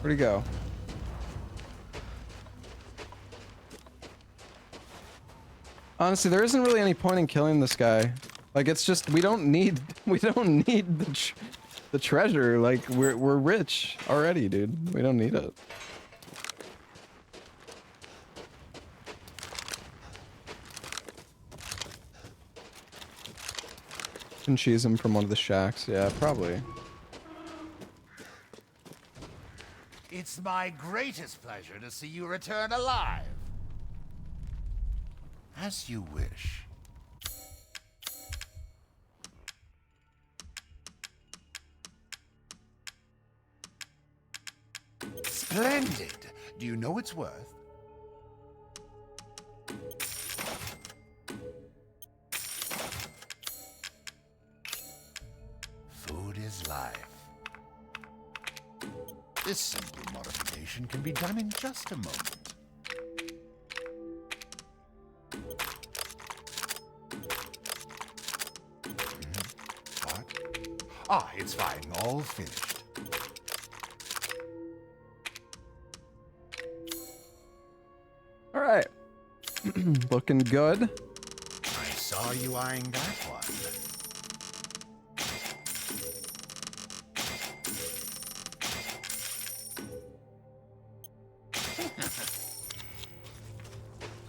Where'd he go? Honestly, there isn't really any point in killing this guy. Like, it's just, we don't need the treasure. Like, we're rich already, dude. We don't need it. Can cheese him from one of the shacks. Yeah, probably. It's my greatest pleasure to see you return alive. As you wish. Splendid. Do you know its worth? Food is life. This simple modification can be done in just a moment. What? Ah, it's fine. All finished. All right. Looking good. I saw you eyeing that one.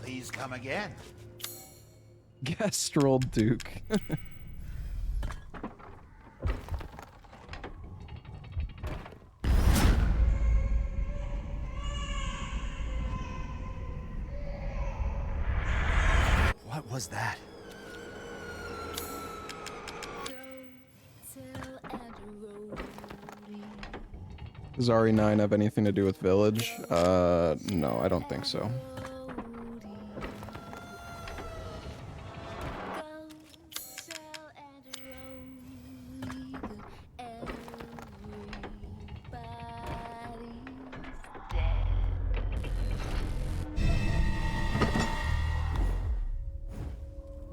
Please come again. Gastrol Duke. What was that? Does RE9 have anything to do with Village? No, I don't think so.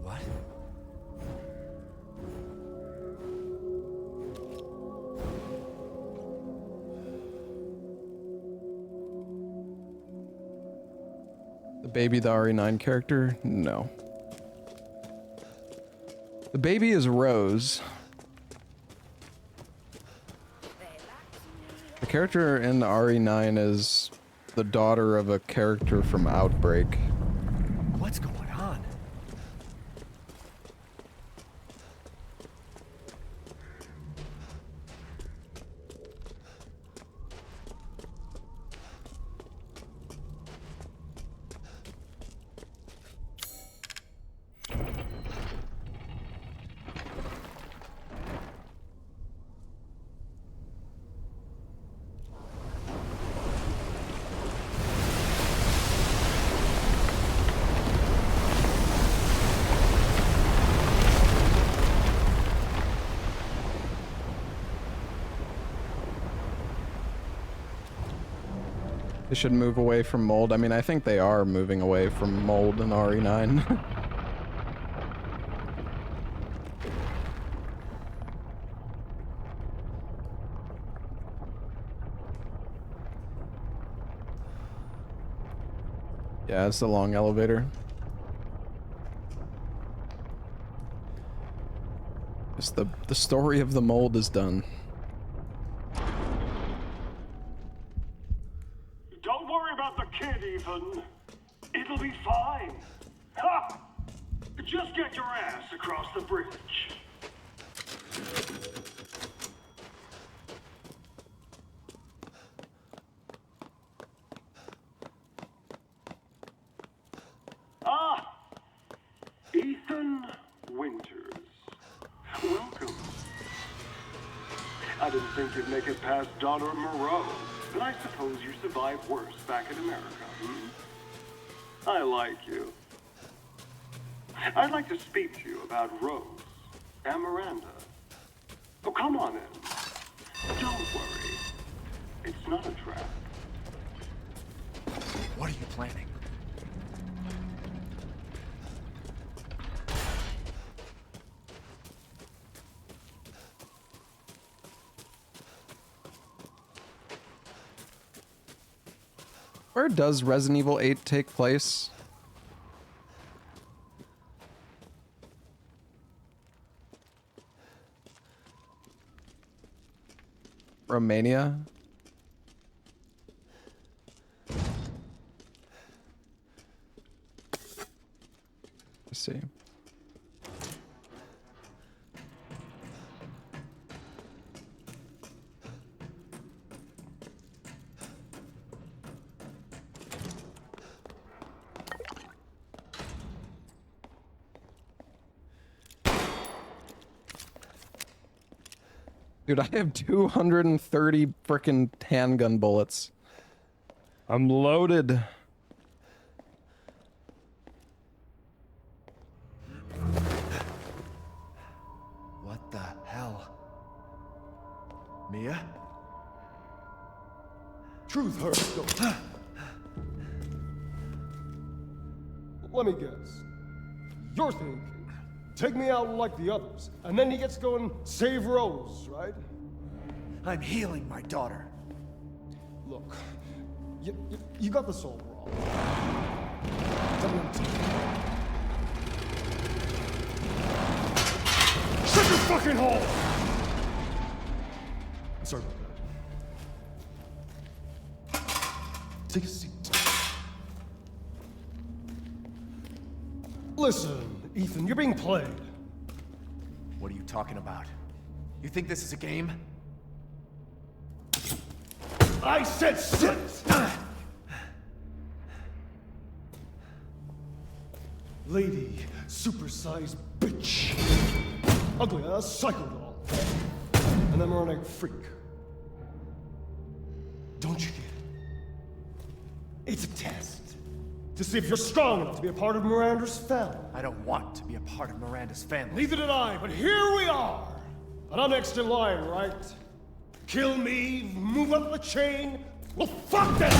What? The baby, the RE9 character? No. The baby is Rose. The character in RE9 is the daughter of a character from Outbreak. What's going on? They should move away from mold. I mean, I think they are moving away from mold in RE9. Yeah, it's the long elevator. It's the story of the mold is done. Don't worry about the kid, Ethan. It'll be fine. Ha! Just get your ass across the bridge. Ah! Ethan Winters. Welcome. I didn't think you'd make it past daughter Moreau, but I suppose you survived worse back in America, hmm? I like you. I'd like to speak to you about Rose and Miranda. Oh, come on in. Don't worry. It's not a trap. What are you planning? Where does Resident Evil 8 take place? Romania? Let's see. Dude, I have 230 frickin' handgun bullets. I'm loaded. What the hell? Mia? Truth hurts, though. Let me guess. You're thinking, take me out like the others, and then he gets going save Rose, right? I'm healing my daughter. Look, you got this all wrong. Tell me I'm shut your fucking hole! I'm sorry about that. Take a seat. Listen, Ethan, you're being played. What are you talking about? You think this is a game? I said sit! Lady, supersized bitch. Ugly ass psycho doll. And then moronic freak. Don't you get it? It's a test. To see if you're strong enough to be a part of Miranda's family. I don't want to be a part of Miranda's family. Neither did I, but here we are. And I'm next in line, right? Kill me, move up the chain. Well, fuck that!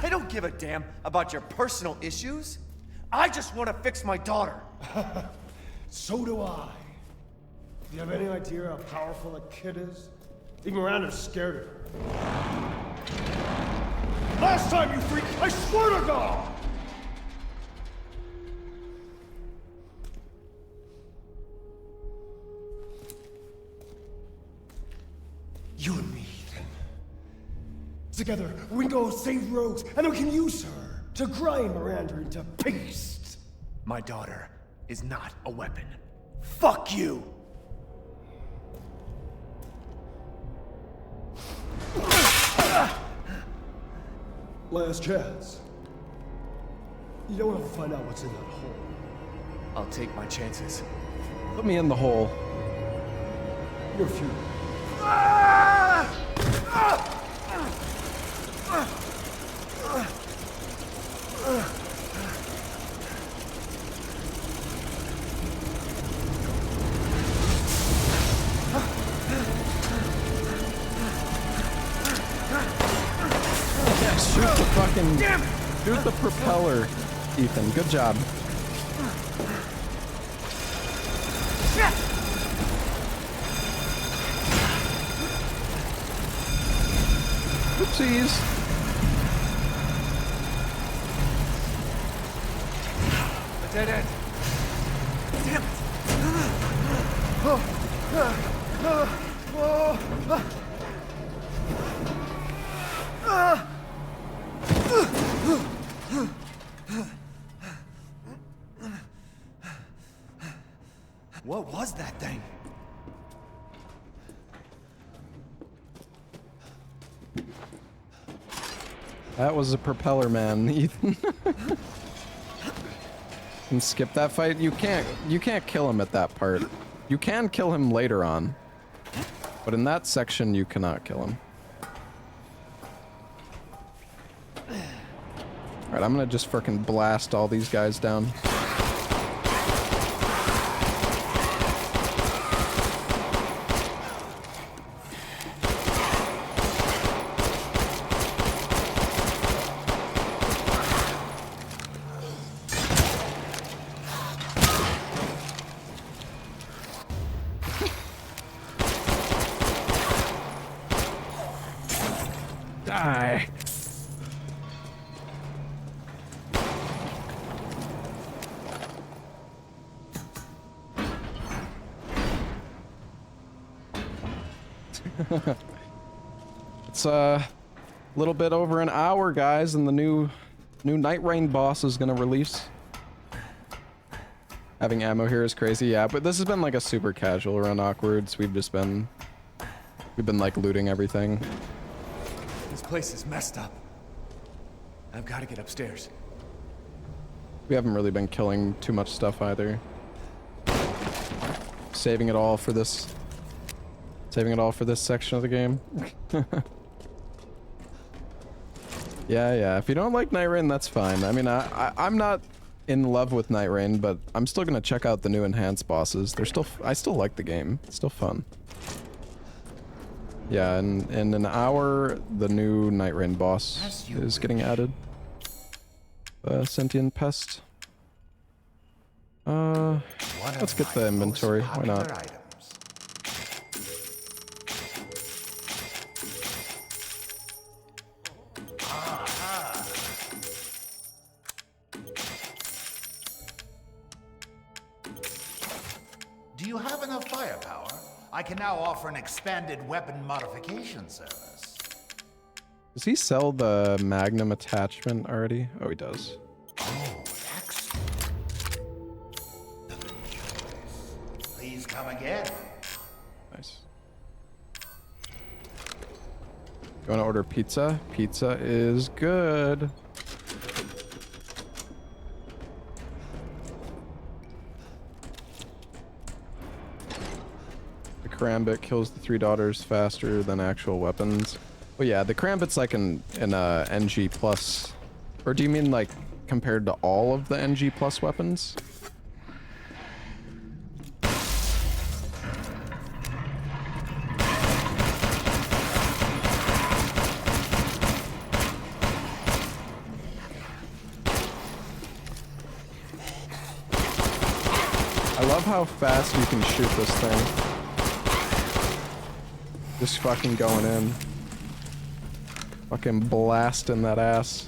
I don't give a damn about your personal issues. I just want to fix my daughter. So do I. Do you have any idea how powerful that kid is? Even Miranda's scared of her. Last time, you freak, I swear to God! You and me, Ethan. Together, we can go save Rose, and then we can use her to grind Miranda into paste. My daughter is not a weapon. Fuck you! Last chance. You don't have to find out what's in that hole. I'll take my chances. Put me in the hole. You're futile. Shoot the fucking... Shoot the propeller, Ethan. Good job. Oopsies. A dead end. Damn it. Oh. What was that thing? That was a propeller man, Ethan. And skip that fight. You can't kill him at that part. You can kill him later on. But in that section you cannot kill him. Alright, I'm gonna just frickin' blast all these guys down. Die. It's a little bit over an hour, guys, and the new Night Rain boss is gonna release. Having ammo here is crazy, yeah, but this has been like a super casual run Awkwards. We've been like looting everything. This place is messed up. I've got to get upstairs. We haven't really been killing too much stuff either. Saving it all for this section of the game. Yeah, if you don't like Night Rain, that's fine. I mean, I'm not in love with Night Rain, but I'm still gonna check out the new enhanced bosses. I still like the game. It's still fun. Yeah, and in an hour, the new Night Rain boss is getting added. Sentient Pest. Let's get the inventory. Why not? Do you have enough firepower? I can now offer an expanded weapon modification service. Does he sell the Magnum attachment already? Oh, he does. Oh, excellent. Please come again. Nice. You want to order pizza? Pizza is good. Karambit kills the 3 daughters faster than actual weapons. Well, yeah, the Karambit's like an NG plus, or do you mean like compared to all of the NG plus weapons? I love how fast you can shoot this thing. Just fucking going in. Fucking blasting that ass.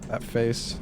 That face.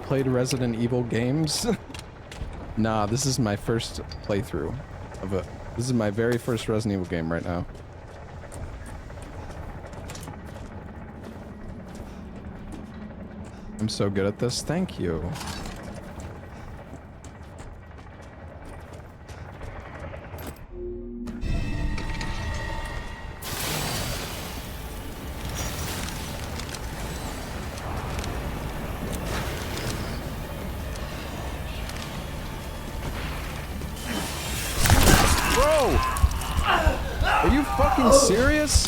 Played Resident Evil games? Nah, this is my first playthrough of it. This is my very first Resident Evil game right now. I'm so good at this. Thank you. Bro! Are you fucking serious?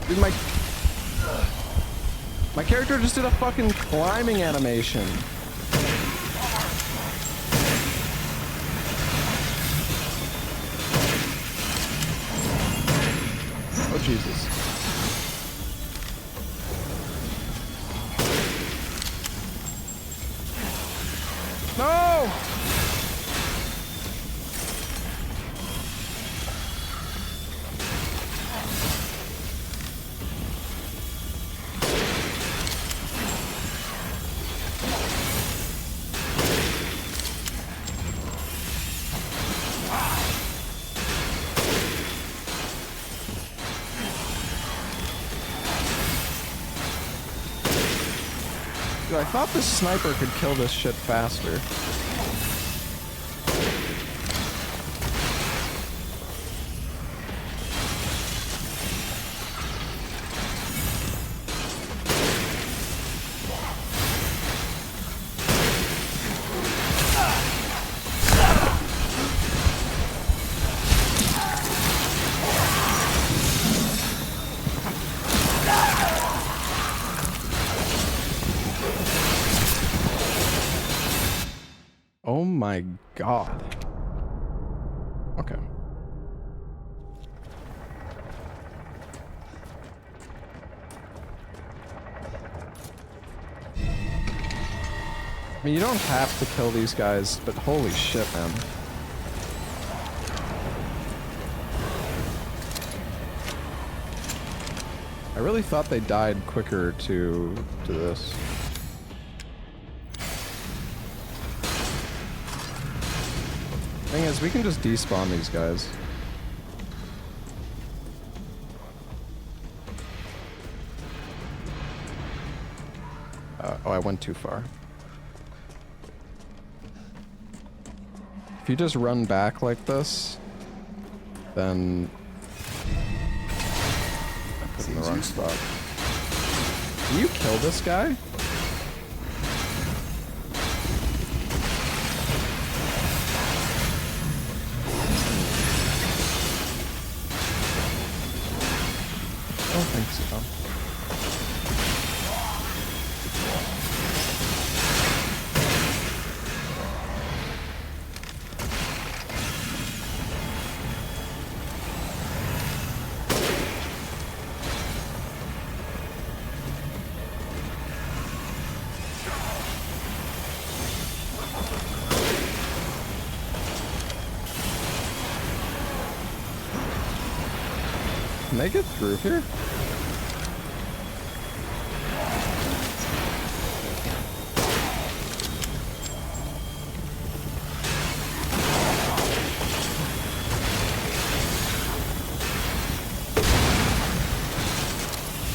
Dude, my character just did a fucking climbing animation. Oh, Jesus. No! Dude, I thought this sniper could kill this shit faster. Oh my god. Okay. I mean, you don't have to kill these guys, but holy shit, man. I really thought they died quicker to this. Thing is, we can just despawn these guys. Oh, I went too far. If you just run back like this, then I put in the wrong spot. Can you kill this guy? I don't think so. Can they get through here?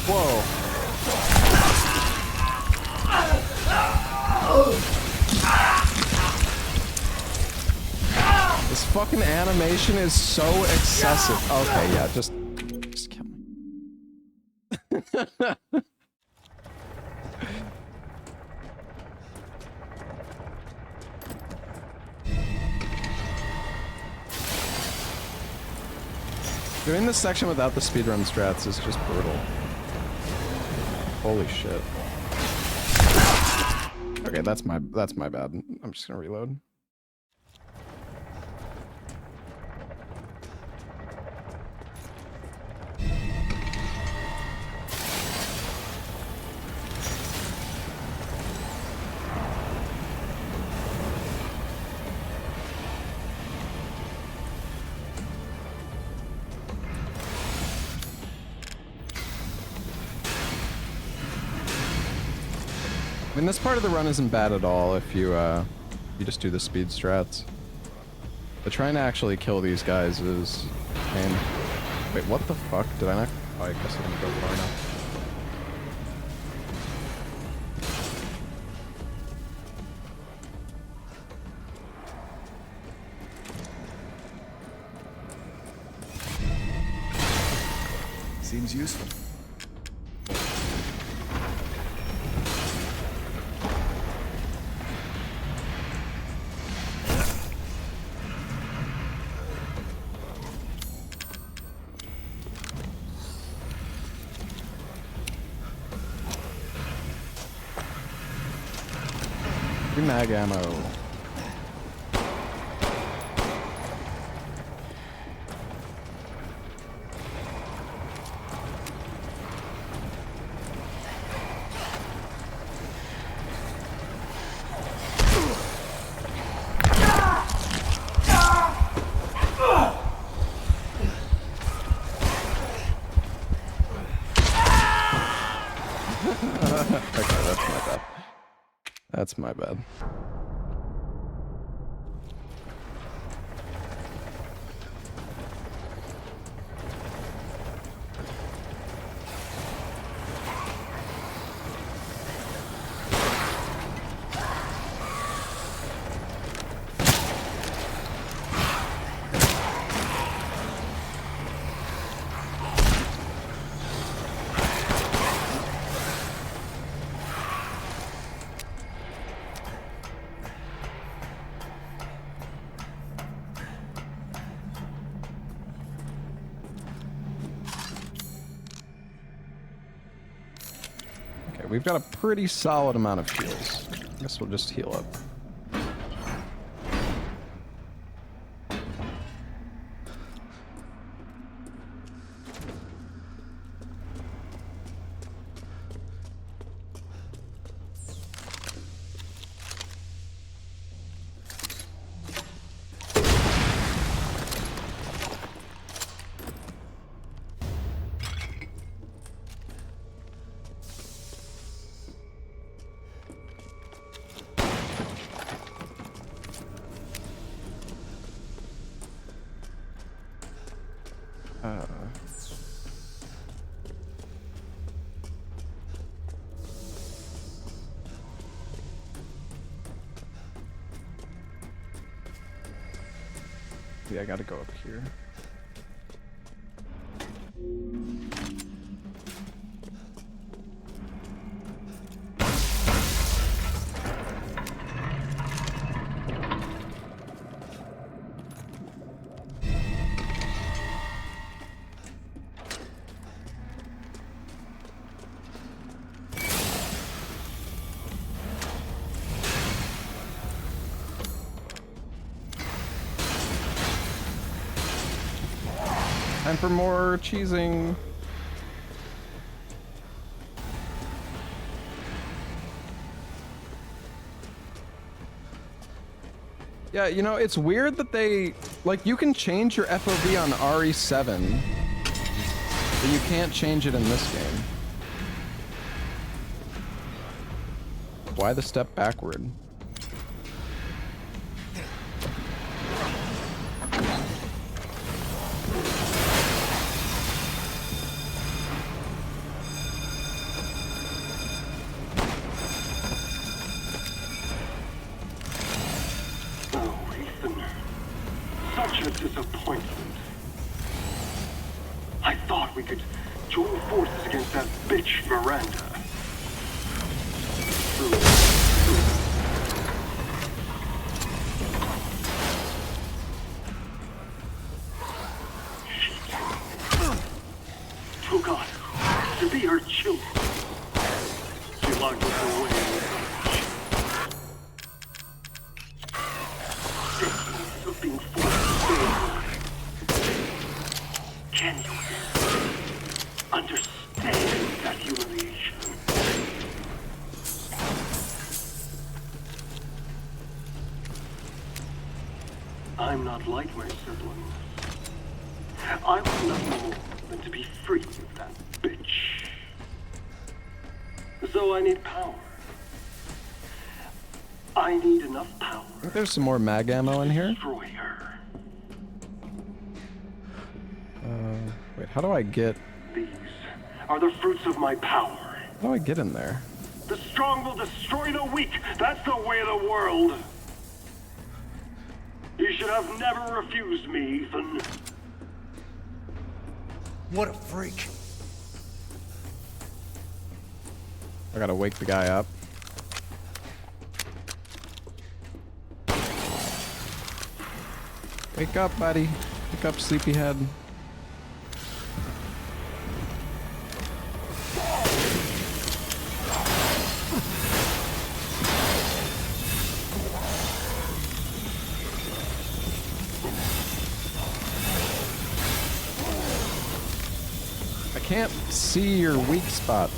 Whoa. This fucking animation is so excessive. Okay, yeah, just kill me. Doing this section without the speedrun strats is just brutal. Holy shit. Okay, that's my bad. I'm just gonna reload. I mean, this part of the run isn't bad at all if you just do the speed strats. But trying to actually kill these guys is pain. Wait, what the fuck? Did I not? Oh, I guess I didn't go far enough. Seems useful. Free mag ammo. That's my bad. We've got a pretty solid amount of heals. I guess we'll just heal up. Yeah, I gotta go up here. Time for more cheesing. Yeah, you know, it's weird that they, like, you can change your FOV on RE7, but you can't change it in this game. Why the step backward? I'm not like my siblings. I want nothing more than to be free of that bitch. So I need power. I need enough power. I think there's some more mag ammo in here. Destroy her. Wait, How do I get... These are the fruits of my power. How do I get in there? The strong will destroy the weak. That's the way of the world. You should have never refused me, Ethan. What a freak. I gotta wake the guy up. Wake up, buddy. Wake up, sleepyhead. I can't see your weak spot.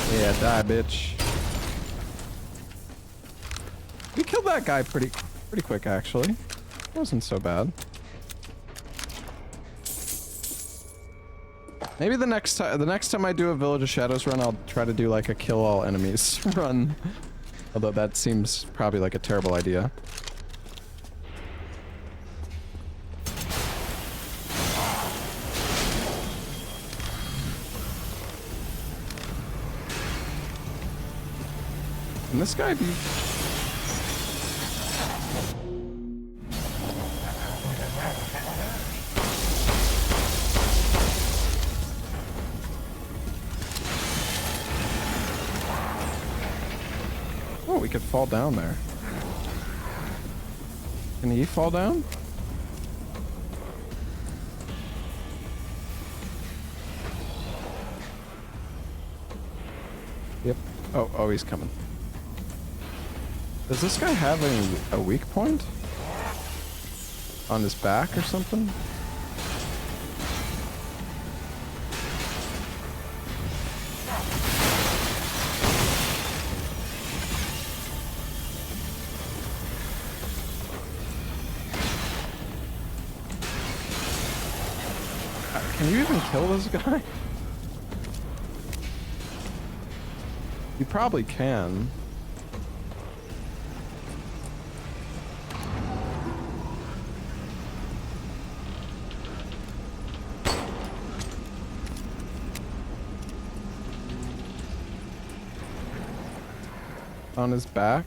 Yeah, die, bitch. We killed that guy pretty quick, actually. It wasn't so bad. Maybe the next time I do a Village of Shadows run, I'll try to do like a kill all enemies run. Although that seems probably like a terrible idea. Can this guy be... Oh, we could fall down there. Can he fall down? Yep. Oh, he's coming. Does this guy have a weak point? On his back or something? Can you even kill this guy? You probably can. On his back?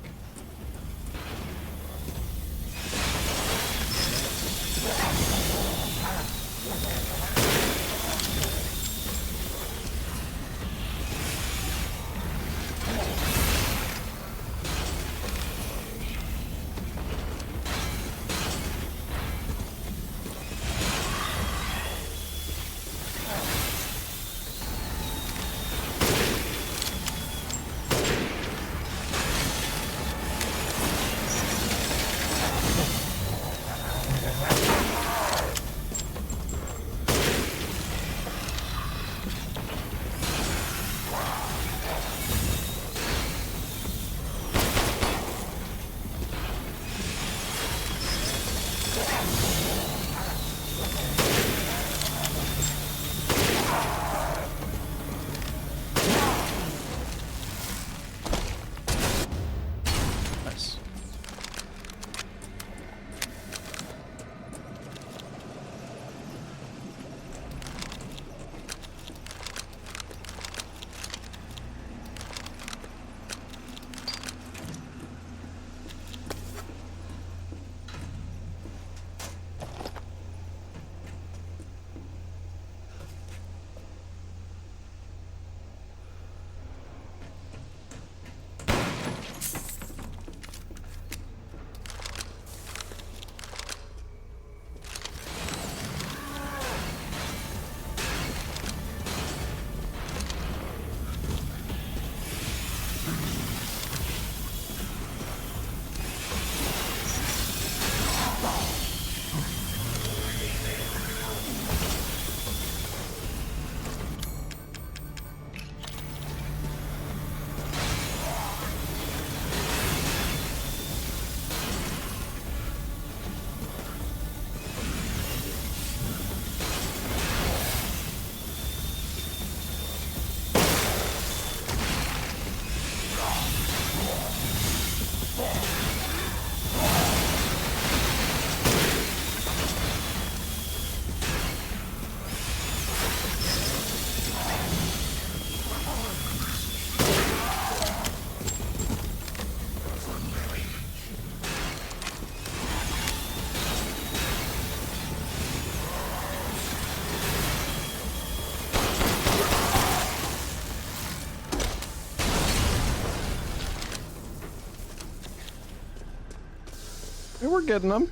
Hey, we're getting them.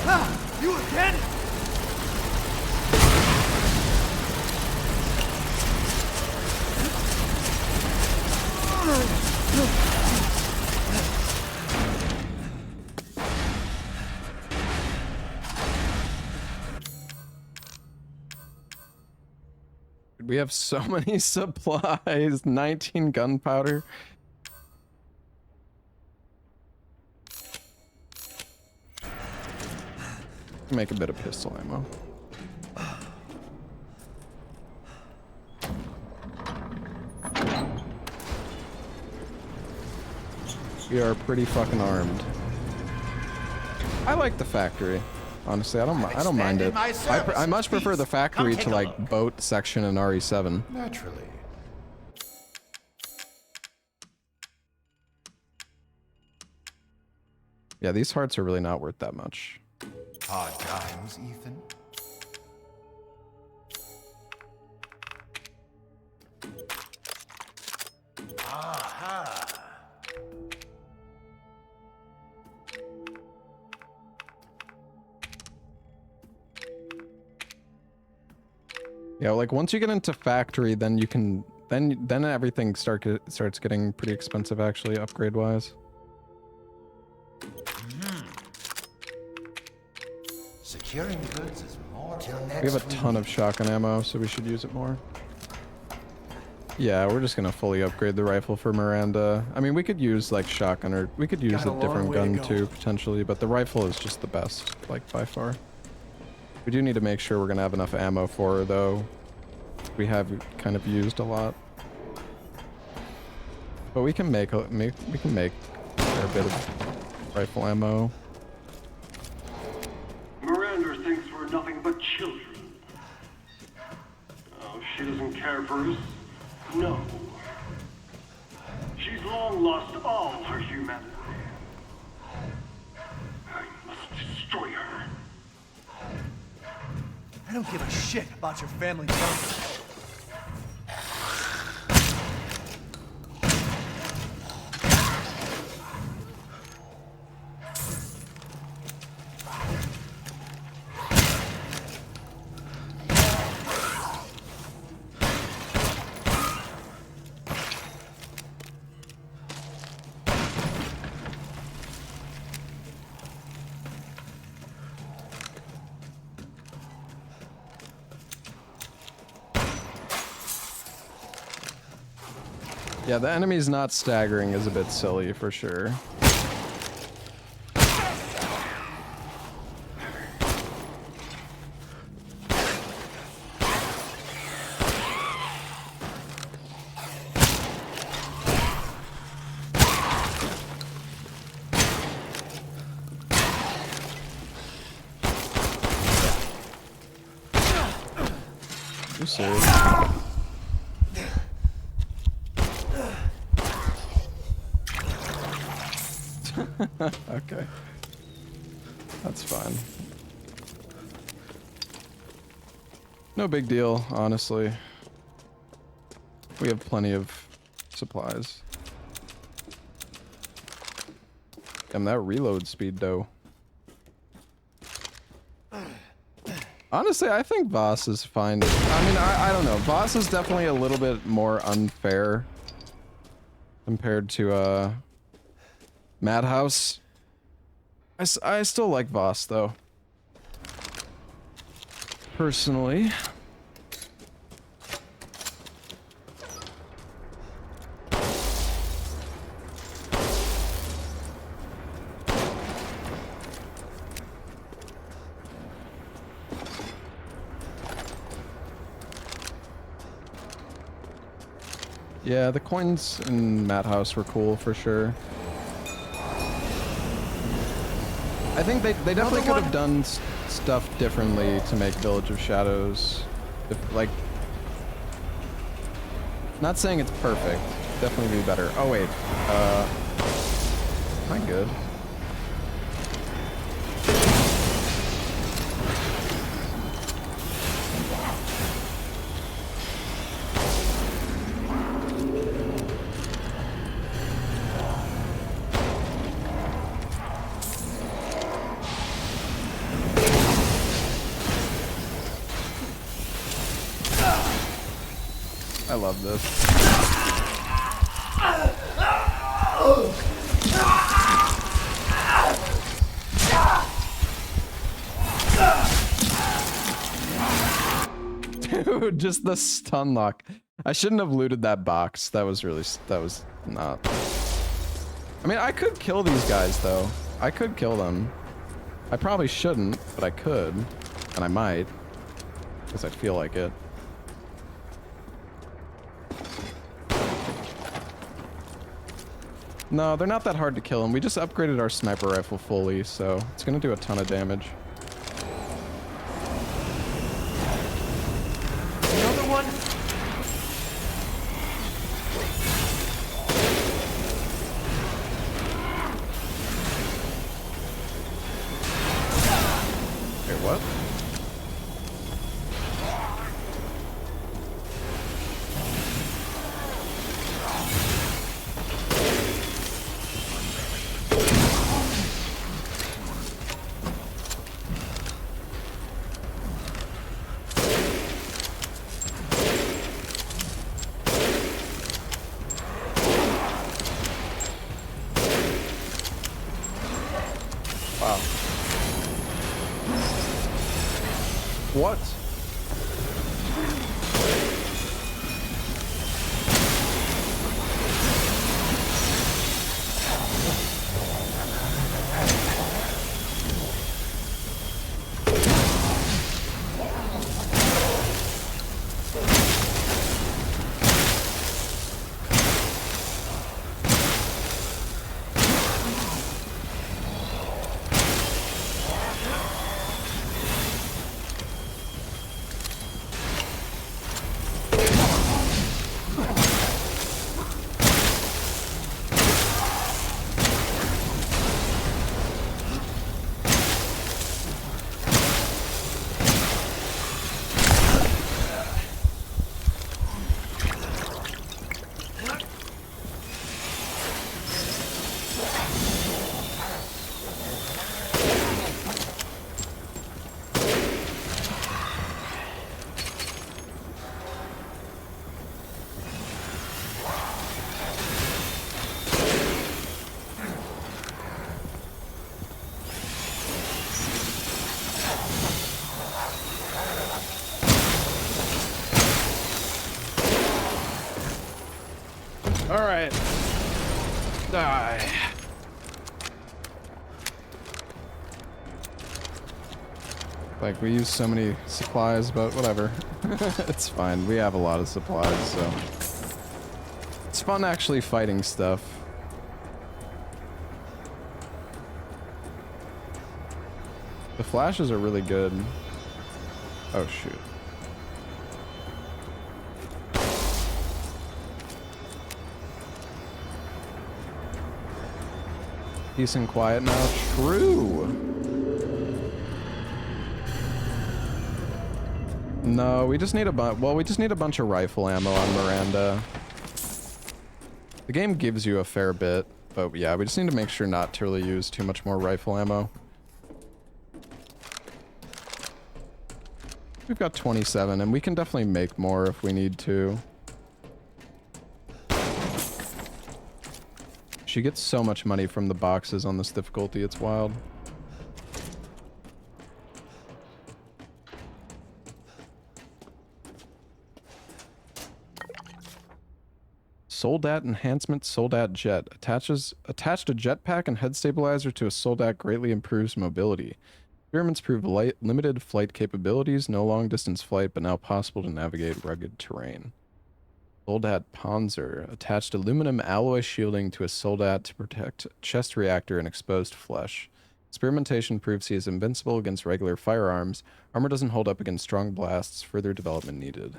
Ah, you again? We have so many supplies. 19 gunpowder. Make a bit of pistol ammo. We are pretty fucking armed. I like the factory. Honestly, I don't mind it. I much prefer the factory to like boat section in RE7. Naturally. Yeah, these hearts are really not worth that much. Hard times, Ethan. Aha. Yeah, like once you get into factory, then you can then everything starts getting pretty expensive actually, upgrade wise. Securing goods is more till next We have a ton of shotgun ammo, so we should use it more. Yeah, we're just gonna fully upgrade the rifle for Miranda. I mean, we could use like shotgun, or we could use a different gun too, potentially, but the rifle is just the best, like by far. We do need to make sure we're gonna have enough ammo for her, though. We have kind of used a lot, but we can make a bit of rifle ammo. Miranda thinks we're nothing but children. Oh, she doesn't care for us. No. She's long lost all her humanity. I must destroy her. I don't give a shit about your family drama. Yeah, the enemy's not staggering is a bit silly for sure. You serious? Okay. That's fine. No big deal, honestly. We have plenty of supplies. Damn, that reload speed, though. Honestly, I think Voss is fine. I mean, I don't know. Voss is definitely a little bit more unfair compared to, Madhouse. I still like Voss, though. Personally. Yeah, the coins in Madhouse were cool for sure. I think they definitely could have done stuff differently to make Village of Shadows, like, not saying it's perfect, definitely be better. Oh wait, am I good? I love this. Dude, just the stun lock. I shouldn't have looted that box. That was not. I mean, I could kill these guys though. I could kill them. I probably shouldn't, but I could. And I might. Because I feel like it. No, they're not that hard to kill, and we just upgraded our sniper rifle fully, so it's gonna do a ton of damage. Another one? Wait, what? What? Alright. Die. Like, we use so many supplies, but whatever. It's fine. We have a lot of supplies, so... It's fun actually fighting stuff. The flashes are really good. Oh, shoot. Peace and quiet now. True. No, we just need we just need a bunch of rifle ammo on Miranda. The game gives you a fair bit, but yeah, we just need to make sure not to really use too much more rifle ammo. We've got 27, and we can definitely make more if we need to. She gets so much money from the boxes on this difficulty, it's wild. Soldat enhancement, Soldat jet. Attached a jetpack and head stabilizer to a Soldat greatly improves mobility. Experiments prove limited flight capabilities, no long distance flight, but now possible to navigate rugged terrain. Soldat Panzer. Attached aluminum alloy shielding to a Soldat to protect chest reactor and exposed flesh. Experimentation proves he is invincible against regular firearms. Armor doesn't hold up against strong blasts. Further development needed.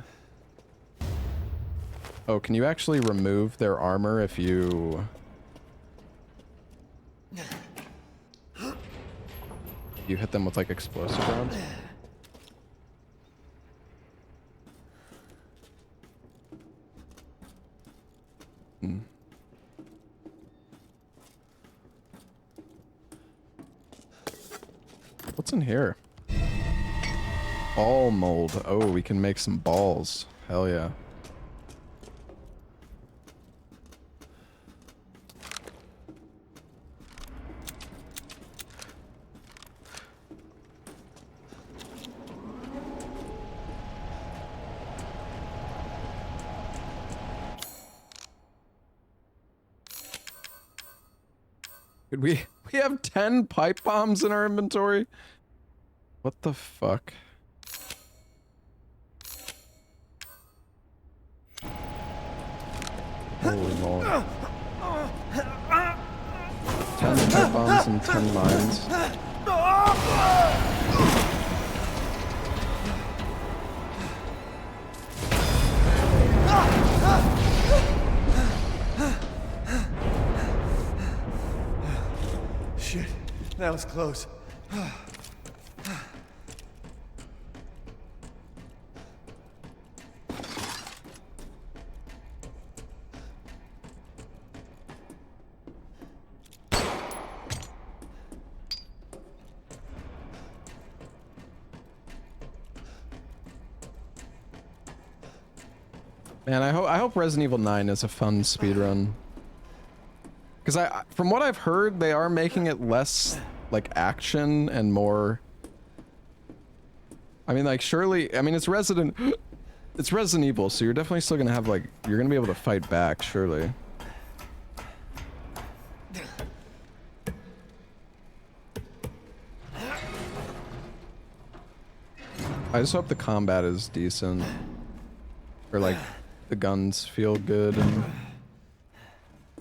Oh, can you actually remove their armor if you... You hit them with, like, explosive rounds? Hmm. What's in here? Ball mold. Oh, we can make some balls. Hell yeah. Did we have 10 pipe bombs in our inventory? What the fuck? Holy moly. 10 pipe bombs and 10 mines. Shit, that was close. Man, I hope Resident Evil 9 is a fun speedrun. Because from what I've heard, they are making it less, like, action and more... I mean, like, surely... I mean, it's Resident Evil, so you're definitely still gonna have, like... You're gonna be able to fight back, surely. I just hope the combat is decent. Or, like, the guns feel good and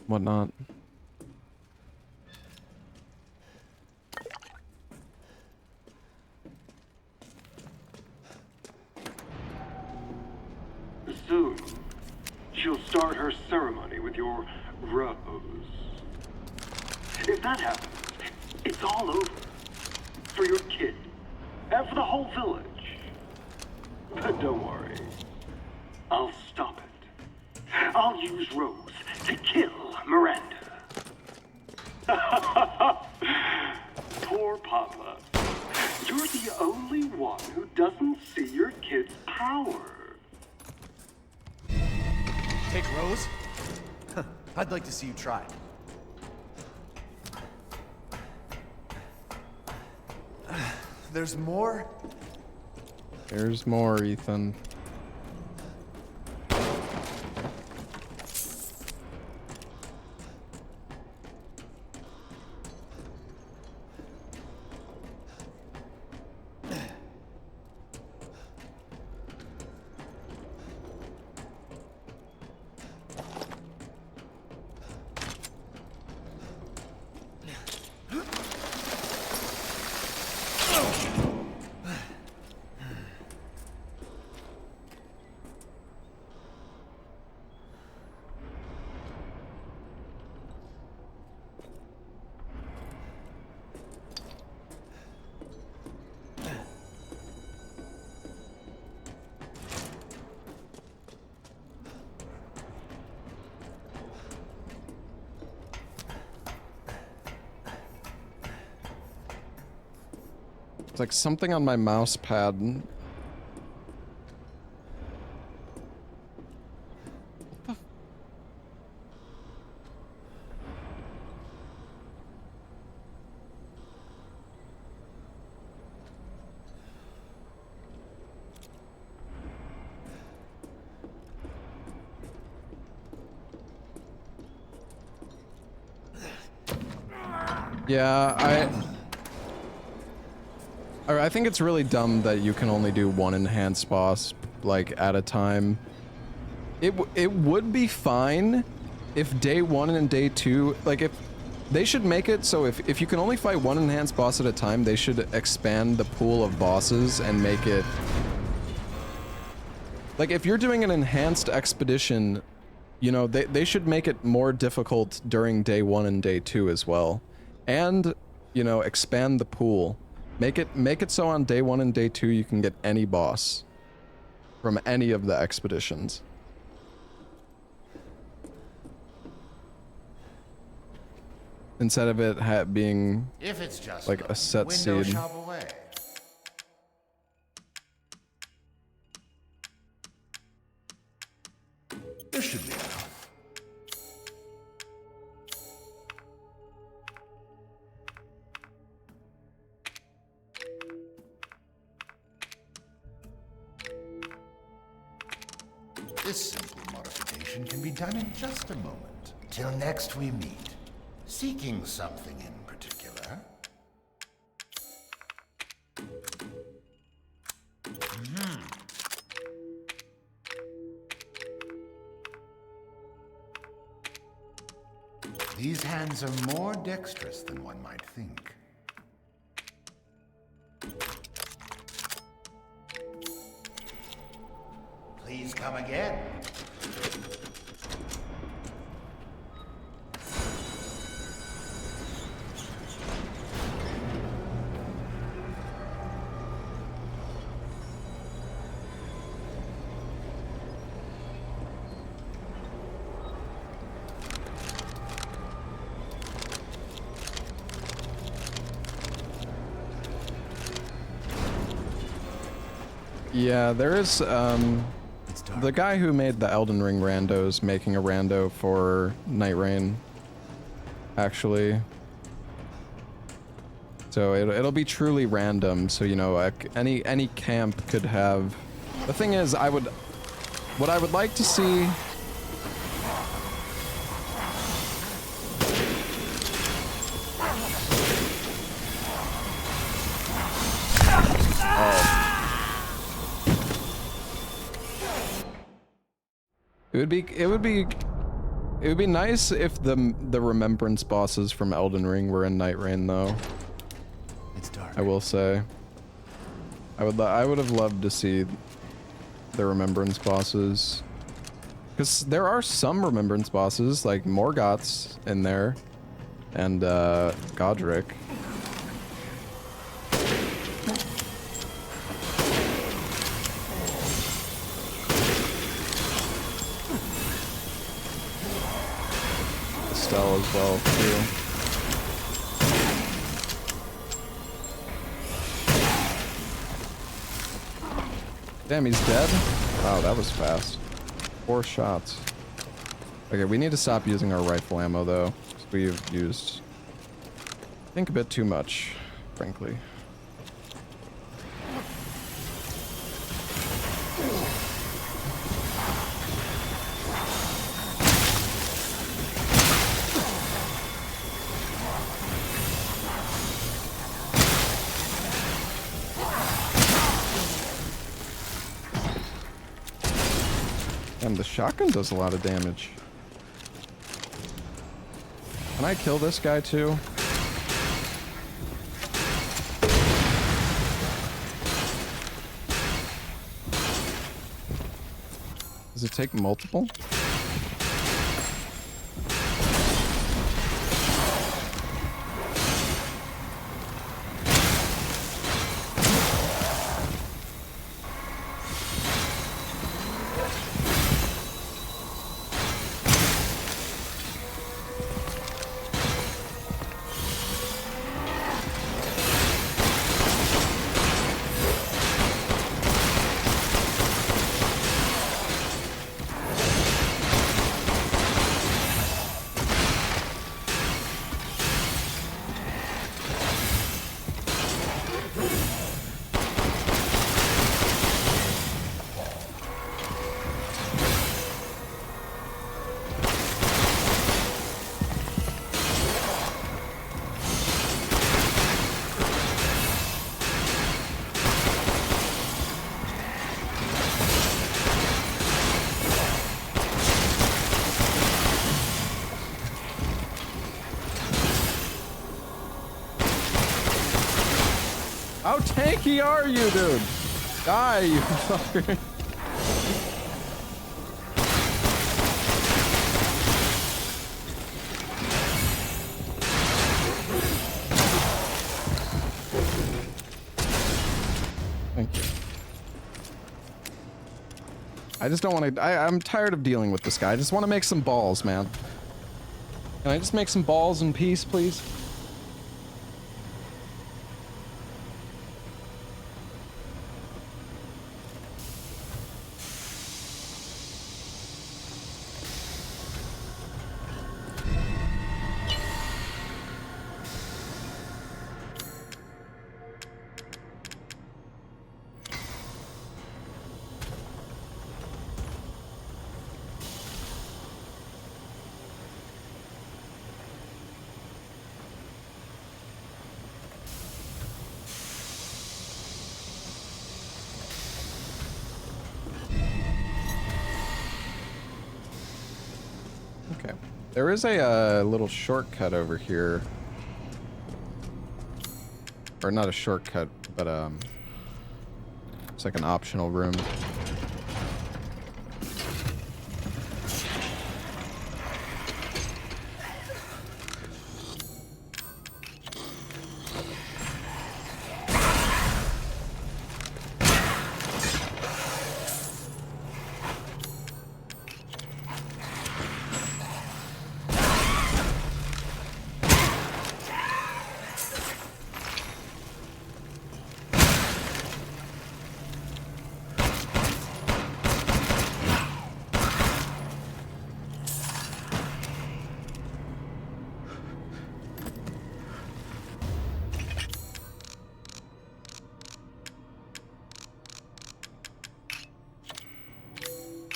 whatnot. Soon, she'll start her ceremony with your rose. If that happens, it's all over. For your kid, and for the whole village. But don't worry, I'll stop it. I'll use Rose to kill Miranda. Poor Papa. You're the only one who doesn't see your kid's power. Take Rose? I'd like to see you try. There's more? There's more, Ethan. It's like something on my mouse pad. Yeah, I think it's really dumb that you can only do one enhanced boss, like, at a time. It would be fine if day 1 and day 2, like, if they should make it so if you can only fight one enhanced boss at a time, they should expand the pool of bosses and make it... Like, if you're doing an enhanced expedition, you know, they should make it more difficult during day 1 and day 2 as well. And, you know, expand the pool. Make it so on day 1 and day 2 you can get any boss from any of the expeditions. Instead of it being If it's just like a set window seed. shop away. This should be enough. This simple modification can be done in just a moment. Till next we meet. Seeking something in particular? These hands are more dexterous than one might think. Please come again. Yeah, there is, the guy who made the Elden Ring randos making a rando for Night Rain, actually. So it'll be truly random, so, you know, any camp could have... The thing is, what I would like to see... It would be nice if the remembrance bosses from Elden Ring were in Night Rain, though. It's dark. I will say. I would have loved to see the remembrance bosses, because there are some remembrance bosses like Morgoth's in there, and Godric. As well too. Damn, he's dead? Wow, that was fast. 4 shots. Okay, we need to stop using our rifle ammo though, because we've used, I think, a bit too much, frankly. And the shotgun does a lot of damage. Can I kill this guy too? Does it take multiple? How tanky are you, dude? Die, you fucker. Thank you. I just don't want to... I'm tired of dealing with this guy. I just want to make some balls, man. Can I just make some balls in peace, please? Okay. There is a little shortcut over here. Or not a shortcut, but it's like an optional room.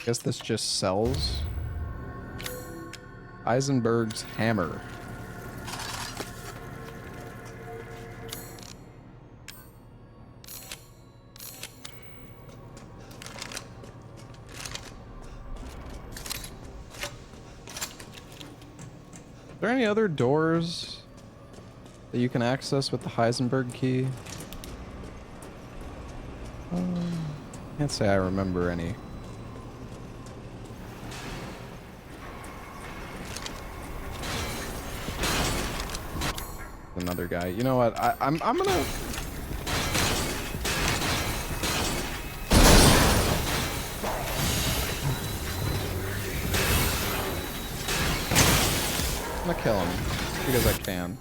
Guess this just sells. Heisenberg's hammer. Are there any other doors that you can access with the Heisenberg key? Can't say I remember any. Another guy. You know what? I'm gonna. I'm gonna kill him because I can.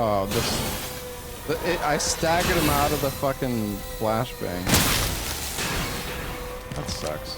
Oh, I staggered him out of the fucking flashbang. That sucks.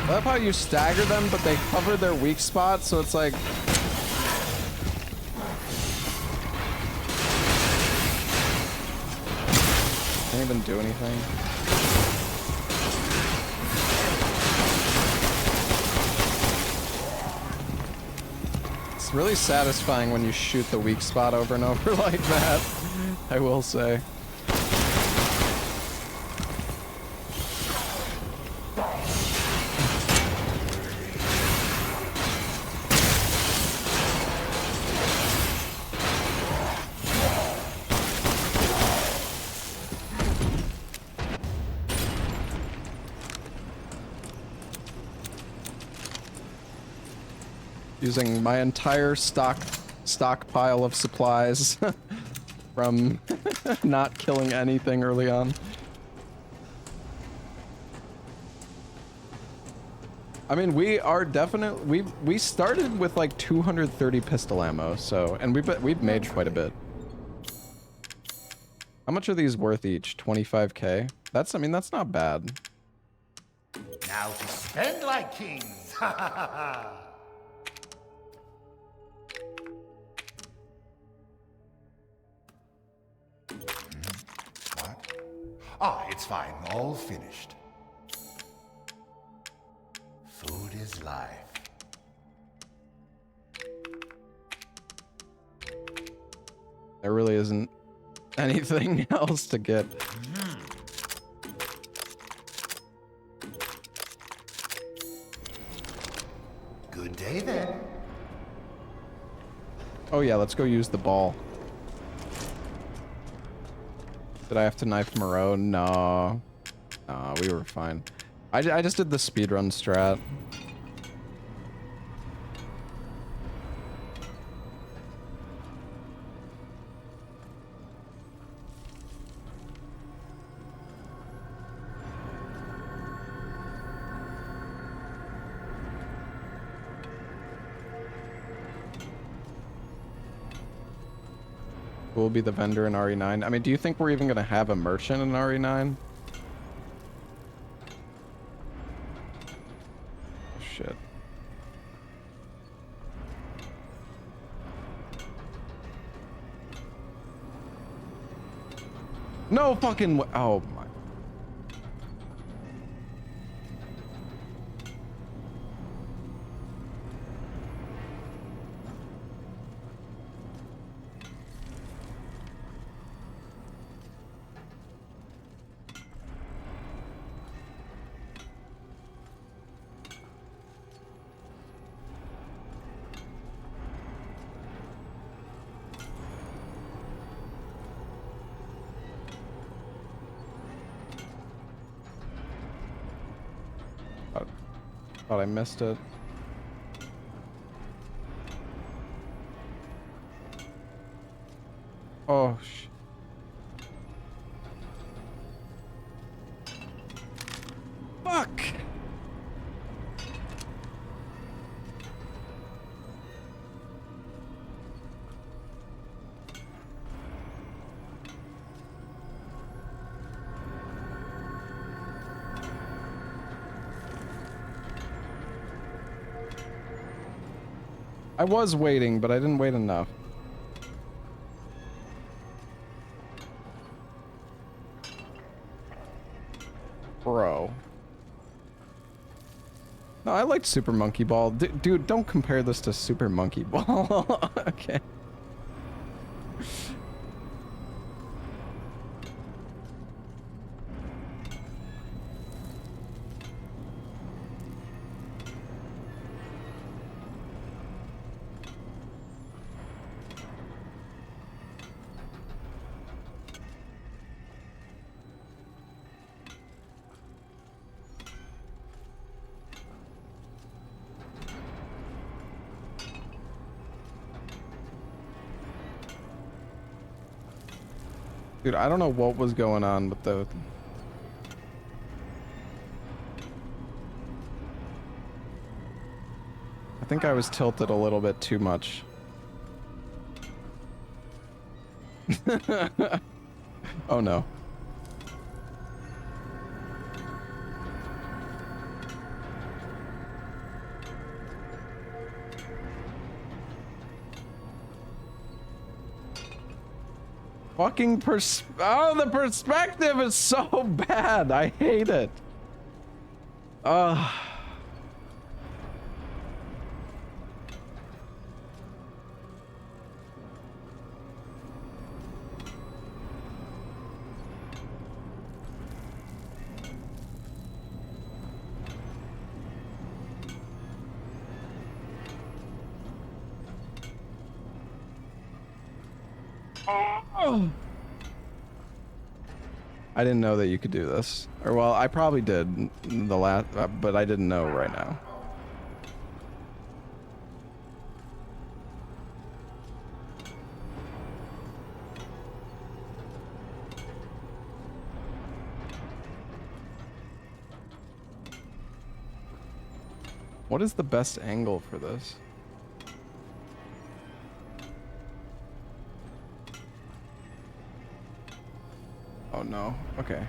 I love how you stagger them, but they cover their weak spots, so it's like... Can't even do anything. It's really satisfying when you shoot the weak spot over and over like that, I will say. Using my entire stockpile of supplies from not killing anything early on. I mean, we are definitely we started with like 230 pistol ammo, so and we've made quite a bit. How much are these worth each? 25k? I mean, that's not bad. Now to spend like kings. Ha ha ha ha. It's fine. All finished. Food is life. There really isn't anything else to get. Good day then. Oh yeah, let's go use the ball. Did I have to knife Moreau? No. No, we were fine. I just did the speedrun strat. Who will be the vendor in RE9? I mean, do you think we're even going to have a merchant in RE9? Shit. No fucking oh my. Thought I missed it. Oh, fuck! I was waiting, but I didn't wait enough. Bro. No, I liked Super Monkey Ball. Dude, don't compare this to Super Monkey Ball. Okay. Dude, I don't know what was going on with the... I think I was tilted a little bit too much. Oh no. Fucking oh, the perspective is so bad. I hate it. I didn't know that you could do this. Or well, I probably did the last, but I didn't know right now. What is the best angle for this? Oh no, okay.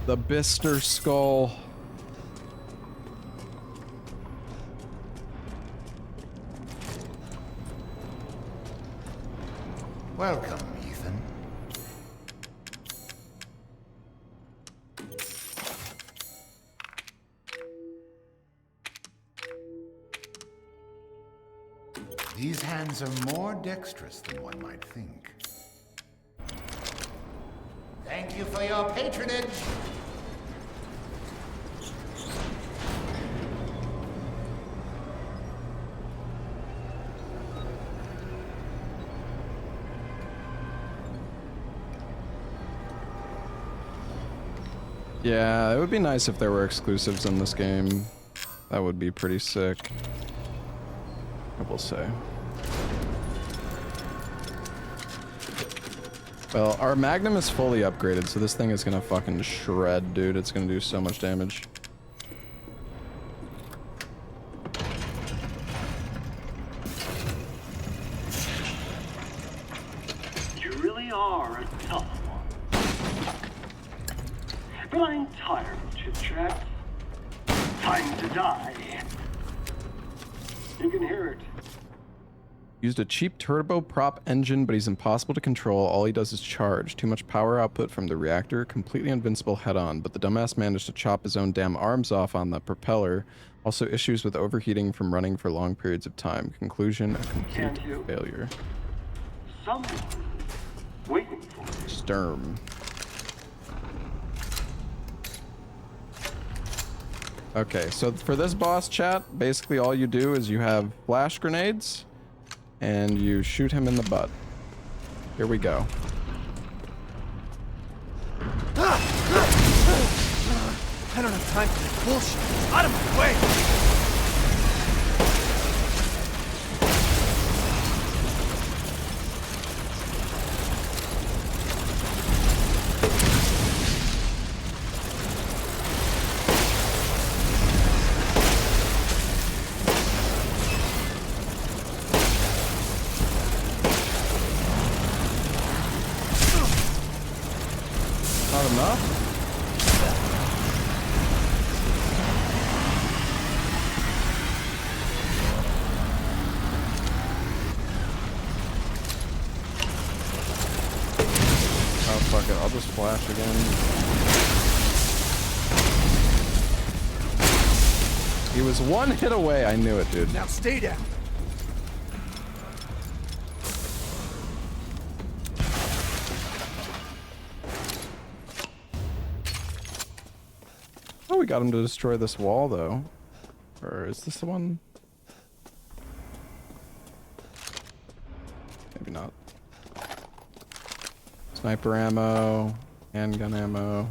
The Bister skull. Welcome, Ethan. These hands are more dexterous than one might think. Thank you for your patronage. Yeah, it would be nice if there were exclusives in this game. That would be pretty sick, I will say. Well, our Magnum is fully upgraded, so this thing is gonna fucking shred, dude. It's gonna do so much damage. You really are a tough one. But I'm tired of chit-chat. Time to die. You can hear it. Used a cheap turboprop engine, but he's impossible to control. All he does is charge. Too much power output from the reactor. Completely invincible head-on, but the dumbass managed to chop his own damn arms off on the propeller. Also issues with overheating from running for long periods of time. Conclusion, a complete failure. Someone waiting for you. Sturm. Okay, so for this boss, chat, basically all you do is you have flash grenades and you shoot him in the butt. Here we go. I don't have time for this bullshit. Out of my way! Not enough? Oh, fuck it. I'll just flash again. He was one hit away. I knew it, dude. Now stay down. Oh, we got him to destroy this wall, though. Or is this the one? Maybe not. Sniper ammo, handgun ammo.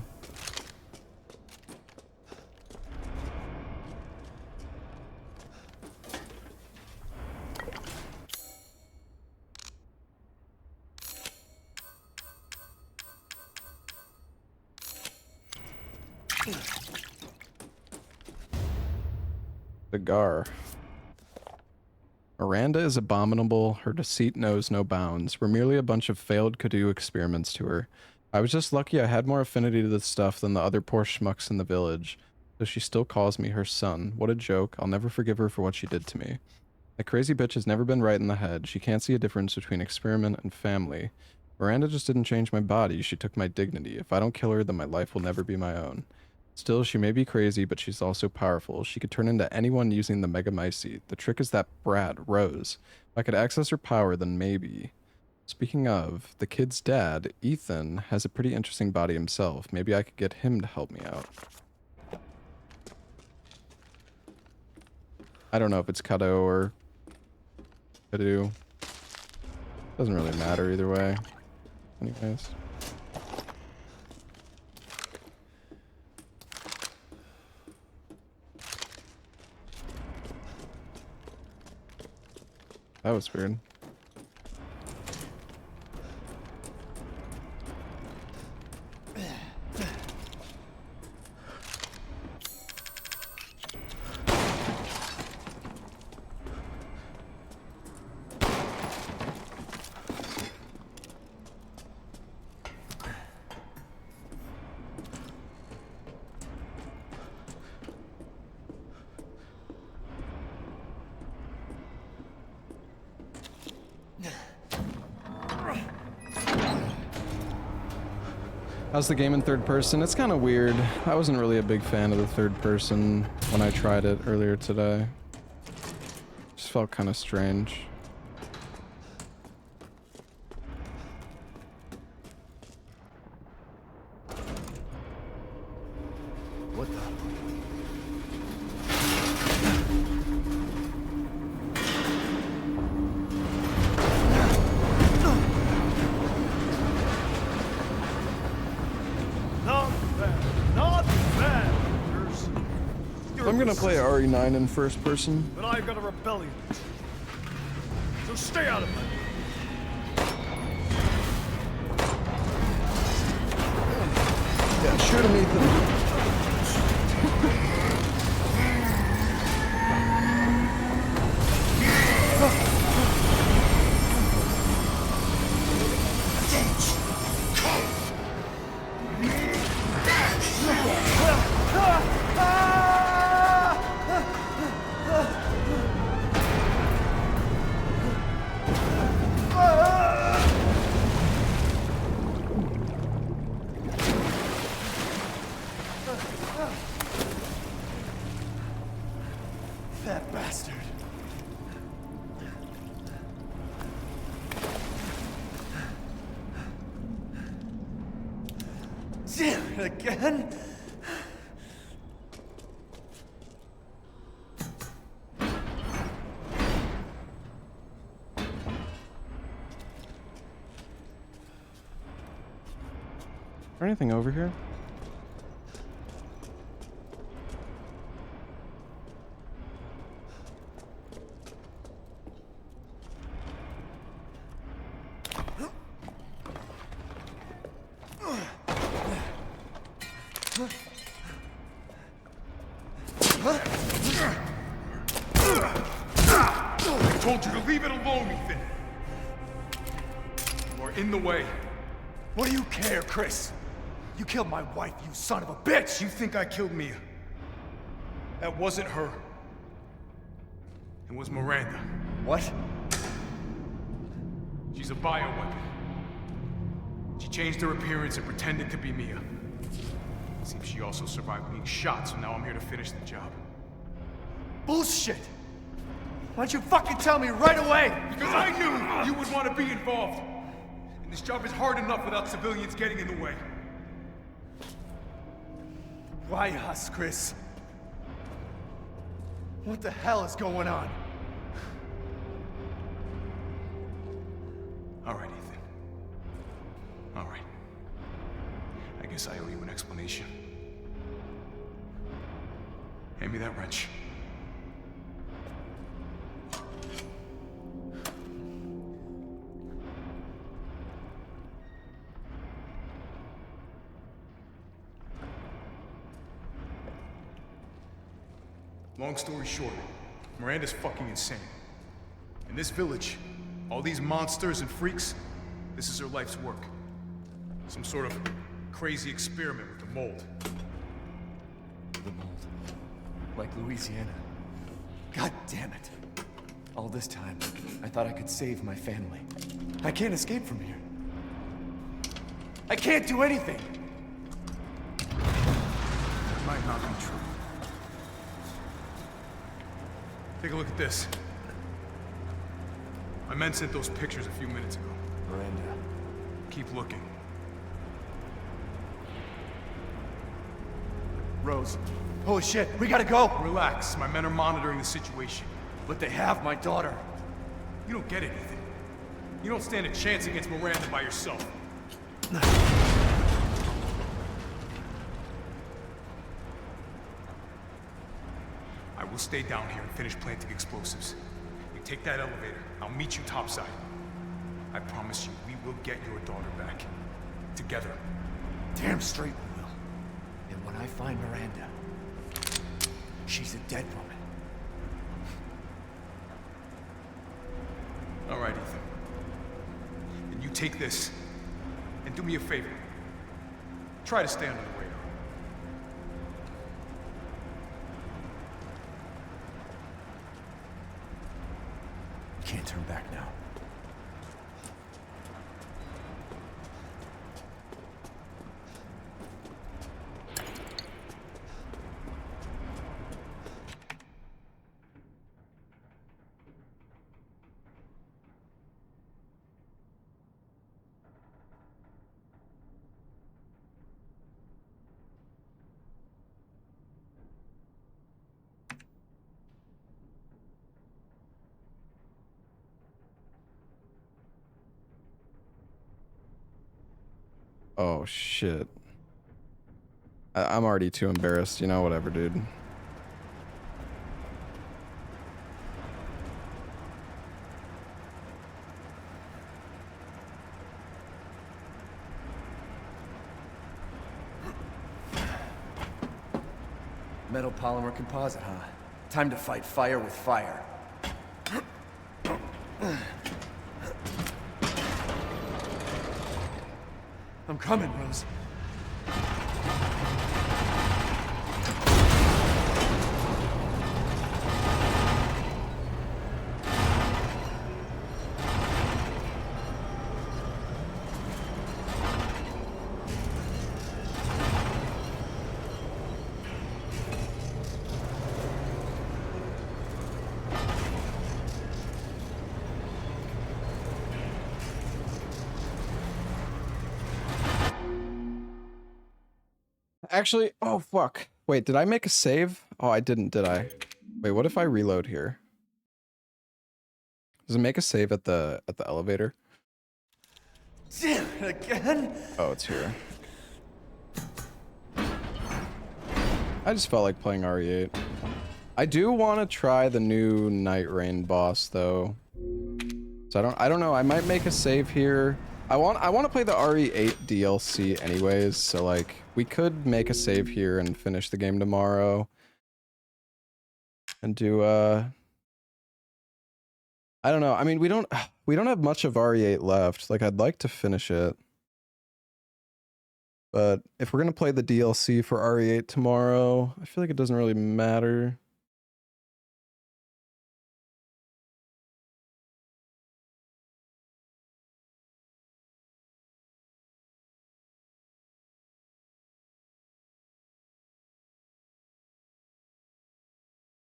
Cigar. Miranda is abominable. Her deceit knows no bounds. We're merely a bunch of failed Kadu experiments to her. I was just lucky I had more affinity to this stuff than the other poor schmucks in the village. So she still calls me her son. What a joke. I'll never forgive her for what she did to me. That crazy bitch has never been right in the head. She can't see a difference between experiment and family. Miranda just didn't change my body. She took my dignity. If I don't kill her, then my life will never be my own. Still, she may be crazy, but she's also powerful. She could turn into anyone using the Megamycete. The trick is that brat, Rose. If I could access her power, then maybe. Speaking of, the kid's dad, Ethan, has a pretty interesting body himself. Maybe I could get him to help me out. I don't know if it's Kado or Kadu. Doesn't really matter either way. Anyways. That was weird. How's the game in third person? It's kind of weird. I wasn't really a big fan of the third person when I tried it earlier today. Just felt kind of strange. What the? I'm gonna play RE9 in first person. But I've got a rebellion. So stay out of it. Yeah, shoot him, Ethan. That bastard. Damn it again. Is there anything over here? I told you to leave it alone, Ethan. You're in the way. What do you care, Chris? You killed my wife, you son of a bitch! You think I killed Mia? That wasn't her. It was Miranda. What? She's a bioweapon. She changed her appearance and pretended to be Mia. Seems she also survived being shot, so now I'm here to finish the job. Bullshit! Why don't you fucking tell me right away? Because I knew you would want to be involved. And this job is hard enough without civilians getting in the way. Why us, Chris? What the hell is going on? All right, Ethan. All right. I guess I owe you an explanation. Hand me that wrench. Long story short, Miranda's fucking insane. In this village, all these monsters and freaks, this is her life's work. Some sort of crazy experiment with the mold. The mold. Like Louisiana. God damn it. All this time, I thought I could save my family. I can't escape from here. I can't do anything! That might not be true. Take a look at this. My men sent those pictures a few minutes ago. Miranda. Keep looking. Rose. Holy shit, we gotta go! Relax, my men are monitoring the situation. But they have my daughter. You don't get it, Ethan. You don't stand a chance against Miranda by yourself. I will stay down here and finish planting explosives. You take that elevator, I'll meet you topside. I promise you, we will get your daughter back. Together. Damn straight we will. And when I find Miranda, she's a dead woman. All right, Ethan. Then you take this, and do me a favor. Try to stay under the radar. Can't turn back now. Oh shit. I'm already too embarrassed, you know, whatever, dude. Metal polymer composite, huh? Time to fight fire with fire. I'm coming, Rose. Actually, oh fuck. Wait, did I make a save? Oh, I didn't, did I? Wait, what if I reload here? Does it make a save at the elevator? Damn, again? Oh, it's here. I just felt like playing RE8. I do want to try the new Night Rain boss though. So I don't know, I might make a save here. I want to play the RE8 DLC anyways, so like we could make a save here and finish the game tomorrow. And do I don't know. I mean, we don't have much of RE8 left. Like I'd like to finish it. But if we're going to play the DLC for RE8 tomorrow, I feel like it doesn't really matter.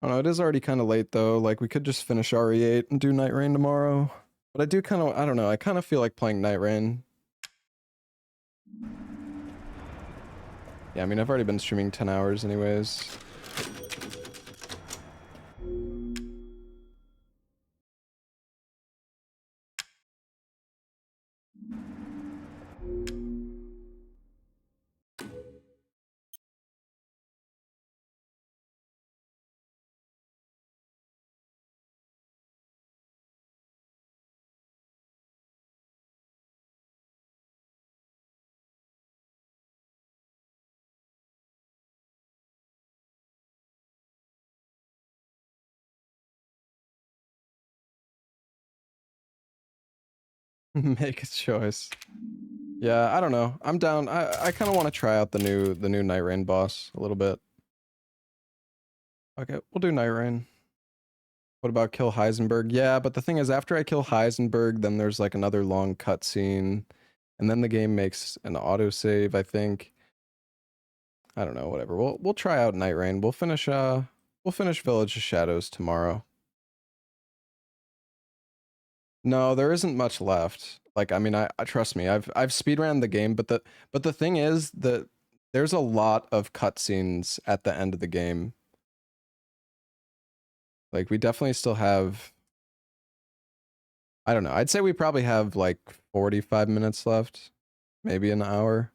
I don't know, it is already kind of late though. Like we could just finish RE8 and do Night Rain tomorrow. But I do kind of, I don't know, I kind of feel like playing Night Rain. Yeah, I mean, I've already been streaming 10 hours anyways. Make a choice. Yeah, I don't know. I'm down. I kind of want to try out the new Night Rain boss a little bit. Okay, we'll do Night Rain. What about kill Heisenberg? Yeah, but the thing is, after I kill Heisenberg, then there's like another long cutscene, and then the game makes an autosave, I think. I don't know, whatever. We'll try out Night Rain. We'll finish Village of Shadows tomorrow. No, there isn't much left. Like, I mean, I trust me, I've speedran the game, but the thing is that there's a lot of cutscenes at the end of the game. Like, we definitely still have, I don't know, I'd say we probably have like 45 minutes left, maybe an hour.